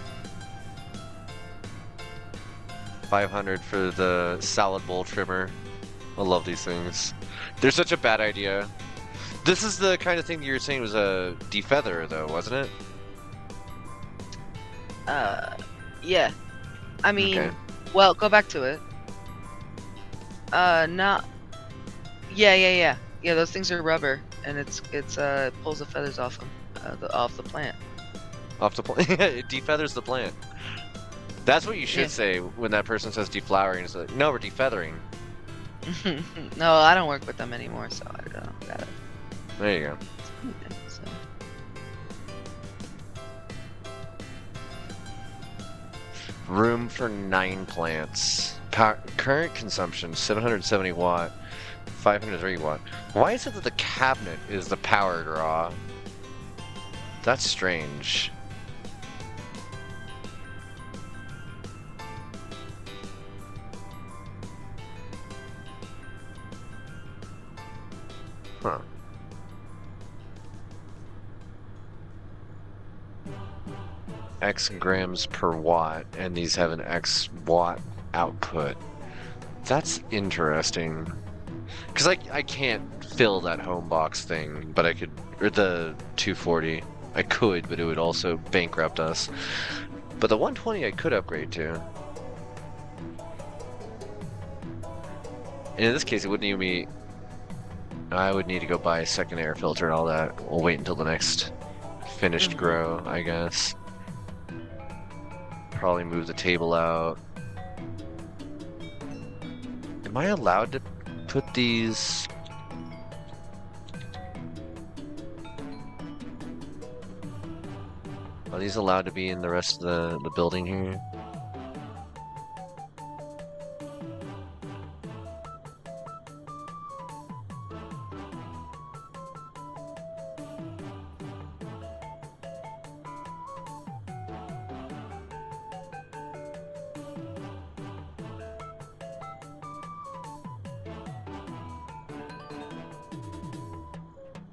A: 500 for the salad bowl trimmer. I love these things. They're such a bad idea. This is the kind of thing you were saying was a defeather, though, wasn't it?
B: Yeah. I mean,
A: Okay.
B: well, go back to it. Not. Yeah. Yeah, those things are rubber, and it pulls the feathers off them, off the plant.
A: Off the plant. It defeathers the plant. That's what you should say when that person says deflowering. It's like, no, we're defeathering.
B: No, I don't work with them anymore, so I don't know. Got it.
A: There you go.
B: So.
A: Room for 9 plants. Current consumption 770 watt, 503 watt. Why is it that the cabinet is the power draw? That's strange. Huh. X grams per watt, and these have an X watt output. That's interesting. Because I can't fill that home box thing, but I could, or the 240. I could, but it would also bankrupt us. But the 120 I could upgrade to. And in this case, it wouldn't even be... I would need to go buy a second air filter and all that. We'll wait until the next finished grow, I guess. Probably move the table out. Am I allowed to put these... Are these allowed to be in the rest of the building here?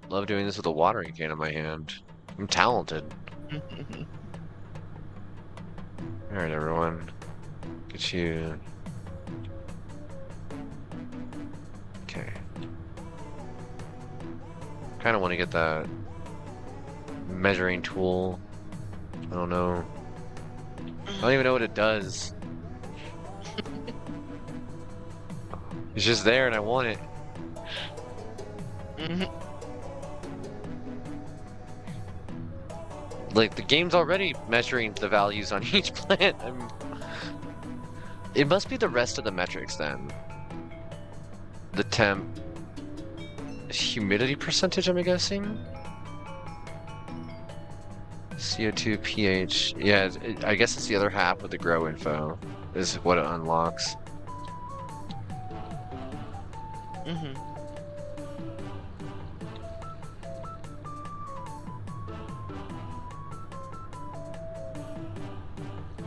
A: Love doing this with a watering can in my hand. I'm talented. Alright, everyone. Get you... Okay. Kind of want to get that measuring tool. I don't know. I don't even know what it does. It's just there and I want it. Like, the game's already measuring the values on each plant. It must be the rest of the metrics then. The temp... Humidity percentage, I'm guessing? CO2, pH... Yeah, I guess it's the other half with the grow info. Is what it unlocks.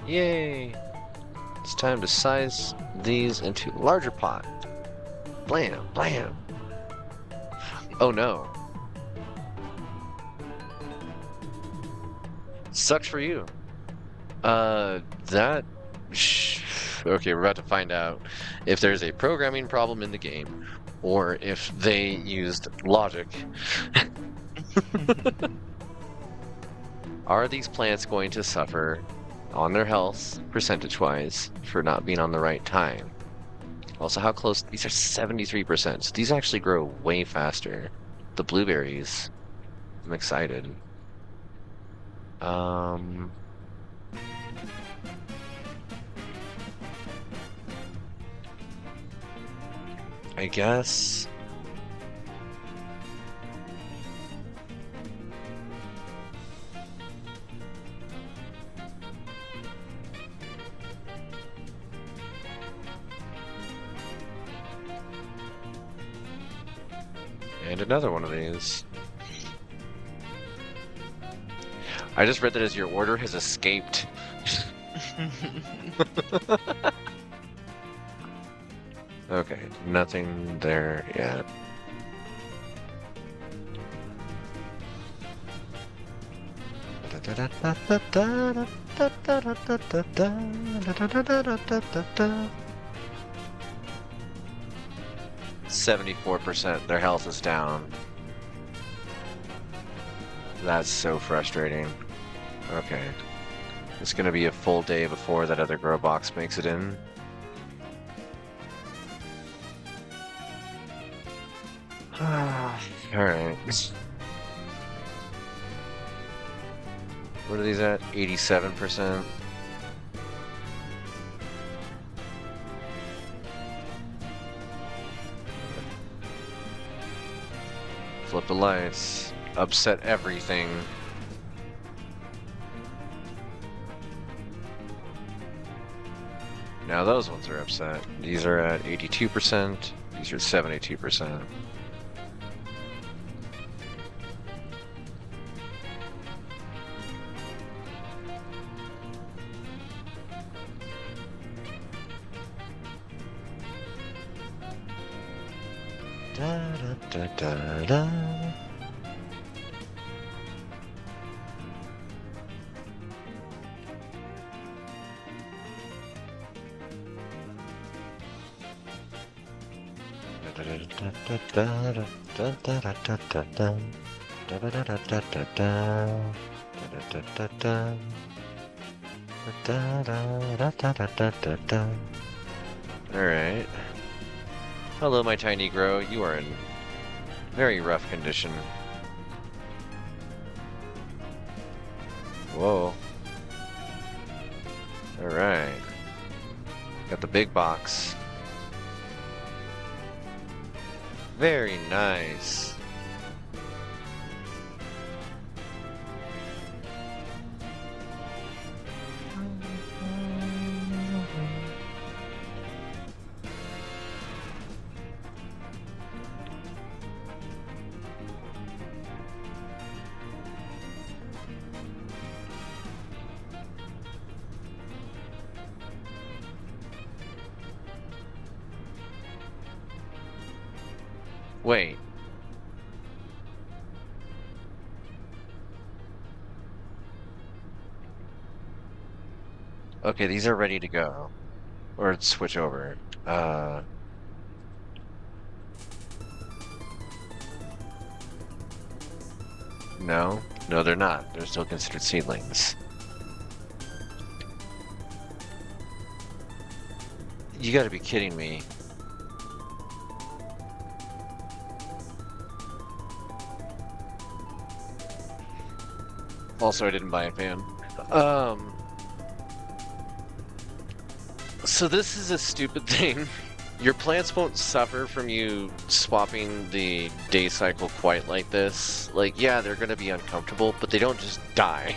A: Yay! It's time to size these into larger pot. Blam, blam. Oh no. Sucks for you. Okay, we're about to find out if there's a programming problem in the game, or if they used logic. Are these plants going to suffer on their health, percentage-wise, for not being on the right time? Also, how close... These are 73%, so these actually grow way faster. The blueberries. I'm excited. I guess... And another one of these. I just read that as your order has escaped. Okay, nothing there yet. %74%. Their health is down. That's so frustrating. Okay. It's gonna be a full day before that other grow box makes it in. Alright. What are these at? 87%. Flip the lights. Upset everything. Now those ones are upset. These are at 82%. These are 72%. Da da da da da. Alright. Hello, my tiny grow. You are in very rough condition. Whoa. Alright. Got the big box. Very nice. Wait. Okay, these are ready to go. Or switch over. No? No, they're not. They're still considered seedlings. You gotta be kidding me. Also, I didn't buy a fan. So this is a stupid thing. Your plants won't suffer from you swapping the day cycle quite like this. Like, yeah, they're gonna be uncomfortable, but they don't just die.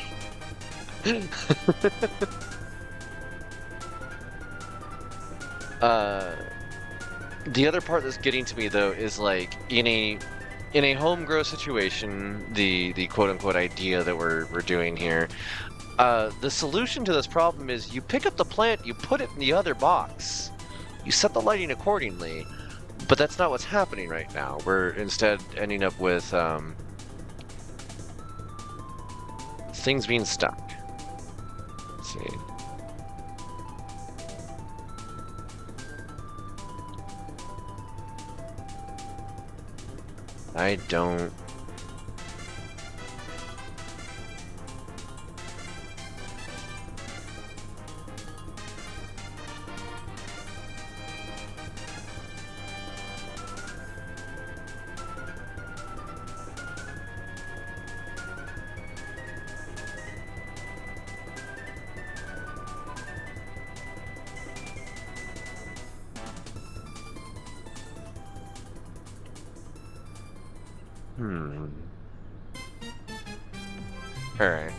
A: The other part that's getting to me though is like in a home grow situation, the quote unquote idea that we're doing here, the solution to this problem is you pick up the plant, you put it in the other box, you set the lighting accordingly, but that's not what's happening right now. We're instead ending up with things being stuck. Let's see. I don't... Alright.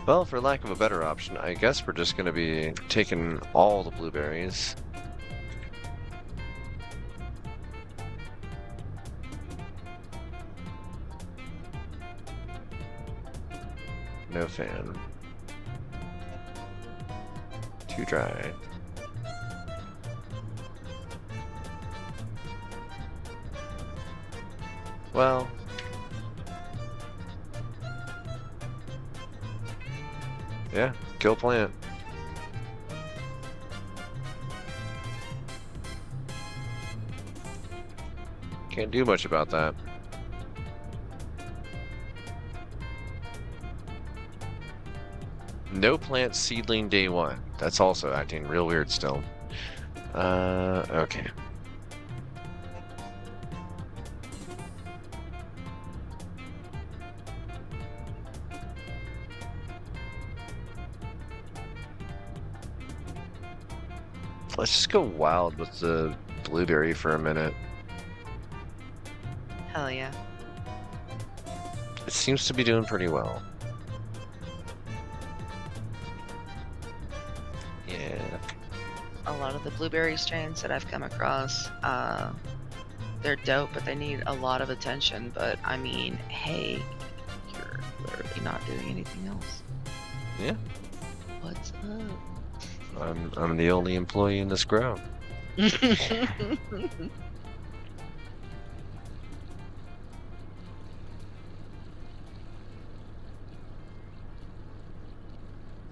A: Well, for lack of a better option, I guess we're just gonna be taking all the blueberries. no fan. Too dry. Well, yeah, kill plant. Can't do much about that. No plant seedling day 1. That's also acting real weird still. Okay. Let's just go wild with the blueberry for a minute.
B: Hell yeah.
A: It seems to be doing pretty well. Yeah.
B: A lot of the blueberry strains that I've come across, they're dope, but they need a lot of attention. But I mean, hey, you're literally not doing anything else.
A: Yeah.
B: What's up?
A: I'm the only employee in this grow.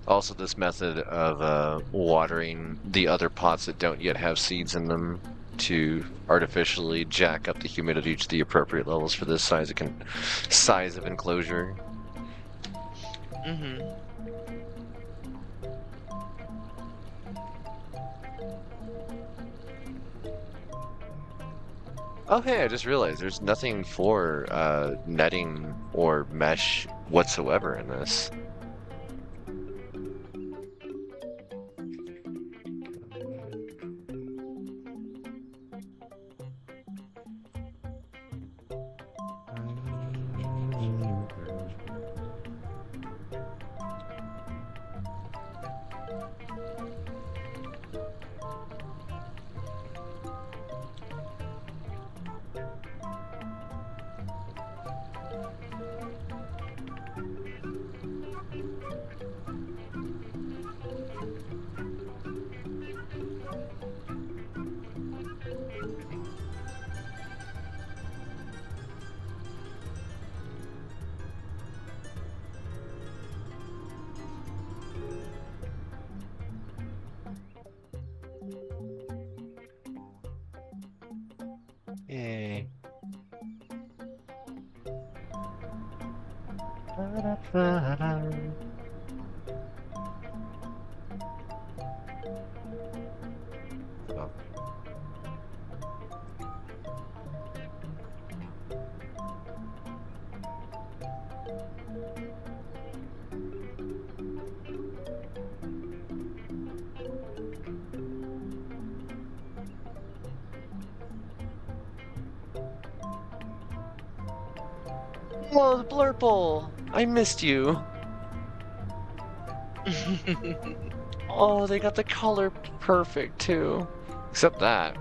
A: Also, this method of watering the other pots that don't yet have seeds in them to artificially jack up the humidity to the appropriate levels for this size of enclosure.
B: Mm-hmm.
A: Oh, hey, I just realized there's nothing for netting or mesh whatsoever in this. Yay. Oh. Oh, the Blurple! I missed you. Oh, they got the color perfect too. Except that.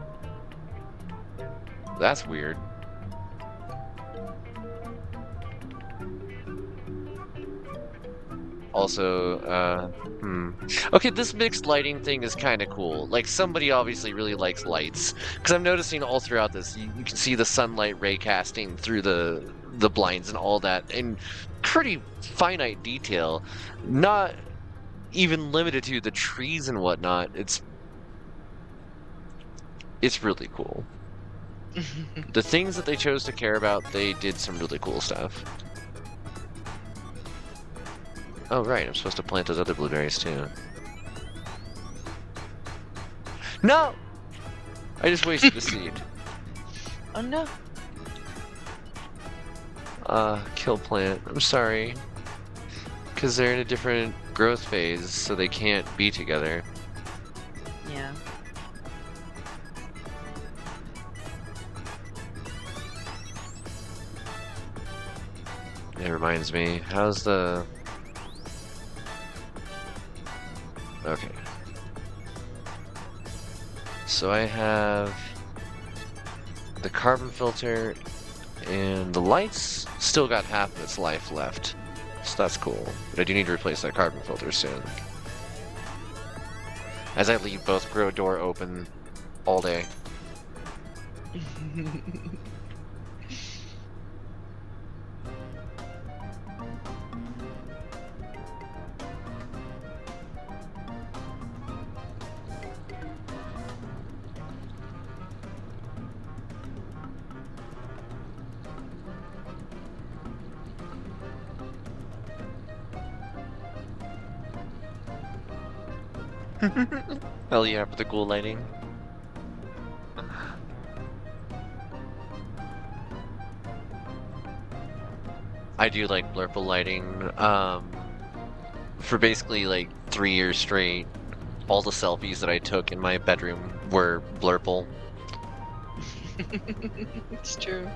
A: That's weird. Also, okay, this mixed lighting thing is kind of cool. Like, somebody obviously really likes lights. Because I'm noticing all throughout this, you can see the sunlight ray casting through the blinds and all that in pretty finite detail. Not even limited to the trees and whatnot. It's really cool. The things that they chose to care about, they did some really cool stuff. Oh, right, I'm supposed to plant those other blueberries, too. No! I just wasted the seed.
B: Oh, no.
A: Kill plant. I'm sorry. Because they're in a different growth phase, so they can't be together.
B: Yeah.
A: It reminds me, how's the... Okay. So I have the carbon filter, and the lights still got half of its life left. so that's cool. But I do need to replace that carbon filter soon. As I leave both grow door open all day. Hell yeah, for the cool lighting. I do like blurple lighting. For basically like 3 years straight, all the selfies that I took in my bedroom were blurple.
B: It's true.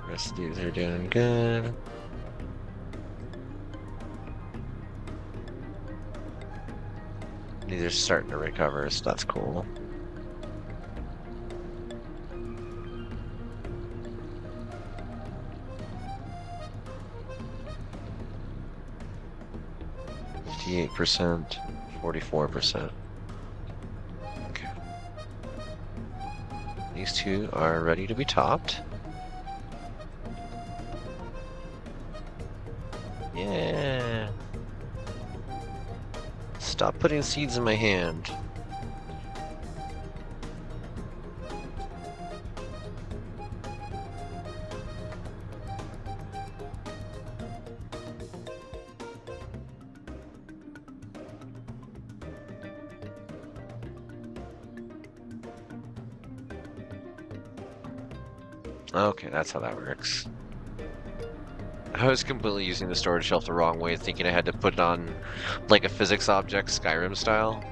A: Rest of these are doing good. These are starting to recover, so that's cool. %, 44%. Okay. These two are ready to be topped. Yeah. Stop putting seeds in my hand. Okay, that's how that works. I was completely using the storage shelf the wrong way, thinking I had to put it on like a physics object, Skyrim style.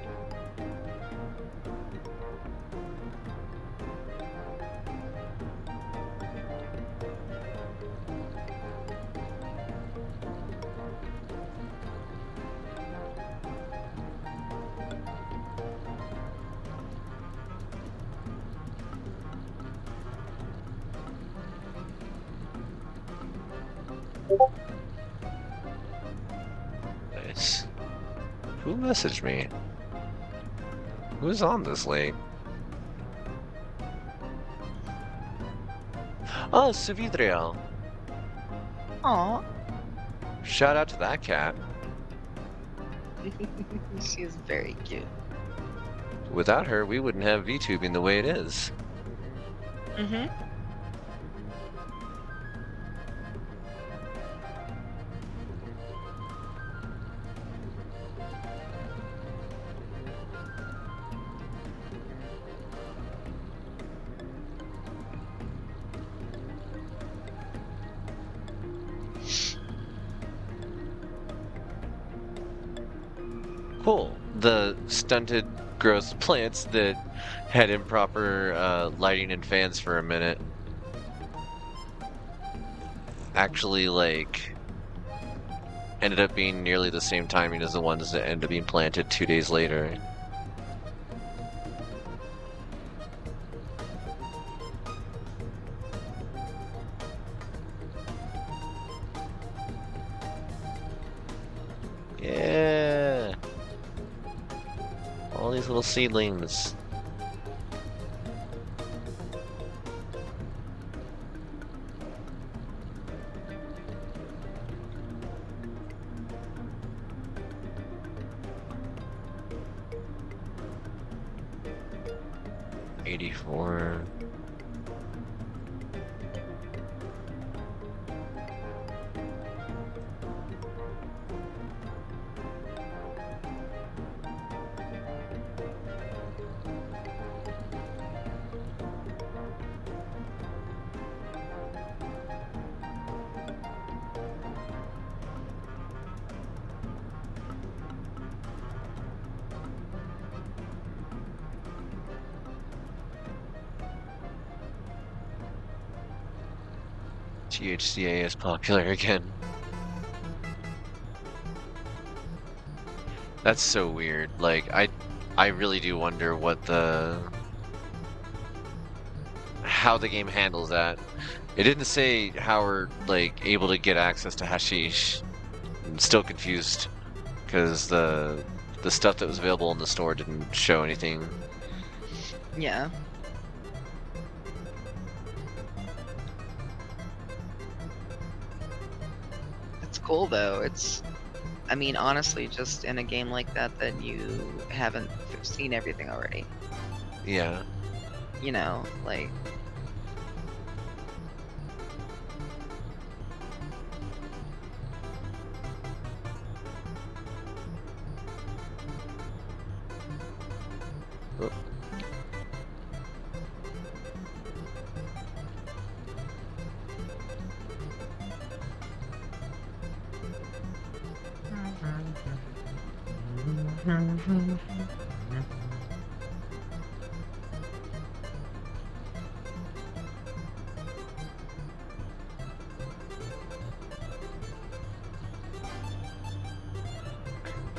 A: Nice. Who messaged me? Who's on this late? Oh, Suvidriel.
B: Aw.
A: Shout out to that cat.
B: She is very cute.
A: Without her, we wouldn't have VTubing the way it is.
B: Mm-hmm.
A: Cool. The stunted growth plants that had improper lighting and fans for a minute actually, like, ended up being nearly the same timing as the ones that ended up being planted 2 days later. Yeah! All these little seedlings. '84. THCA is popular again. That's so weird. Like, I really do wonder how the game handles that. It didn't say how we're like able to get access to hashish. I'm still confused because the stuff that was available in the store didn't show anything.
B: Yeah. It's cool though. I mean, honestly, just in a game like that you haven't seen everything already.
A: Yeah.
B: You know, like.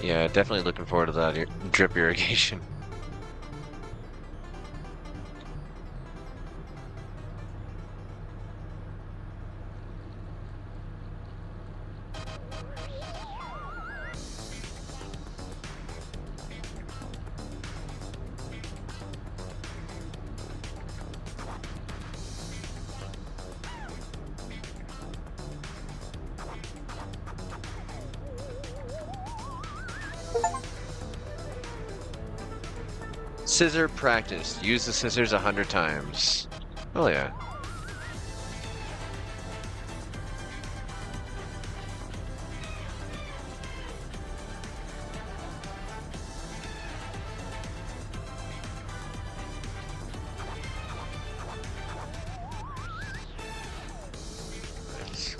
A: Yeah, definitely looking forward to that drip irrigation. Scissor practice. Use the scissors 100 times. Oh yeah. Nice.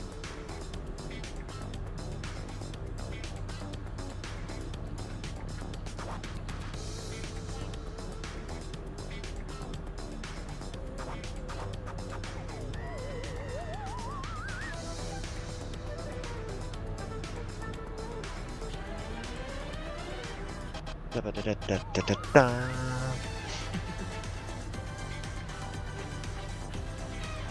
A: Da-ba-da-da-da-da-da.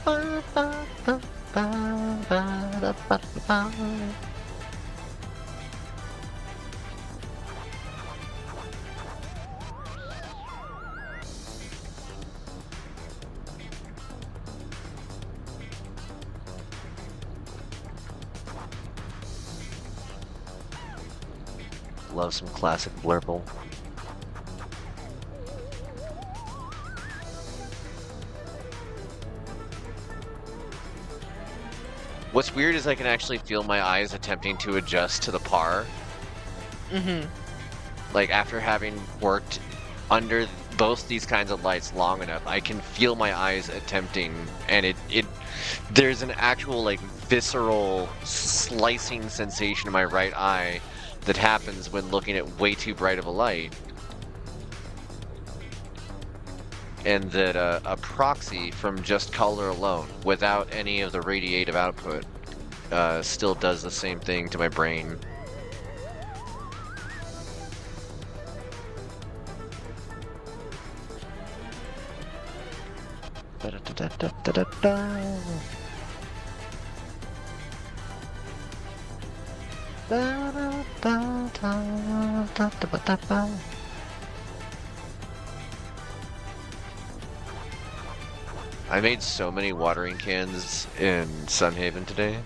A: Ba-ba-ba-ba-ba-ba-ba-ba. Love some classic blurple. What's weird is I can actually feel my eyes attempting to adjust to the par.
B: Mm-hmm.
A: Like after having worked under both these kinds of lights long enough, I can feel my eyes attempting, and there's an actual like visceral slicing sensation in my right eye that happens when looking at way too bright of a light. And that a proxy from just color alone, without any of the radiative output, still does the same thing to my brain. I made so many watering cans in Sunhaven today.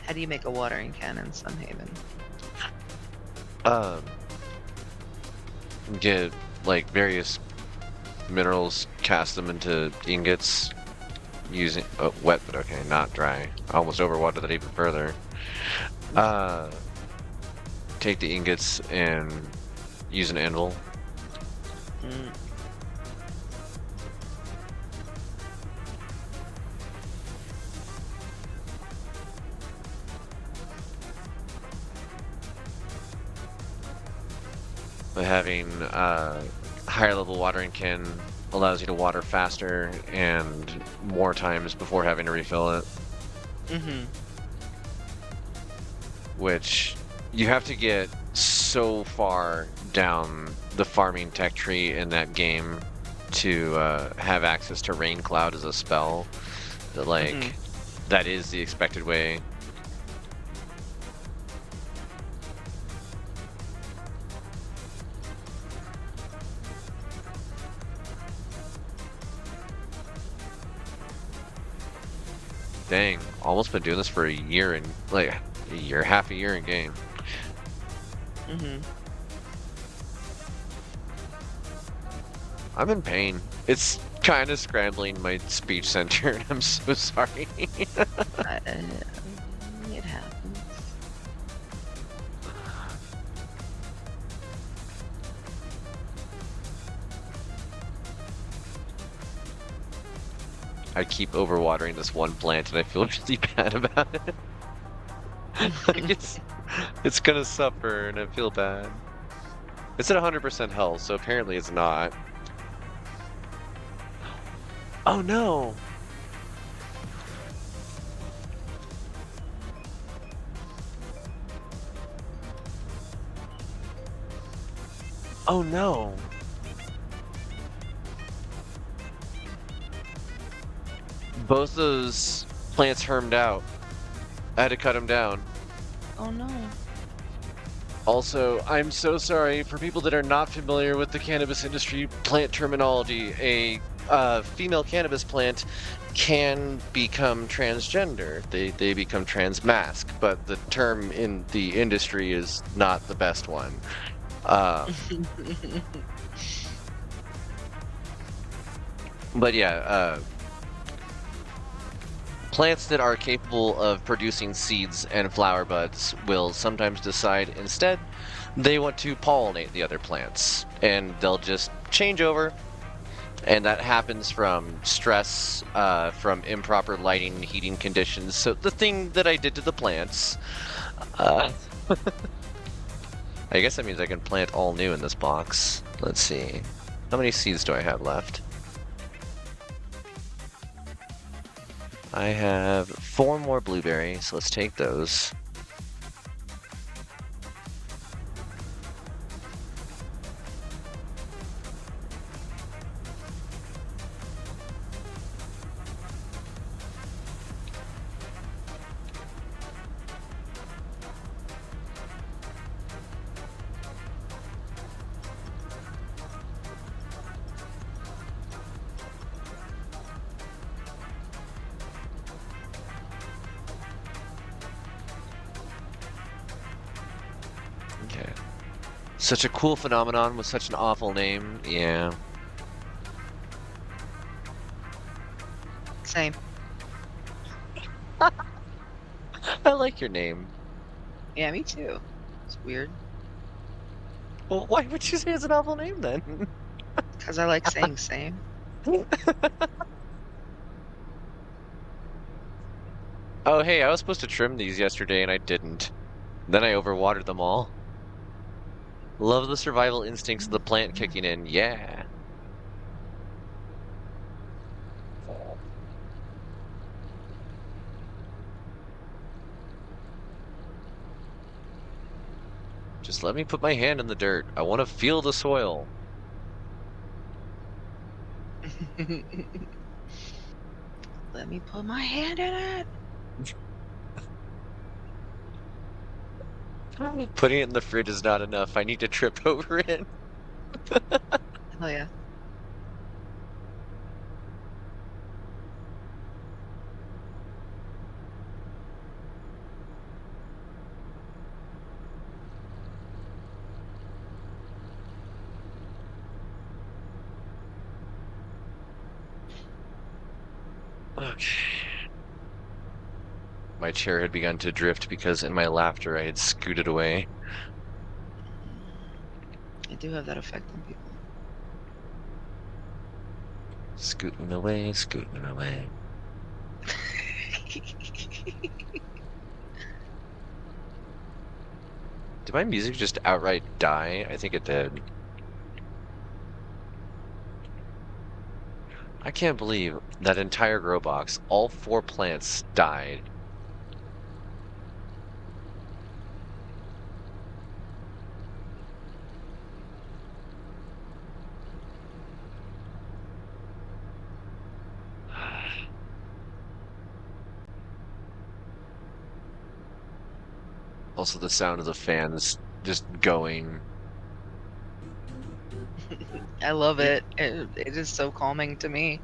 B: How do you make a watering can in Sunhaven?
A: Get like various minerals, cast them into ingots using wet, but okay, not dry. I almost overwatered that even further. Take the ingots and use an anvil.
B: Mm.
A: But having higher level watering can allows you to water faster and more times before having to refill it.
B: Mm-hmm.
A: Which you have to get so far down the farming tech tree in that game to have access to Rain Cloud as a spell. That, like, that is the expected way. Dang, almost been doing this for a year and like a year, half a year in game. I'm in pain. It's kind of scrambling my speech center, and I'm so sorry.
B: It happens.
A: I keep overwatering this one plant, and I feel really bad about it. Like it's gonna suffer, and I feel bad. It's at 100% health, so apparently it's not. Oh no! Oh no! Both those plants hermed out. I had to cut them down.
B: Oh no.
A: Also, I'm so sorry for people that are not familiar with the cannabis industry plant terminology. A female cannabis plant can become transgender. They become transmasc, but the term in the industry is not the best one. But yeah, plants that are capable of producing seeds and flower buds will sometimes decide instead they want to pollinate the other plants, and they'll just change over. And that happens from stress, from improper lighting and heating conditions. So the thing that I did to the plants, I guess that means I can plant all new in this box. Let's see. How many seeds do I have left? I have 4 more blueberries. Let's take those. Okay. Such a cool phenomenon with such an awful name. Yeah.
B: Same.
A: I like your name.
B: Yeah, me too. It's weird.
A: Well, why would you say it's an awful name then?
B: Because I like saying same.
A: Oh, hey, I was supposed to trim these yesterday and I didn't. Then I overwatered them all. Love the survival instincts of the plant kicking in. Yeah. Just let me put my hand in the dirt. I want to feel the soil.
B: Let me put my hand in it.
A: Putting it in the fridge is not enough. I need to trip over it.
B: Oh yeah.
A: Okay. My chair had begun to drift because in my laughter I had scooted away.
B: I do have that effect on people.
A: Scooting away, scooting away. Did my music just outright die? I think it did. I can't believe that entire grow box, all 4 plants died Also, the sound of the fans just going.
B: I love it. It is so calming to me.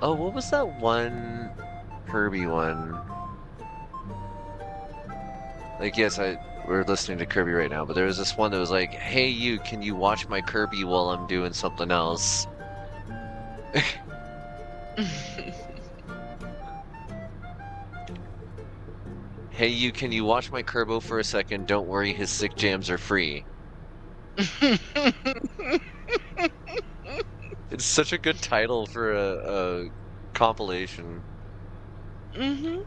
A: Oh, what was that one Kirby one? Like, yes, we're listening to Kirby right now, but there was this one that was like, "Hey, you, can you watch my Kirby while I'm doing something else?" Hey, you, can you watch my Kerbo for a second? Don't worry, his sick jams are free. It's such a good title for a compilation.
B: Mhm.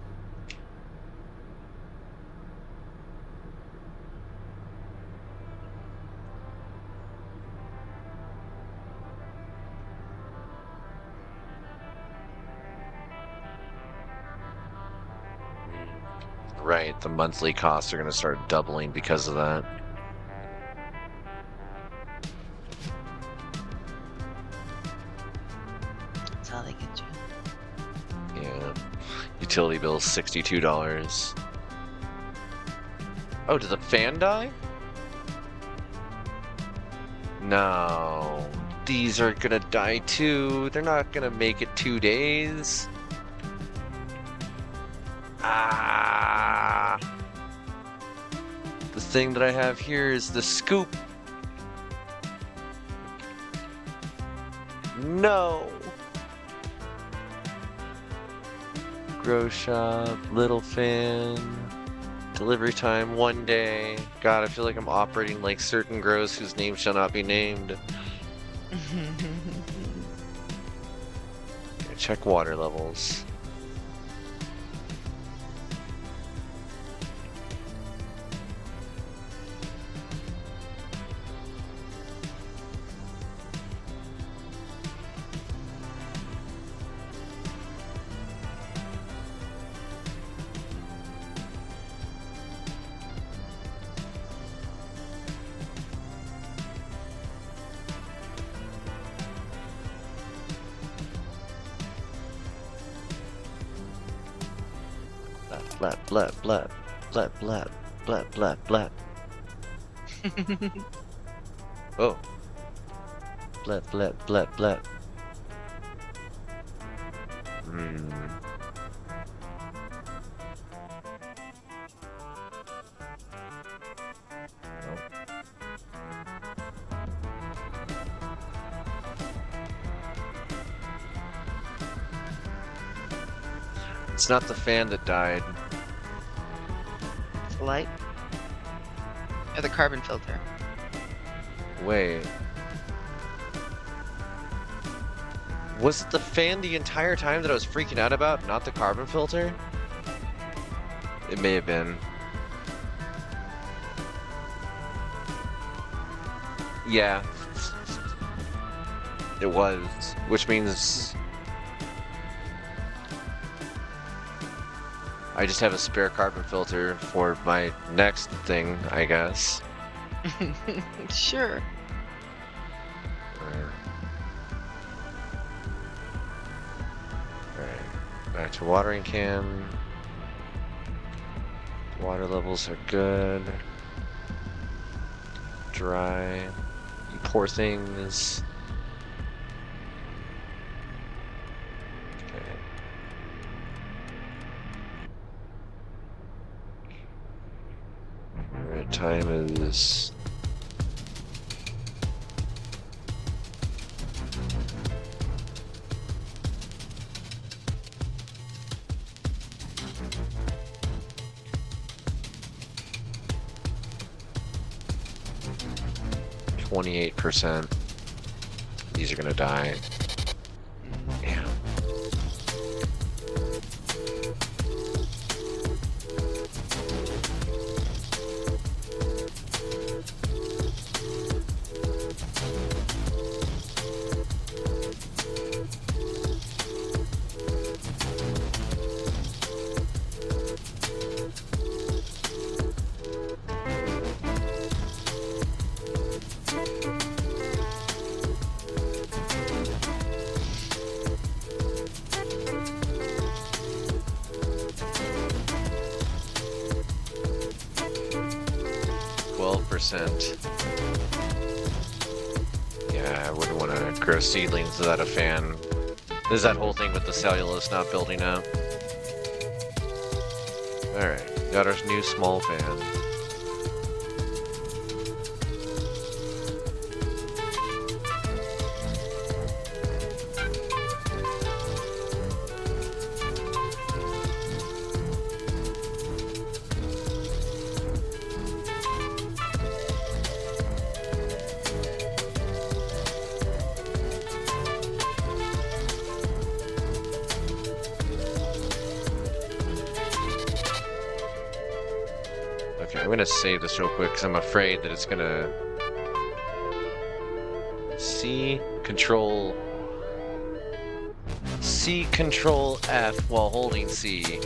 A: Right, the monthly costs are going to start doubling because of that.
B: That's how they get you.
A: Yeah. Utility bill $62. Oh, did the fan die? No. These are gonna die too. They're not gonna make it 2 days. Ah. The thing that I have here is the scoop. No. Grow shop, little fan. Delivery time 1 day. God, I feel like I'm operating like certain grows whose names shall not be named. Check water levels. Blap, blap, blap, blap, blap, blap, blap, blap. Oh. Blap, blap, blap, blap. It's not the fan that died.
B: It's the light. Or the carbon filter.
A: Wait. Was it the fan the entire time that I was freaking out about, not the carbon filter? It may have been. Yeah. It was, which means I just have a spare carbon filter for my next thing, I guess.
B: Sure.
A: Alright. Back to watering can. Water levels are good. Dry. You pour things. Okay. Alright, time is 28%. These are gonna die. Damn. 5%. Yeah, I wouldn't want to grow seedlings without a fan. There's that whole thing with the cellulose not building up. Alright, got our new small fan. I'm gonna save this real quick because I'm afraid that it's gonna C control F while holding C.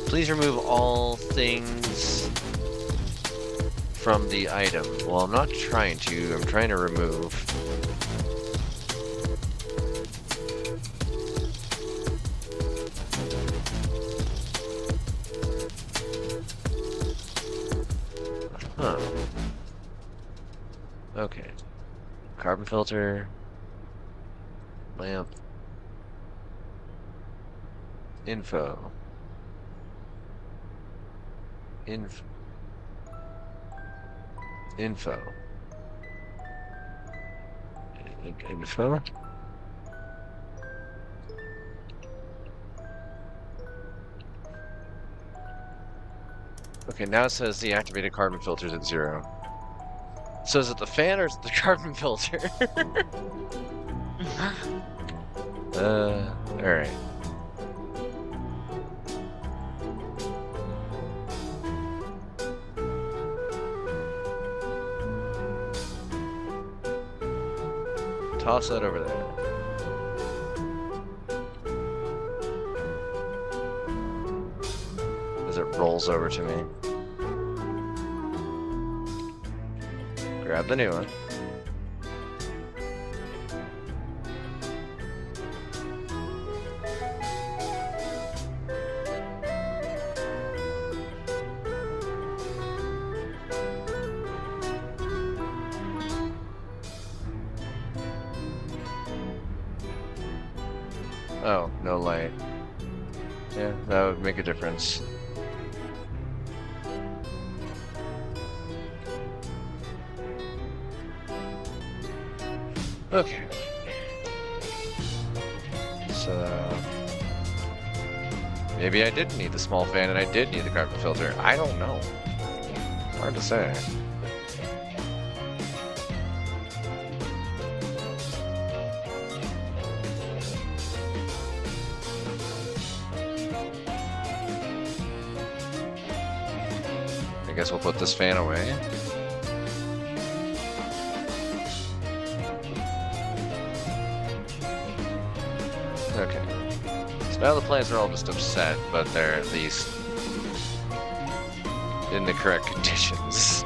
A: Please remove all things from the item. Well, I'm not trying to. I'm trying to remove. Huh. Okay. Carbon filter. Lamp. Info. Info. Okay, now it says the activated carbon filter is at 0. So is it the fan or is it the carbon filter? Alright. Toss that over there. As it rolls over to me. Grab the new one. Oh, no light. Yeah, that would make a difference. Okay. So maybe I didn't need the small fan and I did need the carbon filter. I don't know. Hard to say. I guess we'll put this fan away. Okay. So now the plants are all just upset, but they're at least in the correct conditions.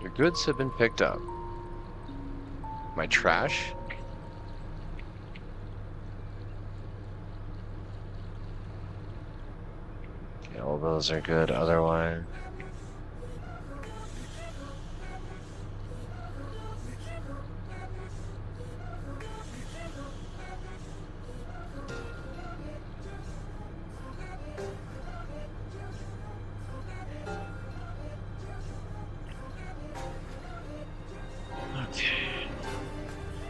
A: Your goods have been picked up. My trash? Okay, all those are good otherwise.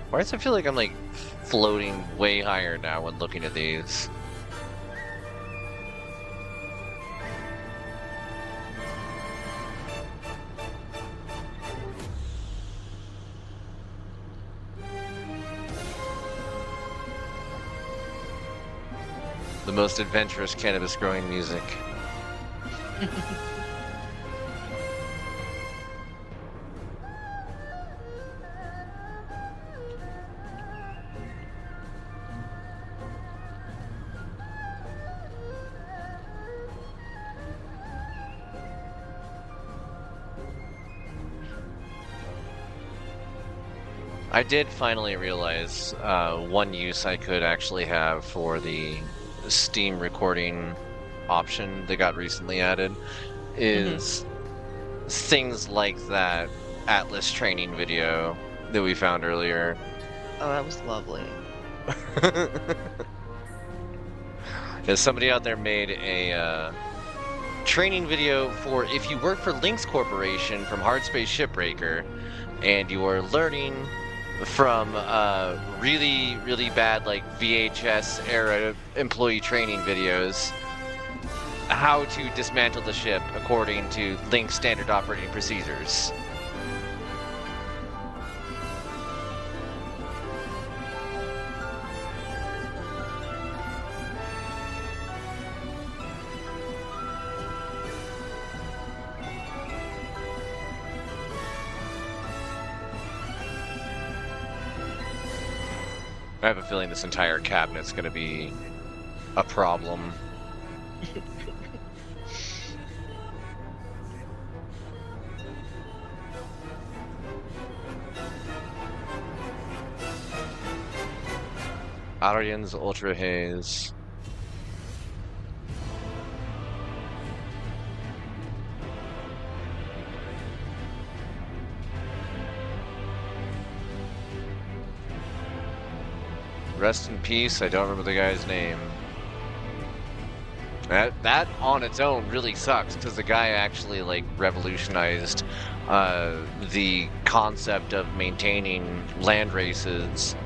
A: Why does it feel like I'm like floating way higher now when looking at these? the most adventurous cannabis growing music. I did finally realize one use I could actually have for the Steam recording option that got recently added is things like that Atlas training video that we found earlier.
B: Oh, that was lovely.
A: Because somebody out there made a training video for if you work for Lynx Corporation from Hardspace Shipbreaker and you are learning from really, really bad like VHS era employee training videos how to dismantle the ship according to Lynx standard operating procedures. I have a feeling this entire cabinet's going to be a problem. Arian's Ultra Haze. Rest in peace, I don't remember the guy's name. That on its own really sucks, because the guy actually like revolutionized the concept of maintaining land races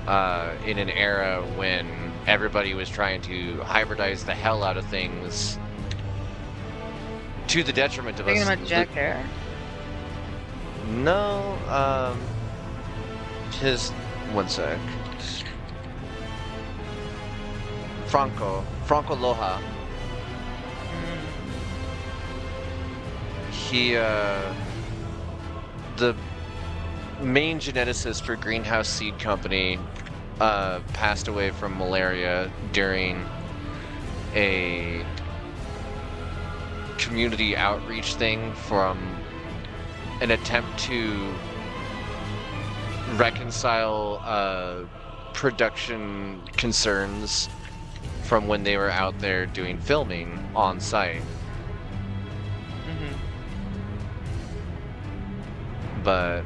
A: in an era when everybody was trying to hybridize the hell out of things to the detriment of us.
B: Talking about Jack Hare?
A: No, his... one sec. Franco Loja. He, the main geneticist for Greenhouse Seed Company, passed away from malaria during a community outreach thing from an attempt to reconcile, production concerns from when they were out there doing filming on site. But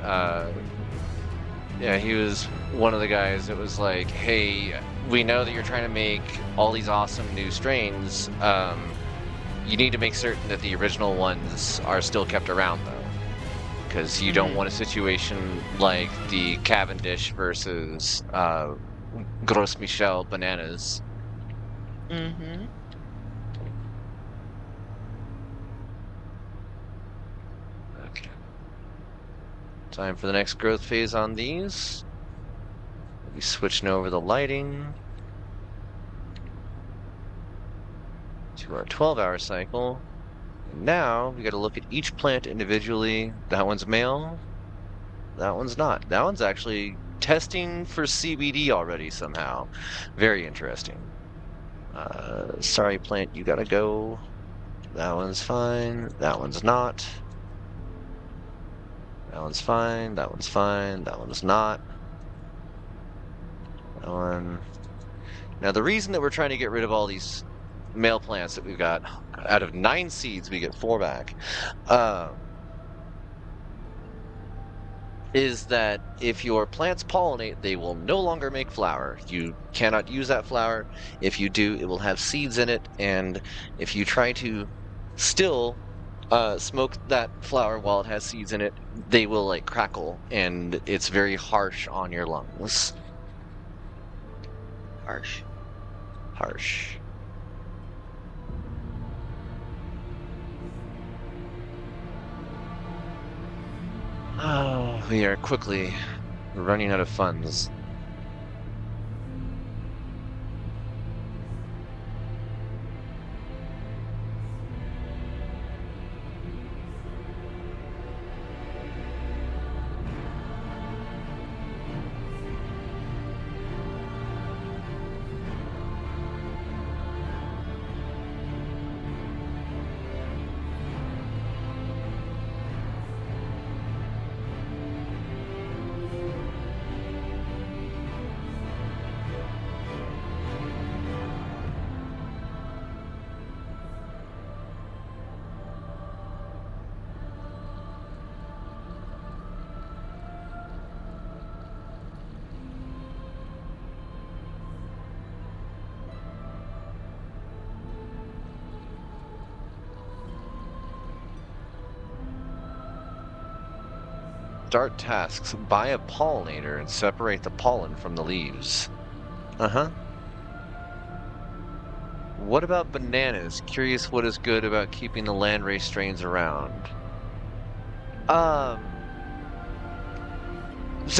A: yeah, he was one of the guys that was like, hey, we know that you're trying to make all these awesome new strains. You need to make certain that the original ones are still kept around, though, because you don't want a situation like the Cavendish versus Gros Michel bananas. Okay. Time for the next growth phase on these. We'll be switching over the lighting to our 12-hour cycle. And now we got to look at each plant individually. That one's male. That one's not. That one's actually testing for CBD already somehow. Very interesting. Sorry, plant, you gotta go. That one's fine. That one's not. That one's fine. That one's fine. That one's not. That one. Now, the reason that we're trying to get rid of all these male plants that we've got, out of 9 seeds, we get 4 back, is that if your plants pollinate, they will no longer make flower. You cannot use that flower. If you do, it will have seeds in it, and if you try to still smoke that flower while it has seeds in it, they will like crackle, and it's very harsh on your lungs.
B: Harsh.
A: Oh, we are quickly running out of funds. start tasks, buy a pollinator, and separate the pollen from the leaves. Uh-huh. What about bananas? Curious what is good about keeping the landrace strains around. So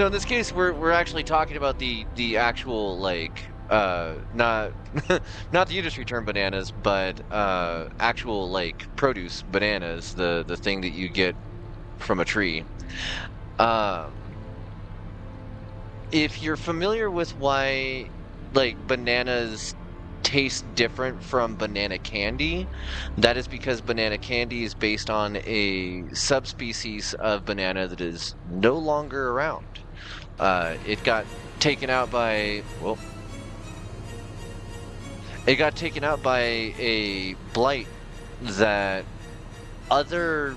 A: in this case, we're actually talking about the actual like not not the industry term bananas, but actual like produce bananas, the thing that you get from a tree. If you're familiar with why like bananas taste different from banana candy, that is because banana candy is based on a subspecies of banana that is no longer around. It got taken out by, well, it got taken out by a blight that other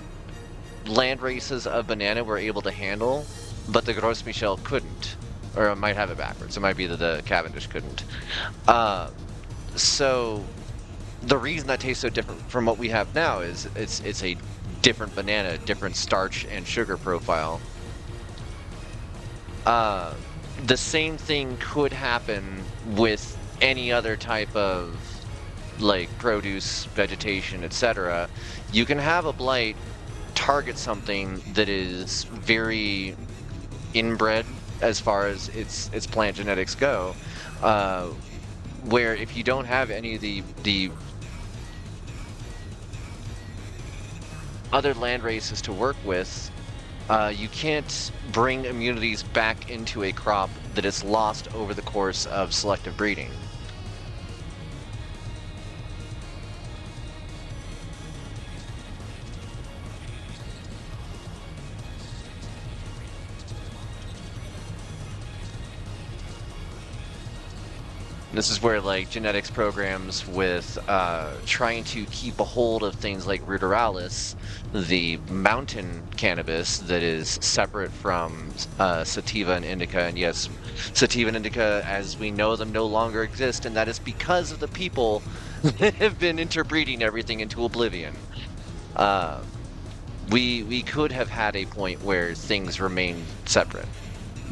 A: land races of banana were able to handle, but the Gros Michel couldn't. Or I might have it backwards. It might be that the Cavendish couldn't. So the reason that tastes so different from what we have now is it's a different banana, different starch and sugar profile. The same thing could happen with any other type of like produce, vegetation, etc. You can have a blight target something that is very inbred as far as its plant genetics go, where if you don't have any of the other land races to work with, you can't bring immunities back into a crop that is lost over the course of selective breeding. This is where like genetics programs with trying to keep a hold of things like ruderalis, the mountain cannabis that is separate from sativa and indica, and yes, sativa and indica as we know them no longer exist, and that is because of the people that have been interbreeding everything into oblivion. We could have had a point where things remain separate,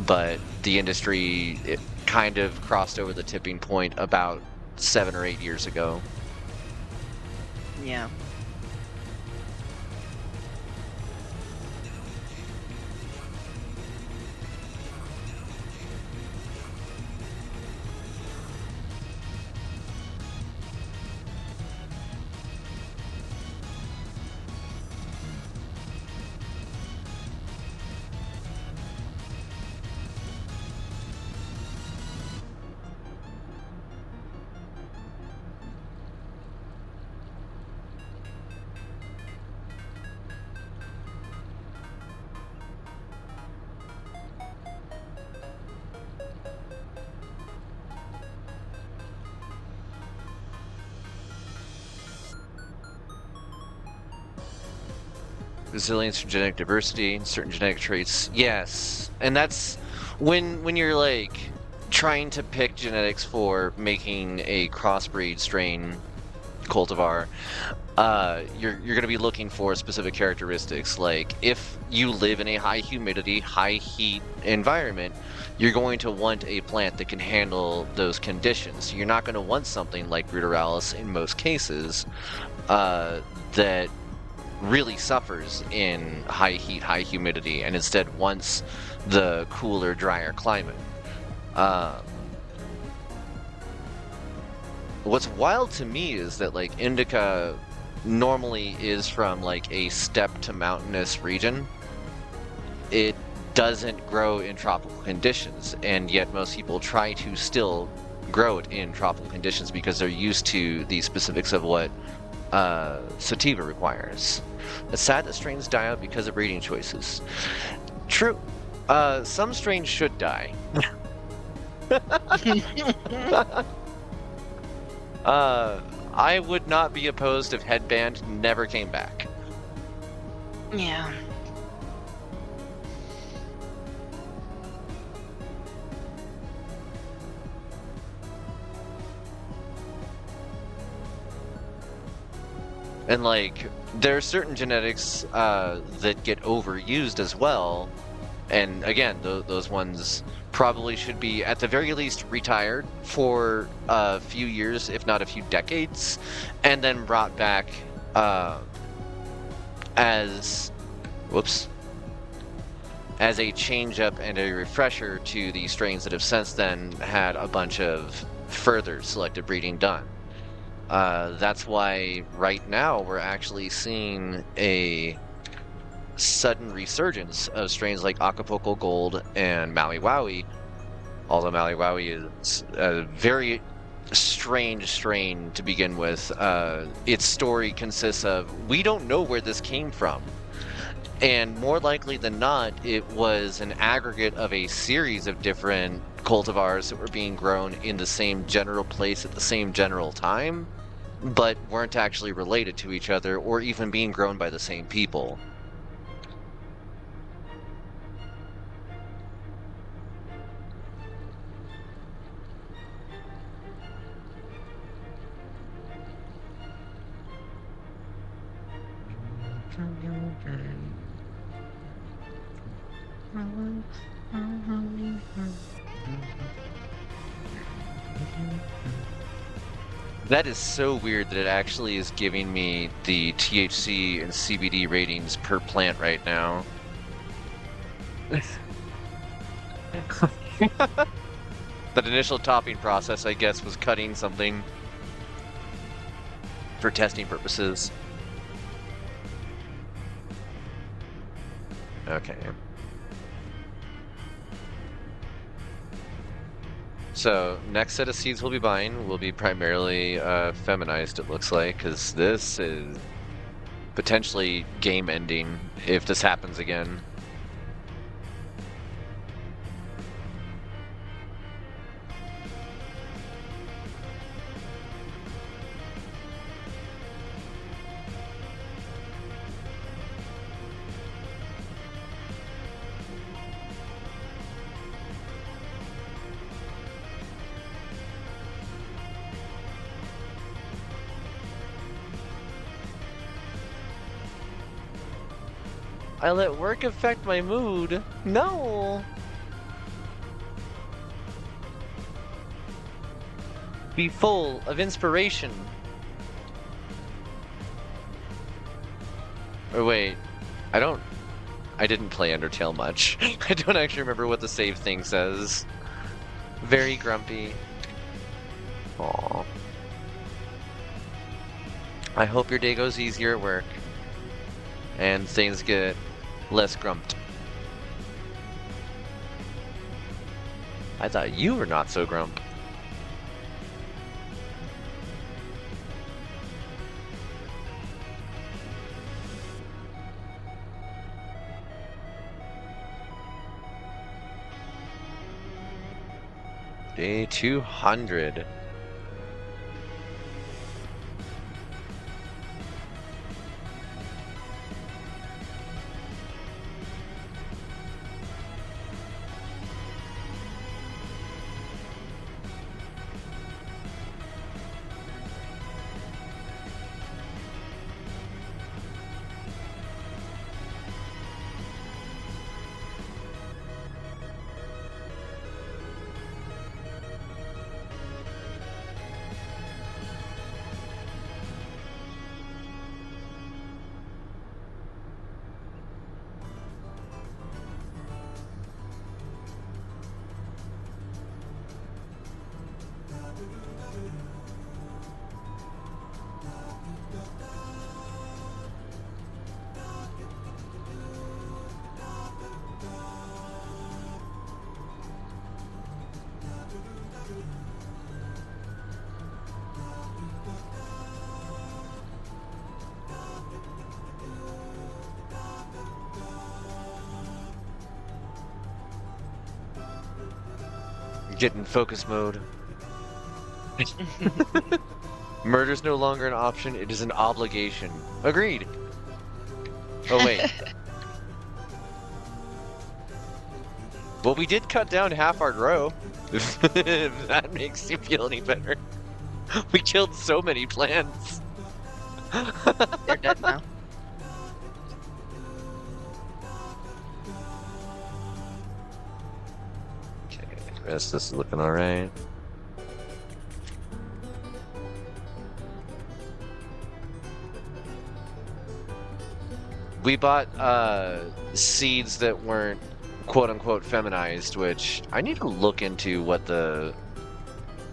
A: but the industry kind of crossed over the tipping point about 7 or 8 years ago.
B: Yeah.
A: Resilience from genetic diversity, certain genetic traits. Yes, and that's when you're like trying to pick genetics for making a crossbreed strain cultivar. You're going to be looking for specific characteristics. Like if you live in a high humidity, high heat environment, you're going to want a plant that can handle those conditions. You're not going to want something like ruderalis in most cases that really suffers in high heat, high humidity, and instead wants the cooler, drier climate. What's wild to me is that like indica normally is from like a steppe to mountainous region. It doesn't grow in tropical conditions, and yet most people try to still grow it in tropical conditions because they're used to the specifics of what sativa requires. It's sad that strains die out because of breeding choices. True. Some strains should die. I would not be opposed if Headband never came back.
B: Yeah.
A: And like, there are certain genetics that get overused as well, And again, those ones probably should be, at the very least, retired for a few years, if not a few decades, and then brought back as, whoops, as a change-up and a refresher to the strains that have since then had a bunch of further selective breeding done. That's why right now we're actually seeing a sudden resurgence of strains like Acapulco Gold and Maui Wowie, although Maui Wowie is a very strange strain to begin with. Its story consists of, we don't know where this came from. And more likely than not, it was an aggregate of a series of different cultivars that were being grown in the same general place at the same general time, but weren't actually related to each other or even being grown by the same people. That is so weird that it actually is giving me the THC and CBD ratings per plant right now. That initial topping process, I guess, was cutting something for testing purposes. Okay. So, next set of seeds we'll be buying will be primarily feminized, it looks like, because this is potentially game-ending if this happens again. I let work affect my mood. No! Be full of inspiration. Or wait, I didn't play Undertale much. I don't actually remember what the save thing says. Very grumpy. Aww. I hope your day goes easier at work. And things get less grumped. I thought you were not so grump. Day 200. Get in focus mode. Murder's no longer an option, it is an obligation. Agreed. Oh wait. Well, we did cut down half our grow. If that makes you feel any better. We killed so many plants.
B: They're dead now.
A: This is looking alright. We bought seeds that weren't quote-unquote feminized, which I need to look into what the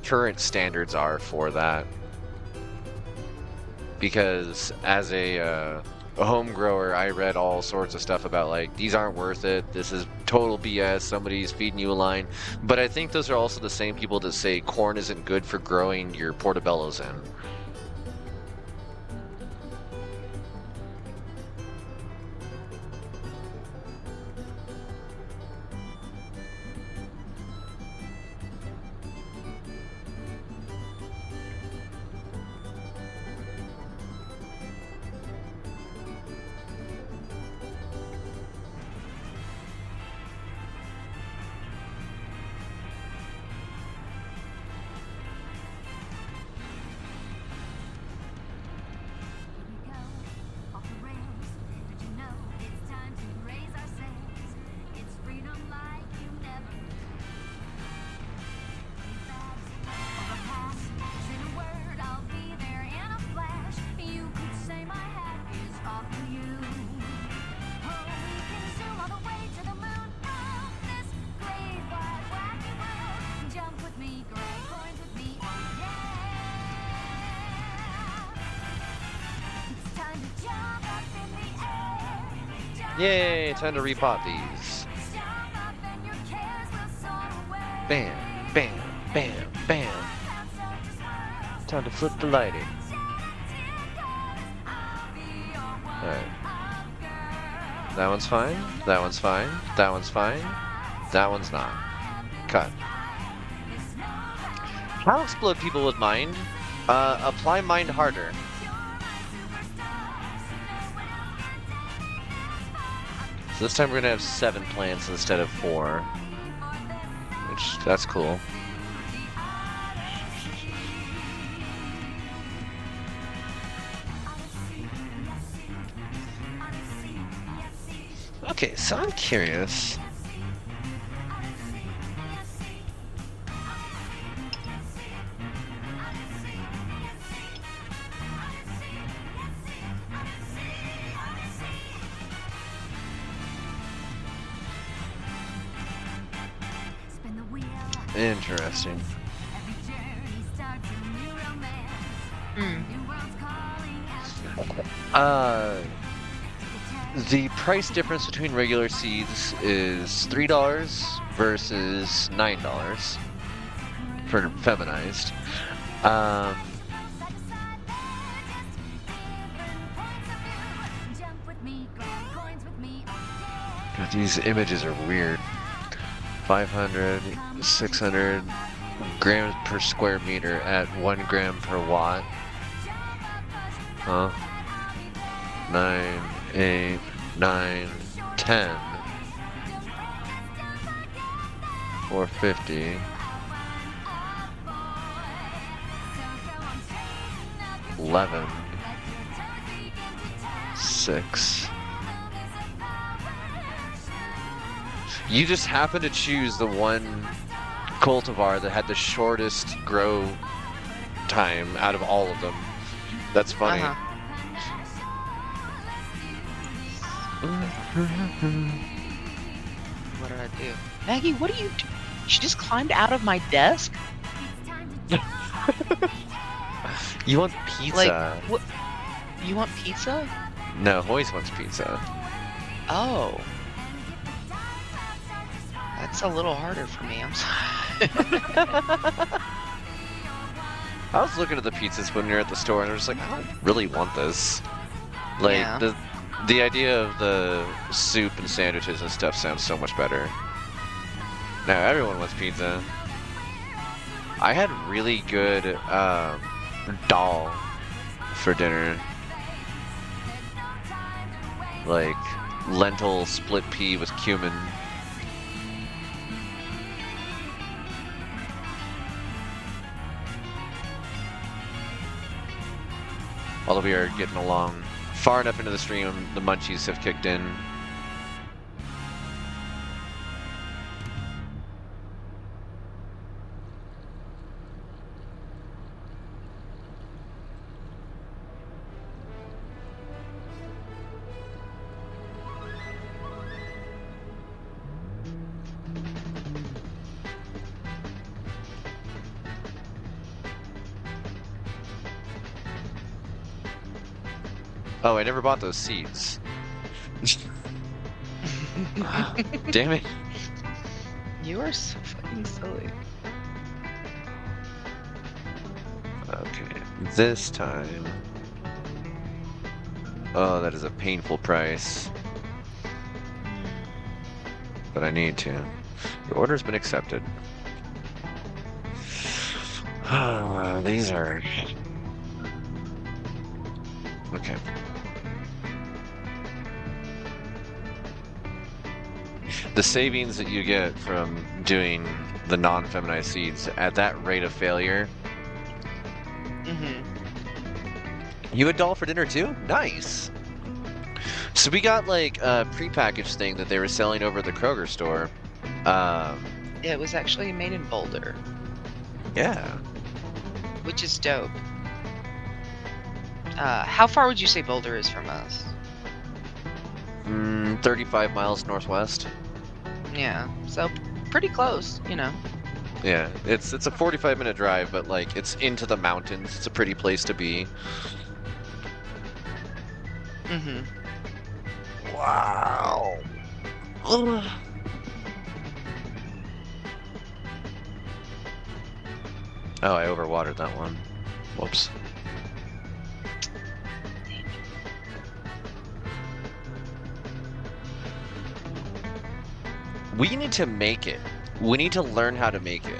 A: current standards are for that. Because as a home grower, I read all sorts of stuff about, like, these aren't worth it, this is total BS, somebody's feeding you a line. But I think those are also the same people that say corn isn't good for growing your portobellos in. Yay, time to repot these. Bam, bam, bam, bam. Time to flip the lighting. Alright. That one's fine, that one's fine, that one's fine, that one's not. Cut. How explode people with mind? Apply mind harder. So this time we're gonna have 7 plants instead of 4. Which, that's cool. Okay, so I'm curious. Interesting. The price difference between regular seeds is $3 versus $9 for feminized. God, these images are weird. 500, 600 grams per square meter at 1 gram per watt. Huh? 9, 8, 9, 10. 450. 11. 6. You just happen to choose the one cultivar that had the shortest grow time out of all of them. That's funny.
B: What did I do? Maggie, what are you doing? She just climbed out of my desk?
A: You want pizza?
B: Like, what? You want pizza?
A: No, Hoyce wants pizza.
B: Oh. That's a little harder for me, I'm sorry.
A: I was looking at the pizzas when we were at the store and I was like, I don't really want this. Like,
B: Yeah.
A: the idea of the soup and sandwiches and stuff sounds so much better. Now everyone wants pizza. I had really good dal for dinner. Like lentil split pea with cumin. Although we are getting along far enough into the stream, the munchies have kicked in. Oh, I never bought those seeds. Damn it.
B: You are so fucking silly.
A: Okay, this time. Oh, that is a painful price. But I need to. Your order's been accepted. These are... Okay. The savings that you get from doing the non-feminized seeds at that rate of failure.
B: Mm-hmm.
A: You a doll for dinner too? Nice. So we got like a prepackaged thing that they were selling over at the Kroger store.
B: It was actually made in Boulder.
A: Yeah.
B: Which is dope. How far would you say Boulder is from us?
A: 35 miles northwest.
B: Yeah, so pretty close, you know.
A: Yeah, it's a 45-minute drive, but like it's into the mountains. It's a pretty place to be.
B: Mm-hmm.
A: Wow. Ugh. Oh, I overwatered that one. Whoops. We need to make it. We need to learn how to make it.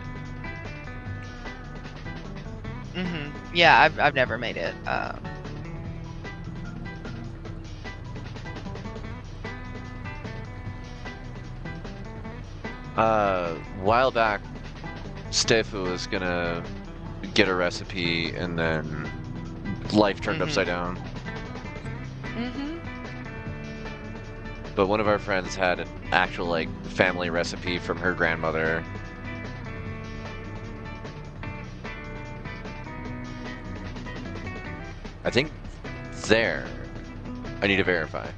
B: Mm-hmm. Yeah, I've never made it.
A: While back, Stefu was gonna get a recipe, and then life turned upside down.
B: Mm-hmm.
A: But one of our friends had an actual, like, family recipe from her grandmother. I think there. I need to verify.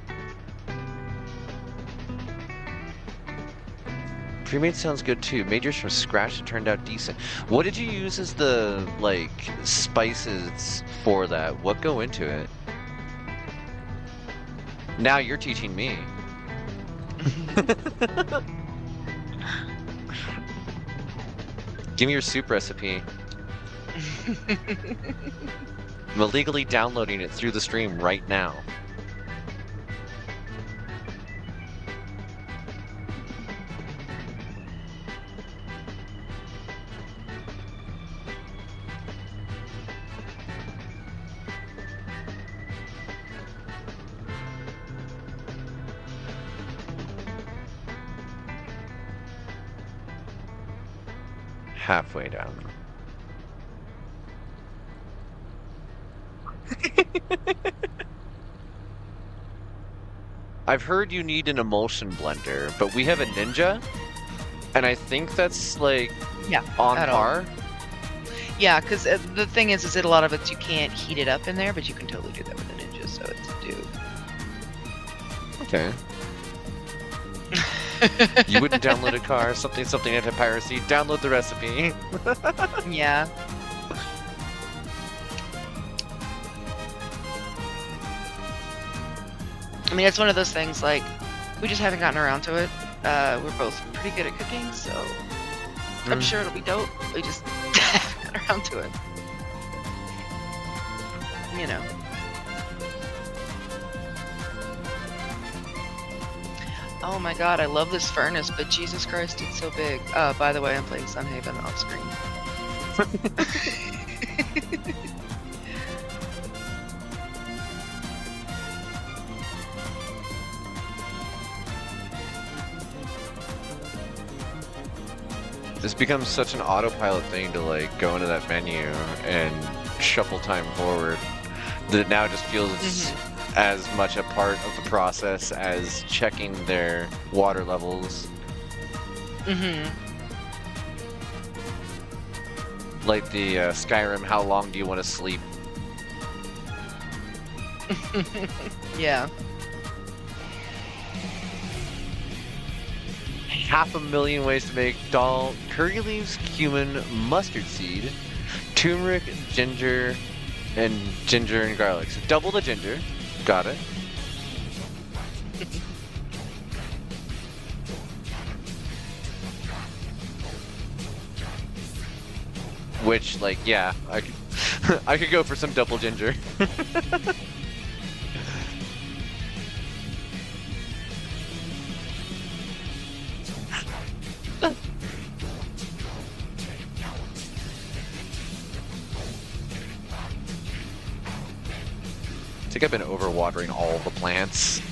A: Pre-made sounds good too. Made yours from scratch and turned out decent. What did you use as the, like, spices for that? What go into it? Now you're teaching me. Give me your soup recipe. I'm illegally downloading it through the stream right now. Halfway down. I've heard you need an emulsion blender, but we have a Ninja, and I think that's like on par.
B: Yeah, because the thing is a lot of it you can't heat it up in there, but you can totally do that with a Ninja, so it's dude.
A: Okay. You wouldn't download a car, something anti-piracy. Download the recipe.
B: Yeah. I mean, it's one of those things, like, we just haven't gotten around to it. We're both pretty good at cooking, so I'm sure it'll be dope. We just haven't gotten around to it. You know. Oh my god, I love this furnace, but Jesus Christ, it's so big. By the way, I'm playing Sunhaven off screen.
A: This becomes such an autopilot thing to like go into that menu and shuffle time forward that it now just feels as much a part of the process as checking their water levels. Like the Skyrim, how long do you want to sleep?
B: Yeah.
A: 500,000 ways to make dal, curry leaves, cumin, mustard seed, turmeric, ginger, and garlic. So double the ginger. Got it. Which, like, yeah, I could, I could go for some double ginger. I think I've been overwatering all the plants.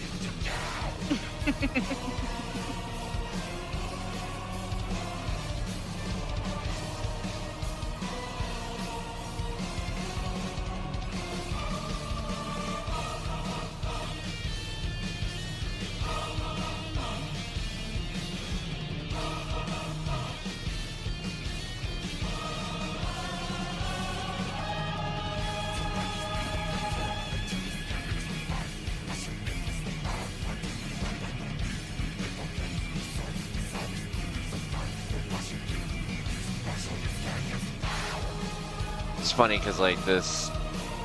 A: It's funny because like this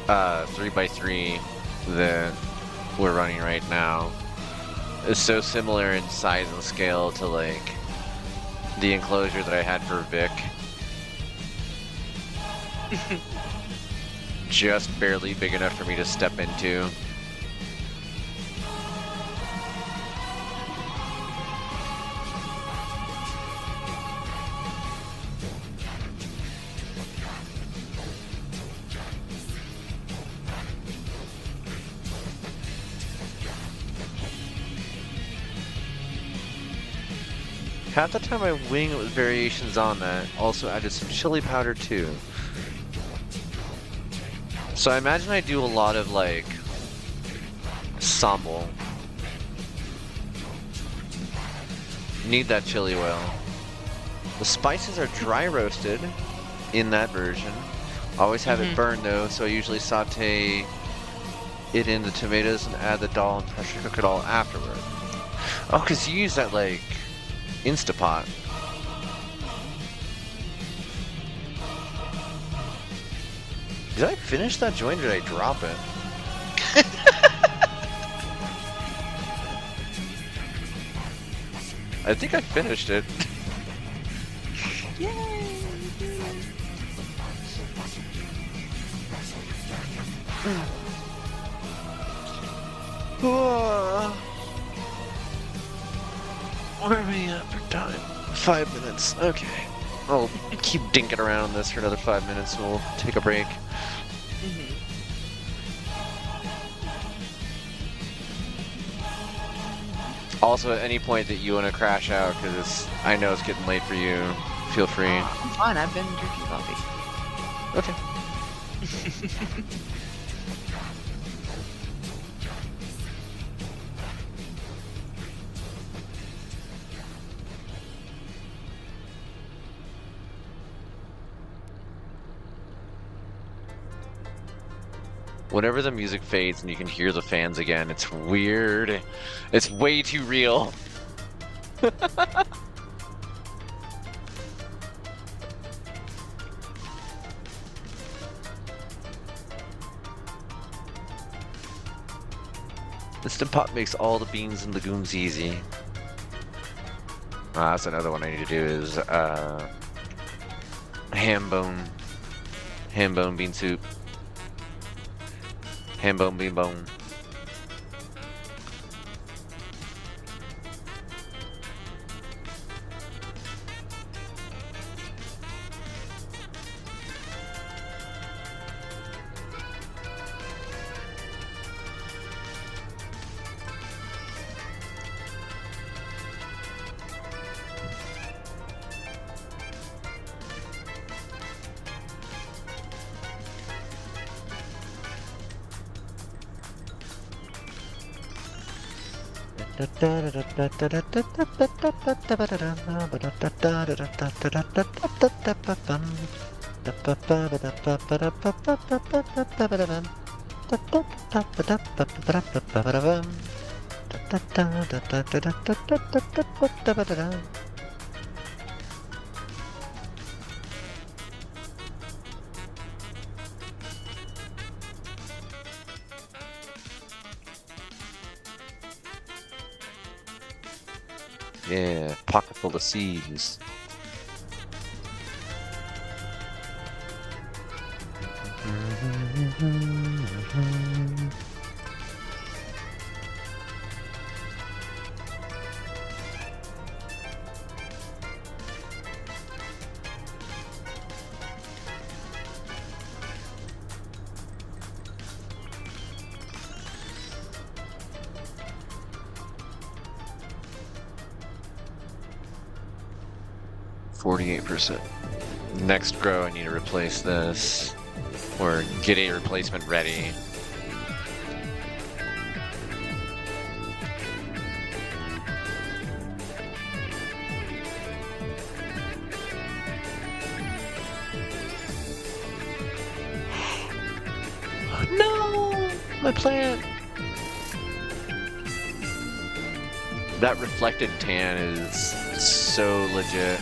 A: 3x3 that we're running right now is so similar in size and scale to like the enclosure that I had for Vic. Just barely big enough for me to step into. Half the time I wing it with variations on that. Also added some chili powder too. So I imagine I do a lot of like sambal. Need that chili oil. The spices are dry roasted in that version. Always have it burned though, so I usually saute it in the tomatoes and add the dal and pressure cook it all afterward. Oh, because you use that like Instapot. Did I finish that joint or did I drop it? I think I finished it.
B: Yay!
A: Where are we at for time? 5 minutes. Okay. I'll keep dinking around this for another 5 minutes and we'll take a break. Also, at any point that you want to crash out, because I know it's getting late for you, feel free.
B: I'm fine. I've been drinking coffee.
A: Okay. Whenever the music fades and you can hear the fans again, it's weird. It's way too real. Instant Pot makes all the beans and legumes easy. That's another one I need to do is ham bone bean soup. Ham bone, bean bone. Yeah, pocket full of seeds. %. Next grow, I need to replace this, or get a replacement ready. No, my plant. That reflected tan is so legit.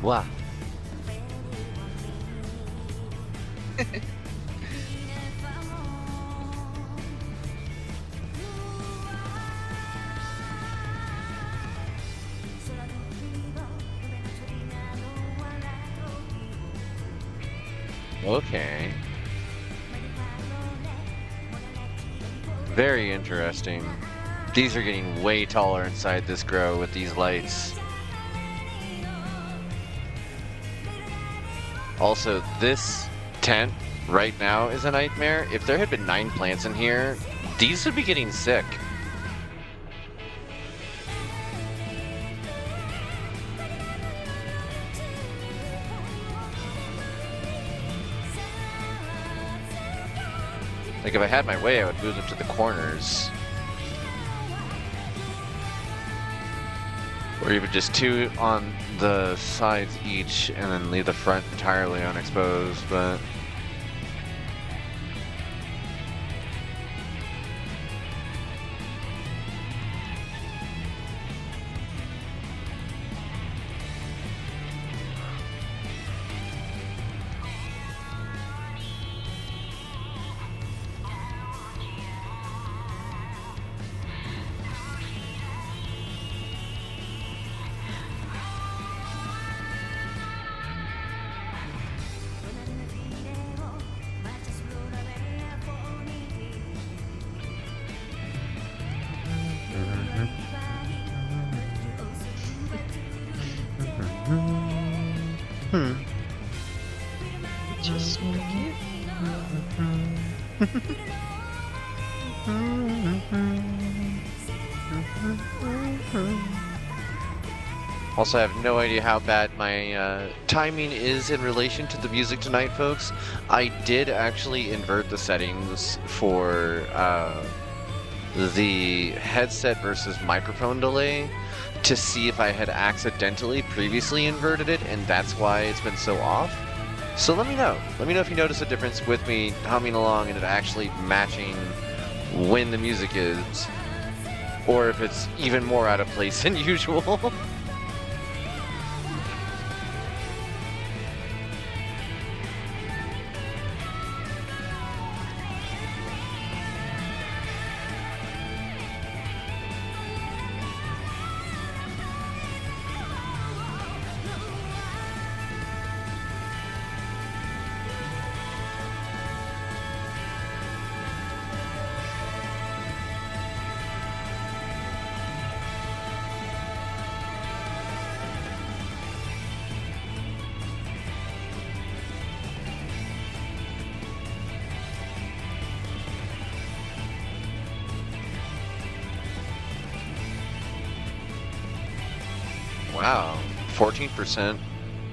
A: Wow. Okay. Very interesting. These are getting way taller inside this grow with these lights. Also, this tent right now is a nightmare. If there had been 9 plants in here, these would be getting sick. Like, if I had my way, I would move them to the corners. Or even just 2 on the sides each, and then leave the front entirely unexposed, but...
B: Just
A: Also, I have no idea how bad my timing is in relation to the music tonight, folks. I did actually invert the settings for the headset versus microphone delay to see if I had accidentally previously inverted it, and that's why it's been so off. So let me know. Let me know if you notice a difference with me humming along and it actually matching when the music is, or if it's even more out of place than usual. Wow, 14%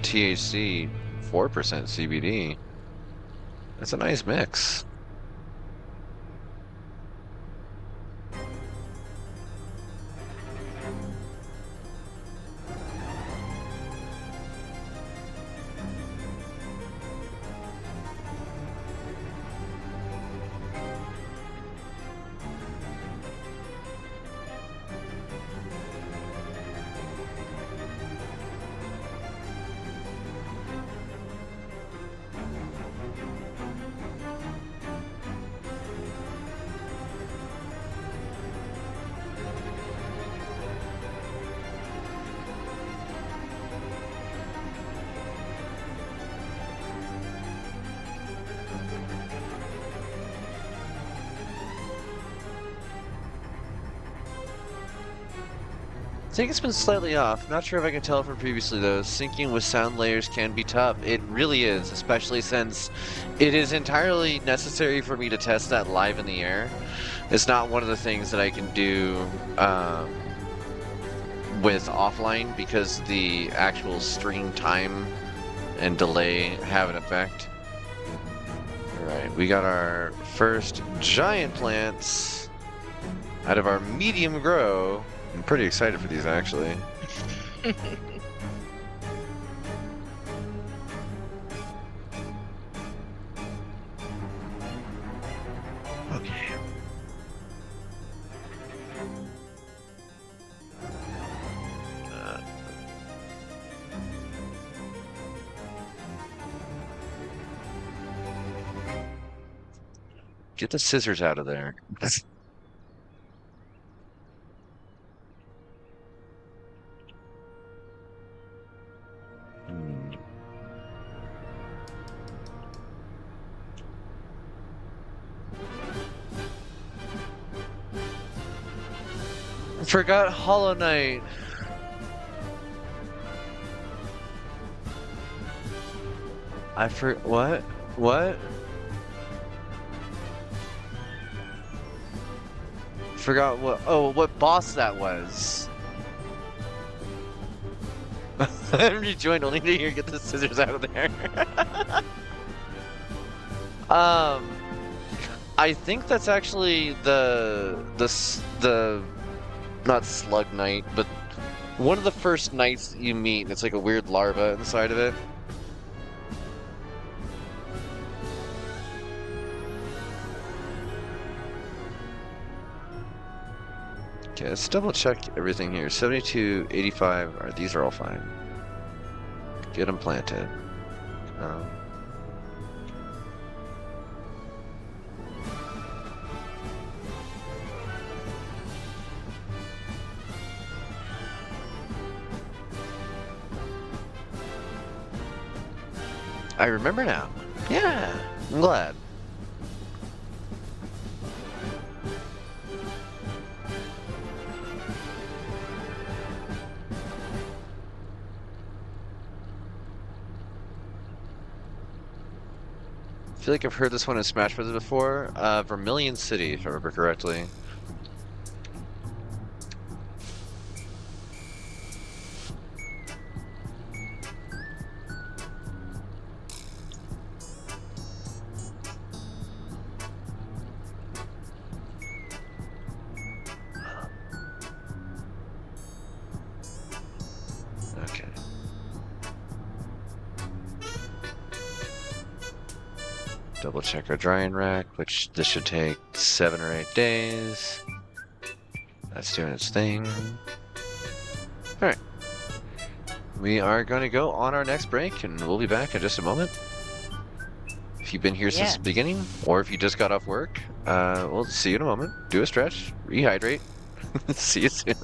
A: THC, 4% CBD. That's a nice mix. I think it's been slightly off. Not sure if I can tell from previously though. Syncing with sound layers can be tough. It really is, especially since it is entirely necessary for me to test that live in the air. It's not one of the things that I can do with offline because the actual stream time and delay have an effect. Alright, we got our first giant plants out of our medium grow. I'm pretty excited for these, actually. Okay. Get the scissors out of there. Forgot Hollow Knight. What? What? Forgot what? Oh, what boss that was. I rejoined only to hear get the scissors out of there. I think that's actually the not Slug Knight, but one of the first knights that you meet. It's like a weird larva inside of it. Okay, let's double check everything here. 72, 85. All right, these are all fine. Get them planted. I remember now. Yeah, I'm glad. feel like I've heard this one in Smash Bros. Before. Vermilion City, if I remember correctly. Okay. Double check our drying rack, which this should take 7 or 8 days. That's doing its thing. Alright. We are going to go on our next break, and we'll be back in just a moment. If you've been here since the beginning, or if you just got off work, we'll see you in a moment. Do a stretch, rehydrate. See you soon.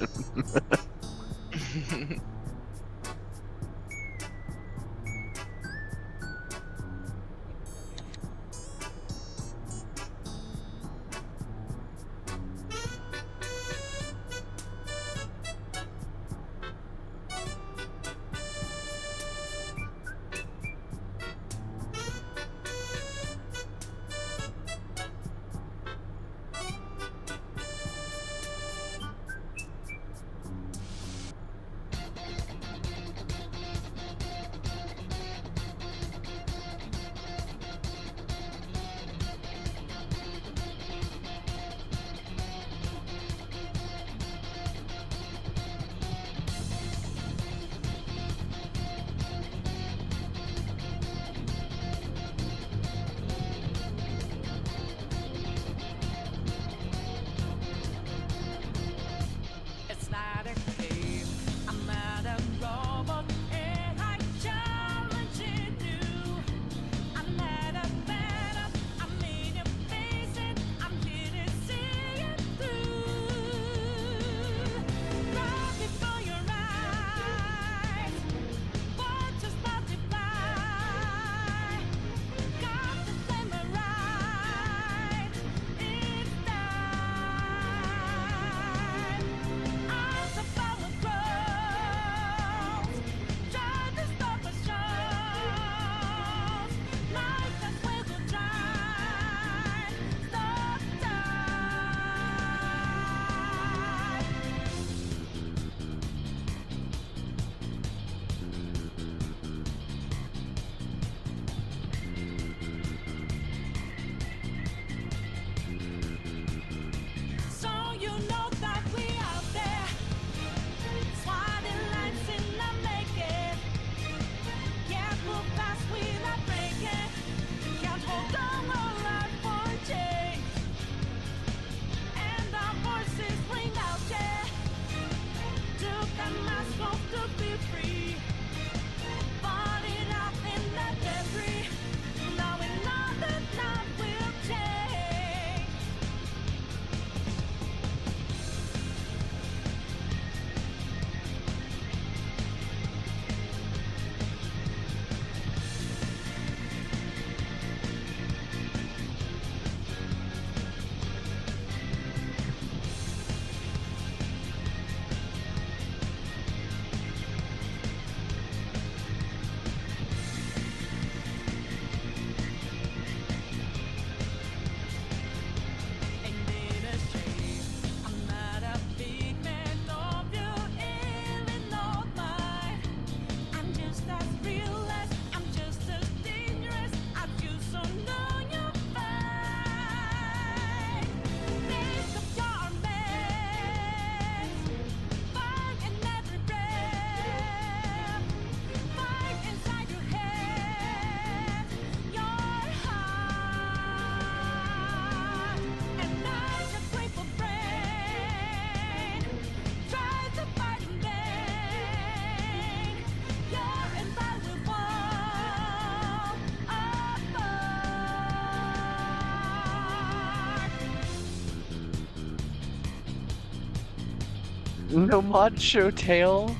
A: No mod show tail?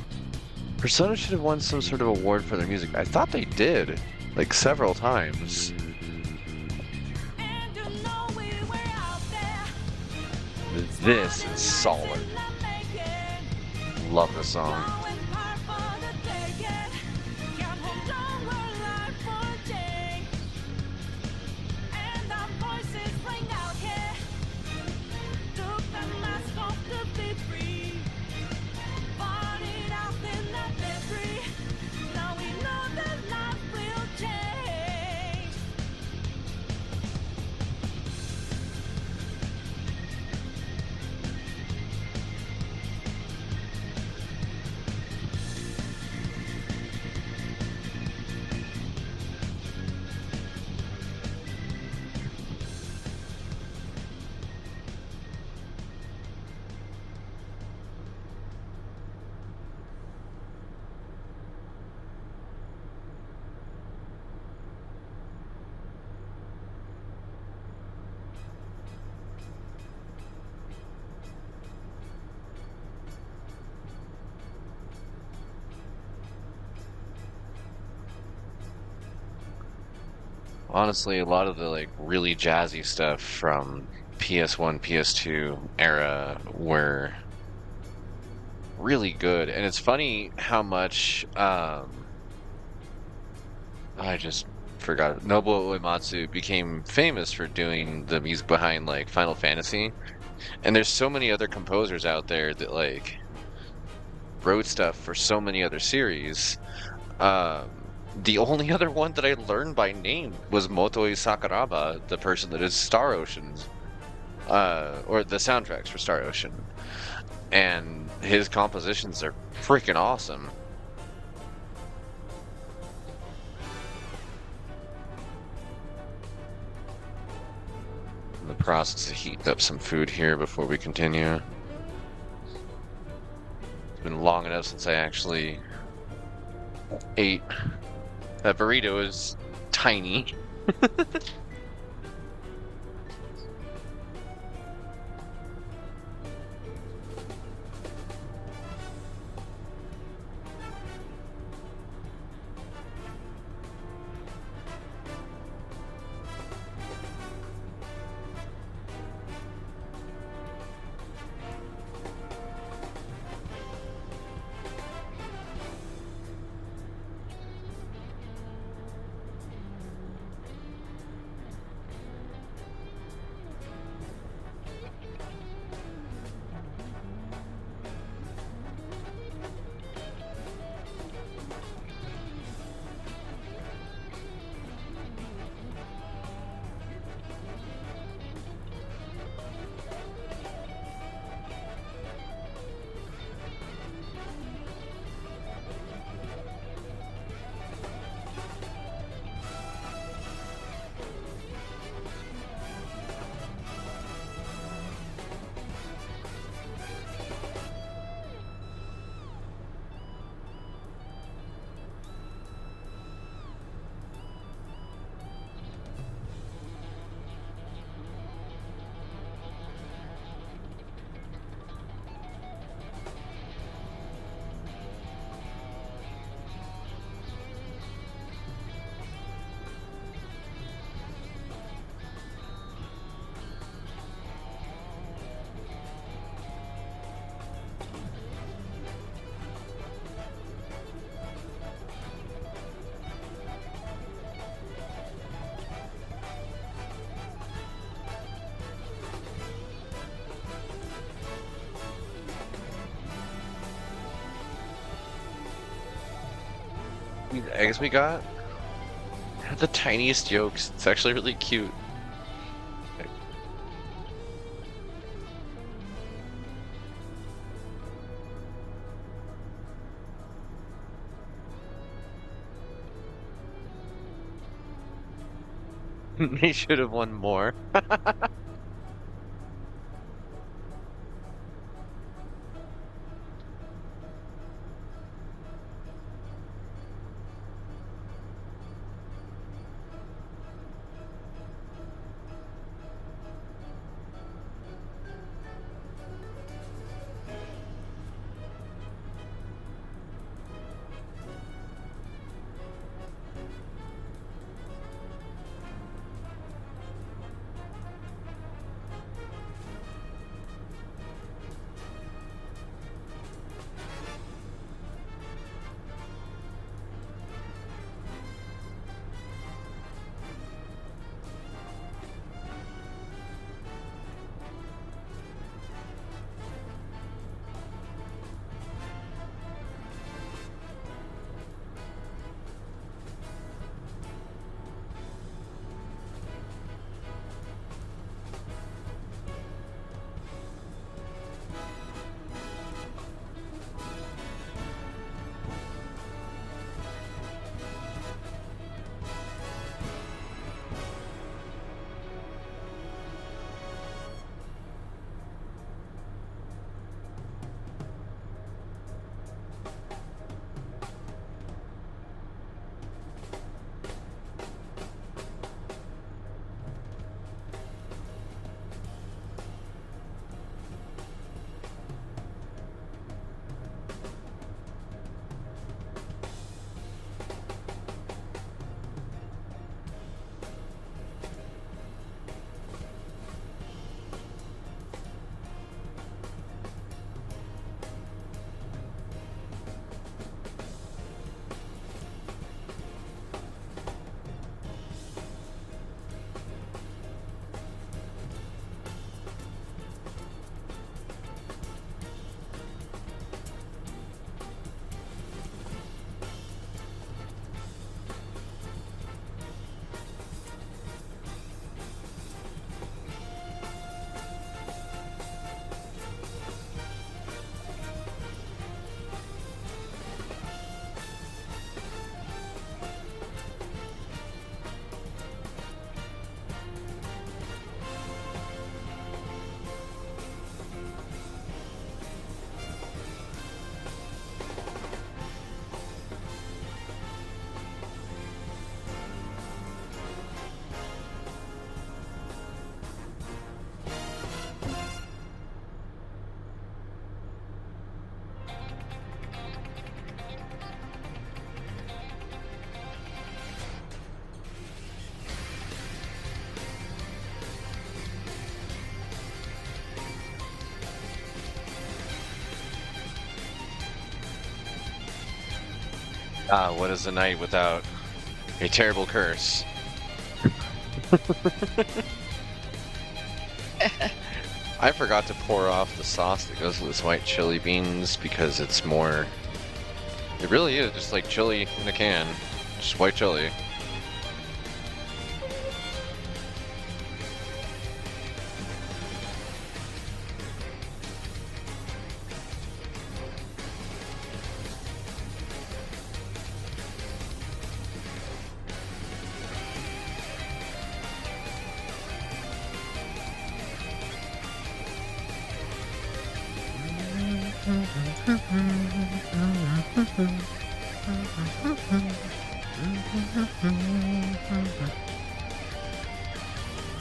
A: Persona should have won some sort of award for their music. I thought they did, like several times. This is solid. Love the song. Honestly, a lot of the like really jazzy stuff from PS1, PS2 era were really good. And it's funny how much I just forgot Nobuo Uematsu became famous for doing the music behind like Final Fantasy. And there's so many other composers out there that like wrote stuff for so many other series. The only other one that I learned by name was Motoi Sakuraba, the person that is Star Ocean, or the soundtracks for Star Ocean. And his compositions are freaking awesome. In the process of heating up some food here before we continue. It's been long enough since I actually ate. That burrito is tiny. These eggs we got have the tiniest yolks. It's actually really cute. They should have won more. Ah, what is a night without a terrible curse? I forgot to pour off the sauce that goes with this white chili beans because it's more... It really is just like chili in a can. Just white chili.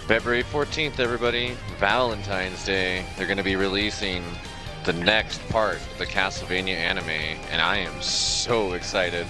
A: February 14th, everybody. Valentine's Day. They're going to be releasing the next part of the Castlevania anime, and I am so excited.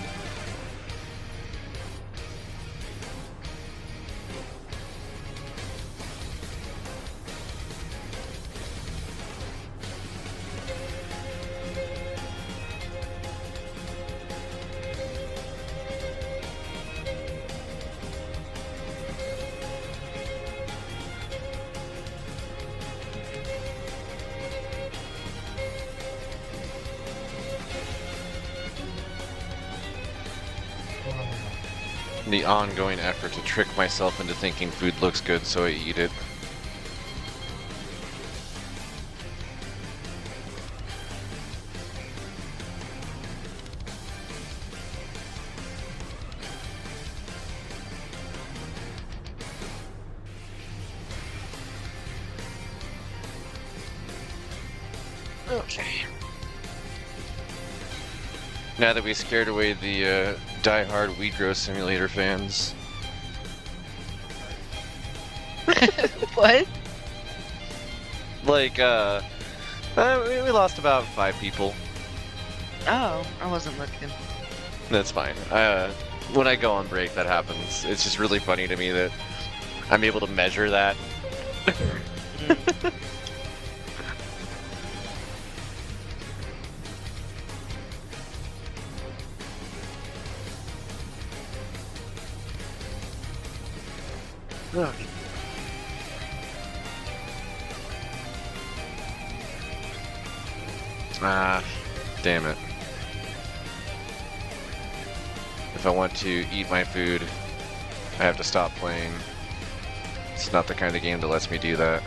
A: The ongoing effort to trick myself into thinking food looks good, so I eat it. Okay. Now that we scared away the die-hard weed grow simulator fans.
B: What?
A: Like, we lost about 5 people.
B: Oh, I wasn't looking.
A: That's fine. When I go on break, that happens. It's just really funny to me that I'm able to measure that. Okay. Ah, damn it. If I want to eat my food, I have to stop playing. It's not the kind of game that lets me do that.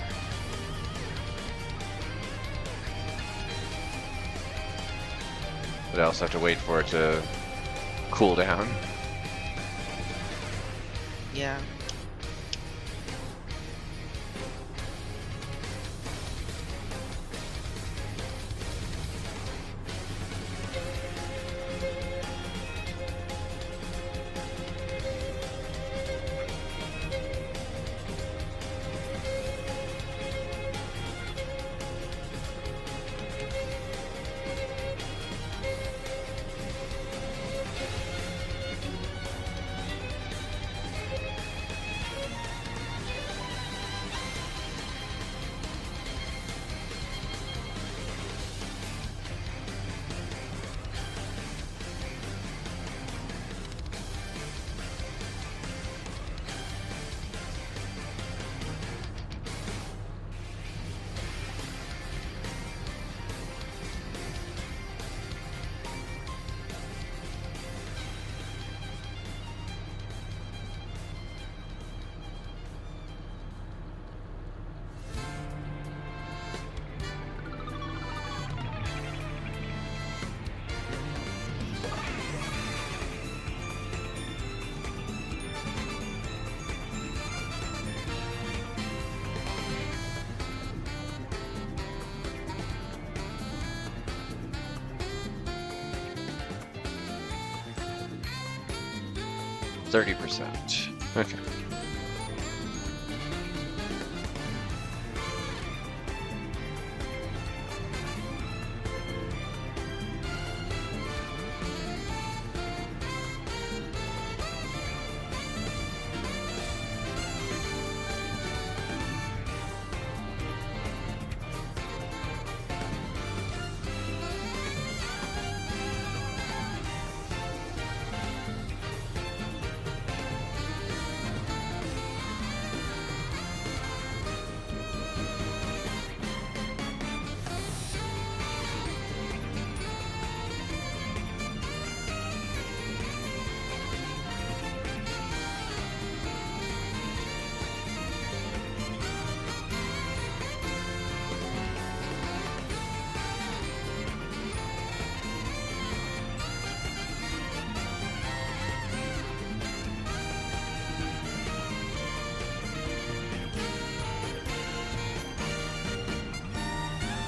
A: But I also have to wait for it to cool down.
B: Yeah. %. Okay.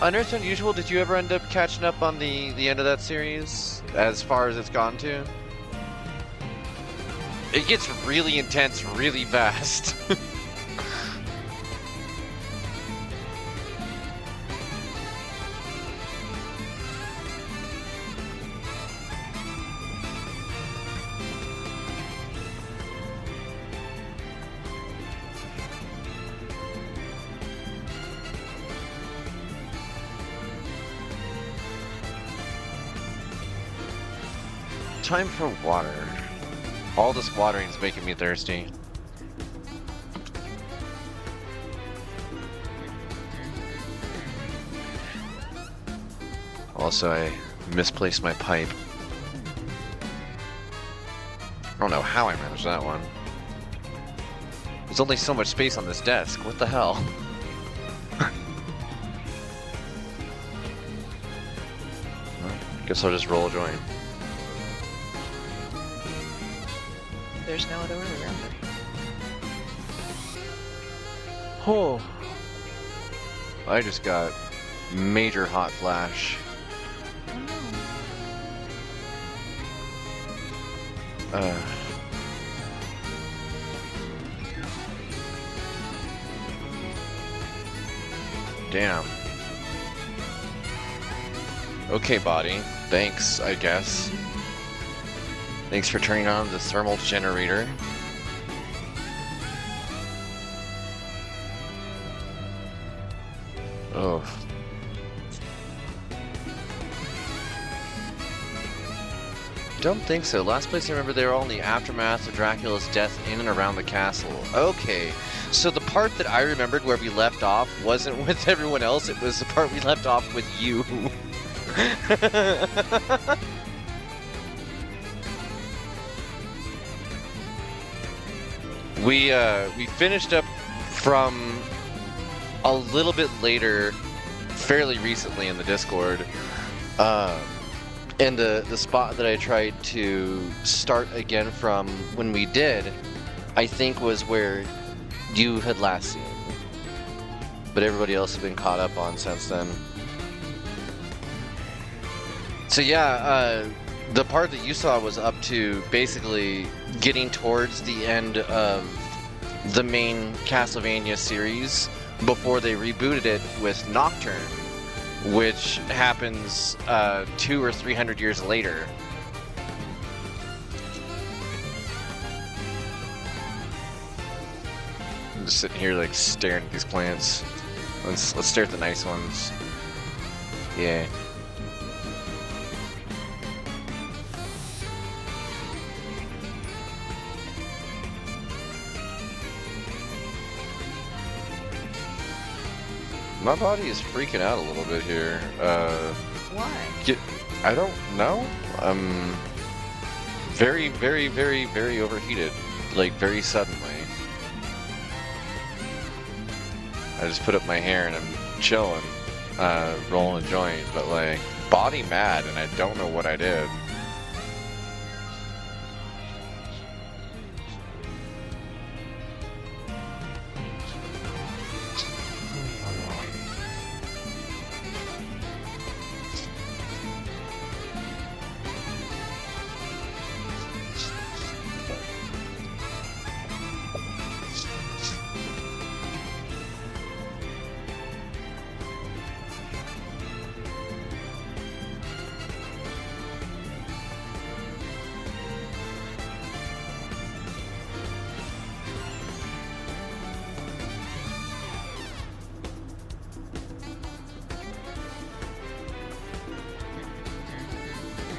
A: Unearthed Unusual, did you ever end up catching up on the end of that series as far as it's gone to? It gets really intense really fast. Time for water. All this watering is making me thirsty. Also, I misplaced my pipe. I don't know how I managed that one. There's only so much space on this desk. What the hell? Guess I'll just roll a joint.
B: There's no other way around it.
A: Oh. I just got major hot flash. Damn. Okay, body. Thanks, I guess. Thanks for turning on the thermal generator. Oh. Don't think so. Last place I remember, they were all in the aftermath of Dracula's death in and around the castle. Okay. So the part that I remembered where we left off wasn't with everyone else, it was the part we left off with you. We finished up from a little bit later, fairly recently in the Discord, and the spot that I tried to start again from when we did, I think was where you had last seen, but everybody else has been caught up on since then. So yeah, the part that you saw was up to basically getting towards the end of the main Castlevania series before they rebooted it with Nocturne, which happens 200 or 300 years later. I'm just sitting here like staring at these plants. Let's stare at the nice ones. Yeah. My body is freaking out a little bit here.
B: Why?
A: I don't know. I'm very, very, very, very overheated. Like, very suddenly. I just put up my hair and I'm chilling, rolling a joint, but like, body mad and I don't know what I did.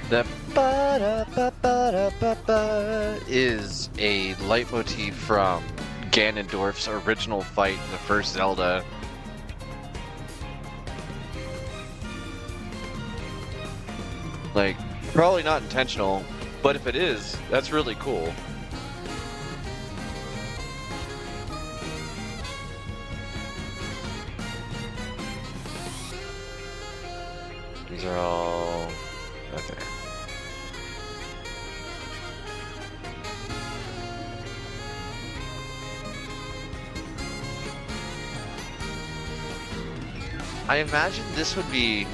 A: The ba-da-ba-ba-da-ba-ba is a leitmotif from Ganondorf's original fight in the first Zelda. Like, probably not intentional, but if it is, that's really cool. These are all right there. I imagine this would be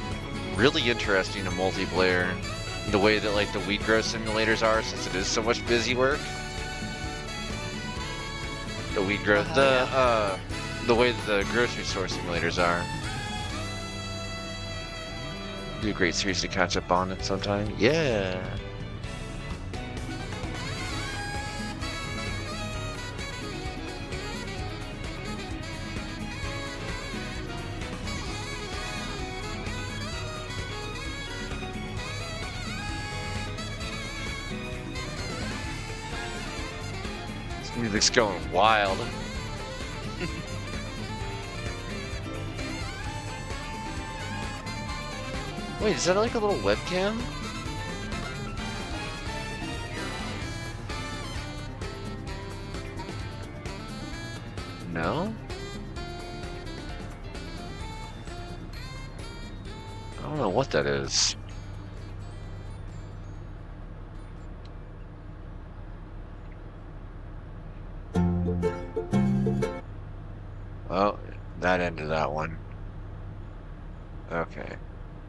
A: really interesting in multiplayer. The way that like the weed grow simulators are, since it is so much busy work. The weed grow, the way that the grocery store simulators are. Be a great series to catch up on at some time. Yeah. This music's going wild. Wait, is that like a little webcam? No? I don't know what that is. Oh, that ended that one. Okay.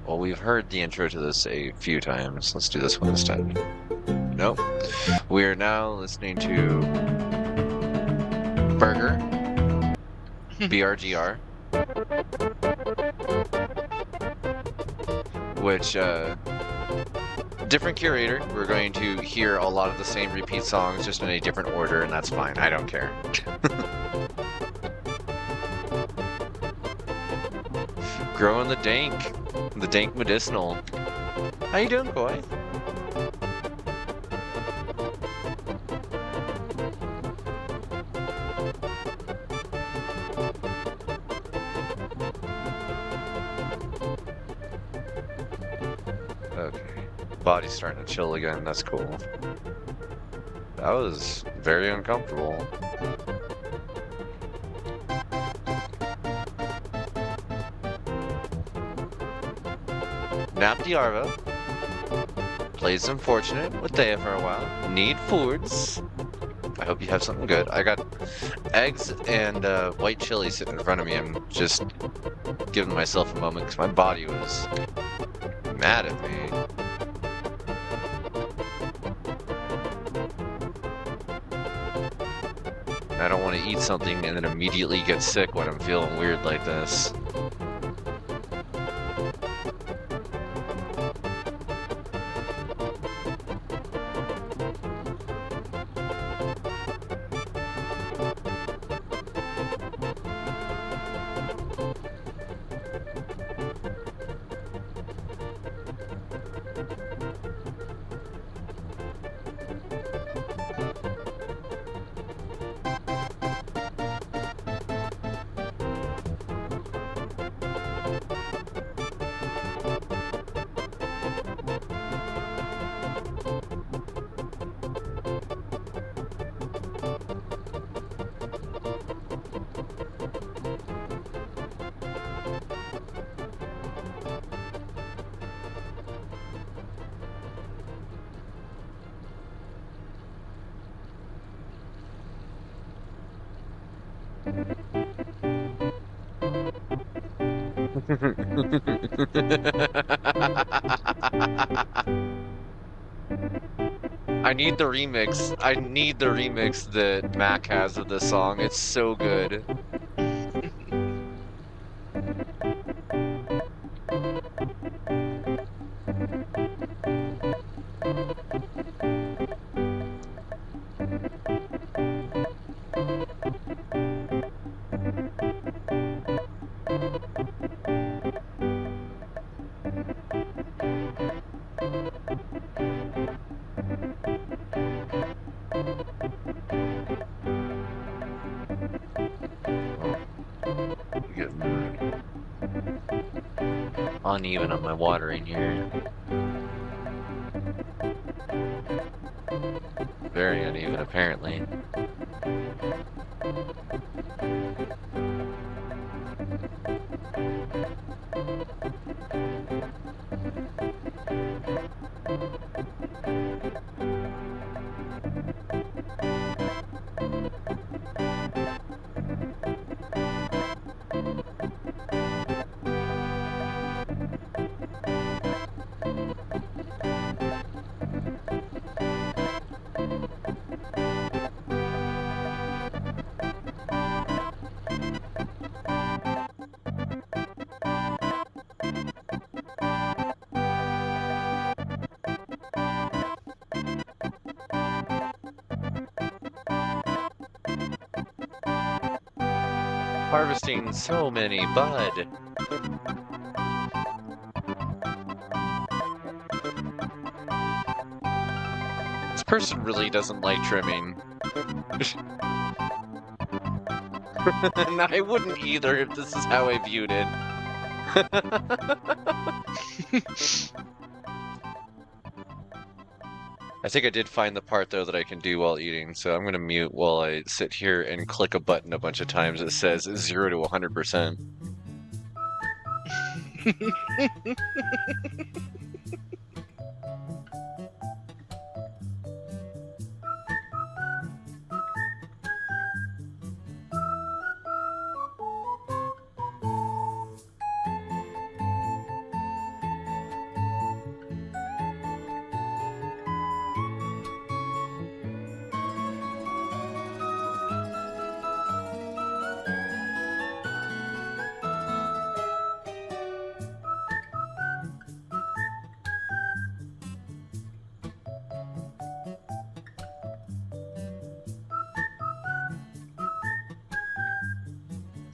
A: Well, we've heard the intro to this a few times. Let's do this one instead. Nope. We are now listening to Burger. BRGR. Which, different curator. We're going to hear a lot of the same repeat songs, just in a different order, and that's fine. I don't care. Growing the dank medicinal. How you doing, Koi? Okay, body's starting to chill again. That's cool. That was very uncomfortable. Nap Diarva. Plays Unfortunate with Thea for a while. Need foods. I hope you have something good. I got eggs and white chili sitting in front of me. I'm just giving myself a moment because my body was mad at me. I don't want to eat something and then immediately get sick when I'm feeling weird like this. I need the remix. I need the remix that Mac has of this song. It's so good. Uneven on my watering here. Very uneven, apparently. harvesting so many bud. This person really doesn't like trimming. And I wouldn't either if this is how I viewed it. I think I did find the part, though, that I can do while eating, so I'm going to mute while I sit here and click a button a bunch of times that says 0 to 100%.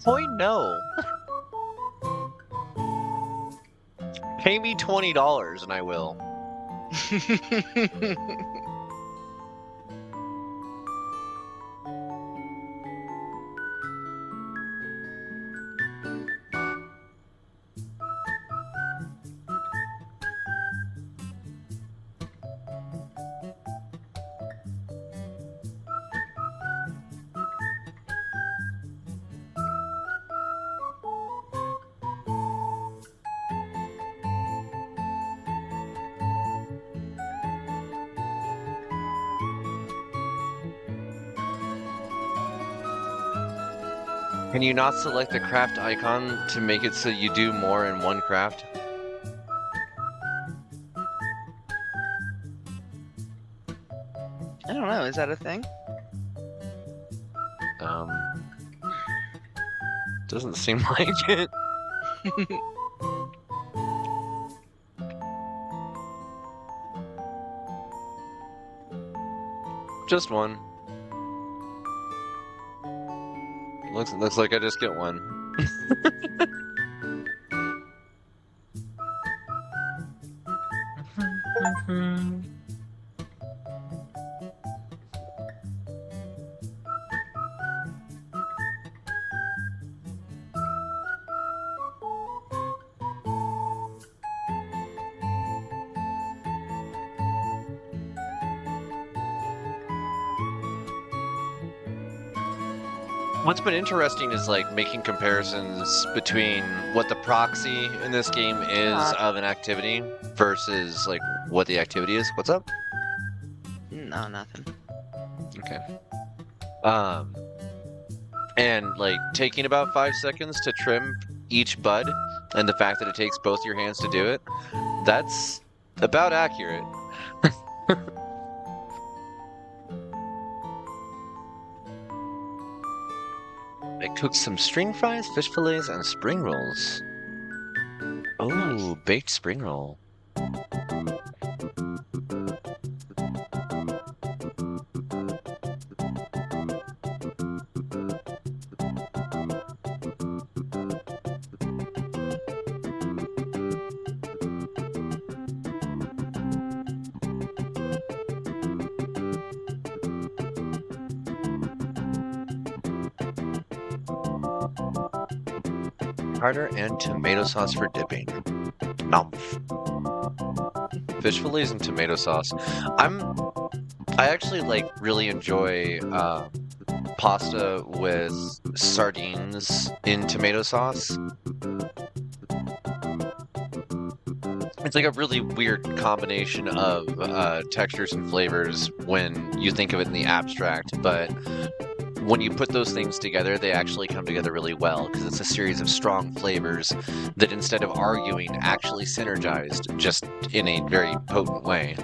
A: Boy, no. Pay me $20 and I will. Can you not select the craft icon to make it so you do more in one craft?
B: I don't know, is that a thing?
A: Doesn't seem like it. Just one. Looks like I just get one. What's been interesting is like making comparisons between what the proxy in this game is of an activity versus like what the activity is. What's up?
B: No, nothing.
A: Okay. And like taking about 5 seconds to trim each bud and the fact that it takes both your hands to do it, that's about accurate. I cooked some string fries, fish fillets, and spring rolls. Oh, nice. Baked spring roll. Tartar and tomato sauce for dipping. Nom. Fish fillets and tomato sauce. I actually like really enjoy pasta with sardines in tomato sauce. It's like a really weird combination of textures and flavors when you think of it in the abstract, but when you put those things together, they actually come together really well because it's a series of strong flavors that instead of arguing, actually synergized just in a very potent way.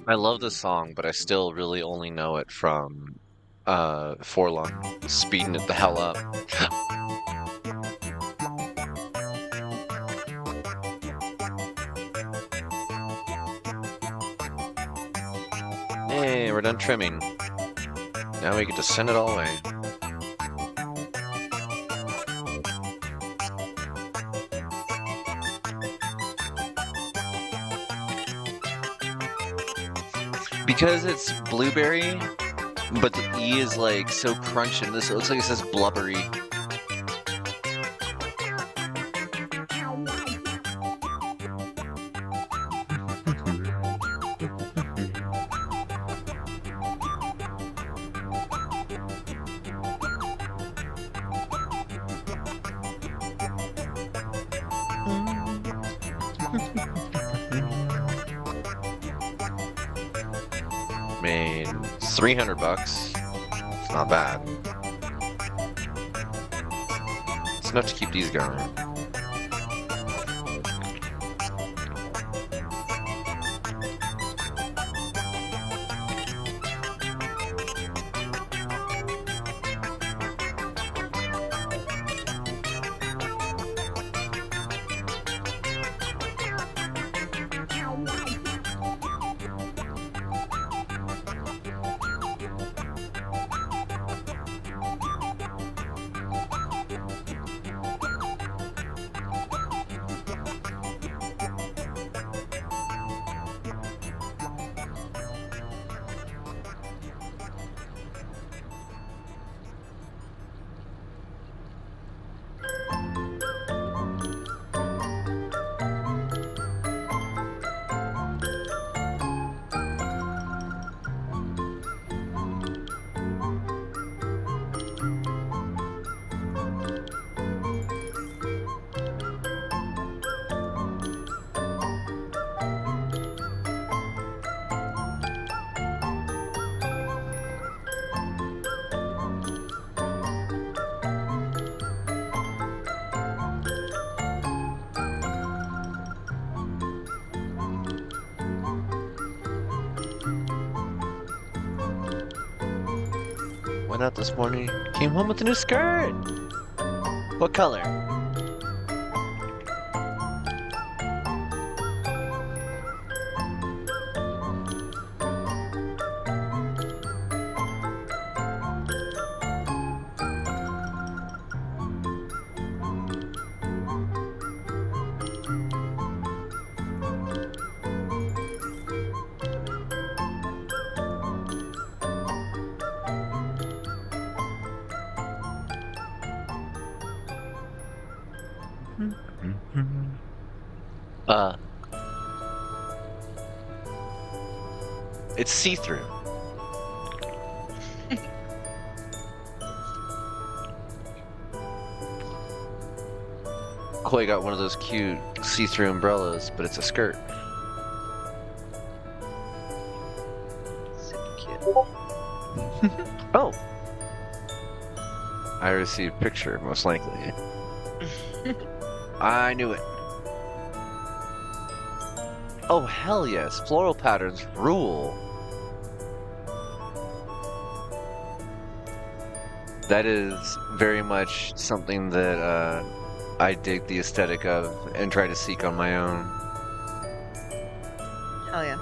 A: I love this song, but I still really only know it from Forlorn speeding it the hell up. Hey, we're done trimming. Now we get to send it all away. Because it's blueberry, but the E is like so crunchy, and this it looks like it says blubbery. Made $300. It's not bad. It's enough to keep these going. Went out this morning, came home with a new skirt. What color? It's see-through. Koi got one of those cute see-through umbrellas, but it's a skirt.
B: Super cute.
A: Oh! I received a picture, most likely. I knew it. Oh, hell yes. Floral patterns rule. That is very much something that I dig the aesthetic of and try to seek on my own.
B: Hell yeah.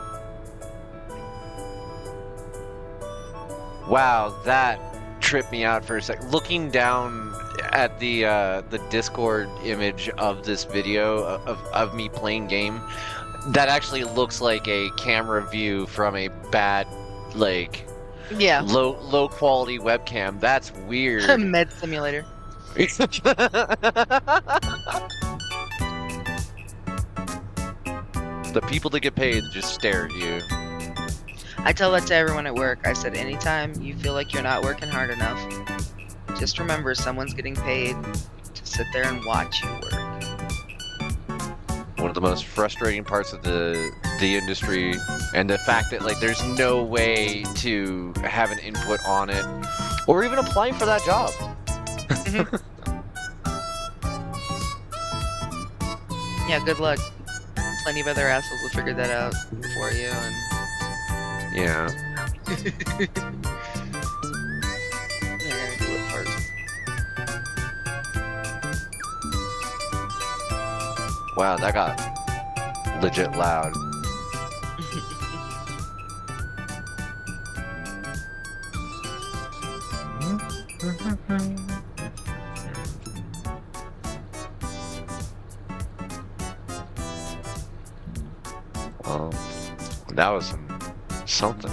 A: Wow, that tripped me out for a sec. Looking down at the Discord image of this video of me playing game, that actually looks like a camera view from a bad, like,
B: Yeah.
A: low quality webcam. That's weird.
B: Med simulator.
A: The people that get paid just stare at you.
B: I tell that to everyone at work. I said, anytime you feel like you're not working hard enough, just remember someone's getting paid to sit there and watch you work.
A: One of the most frustrating parts of the industry, and the fact that like there's no way to have an input on it or even apply for that job.
B: Yeah, good luck. Plenty of other assholes will figure that out for you, and
A: Yeah.
B: They're gonna do it first.
A: Wow, that got legit loud. Well, that was something.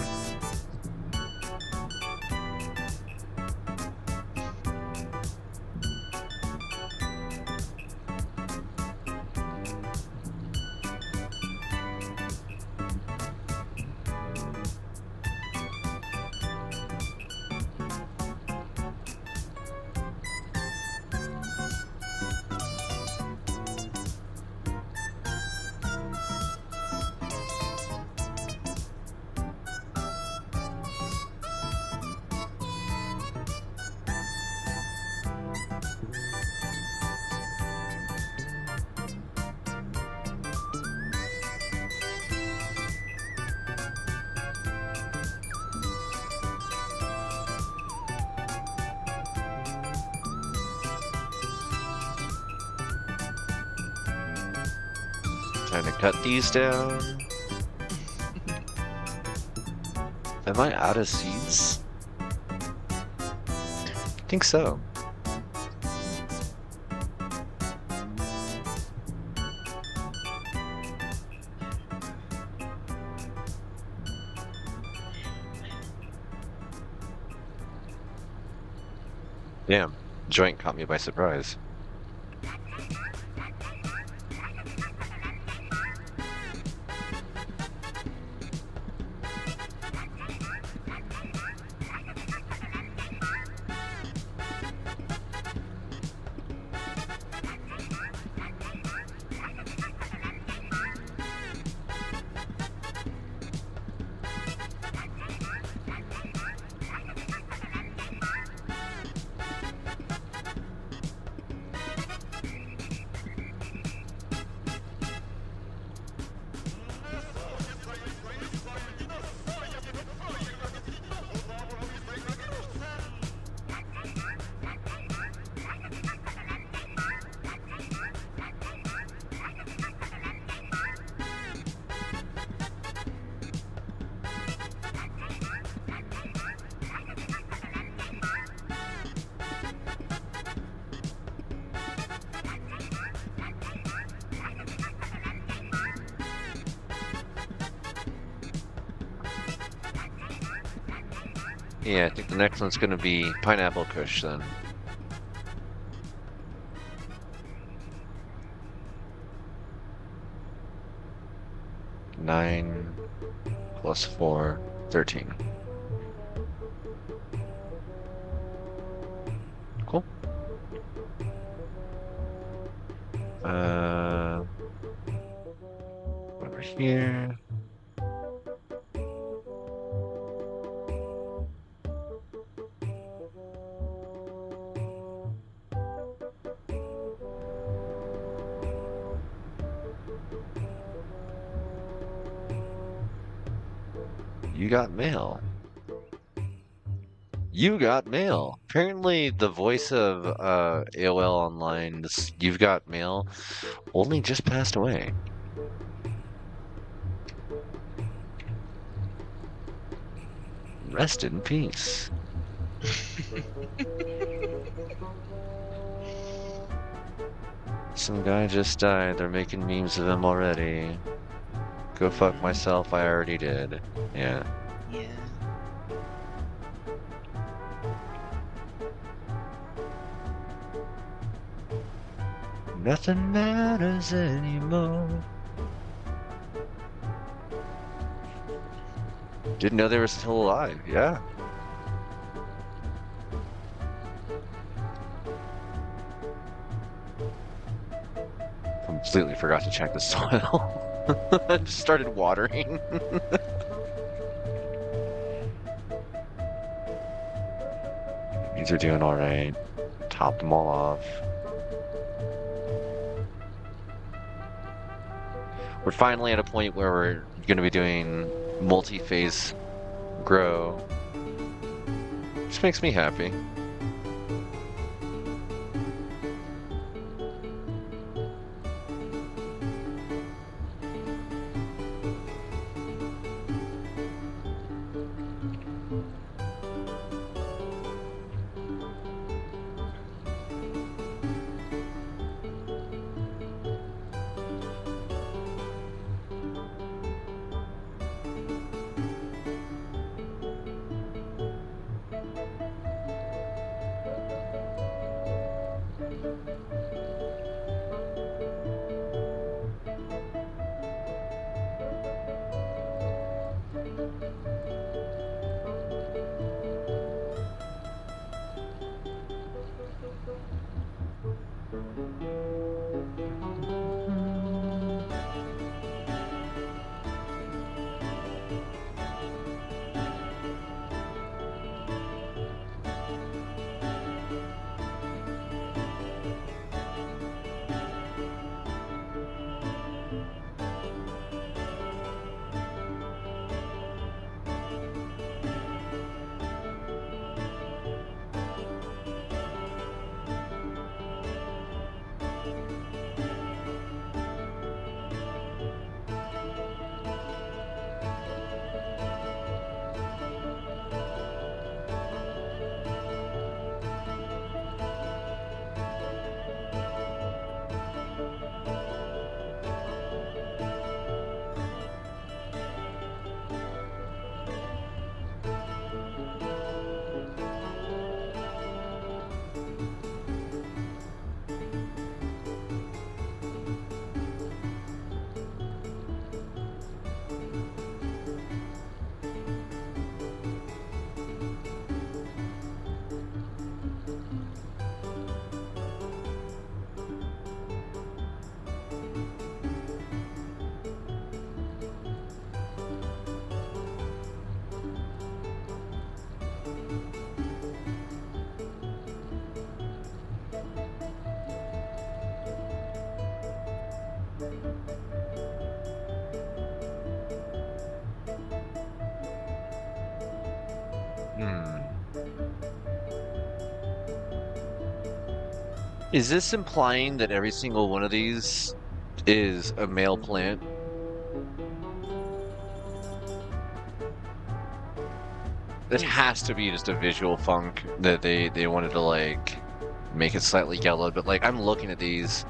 A: Time to cut these down. Am I out of seeds? I think so. Damn, joint caught me by surprise. Yeah, I think the next one's gonna be pineapple kush then. Nine plus 4, 13. Cool. Over here. You got mail. You got mail. Apparently the voice of AOL Online, this You've Got Mail, only just passed away. Rest in peace. Some guy just died. They're making memes of him already. Go fuck myself, I already did. Yeah.
B: Yeah.
A: Nothing matters anymore. Didn't know they were still alive, yeah. Completely forgot to check the soil. I just started watering. These are doing alright. Top them all off. We're finally at a point where we're going to be doing multi-phase grow. Just makes me happy. Is this implying that every single one of these is a male plant? It has to be just a visual funk that they wanted to like make it slightly yellow, but like I'm looking at these.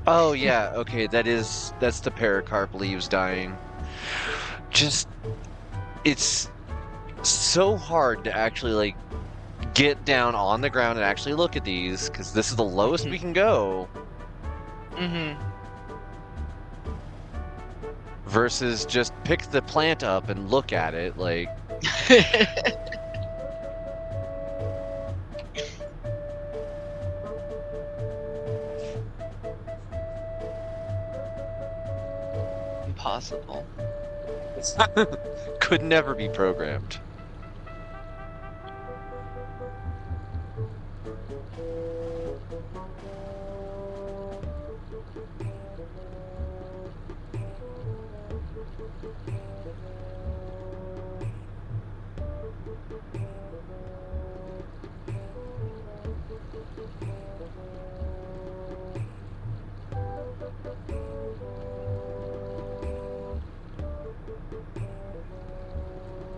A: Oh yeah, okay, that's the pericarp leaves dying. Just it's so hard to actually like get down on the ground and actually look at these because this is the lowest we can go. Versus just pick the plant up and look at it like.
B: Impossible.
A: Could never be programmed.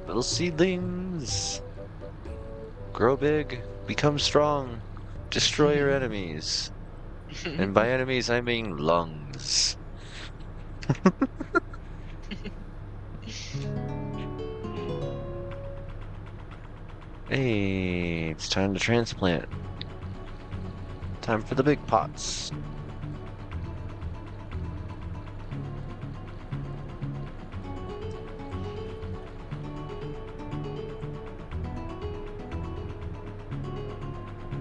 A: Little seedlings, grow big, become strong, destroy your enemies. And by enemies, I mean lungs. Hey, it's time to transplant. Time for the big pots.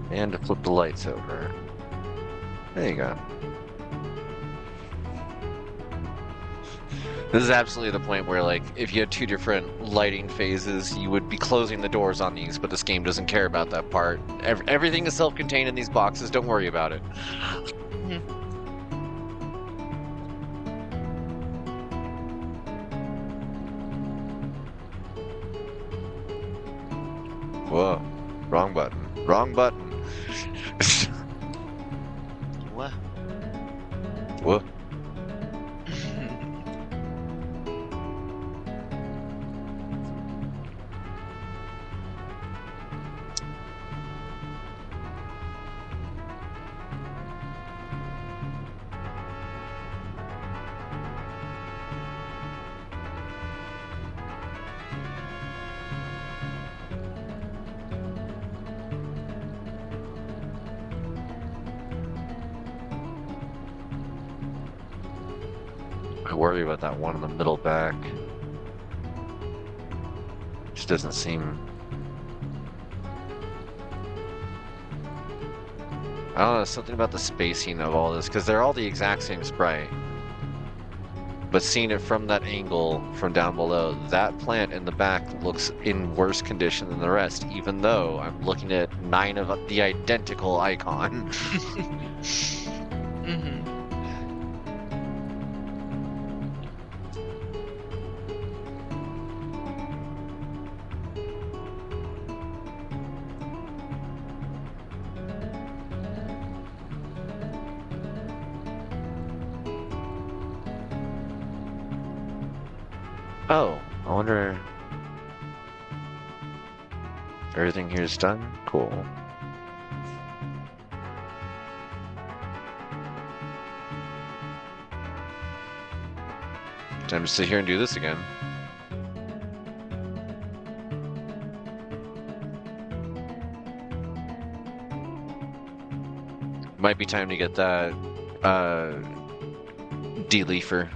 A: And to flip the lights over. There you go. This is absolutely the point where, like, if you had two different lighting phases, you would be closing the doors on these, but this game doesn't care about that part. Everything is self-contained in these boxes, don't worry about it. Whoa. Wrong button. Wrong button.
B: What?
A: Whoa. I worry about that one in the middle back. Just doesn't seem... I don't know, something about the spacing of all this, because they're all the exact same sprite. But seeing it from that angle, from down below, that plant in the back looks in worse condition than the rest, even though I'm looking at 9 of the identical icon.
B: Mm-hmm.
A: Oh, I wonder... Everything here is done? Cool. Time to sit here and do this again. Might be time to get that de-leafer.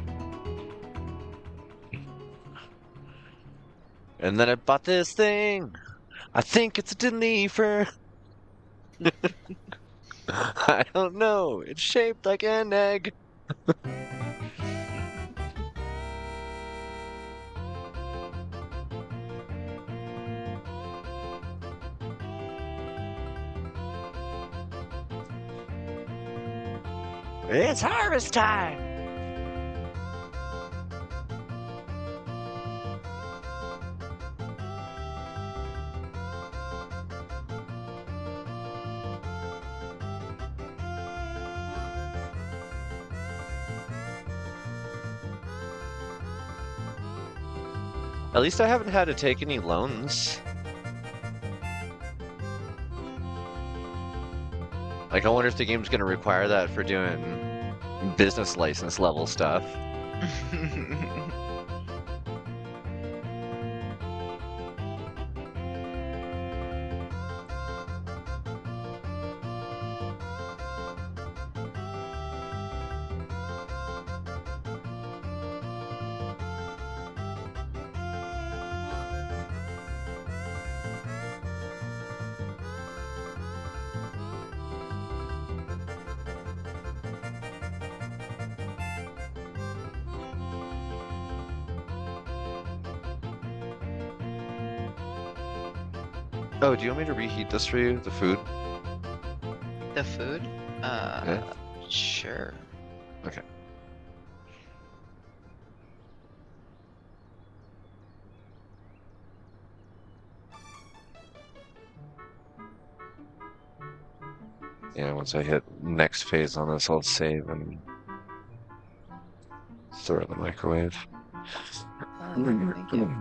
A: And then I bought this thing. I think it's a de-leafer. I don't know. It's shaped like an egg. It's harvest time. At least I haven't had to take any loans. Like, I wonder if the game's gonna require that for doing business license level stuff. Oh, do you want me to reheat this for you? The food?
B: The food?
A: Yeah.
B: Sure.
A: Okay. Yeah, once I hit next phase on this, I'll save and throw it in the microwave.
B: Thank you.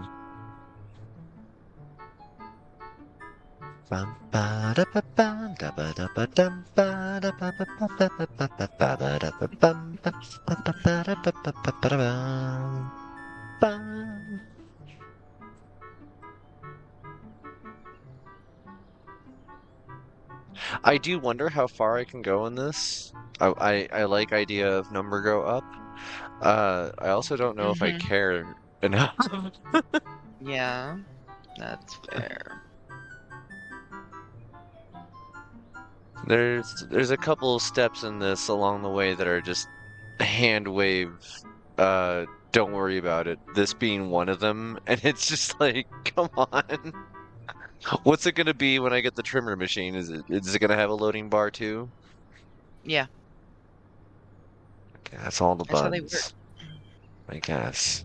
A: I do wonder how far I can go in this. I like idea of number go up. I also don't know if I
B: Mm-hmm.
A: care enough.
B: Yeah, that's fair.
A: There's a couple steps in this along the way that are just hand wave. Don't worry about it. This being one of them, and it's just like, come on. What's it gonna be when I get the trimmer machine? Is it gonna have a loading bar too?
B: Yeah,
A: Okay, that's all the
B: that's how they work.
A: buttons, I guess.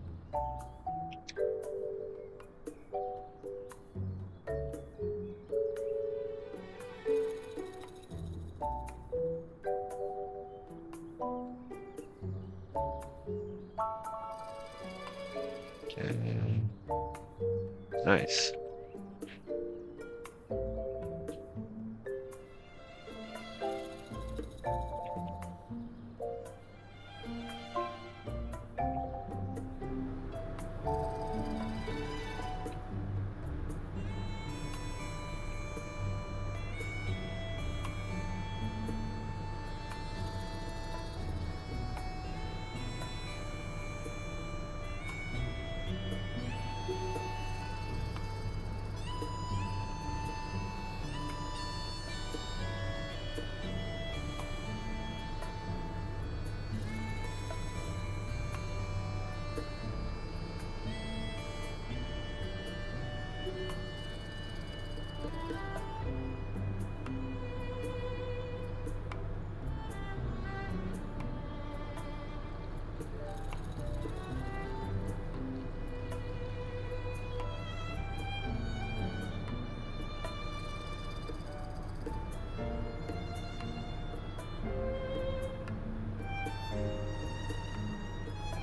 A: Okay. Nice.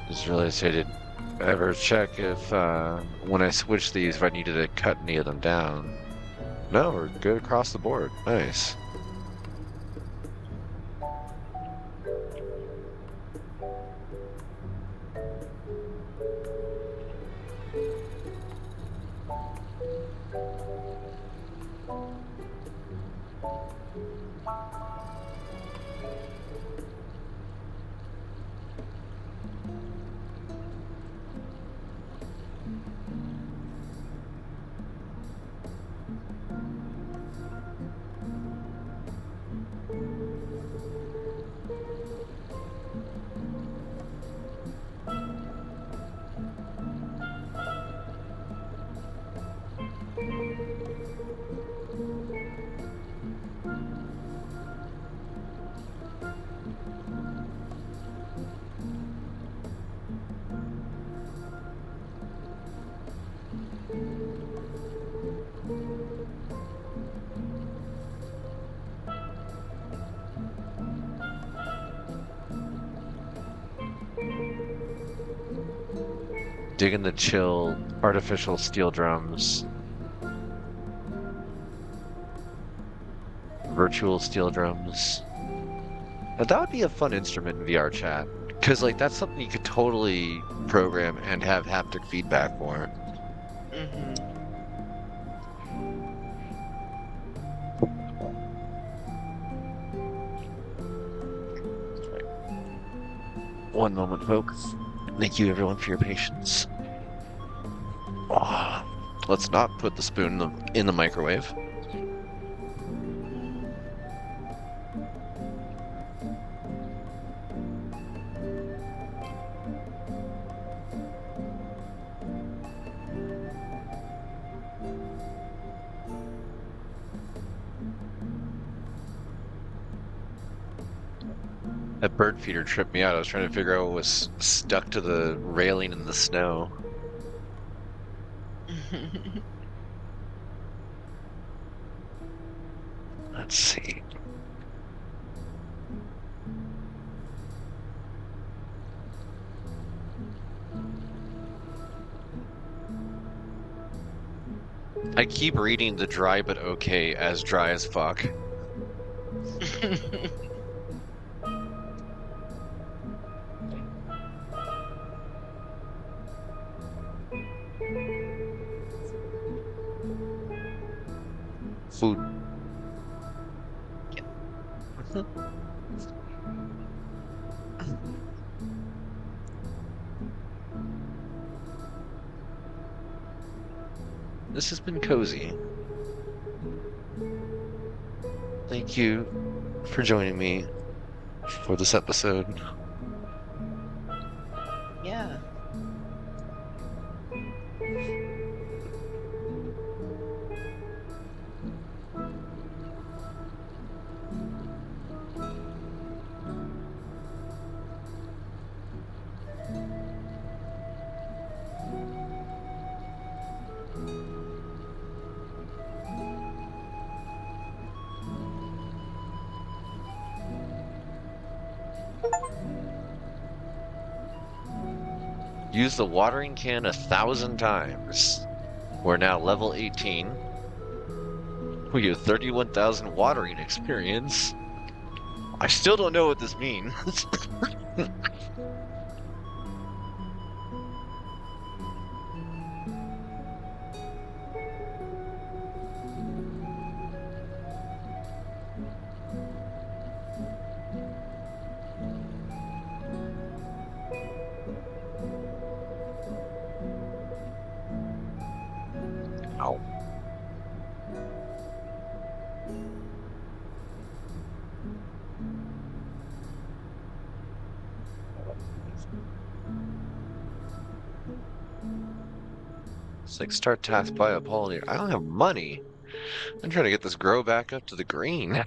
A: Just realized I didn't ever check if when I switched these, if I needed to cut any of them down. No, we're good across the board. Nice. Digging the chill artificial steel drums. Virtual steel drums. Now, that would be a fun instrument in VR chat. Because, like, that's something you could totally program and have haptic feedback for.
B: Mm-hmm.
A: One moment, folks. Thank you, everyone, for your patience. Oh, let's not put the spoon in the microwave. That bird feeder tripped me out. I was trying to figure out what was stuck to the railing in the snow. Let's see. I keep reading the dry but okay as dry as fuck. Food. This has been cozy. Thank you for joining me for this episode.
B: Yeah.
A: Use the watering can 1,000 times. We're now level 18. We have 31,000 watering experience. I still don't know what this means. Ow. It's like start task by a pollinator. I don't have money. I'm trying to get this grow back up to the green.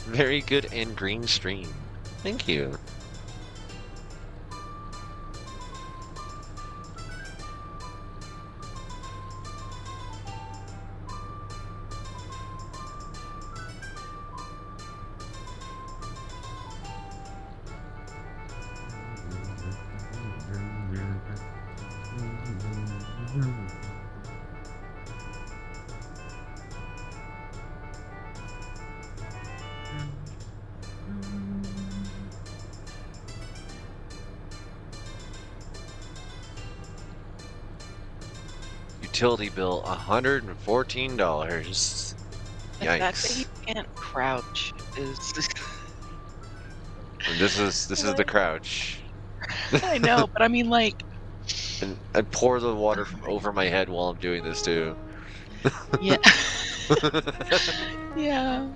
A: Very good and green stream. Thank you. Utility bill $114.
B: The fact that
A: Yikes.
B: you can't crouch is.
A: And this is the
B: Like,
A: crouch.
B: I know, but I mean, like.
A: And I pour the water
B: Oh
A: from
B: my
A: over my head while I'm doing this too.
B: Yeah. Yeah.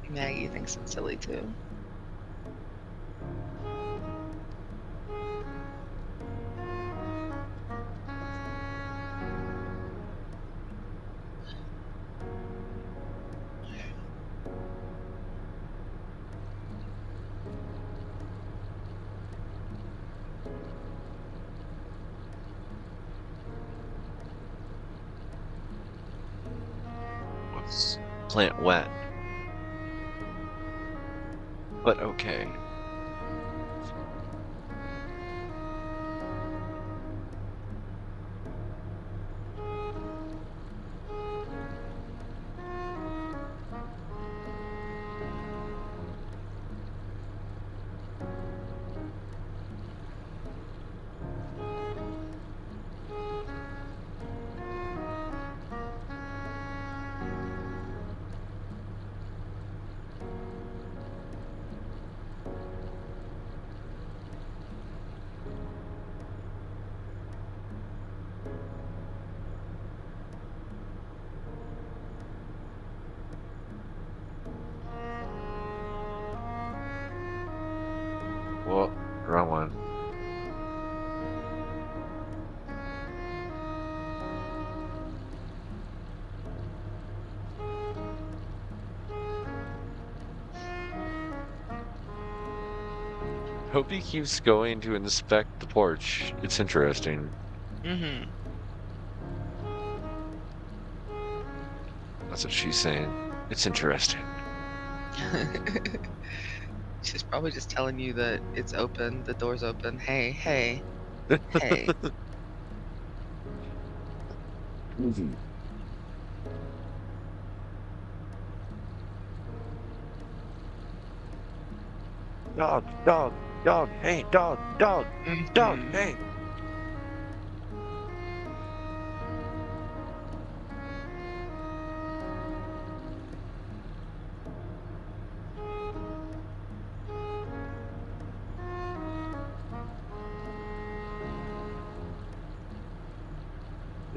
B: Maggie thinks it's silly too.
A: Let's plant wet. But okay. Well, wrong one. Hope he keeps going to inspect the porch. It's interesting.
B: Mm-hmm.
A: That's what she's saying. It's interesting.
B: She's probably just telling you that it's open, the door's open. Hey, hey, hey.
A: Mhm. Dog, dog, dog, hey, dog, dog, dog,
B: Mm-hmm.
A: hey.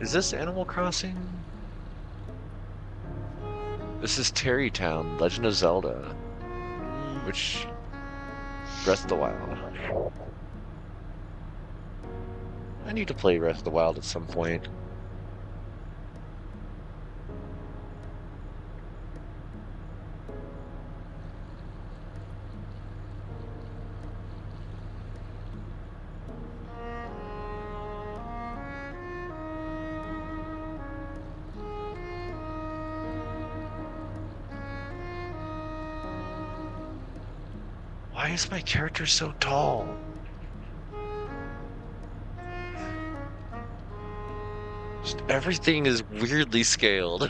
A: Is this Animal Crossing? This is Terrytown, Legend of Zelda. Which... Breath of the Wild. I need to play Breath of the Wild at some point. Why is my character so tall? Just everything is weirdly scaled.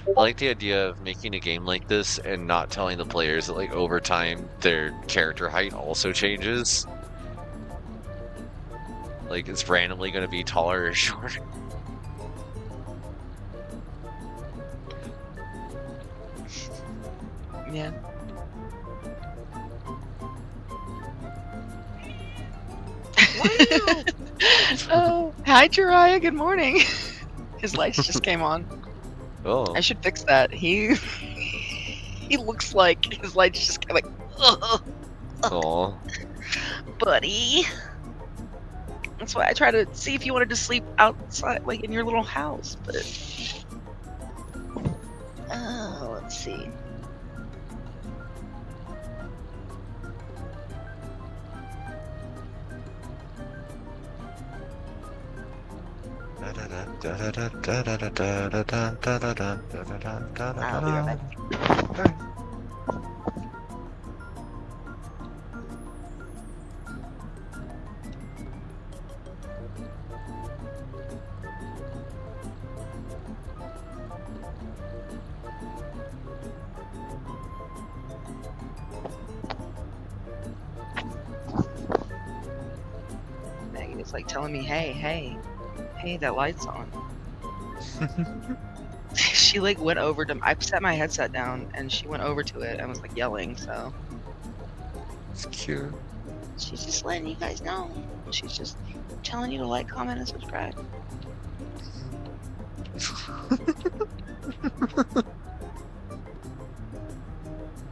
A: I like the idea of making a game like this and not telling the players that, like, over time their character height also changes. Like, it's randomly going to be taller or shorter.
B: Yeah. Oh, hi, Jiraiya. Good morning. His lights just came on.
A: Oh.
B: I should fix that. He looks like his lights just kind of like,
A: Oh.
B: Buddy. That's why I try to see if you wanted to sleep outside, like in your little house, but let's see. I'll be right back. Maggie was like telling me, hey, that light's on. She like went over to, I set my headset down and she went over to it and was like yelling, so.
A: It's cute.
B: She's just letting you guys know. She's just telling you to like, comment, and subscribe.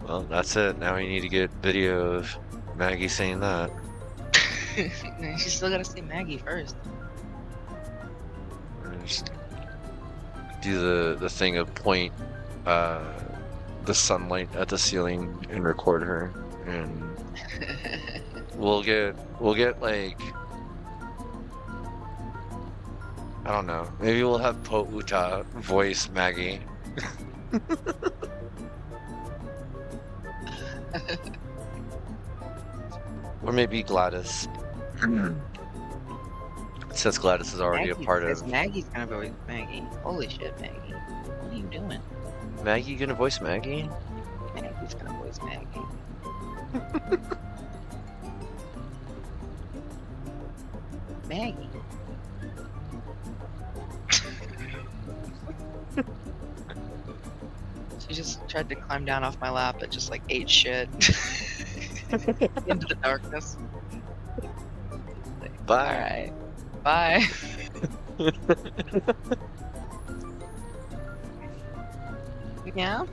A: Well, that's it. Now we need to get video of Maggie saying that.
B: She's still gotta say Maggie first.
A: Just do the thing of point the sunlight at the ceiling and record her, and we'll get like, I don't know, maybe we'll have Pouta voice Maggie. Or maybe Gladys. Since Gladys is already
B: Maggie,
A: a part of...
B: Maggie's gonna voice Maggie. Holy shit, Maggie. What are you doing?
A: Maggie gonna voice Maggie?
B: Maggie's gonna voice Maggie. Maggie. She just tried to climb down off my lap but just like ate shit. Into the darkness. Like,
A: Bye.
B: Alright. Bye. Yeah?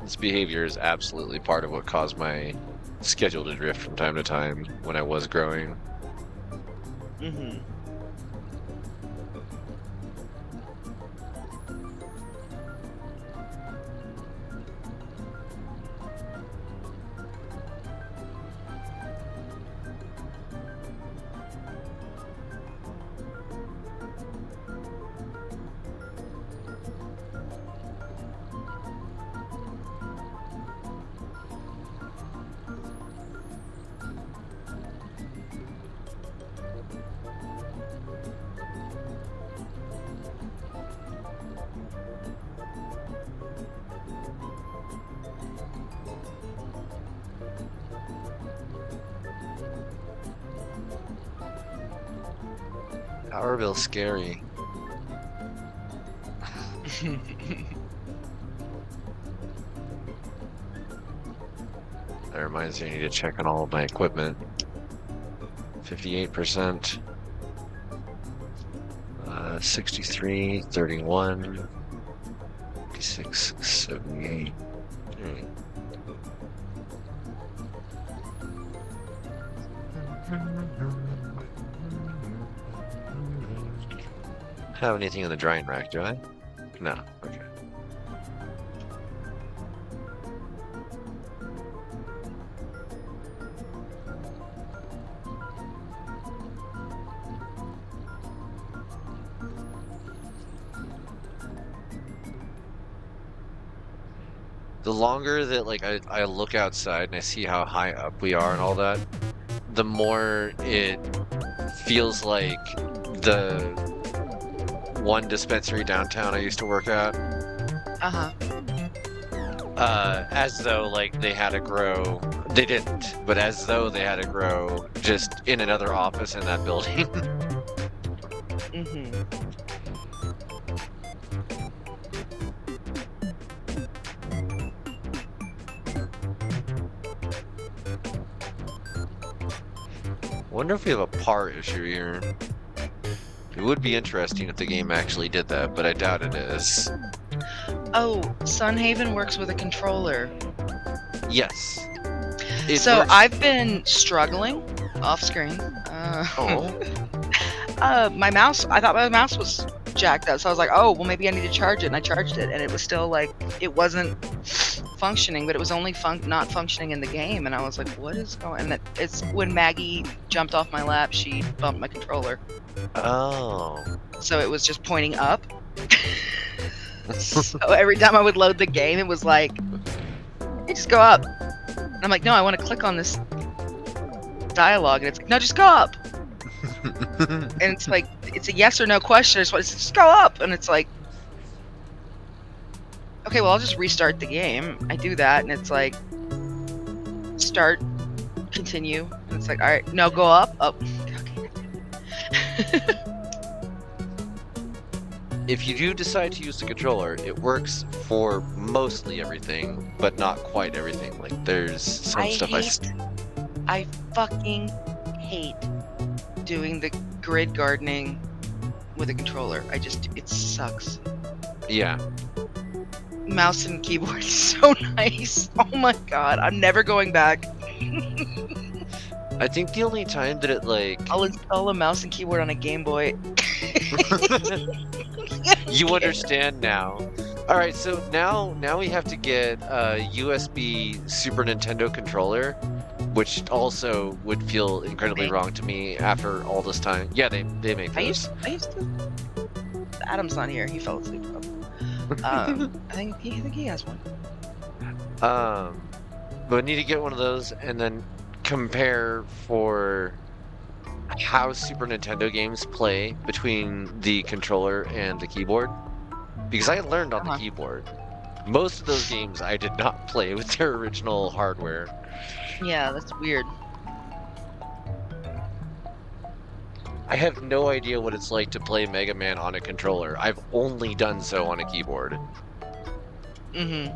A: This behavior is absolutely part of what caused my schedule to drift from time to time when I was growing.
B: Mm-hmm.
A: Power bill scary. That reminds me, I need to check on all of my equipment. 58%. 63, 31, 56, 78. Have anything in the drying rack, do I? No. Okay. The longer that like I look outside and I see how high up we are and all that, the more it feels like the one dispensary downtown I used to work at.
B: Uh-huh.
A: As though like they had to grow. They didn't, but as though they had to grow just in another office in that building.
B: Mm-hmm.
A: Wonder if we have a par issue here. It would be interesting if the game actually did that, but I doubt it is.
B: Oh, Sunhaven works with a controller.
A: Yes.
B: So I've been struggling off screen. My mouse, I thought my mouse was jacked up, so I was like, oh, well, maybe I need to charge it, and I charged it, and it was still like, it wasn't functioning, but it was only not functioning in the game, and I was like, what is going on? It's when Maggie jumped off my lap, she bumped my controller.
A: Oh.
B: So it was just pointing up. So every time I would load the game, it was like, hey, just go up. And I'm like, no, I want to click on this dialogue, and it's like, no, just go up. And it's like, it's a yes or no question. It's just go up, and it's like, okay, well, I'll just restart the game. I do that, and it's like, start, continue, and it's like, all right, no, go up, up. Okay.
A: If you do decide to use the controller, it works for mostly everything, but not quite everything. Like, there's some stuff
B: I fucking hate doing the grid gardening with a controller. It sucks.
A: Yeah.
B: Mouse and keyboard is so nice. Oh my god, I'm never going back.
A: I think the only time that it like...
B: I'll install a mouse and keyboard on a Game Boy.
A: You understand now. Alright, so now we have to get a USB Super Nintendo controller, which also would feel incredibly wrong to me after all this time. Yeah, they make those.
B: I used to... Adam's not here. He fell asleep. I think he has one.
A: But I need to get one of those and then compare for how Super Nintendo games play between the controller and the keyboard. Because I learned on the keyboard. Most of those games I did not play with their original hardware.
B: Yeah, that's weird.
A: I have no idea what it's like to play Mega Man on a controller. I've only done so on a keyboard.
B: Mm-hmm.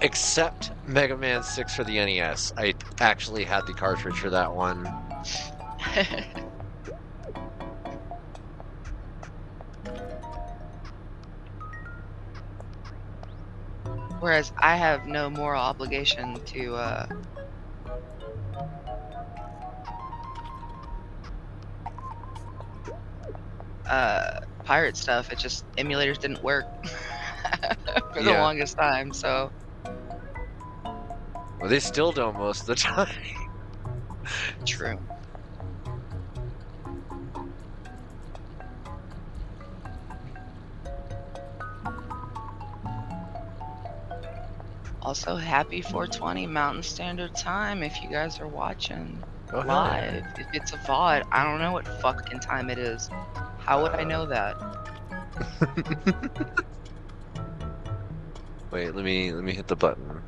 A: Except Mega Man 6 for the NES. I actually had the cartridge for that one.
B: Whereas I have no moral obligation to pirate stuff. It just, emulators didn't work for the longest time, so.
A: Well, they still don't most of the time.
B: True. Also, happy 420 Mountain Standard Time if you guys are watching live. If it's a VOD, I don't know what fucking time it is. How would I know that?
A: Wait, let me hit the button.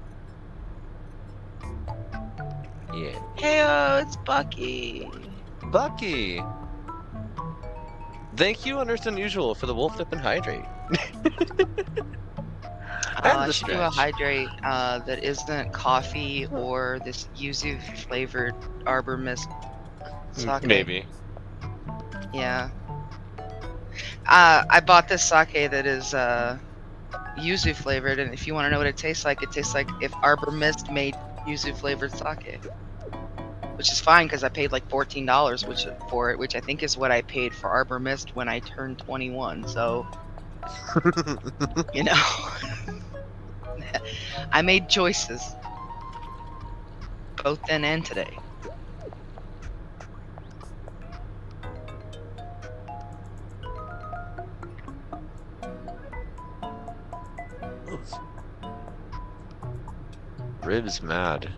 A: Yeah.
B: Heyo, it's Bucky.
A: Bucky! Thank you, Understand Unusual, for the wolf dip and hydrate. And
B: I
A: the
B: should do a
A: stretch.
B: hydrate that isn't coffee or this yuzu flavored Arbor Mist sake.
A: Maybe.
B: Yeah. I bought this sake that is yuzu flavored, and if you want to know what it tastes like if Arbor Mist made yuzu flavored sake. Which is fine because I paid like $14 for it, which I think is what I paid for Arbor Mist when I turned 21. So, you know, I made choices both then and today.
A: Ribs mad.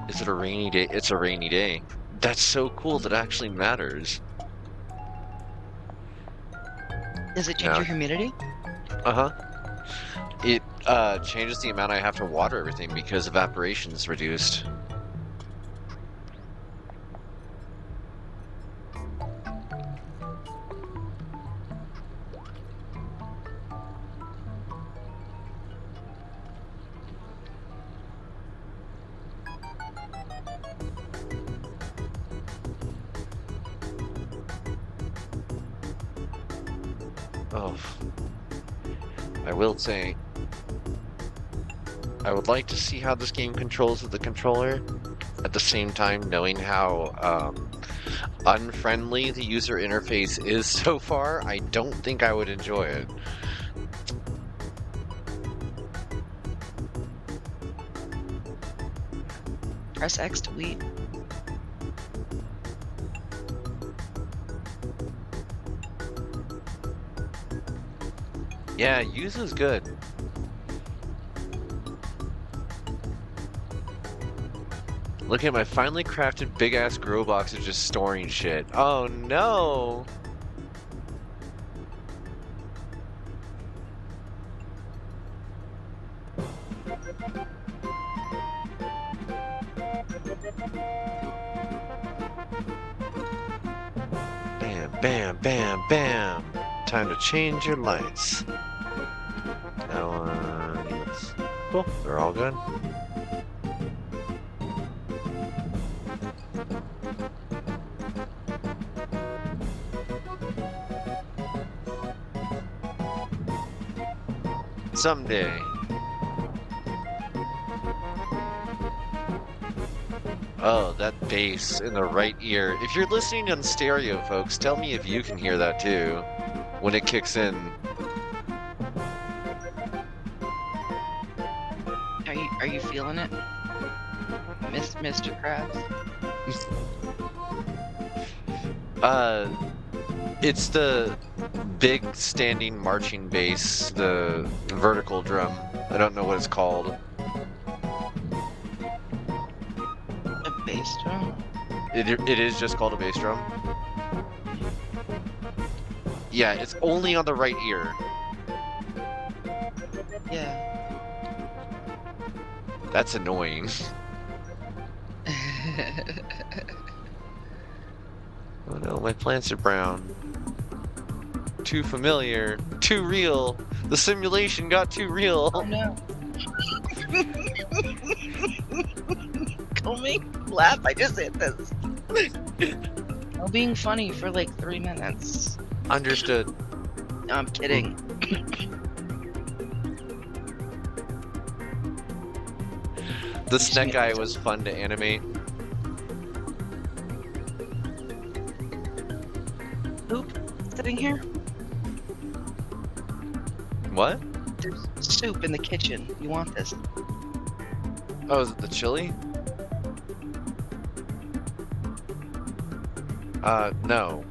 A: Is it a rainy day? It's a rainy day. That's so cool that it actually matters.
B: Does it change your humidity?
A: Uh-huh. It changes the amount I have to water everything because evaporation is reduced. Oh, I will say, I would like to see how this game controls with the controller. At the same time, knowing how unfriendly the user interface is so far, I don't think I would enjoy it.
B: Press X to weed.
A: Yeah, yuzu's good. Look at my finely crafted big-ass grow box of just storing shit. Oh no! Bam, bam, bam, bam! Time to change your lights. That one's cool. They're all good. Someday. Oh, that bass in the right ear. If you're listening on stereo, folks, tell me if you can hear that too when it kicks in.
B: Are you feeling it, Mr. Krabs?
A: It's the big standing marching bass, the vertical drum. I don't know what it's called.
B: A bass drum?
A: It is just called a bass drum. Yeah, it's only on the right ear.
B: Yeah.
A: That's annoying. Oh no, my plants are brown. Too familiar. Too real. The simulation got too real.
B: Oh no. Don't make me laugh, I just hit this. I'm being funny for like 3 minutes.
A: Understood.
B: No, I'm kidding.
A: The snack guy was fun to animate.
B: Oop, sitting here.
A: What?
B: There's soup in the kitchen. You want this?
A: Oh, is it the chili? No.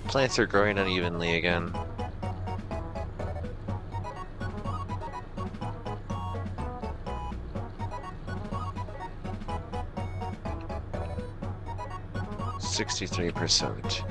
A: Plants are growing unevenly again. %63%.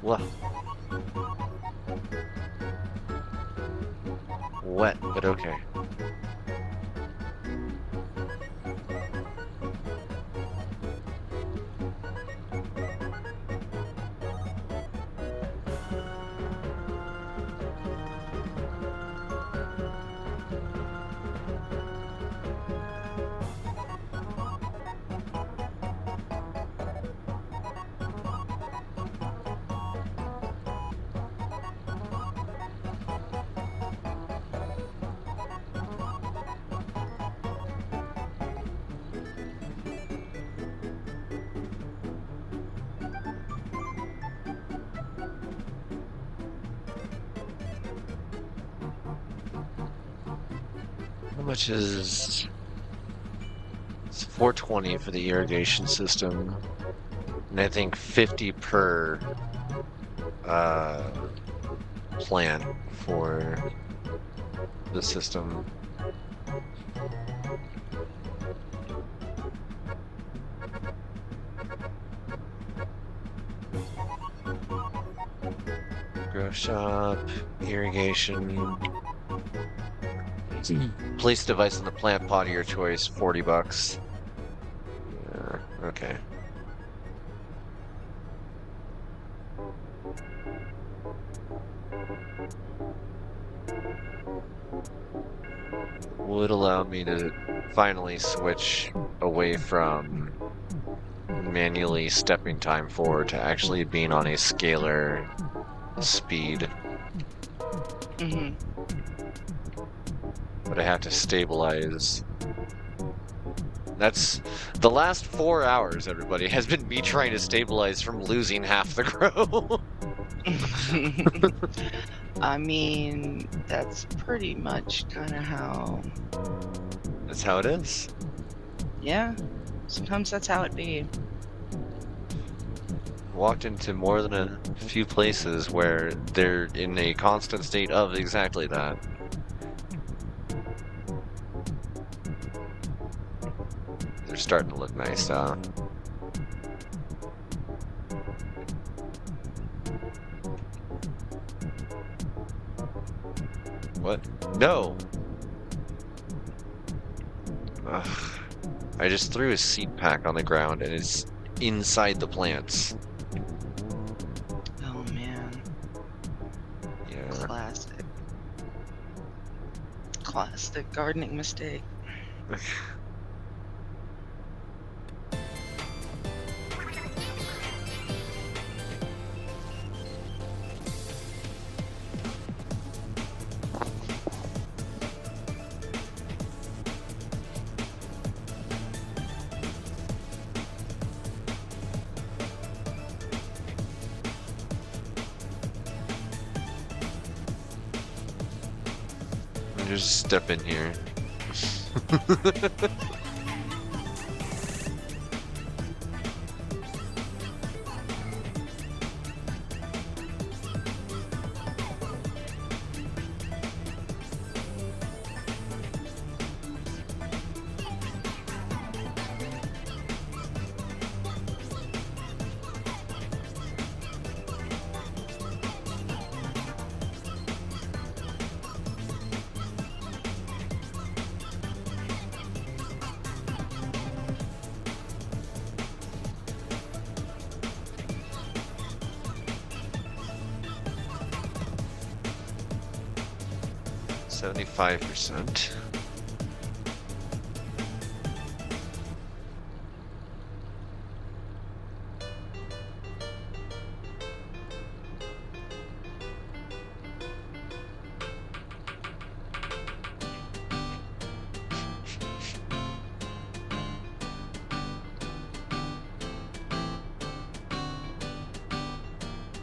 A: Well, wet, but okay. How much is... It's 420 for the irrigation system, and I think 50 per plant for the system. Grow shop, irrigation. Place device in the plant pot of your choice, $40. Yeah, okay. Would allow me to finally switch away from manually stepping time forward to actually being on a scalar speed.
B: Mm-hmm.
A: But I have to stabilize. That's the last 4 hours, everybody, has been me trying to stabilize from losing half the grow.
B: I mean, that's pretty much kind of how...
A: That's how it is.
B: Yeah, sometimes that's how it be.
A: Walked into more than a few places where they're in a constant state of exactly that. They're starting to look nice, What? No! Ugh. I just threw a seed pack on the ground and it's inside the plants.
B: Oh man.
A: Yeah.
B: Classic. Classic gardening mistake.
A: Just step in here. 75%.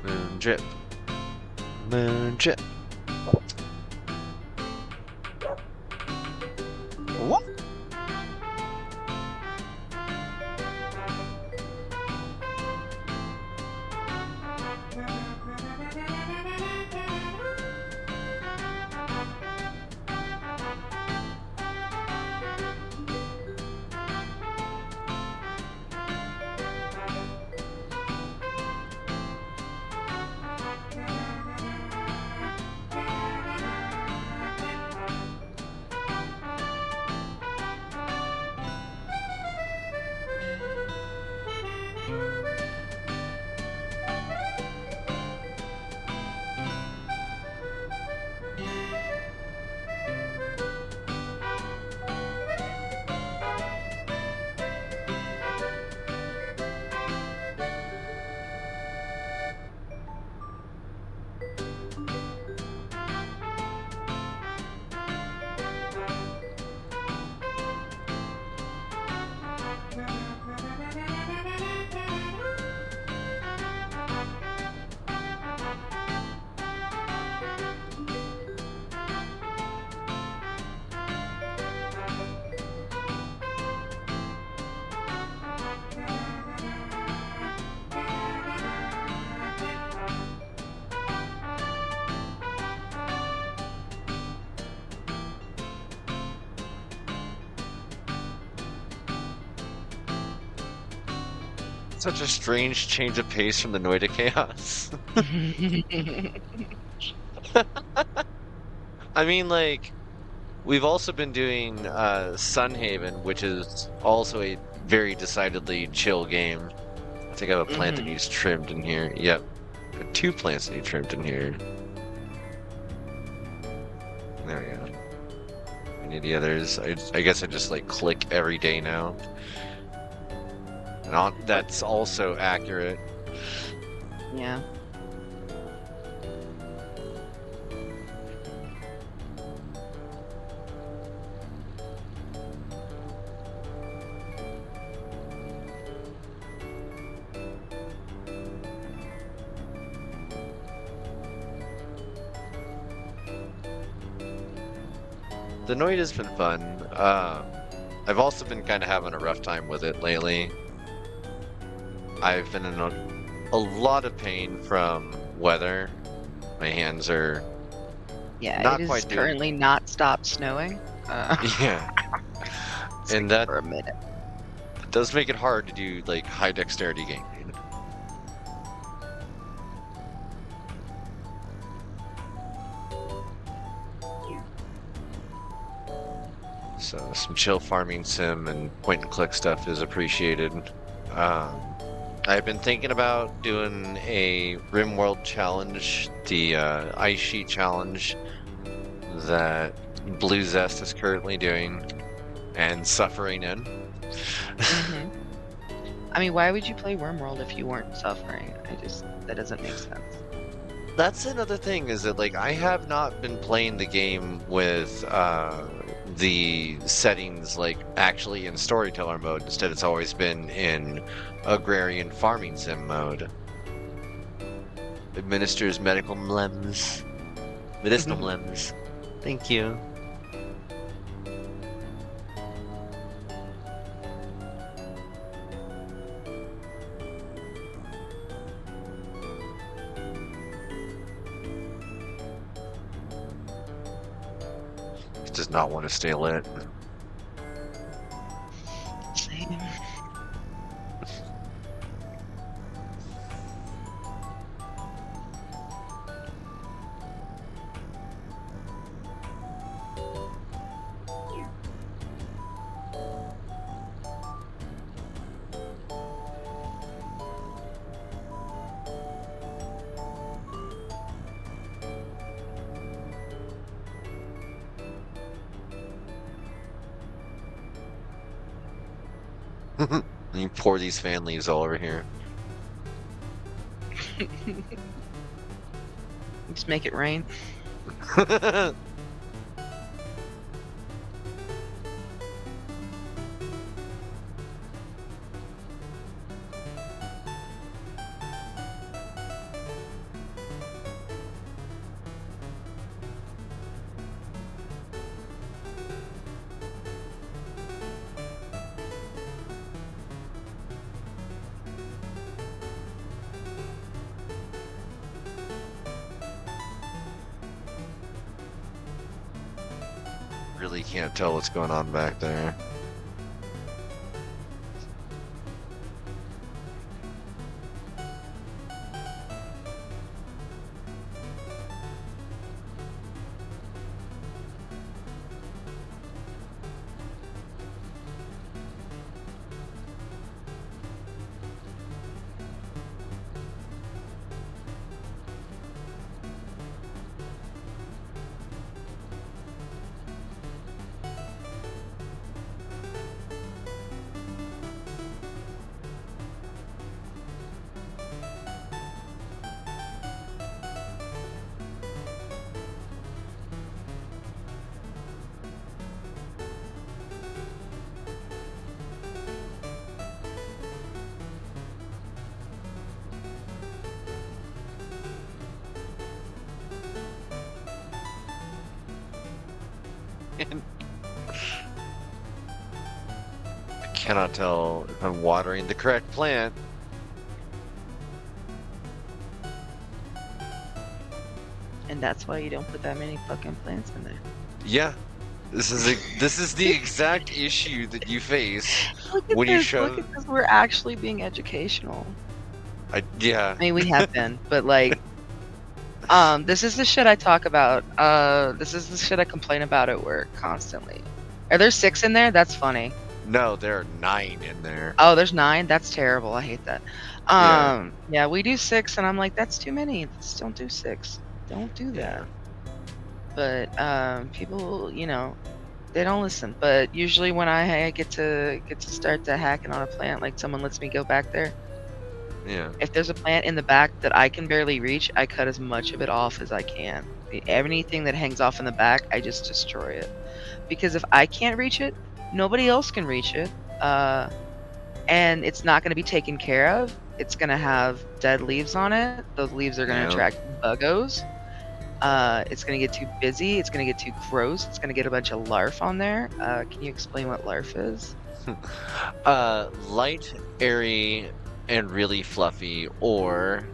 A: Moon drip. Moon drip. What? Such a strange change of pace from the NOITA chaos. I mean, like, we've also been doing Sunhaven, which is also a very decidedly chill game. I think I have a plant that needs trimmed in here. Yep. 2 plants need trimmed in here. There we go. Any of the others? I guess I just, like, click every day now. And that's also accurate.
B: Yeah.
A: The NOITA's been fun. I've also been kind of having a rough time with it lately. I've been in a lot of pain from weather. My hands are not
B: it
A: quite
B: is currently not stopped snowing.
A: Yeah, and that
B: for a minute.
A: does make it hard to do like high dexterity gaming. So some chill farming sim and point and click stuff is appreciated. I've been thinking about doing a RimWorld challenge, the ice sheet challenge that Blue Zest is currently doing and suffering in.
B: I mean, why would you play RimWorld if you weren't suffering? That doesn't make sense.
A: That's another thing, is that like I have not been playing the game with the settings like actually in storyteller mode. Instead, it's always been in agrarian farming sim mode. Administers medicinal blems. Thank you. Does not want to stay lit.
B: Same.
A: You pour these fan leaves all over here.
B: Just make it rain.
A: Really can't tell what's going on back there. I cannot tell if I'm watering the correct plant.
B: And that's why you don't put that many fucking plants in there.
A: Yeah. This is the exact issue that you face
B: Look at
A: when
B: this,
A: you show.
B: look at this. We're actually being educational.
A: Yeah.
B: I mean, we have been, but like, this is the shit I talk about. This is the shit I complain about at work constantly. Are there 6 in there? That's funny.
A: No, there are 9 in there.
B: Oh, there's 9? That's terrible. I hate that. Yeah, we do 6, and I'm like, that's too many. Just don't do 6. Don't do that. But people, you know, they don't listen. But usually when I get to start to hacking on a plant, like someone lets me go back there.
A: Yeah.
B: If there's a plant in the back that I can barely reach, I cut as much of it off as I can. Anything that hangs off in the back, I just destroy it. Because if I can't reach it, nobody else can reach it. And it's not going to be taken care of. It's going to have dead leaves on it. Those leaves are going to attract buggos. It's going to get too busy. It's going to get too gross. It's going to get a bunch of larf on there. Can you explain what larf is?
A: Light, airy, and really fluffy, or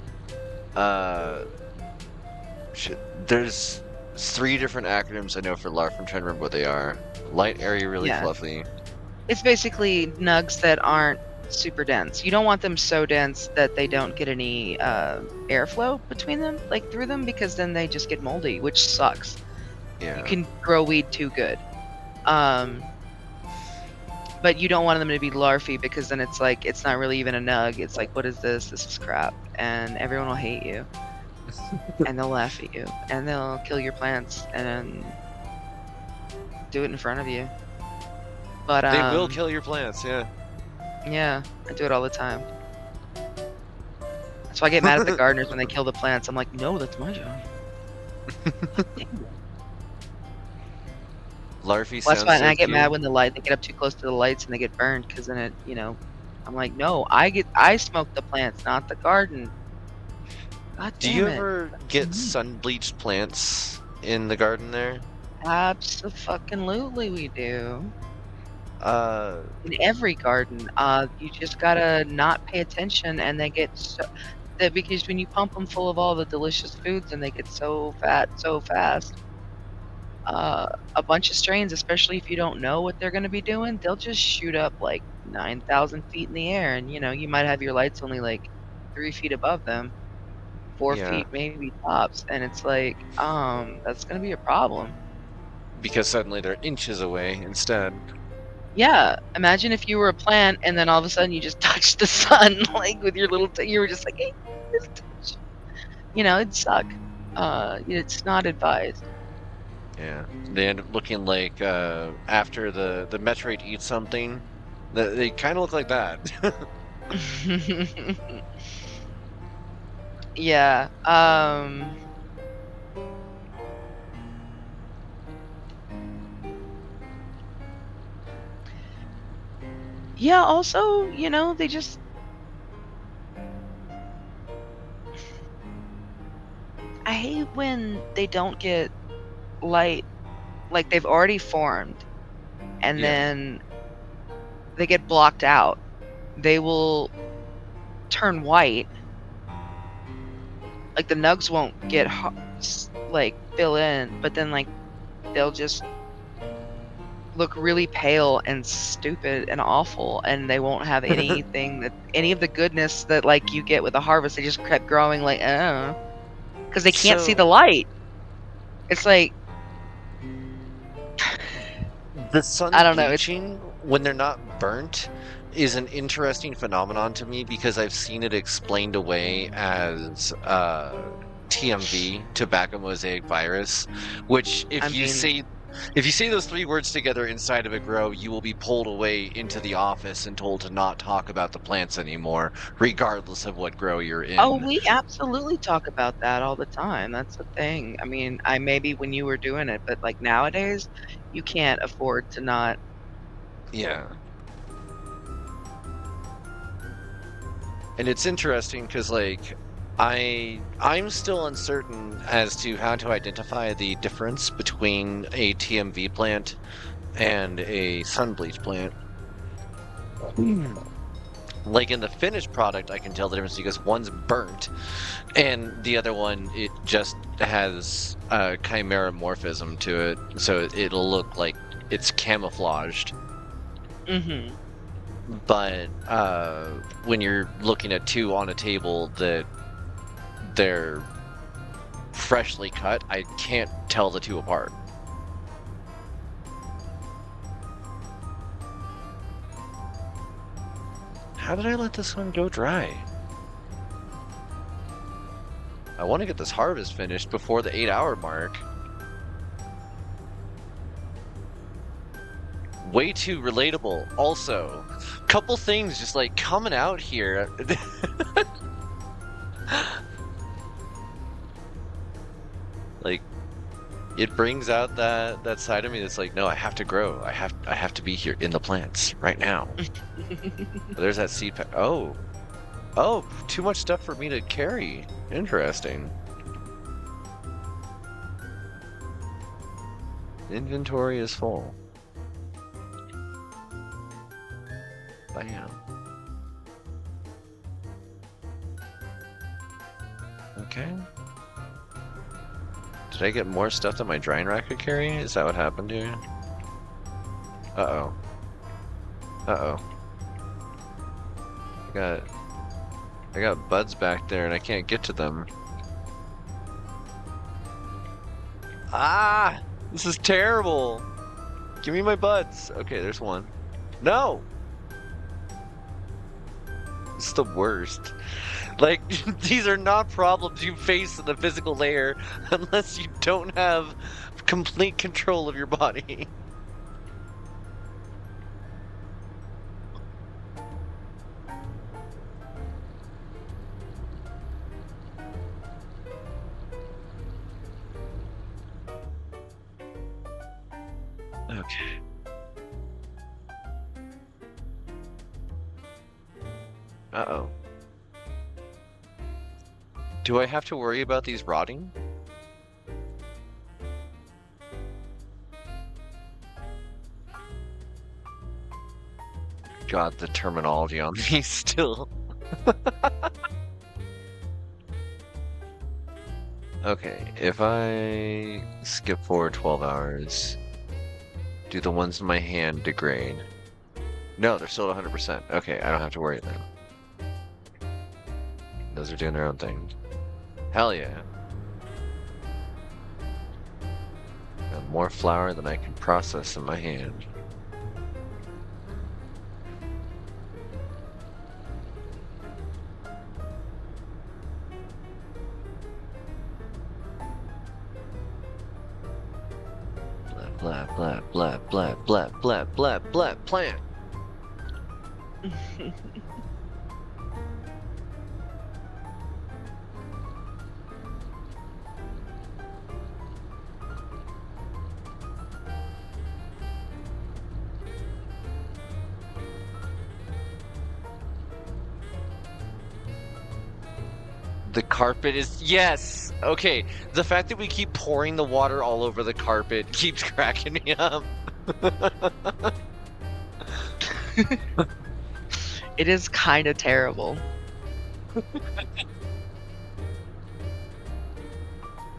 A: there's 3 different acronyms I know for larf. I'm trying to remember what they are. Light, airy, really fluffy.
B: It's basically nugs that aren't super dense. You don't want them so dense that they don't get any airflow between them, like through them, because then they just get moldy, which sucks.
A: Yeah.
B: You can grow weed too good. But you don't want them to be larfy, because then it's like, it's not really even a nug. It's like, what is this? This is crap. And everyone will hate you. And they'll laugh at you. And they'll kill your plants and do it in front of you. But
A: they will kill your plants, yeah.
B: Yeah, I do it all the time. That's why I get mad at the gardeners when they kill the plants. I'm like, no, that's my job.
A: Larfy
B: Well, that's why,
A: sounds
B: and I
A: so
B: get
A: cute.
B: mad when they get up too close to the lights and they get burned, because then it, you know, I'm like, no, I smoke the plants, not the garden. God
A: Do
B: damn
A: you
B: it.
A: ever get sun-bleached plants in the garden there?
B: Absolutely we do.
A: Uh,
B: In every garden, you just gotta not pay attention, and they get so that, because when you pump them full of all the delicious foods and they get so fat so fast, a bunch of strains, especially if you don't know what they're gonna be doing, they'll just shoot up like 9,000 feet in the air, and you know, you might have your lights only like 3 feet above them, 4
A: yeah,
B: feet maybe tops, and it's like, that's gonna be a problem.
A: because suddenly they're inches away instead.
B: Yeah, imagine if you were a plant and then all of a sudden you just touched the sun, like with your little, you were just like, hey, just touch. You know, it'd suck. It's not advised.
A: Yeah, they end up looking like after the meteorite eats something, They kind of look like that.
B: Yeah. Yeah, also, you know, they just I hate when they don't get light, like they've already formed and
A: Yeah.
B: then they get blocked out. They will turn white. Like the nugs won't get like fill in, but then like they'll just look really pale and stupid and awful, and they won't have anything that any of the goodness that like you get with a harvest. They just kept growing like, because they can't see the
A: So
B: light. It's like
A: the sun
B: I don't know. It's
A: bleaching when they're not burnt is an interesting phenomenon to me because I've seen it explained away as TMV, tobacco mosaic virus, which
B: I mean,
A: if you say those three words together inside of a grow, you will be pulled away into the office and told to not talk about the plants anymore, regardless of what grow you're
B: oh,
A: in.
B: we absolutely talk about that all the time. That's the thing. I mean, I maybe when you were doing it, but like nowadays, you can't afford to not.
A: Yeah. And it's interesting because like I'm still uncertain as to how to identify the difference between a TMV plant and a sun bleach plant. Like in the finished product, I can tell the difference because one's burnt, and the other one it just has a chimeramorphism to it, so it'll look like it's camouflaged.
B: Mhm.
A: But when you're looking at two on a table that they're freshly cut, I can't tell the two apart. How did I let this one go dry? I want to get this harvest finished before the 8-hour mark. Way too relatable. Also, couple things just like coming out here. Like it brings out that side of me that's like, no, I have to grow. I have to be here in the plants right now. There's that seed pack. Oh, too much stuff for me to carry. Interesting. Inventory is full. Bam. Okay. Did I get more stuff than my drying rack could carry? Is that what happened here? Uh-oh. Uh-oh. I got buds back there and I can't get to them. Ah! This is terrible! Give me my buds! Okay, there's one. No! It's the worst. Like, these are not problems you face in the physical layer unless you don't have complete control of your body. Okay. Uh-oh. Do I have to worry about these rotting? God, the terminology on these still. Okay, if I skip forward 12 hours, do the ones in my hand degrade? No, they're still at 100%. Okay, I don't have to worry then. Those are doing their own thing. Hell yeah. Got more flour than I can process in my hand. Blah, blah, blah, blah, blah, blah, blah, blah, blah, plant. The carpet is... Yes! Okay, the fact that we keep pouring the water all over the carpet keeps cracking me up.
B: It is kind of terrible.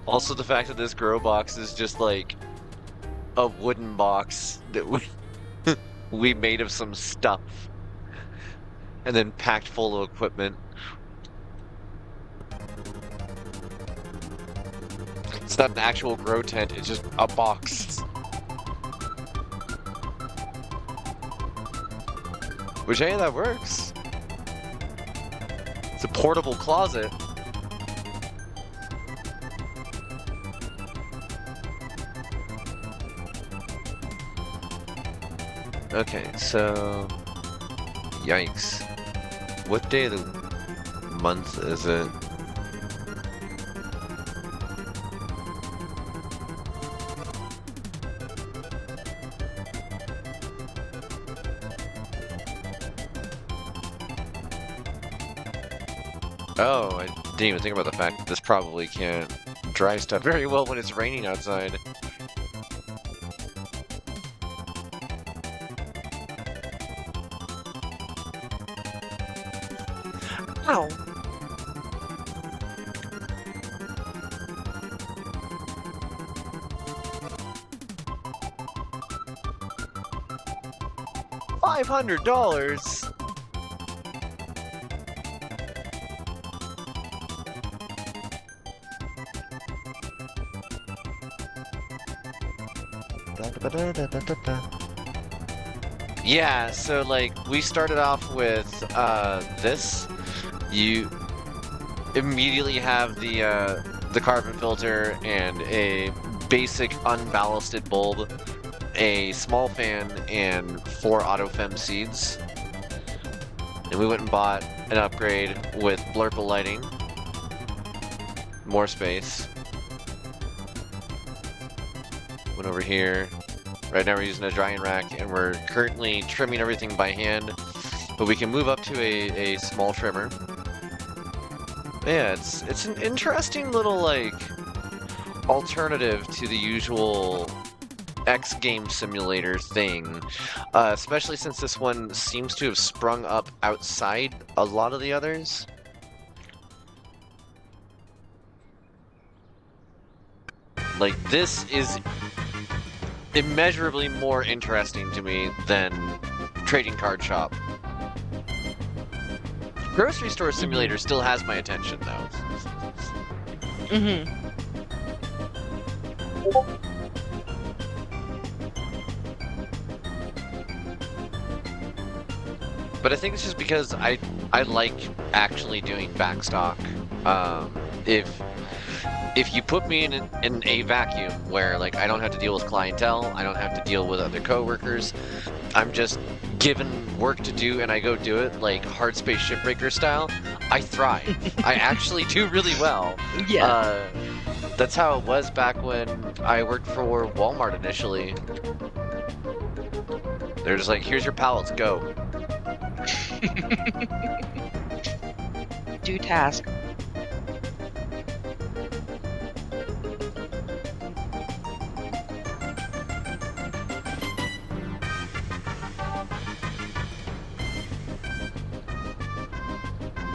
A: Also, the fact that this grow box is just like a wooden box that we made of some stuff and then packed full of equipment. It's not an actual grow tent, it's just a box. Which, hey, that works. It's a portable closet. Okay, so... Yikes. What day of the month is it? Oh, I didn't even think about the fact that this probably can't dry stuff very well when it's raining outside. Ow! $500? Yeah, so like we started off with this. You immediately have the carbon filter and a basic unballasted bulb, a small fan, and 4 autofem seeds. And we went and bought an upgrade with blurple lighting, more space. Went over here. Right now we're using a drying rack, and we're currently trimming everything by hand, but we can move up to a small trimmer. Yeah, it's an interesting little like alternative to the usual X game simulator thing, especially since this one seems to have sprung up outside a lot of the others. Like, this is immeasurably more interesting to me than Trading Card Shop. Grocery Store Simulator still has my attention, though.
B: Mm-hmm.
A: But I think it's just because I like actually doing backstock. If you put me in a vacuum where like I don't have to deal with clientele, I don't have to deal with other coworkers, I'm just given work to do and I go do it like Hard Space Shipbreaker style, I thrive. I actually do really well.
B: Yeah.
A: That's how it was back when I worked for Walmart initially. They're just like, here's your pallets, go.
B: Do task.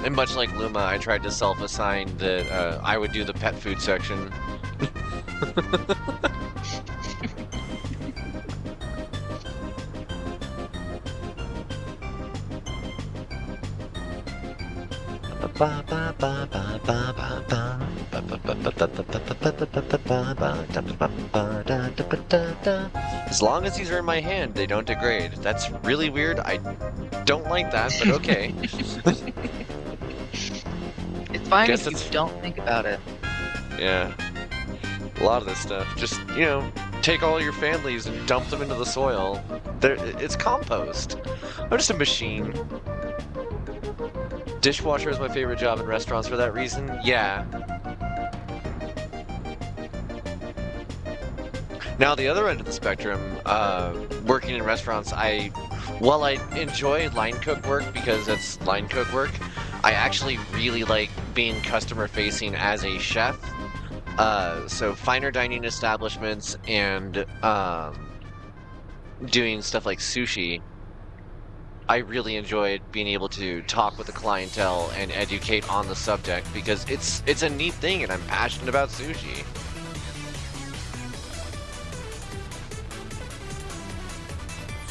A: And much like Luma, I tried to self-assign that I would do the pet food section. As long as these are in my hand, they don't degrade. That's really weird. I don't like that, but okay.
B: It's fine
A: Guess
B: if you don't think about it.
A: Yeah. A lot of this stuff. Just, you know, take all your families and dump them into the soil. It's compost. I'm just a machine. Dishwasher is my favorite job in restaurants for that reason. Yeah. Now, the other end of the spectrum, working in restaurants, while I enjoy line cook work because it's line cook work, I actually really like being customer facing as a chef. So finer dining establishments and doing stuff like sushi, I really enjoyed being able to talk with the clientele and educate on the subject because it's a neat thing and I'm passionate about sushi.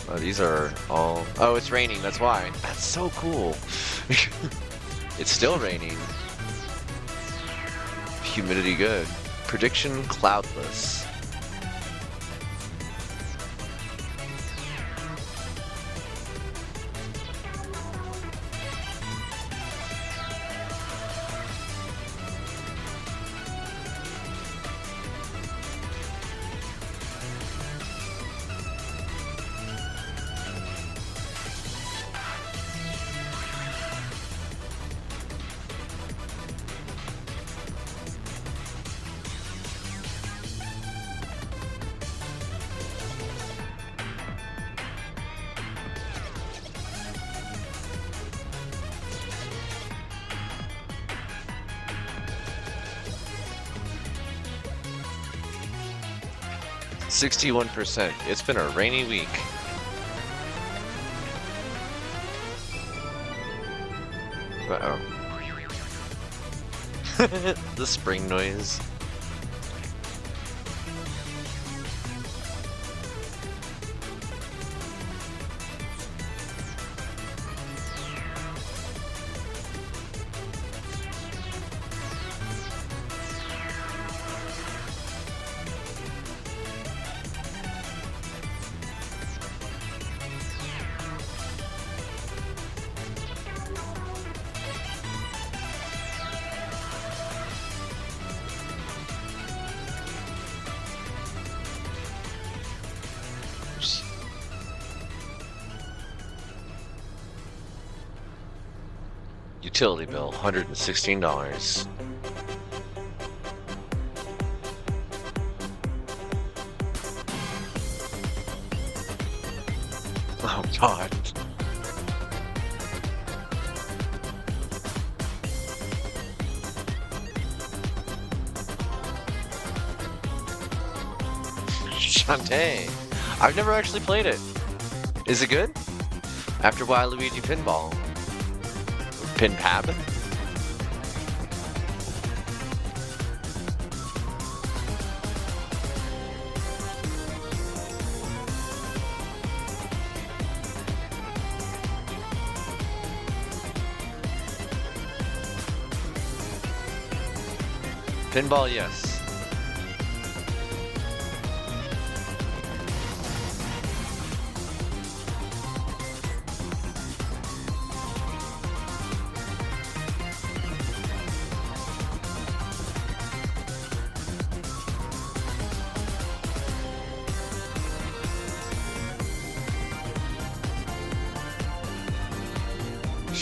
A: Oh, these are all... Oh, it's raining, that's why. That's so cool. It's still raining. Humidity good. Prediction cloudless. %. It's been a rainy week. Uh-oh. The spring noise. Utility bill, $116. Oh God. Shantae. I've never actually played it. Is it good? After Waluigi Pinball. Pinpab? Pinball, yes.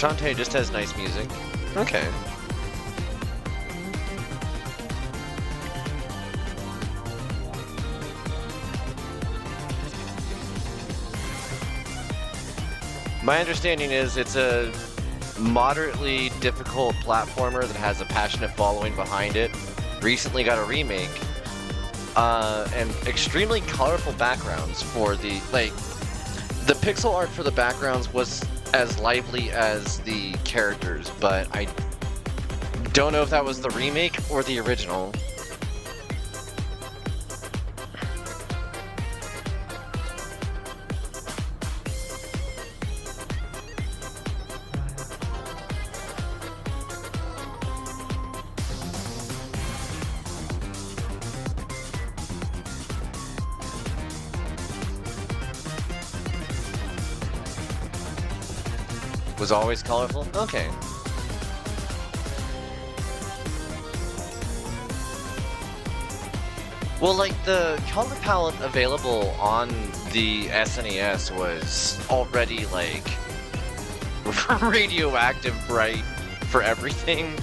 A: Shantae just has nice music. Okay. My understanding is it's a moderately difficult platformer that has a passionate following behind it. Recently got a remake, and extremely colorful backgrounds for the pixel art for the backgrounds was as lively as the characters, but I don't know if that was the remake or the original. Was always colorful? Okay. Well, like, the color palette available on the SNES was already, like, radioactive bright for everything.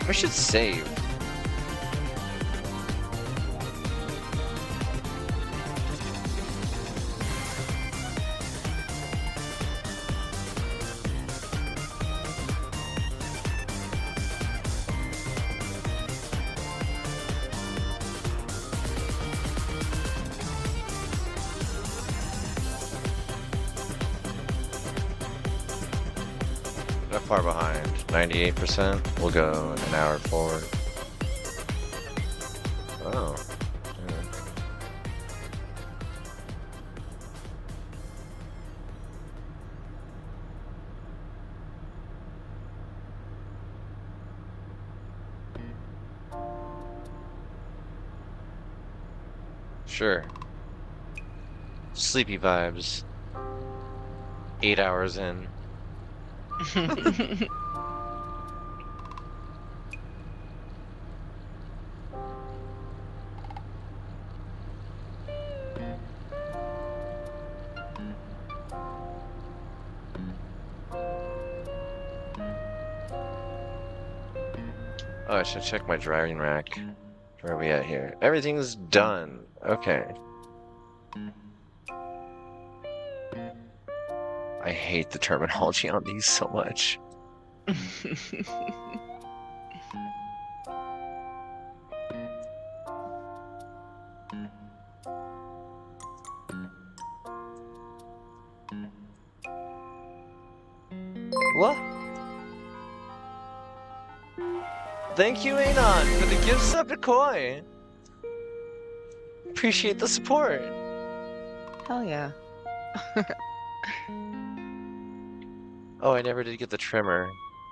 A: I should save. Not far behind. 98%. We'll go an hour forward. Oh. Yeah. Sure. Sleepy vibes. 8 hours in. Oh, I should check my driving rack. Where are we at here? Everything's done. Okay. I hate the terminology on these so much. What? Thank you, Anon, for the gift sub to Koi. Appreciate the support.
B: Hell yeah.
A: Oh, I never did get the trimmer.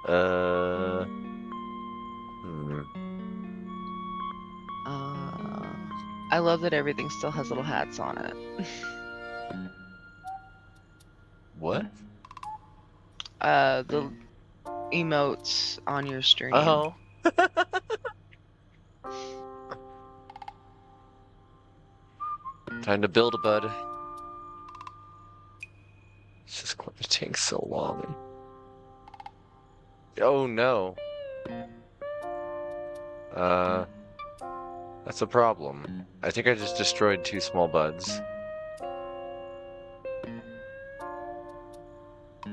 B: I love that everything still has little hats on it.
A: What?
B: The emotes on your stream.
A: Oh. Time to build a bud. It's just going to take so long. Oh no. That's a problem. I think I just destroyed 2 small buds.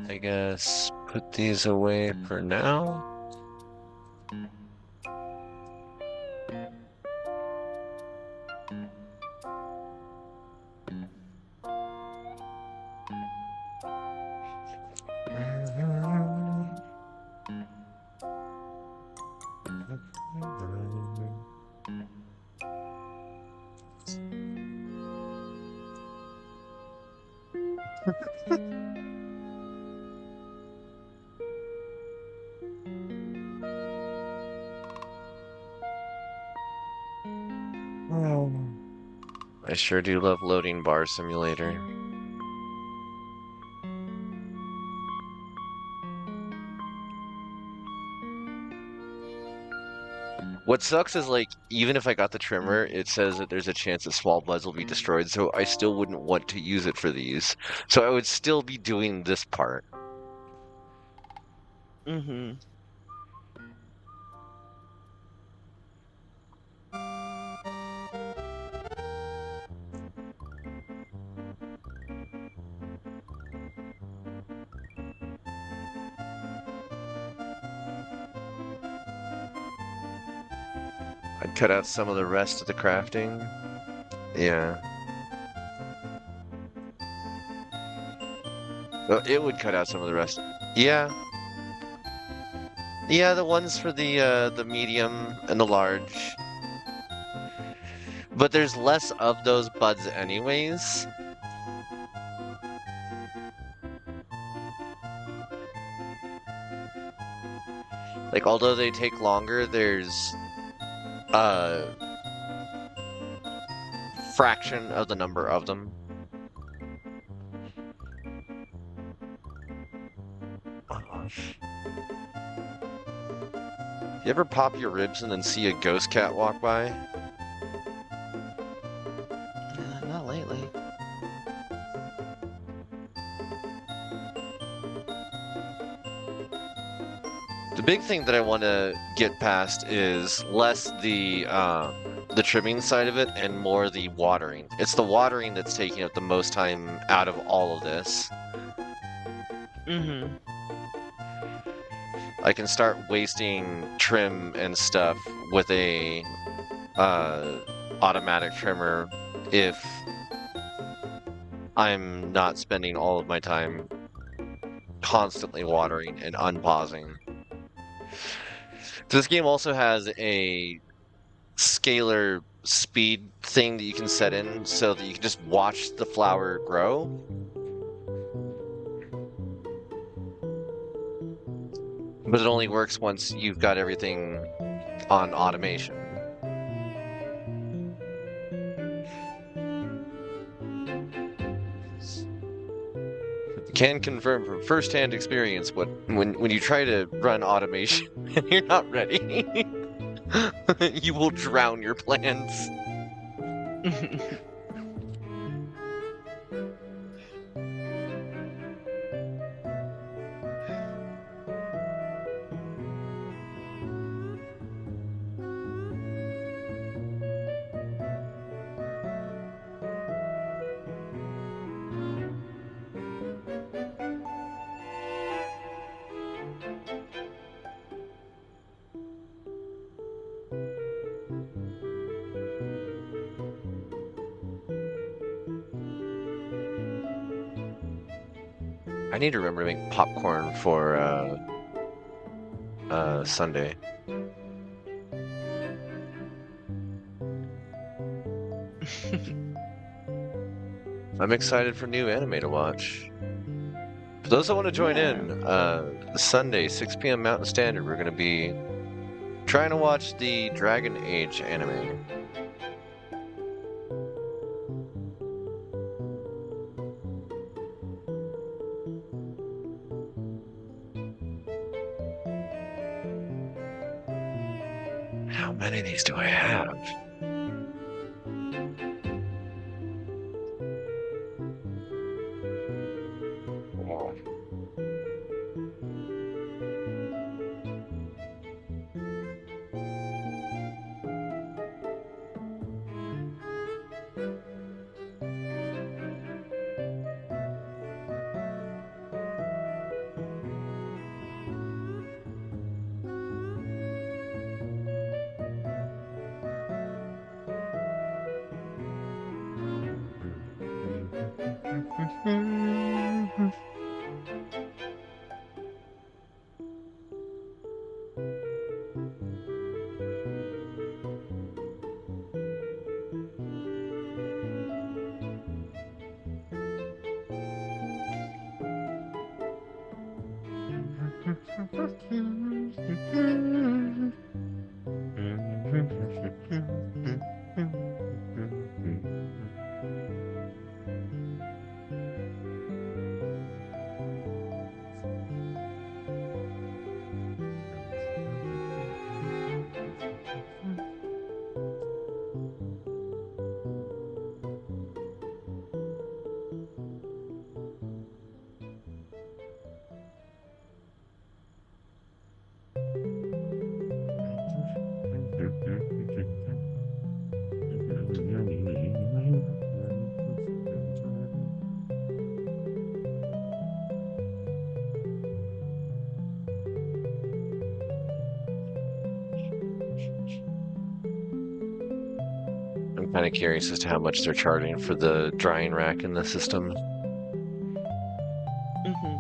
A: I guess put these away for now. I sure do love loading bar simulator. What sucks is, like, even if I got the trimmer, it says that there's a chance that small buds will be destroyed, so I still wouldn't want to use it for these. So I would still be doing this part.
B: Mm-hmm.
A: I'd cut out some of the rest of the crafting. Yeah. Oh, it would cut out some of the rest. Yeah. Yeah, the ones for the medium and the large. But there's less of those buds anyways. Like, although they take longer, there's a fraction of the number of them. You ever pop your ribs and then see a ghost cat walk by?
B: Not lately.
A: The big thing that I want to get past is less the trimming side of it and more the watering. It's the watering that's taking up the most time out of all of this.
B: Mm-hmm.
A: I can start wasting trim and stuff with a automatic trimmer if I'm not spending all of my time constantly watering and unpausing. This game also has a scalar speed thing that you can set in so that you can just watch the flower grow. But it only works once you've got everything on automation. Can confirm from first-hand experience when you try to run automation and you're not ready, you will drown your plans. I need to remember to make popcorn for Sunday. I'm excited for new anime to watch. For those that want to join in, Sunday, 6 p.m. Mountain Standard, we're going to be trying to watch the Dragon Age anime. How many of these do I have? Oh. I'm kind of curious as to how much they're charging for the drying rack in the system.
B: Mm-hmm.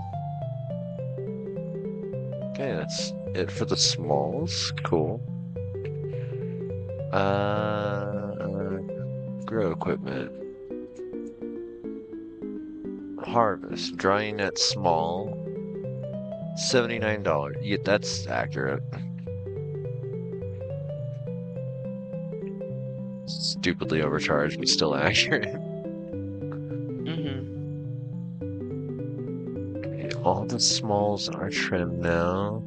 A: Okay, that's it for the smalls. Cool. Grow equipment. Harvest. Drying net small. $79. Yeah, that's accurate. Stupidly overcharged, but still accurate. Okay, all the smalls are trimmed now.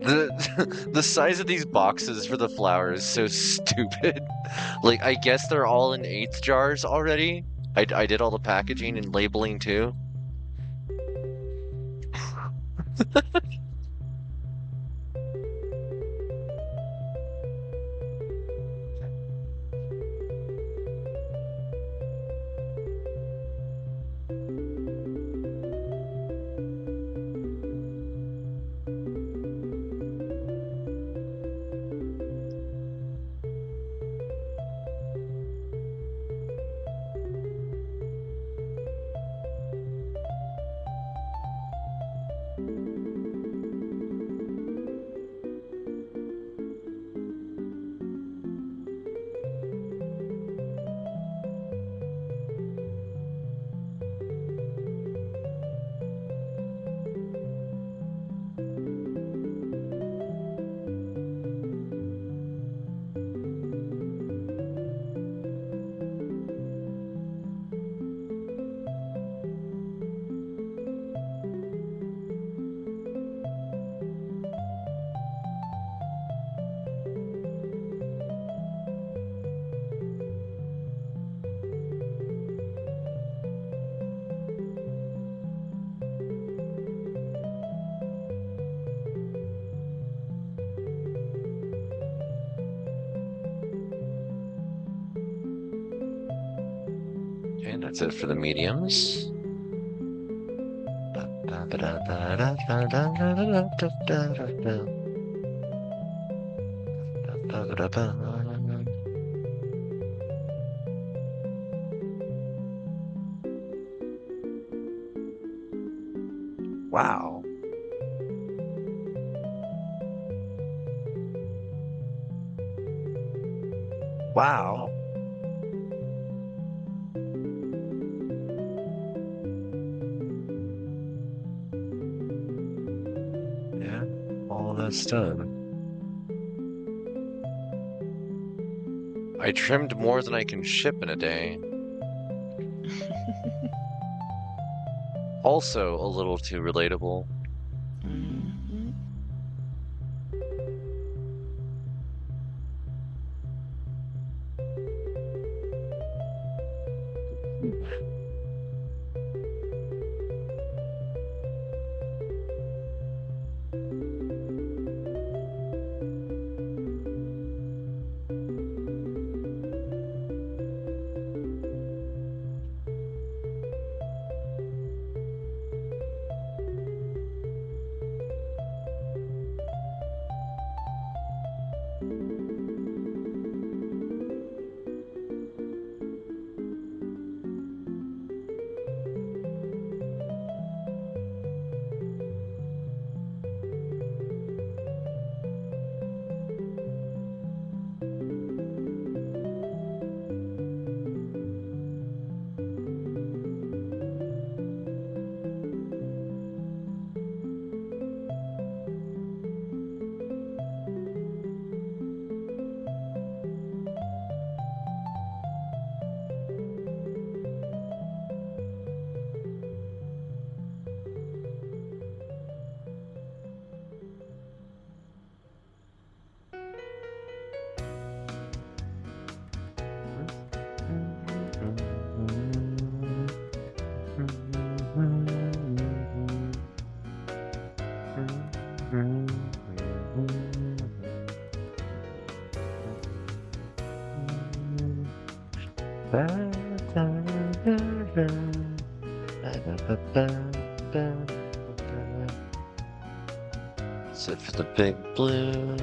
A: The size of these boxes for the flower is so stupid. Like, I guess they're all in 1/8 jars already. I did all the packaging and labeling too. And that's it for the mediums. Wow. Wow. Yeah, all that's done. I trimmed more than I can ship in a day. Also a little too relatable. That's it for the big blue.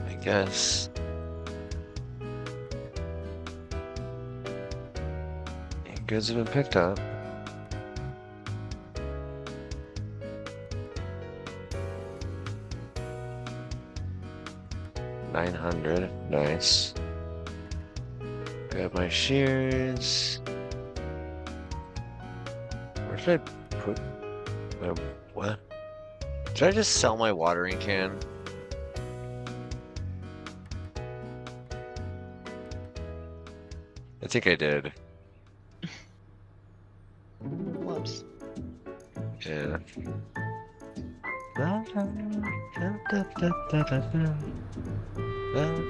A: I guess. Goods have been picked up. $900, nice. Grab my shears. Where should I put my... what? Did I just sell my watering can? I think I did.
B: Whoops.
A: Yeah.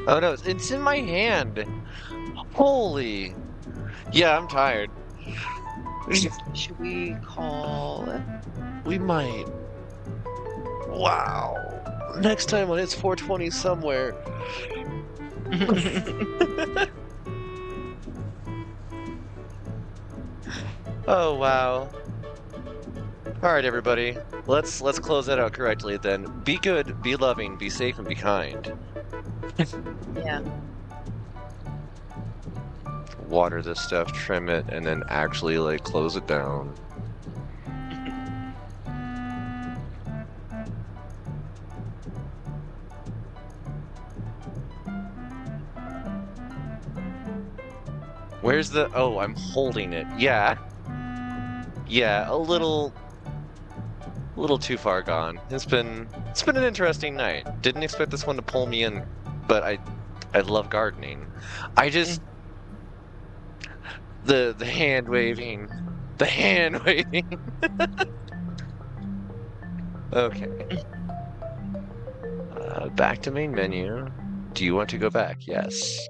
A: Oh no, it's in my hand. Holy. Yeah, I'm tired.
B: Should we call it?
A: We might. Wow. Next time on It's 420 somewhere. Oh wow. Alright everybody. Let's close that out correctly then. Be good, be loving, be safe, and be kind.
B: Yeah.
A: Water this stuff, trim it, and then actually like close it down. Where's the... oh, I'm holding it. Yeah. Yeah, a little too far gone. It's been an interesting night. Didn't expect this one to pull me in, but I love gardening. I just... the hand waving. The hand waving. Okay. Back to main menu. Do you want to go back? Yes.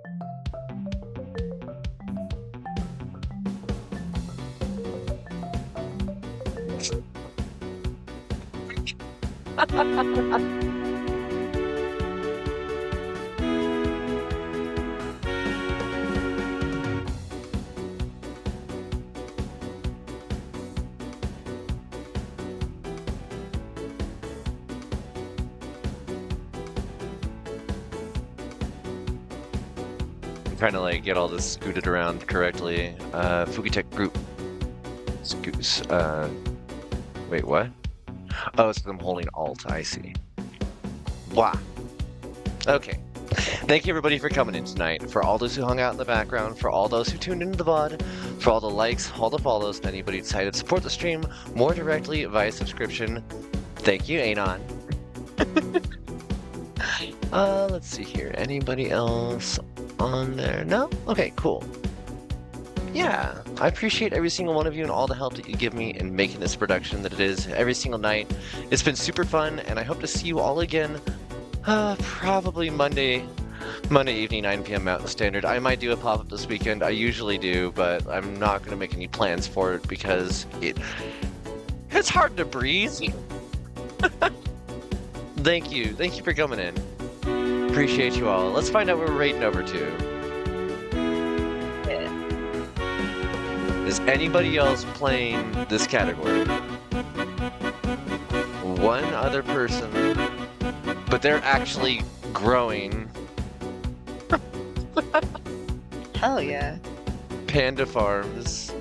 A: Trying to like get all this scooted around correctly. Fugitech group. Scoots. Wait, what? Oh, it's them holding Alt. I see. Wow. Okay. Thank you everybody for coming in tonight. For all those who hung out in the background, for all those who tuned into the VOD, for all the likes, all the follows, and anybody who decided to support the stream more directly via subscription. Thank you, Anon. Let's see here. Anybody else on there? No? Okay, cool. Yeah, I appreciate every single one of you and all the help that you give me in making this production that it is every single night. It's been super fun, and I hope to see you all again, probably Monday evening, 9 p.m. Mountain Standard. I might do a pop-up this weekend. I usually do, but I'm not going to make any plans for it because it's hard to breathe. Thank you for coming in. Appreciate you all. Let's find out where we're raiding over to. Is anybody else playing this category? One other person, but they're actually growing.
B: Hell yeah.
A: Panda Farms.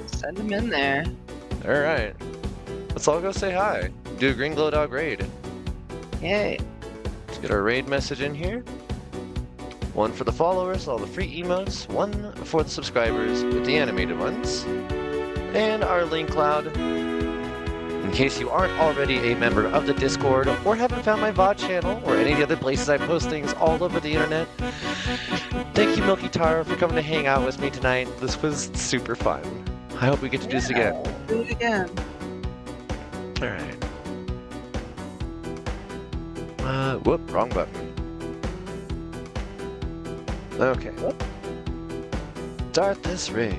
B: Send them in there.
A: Alright. Let's all go say hi. Do a Green Glow Dog raid.
B: Yay.
A: Let's get our raid message in here. One for the followers, all the free emotes. One for the subscribers with the animated ones. And our link cloud. In case you aren't already a member of the Discord or haven't found my VOD channel or any of the other places I post things all over the internet, thank you, Milkytaro, for coming to hang out with me tonight. This was super fun. I hope we get to do this again.
B: Do it again.
A: Alright. Whoop, wrong button. Okay. Start this raid.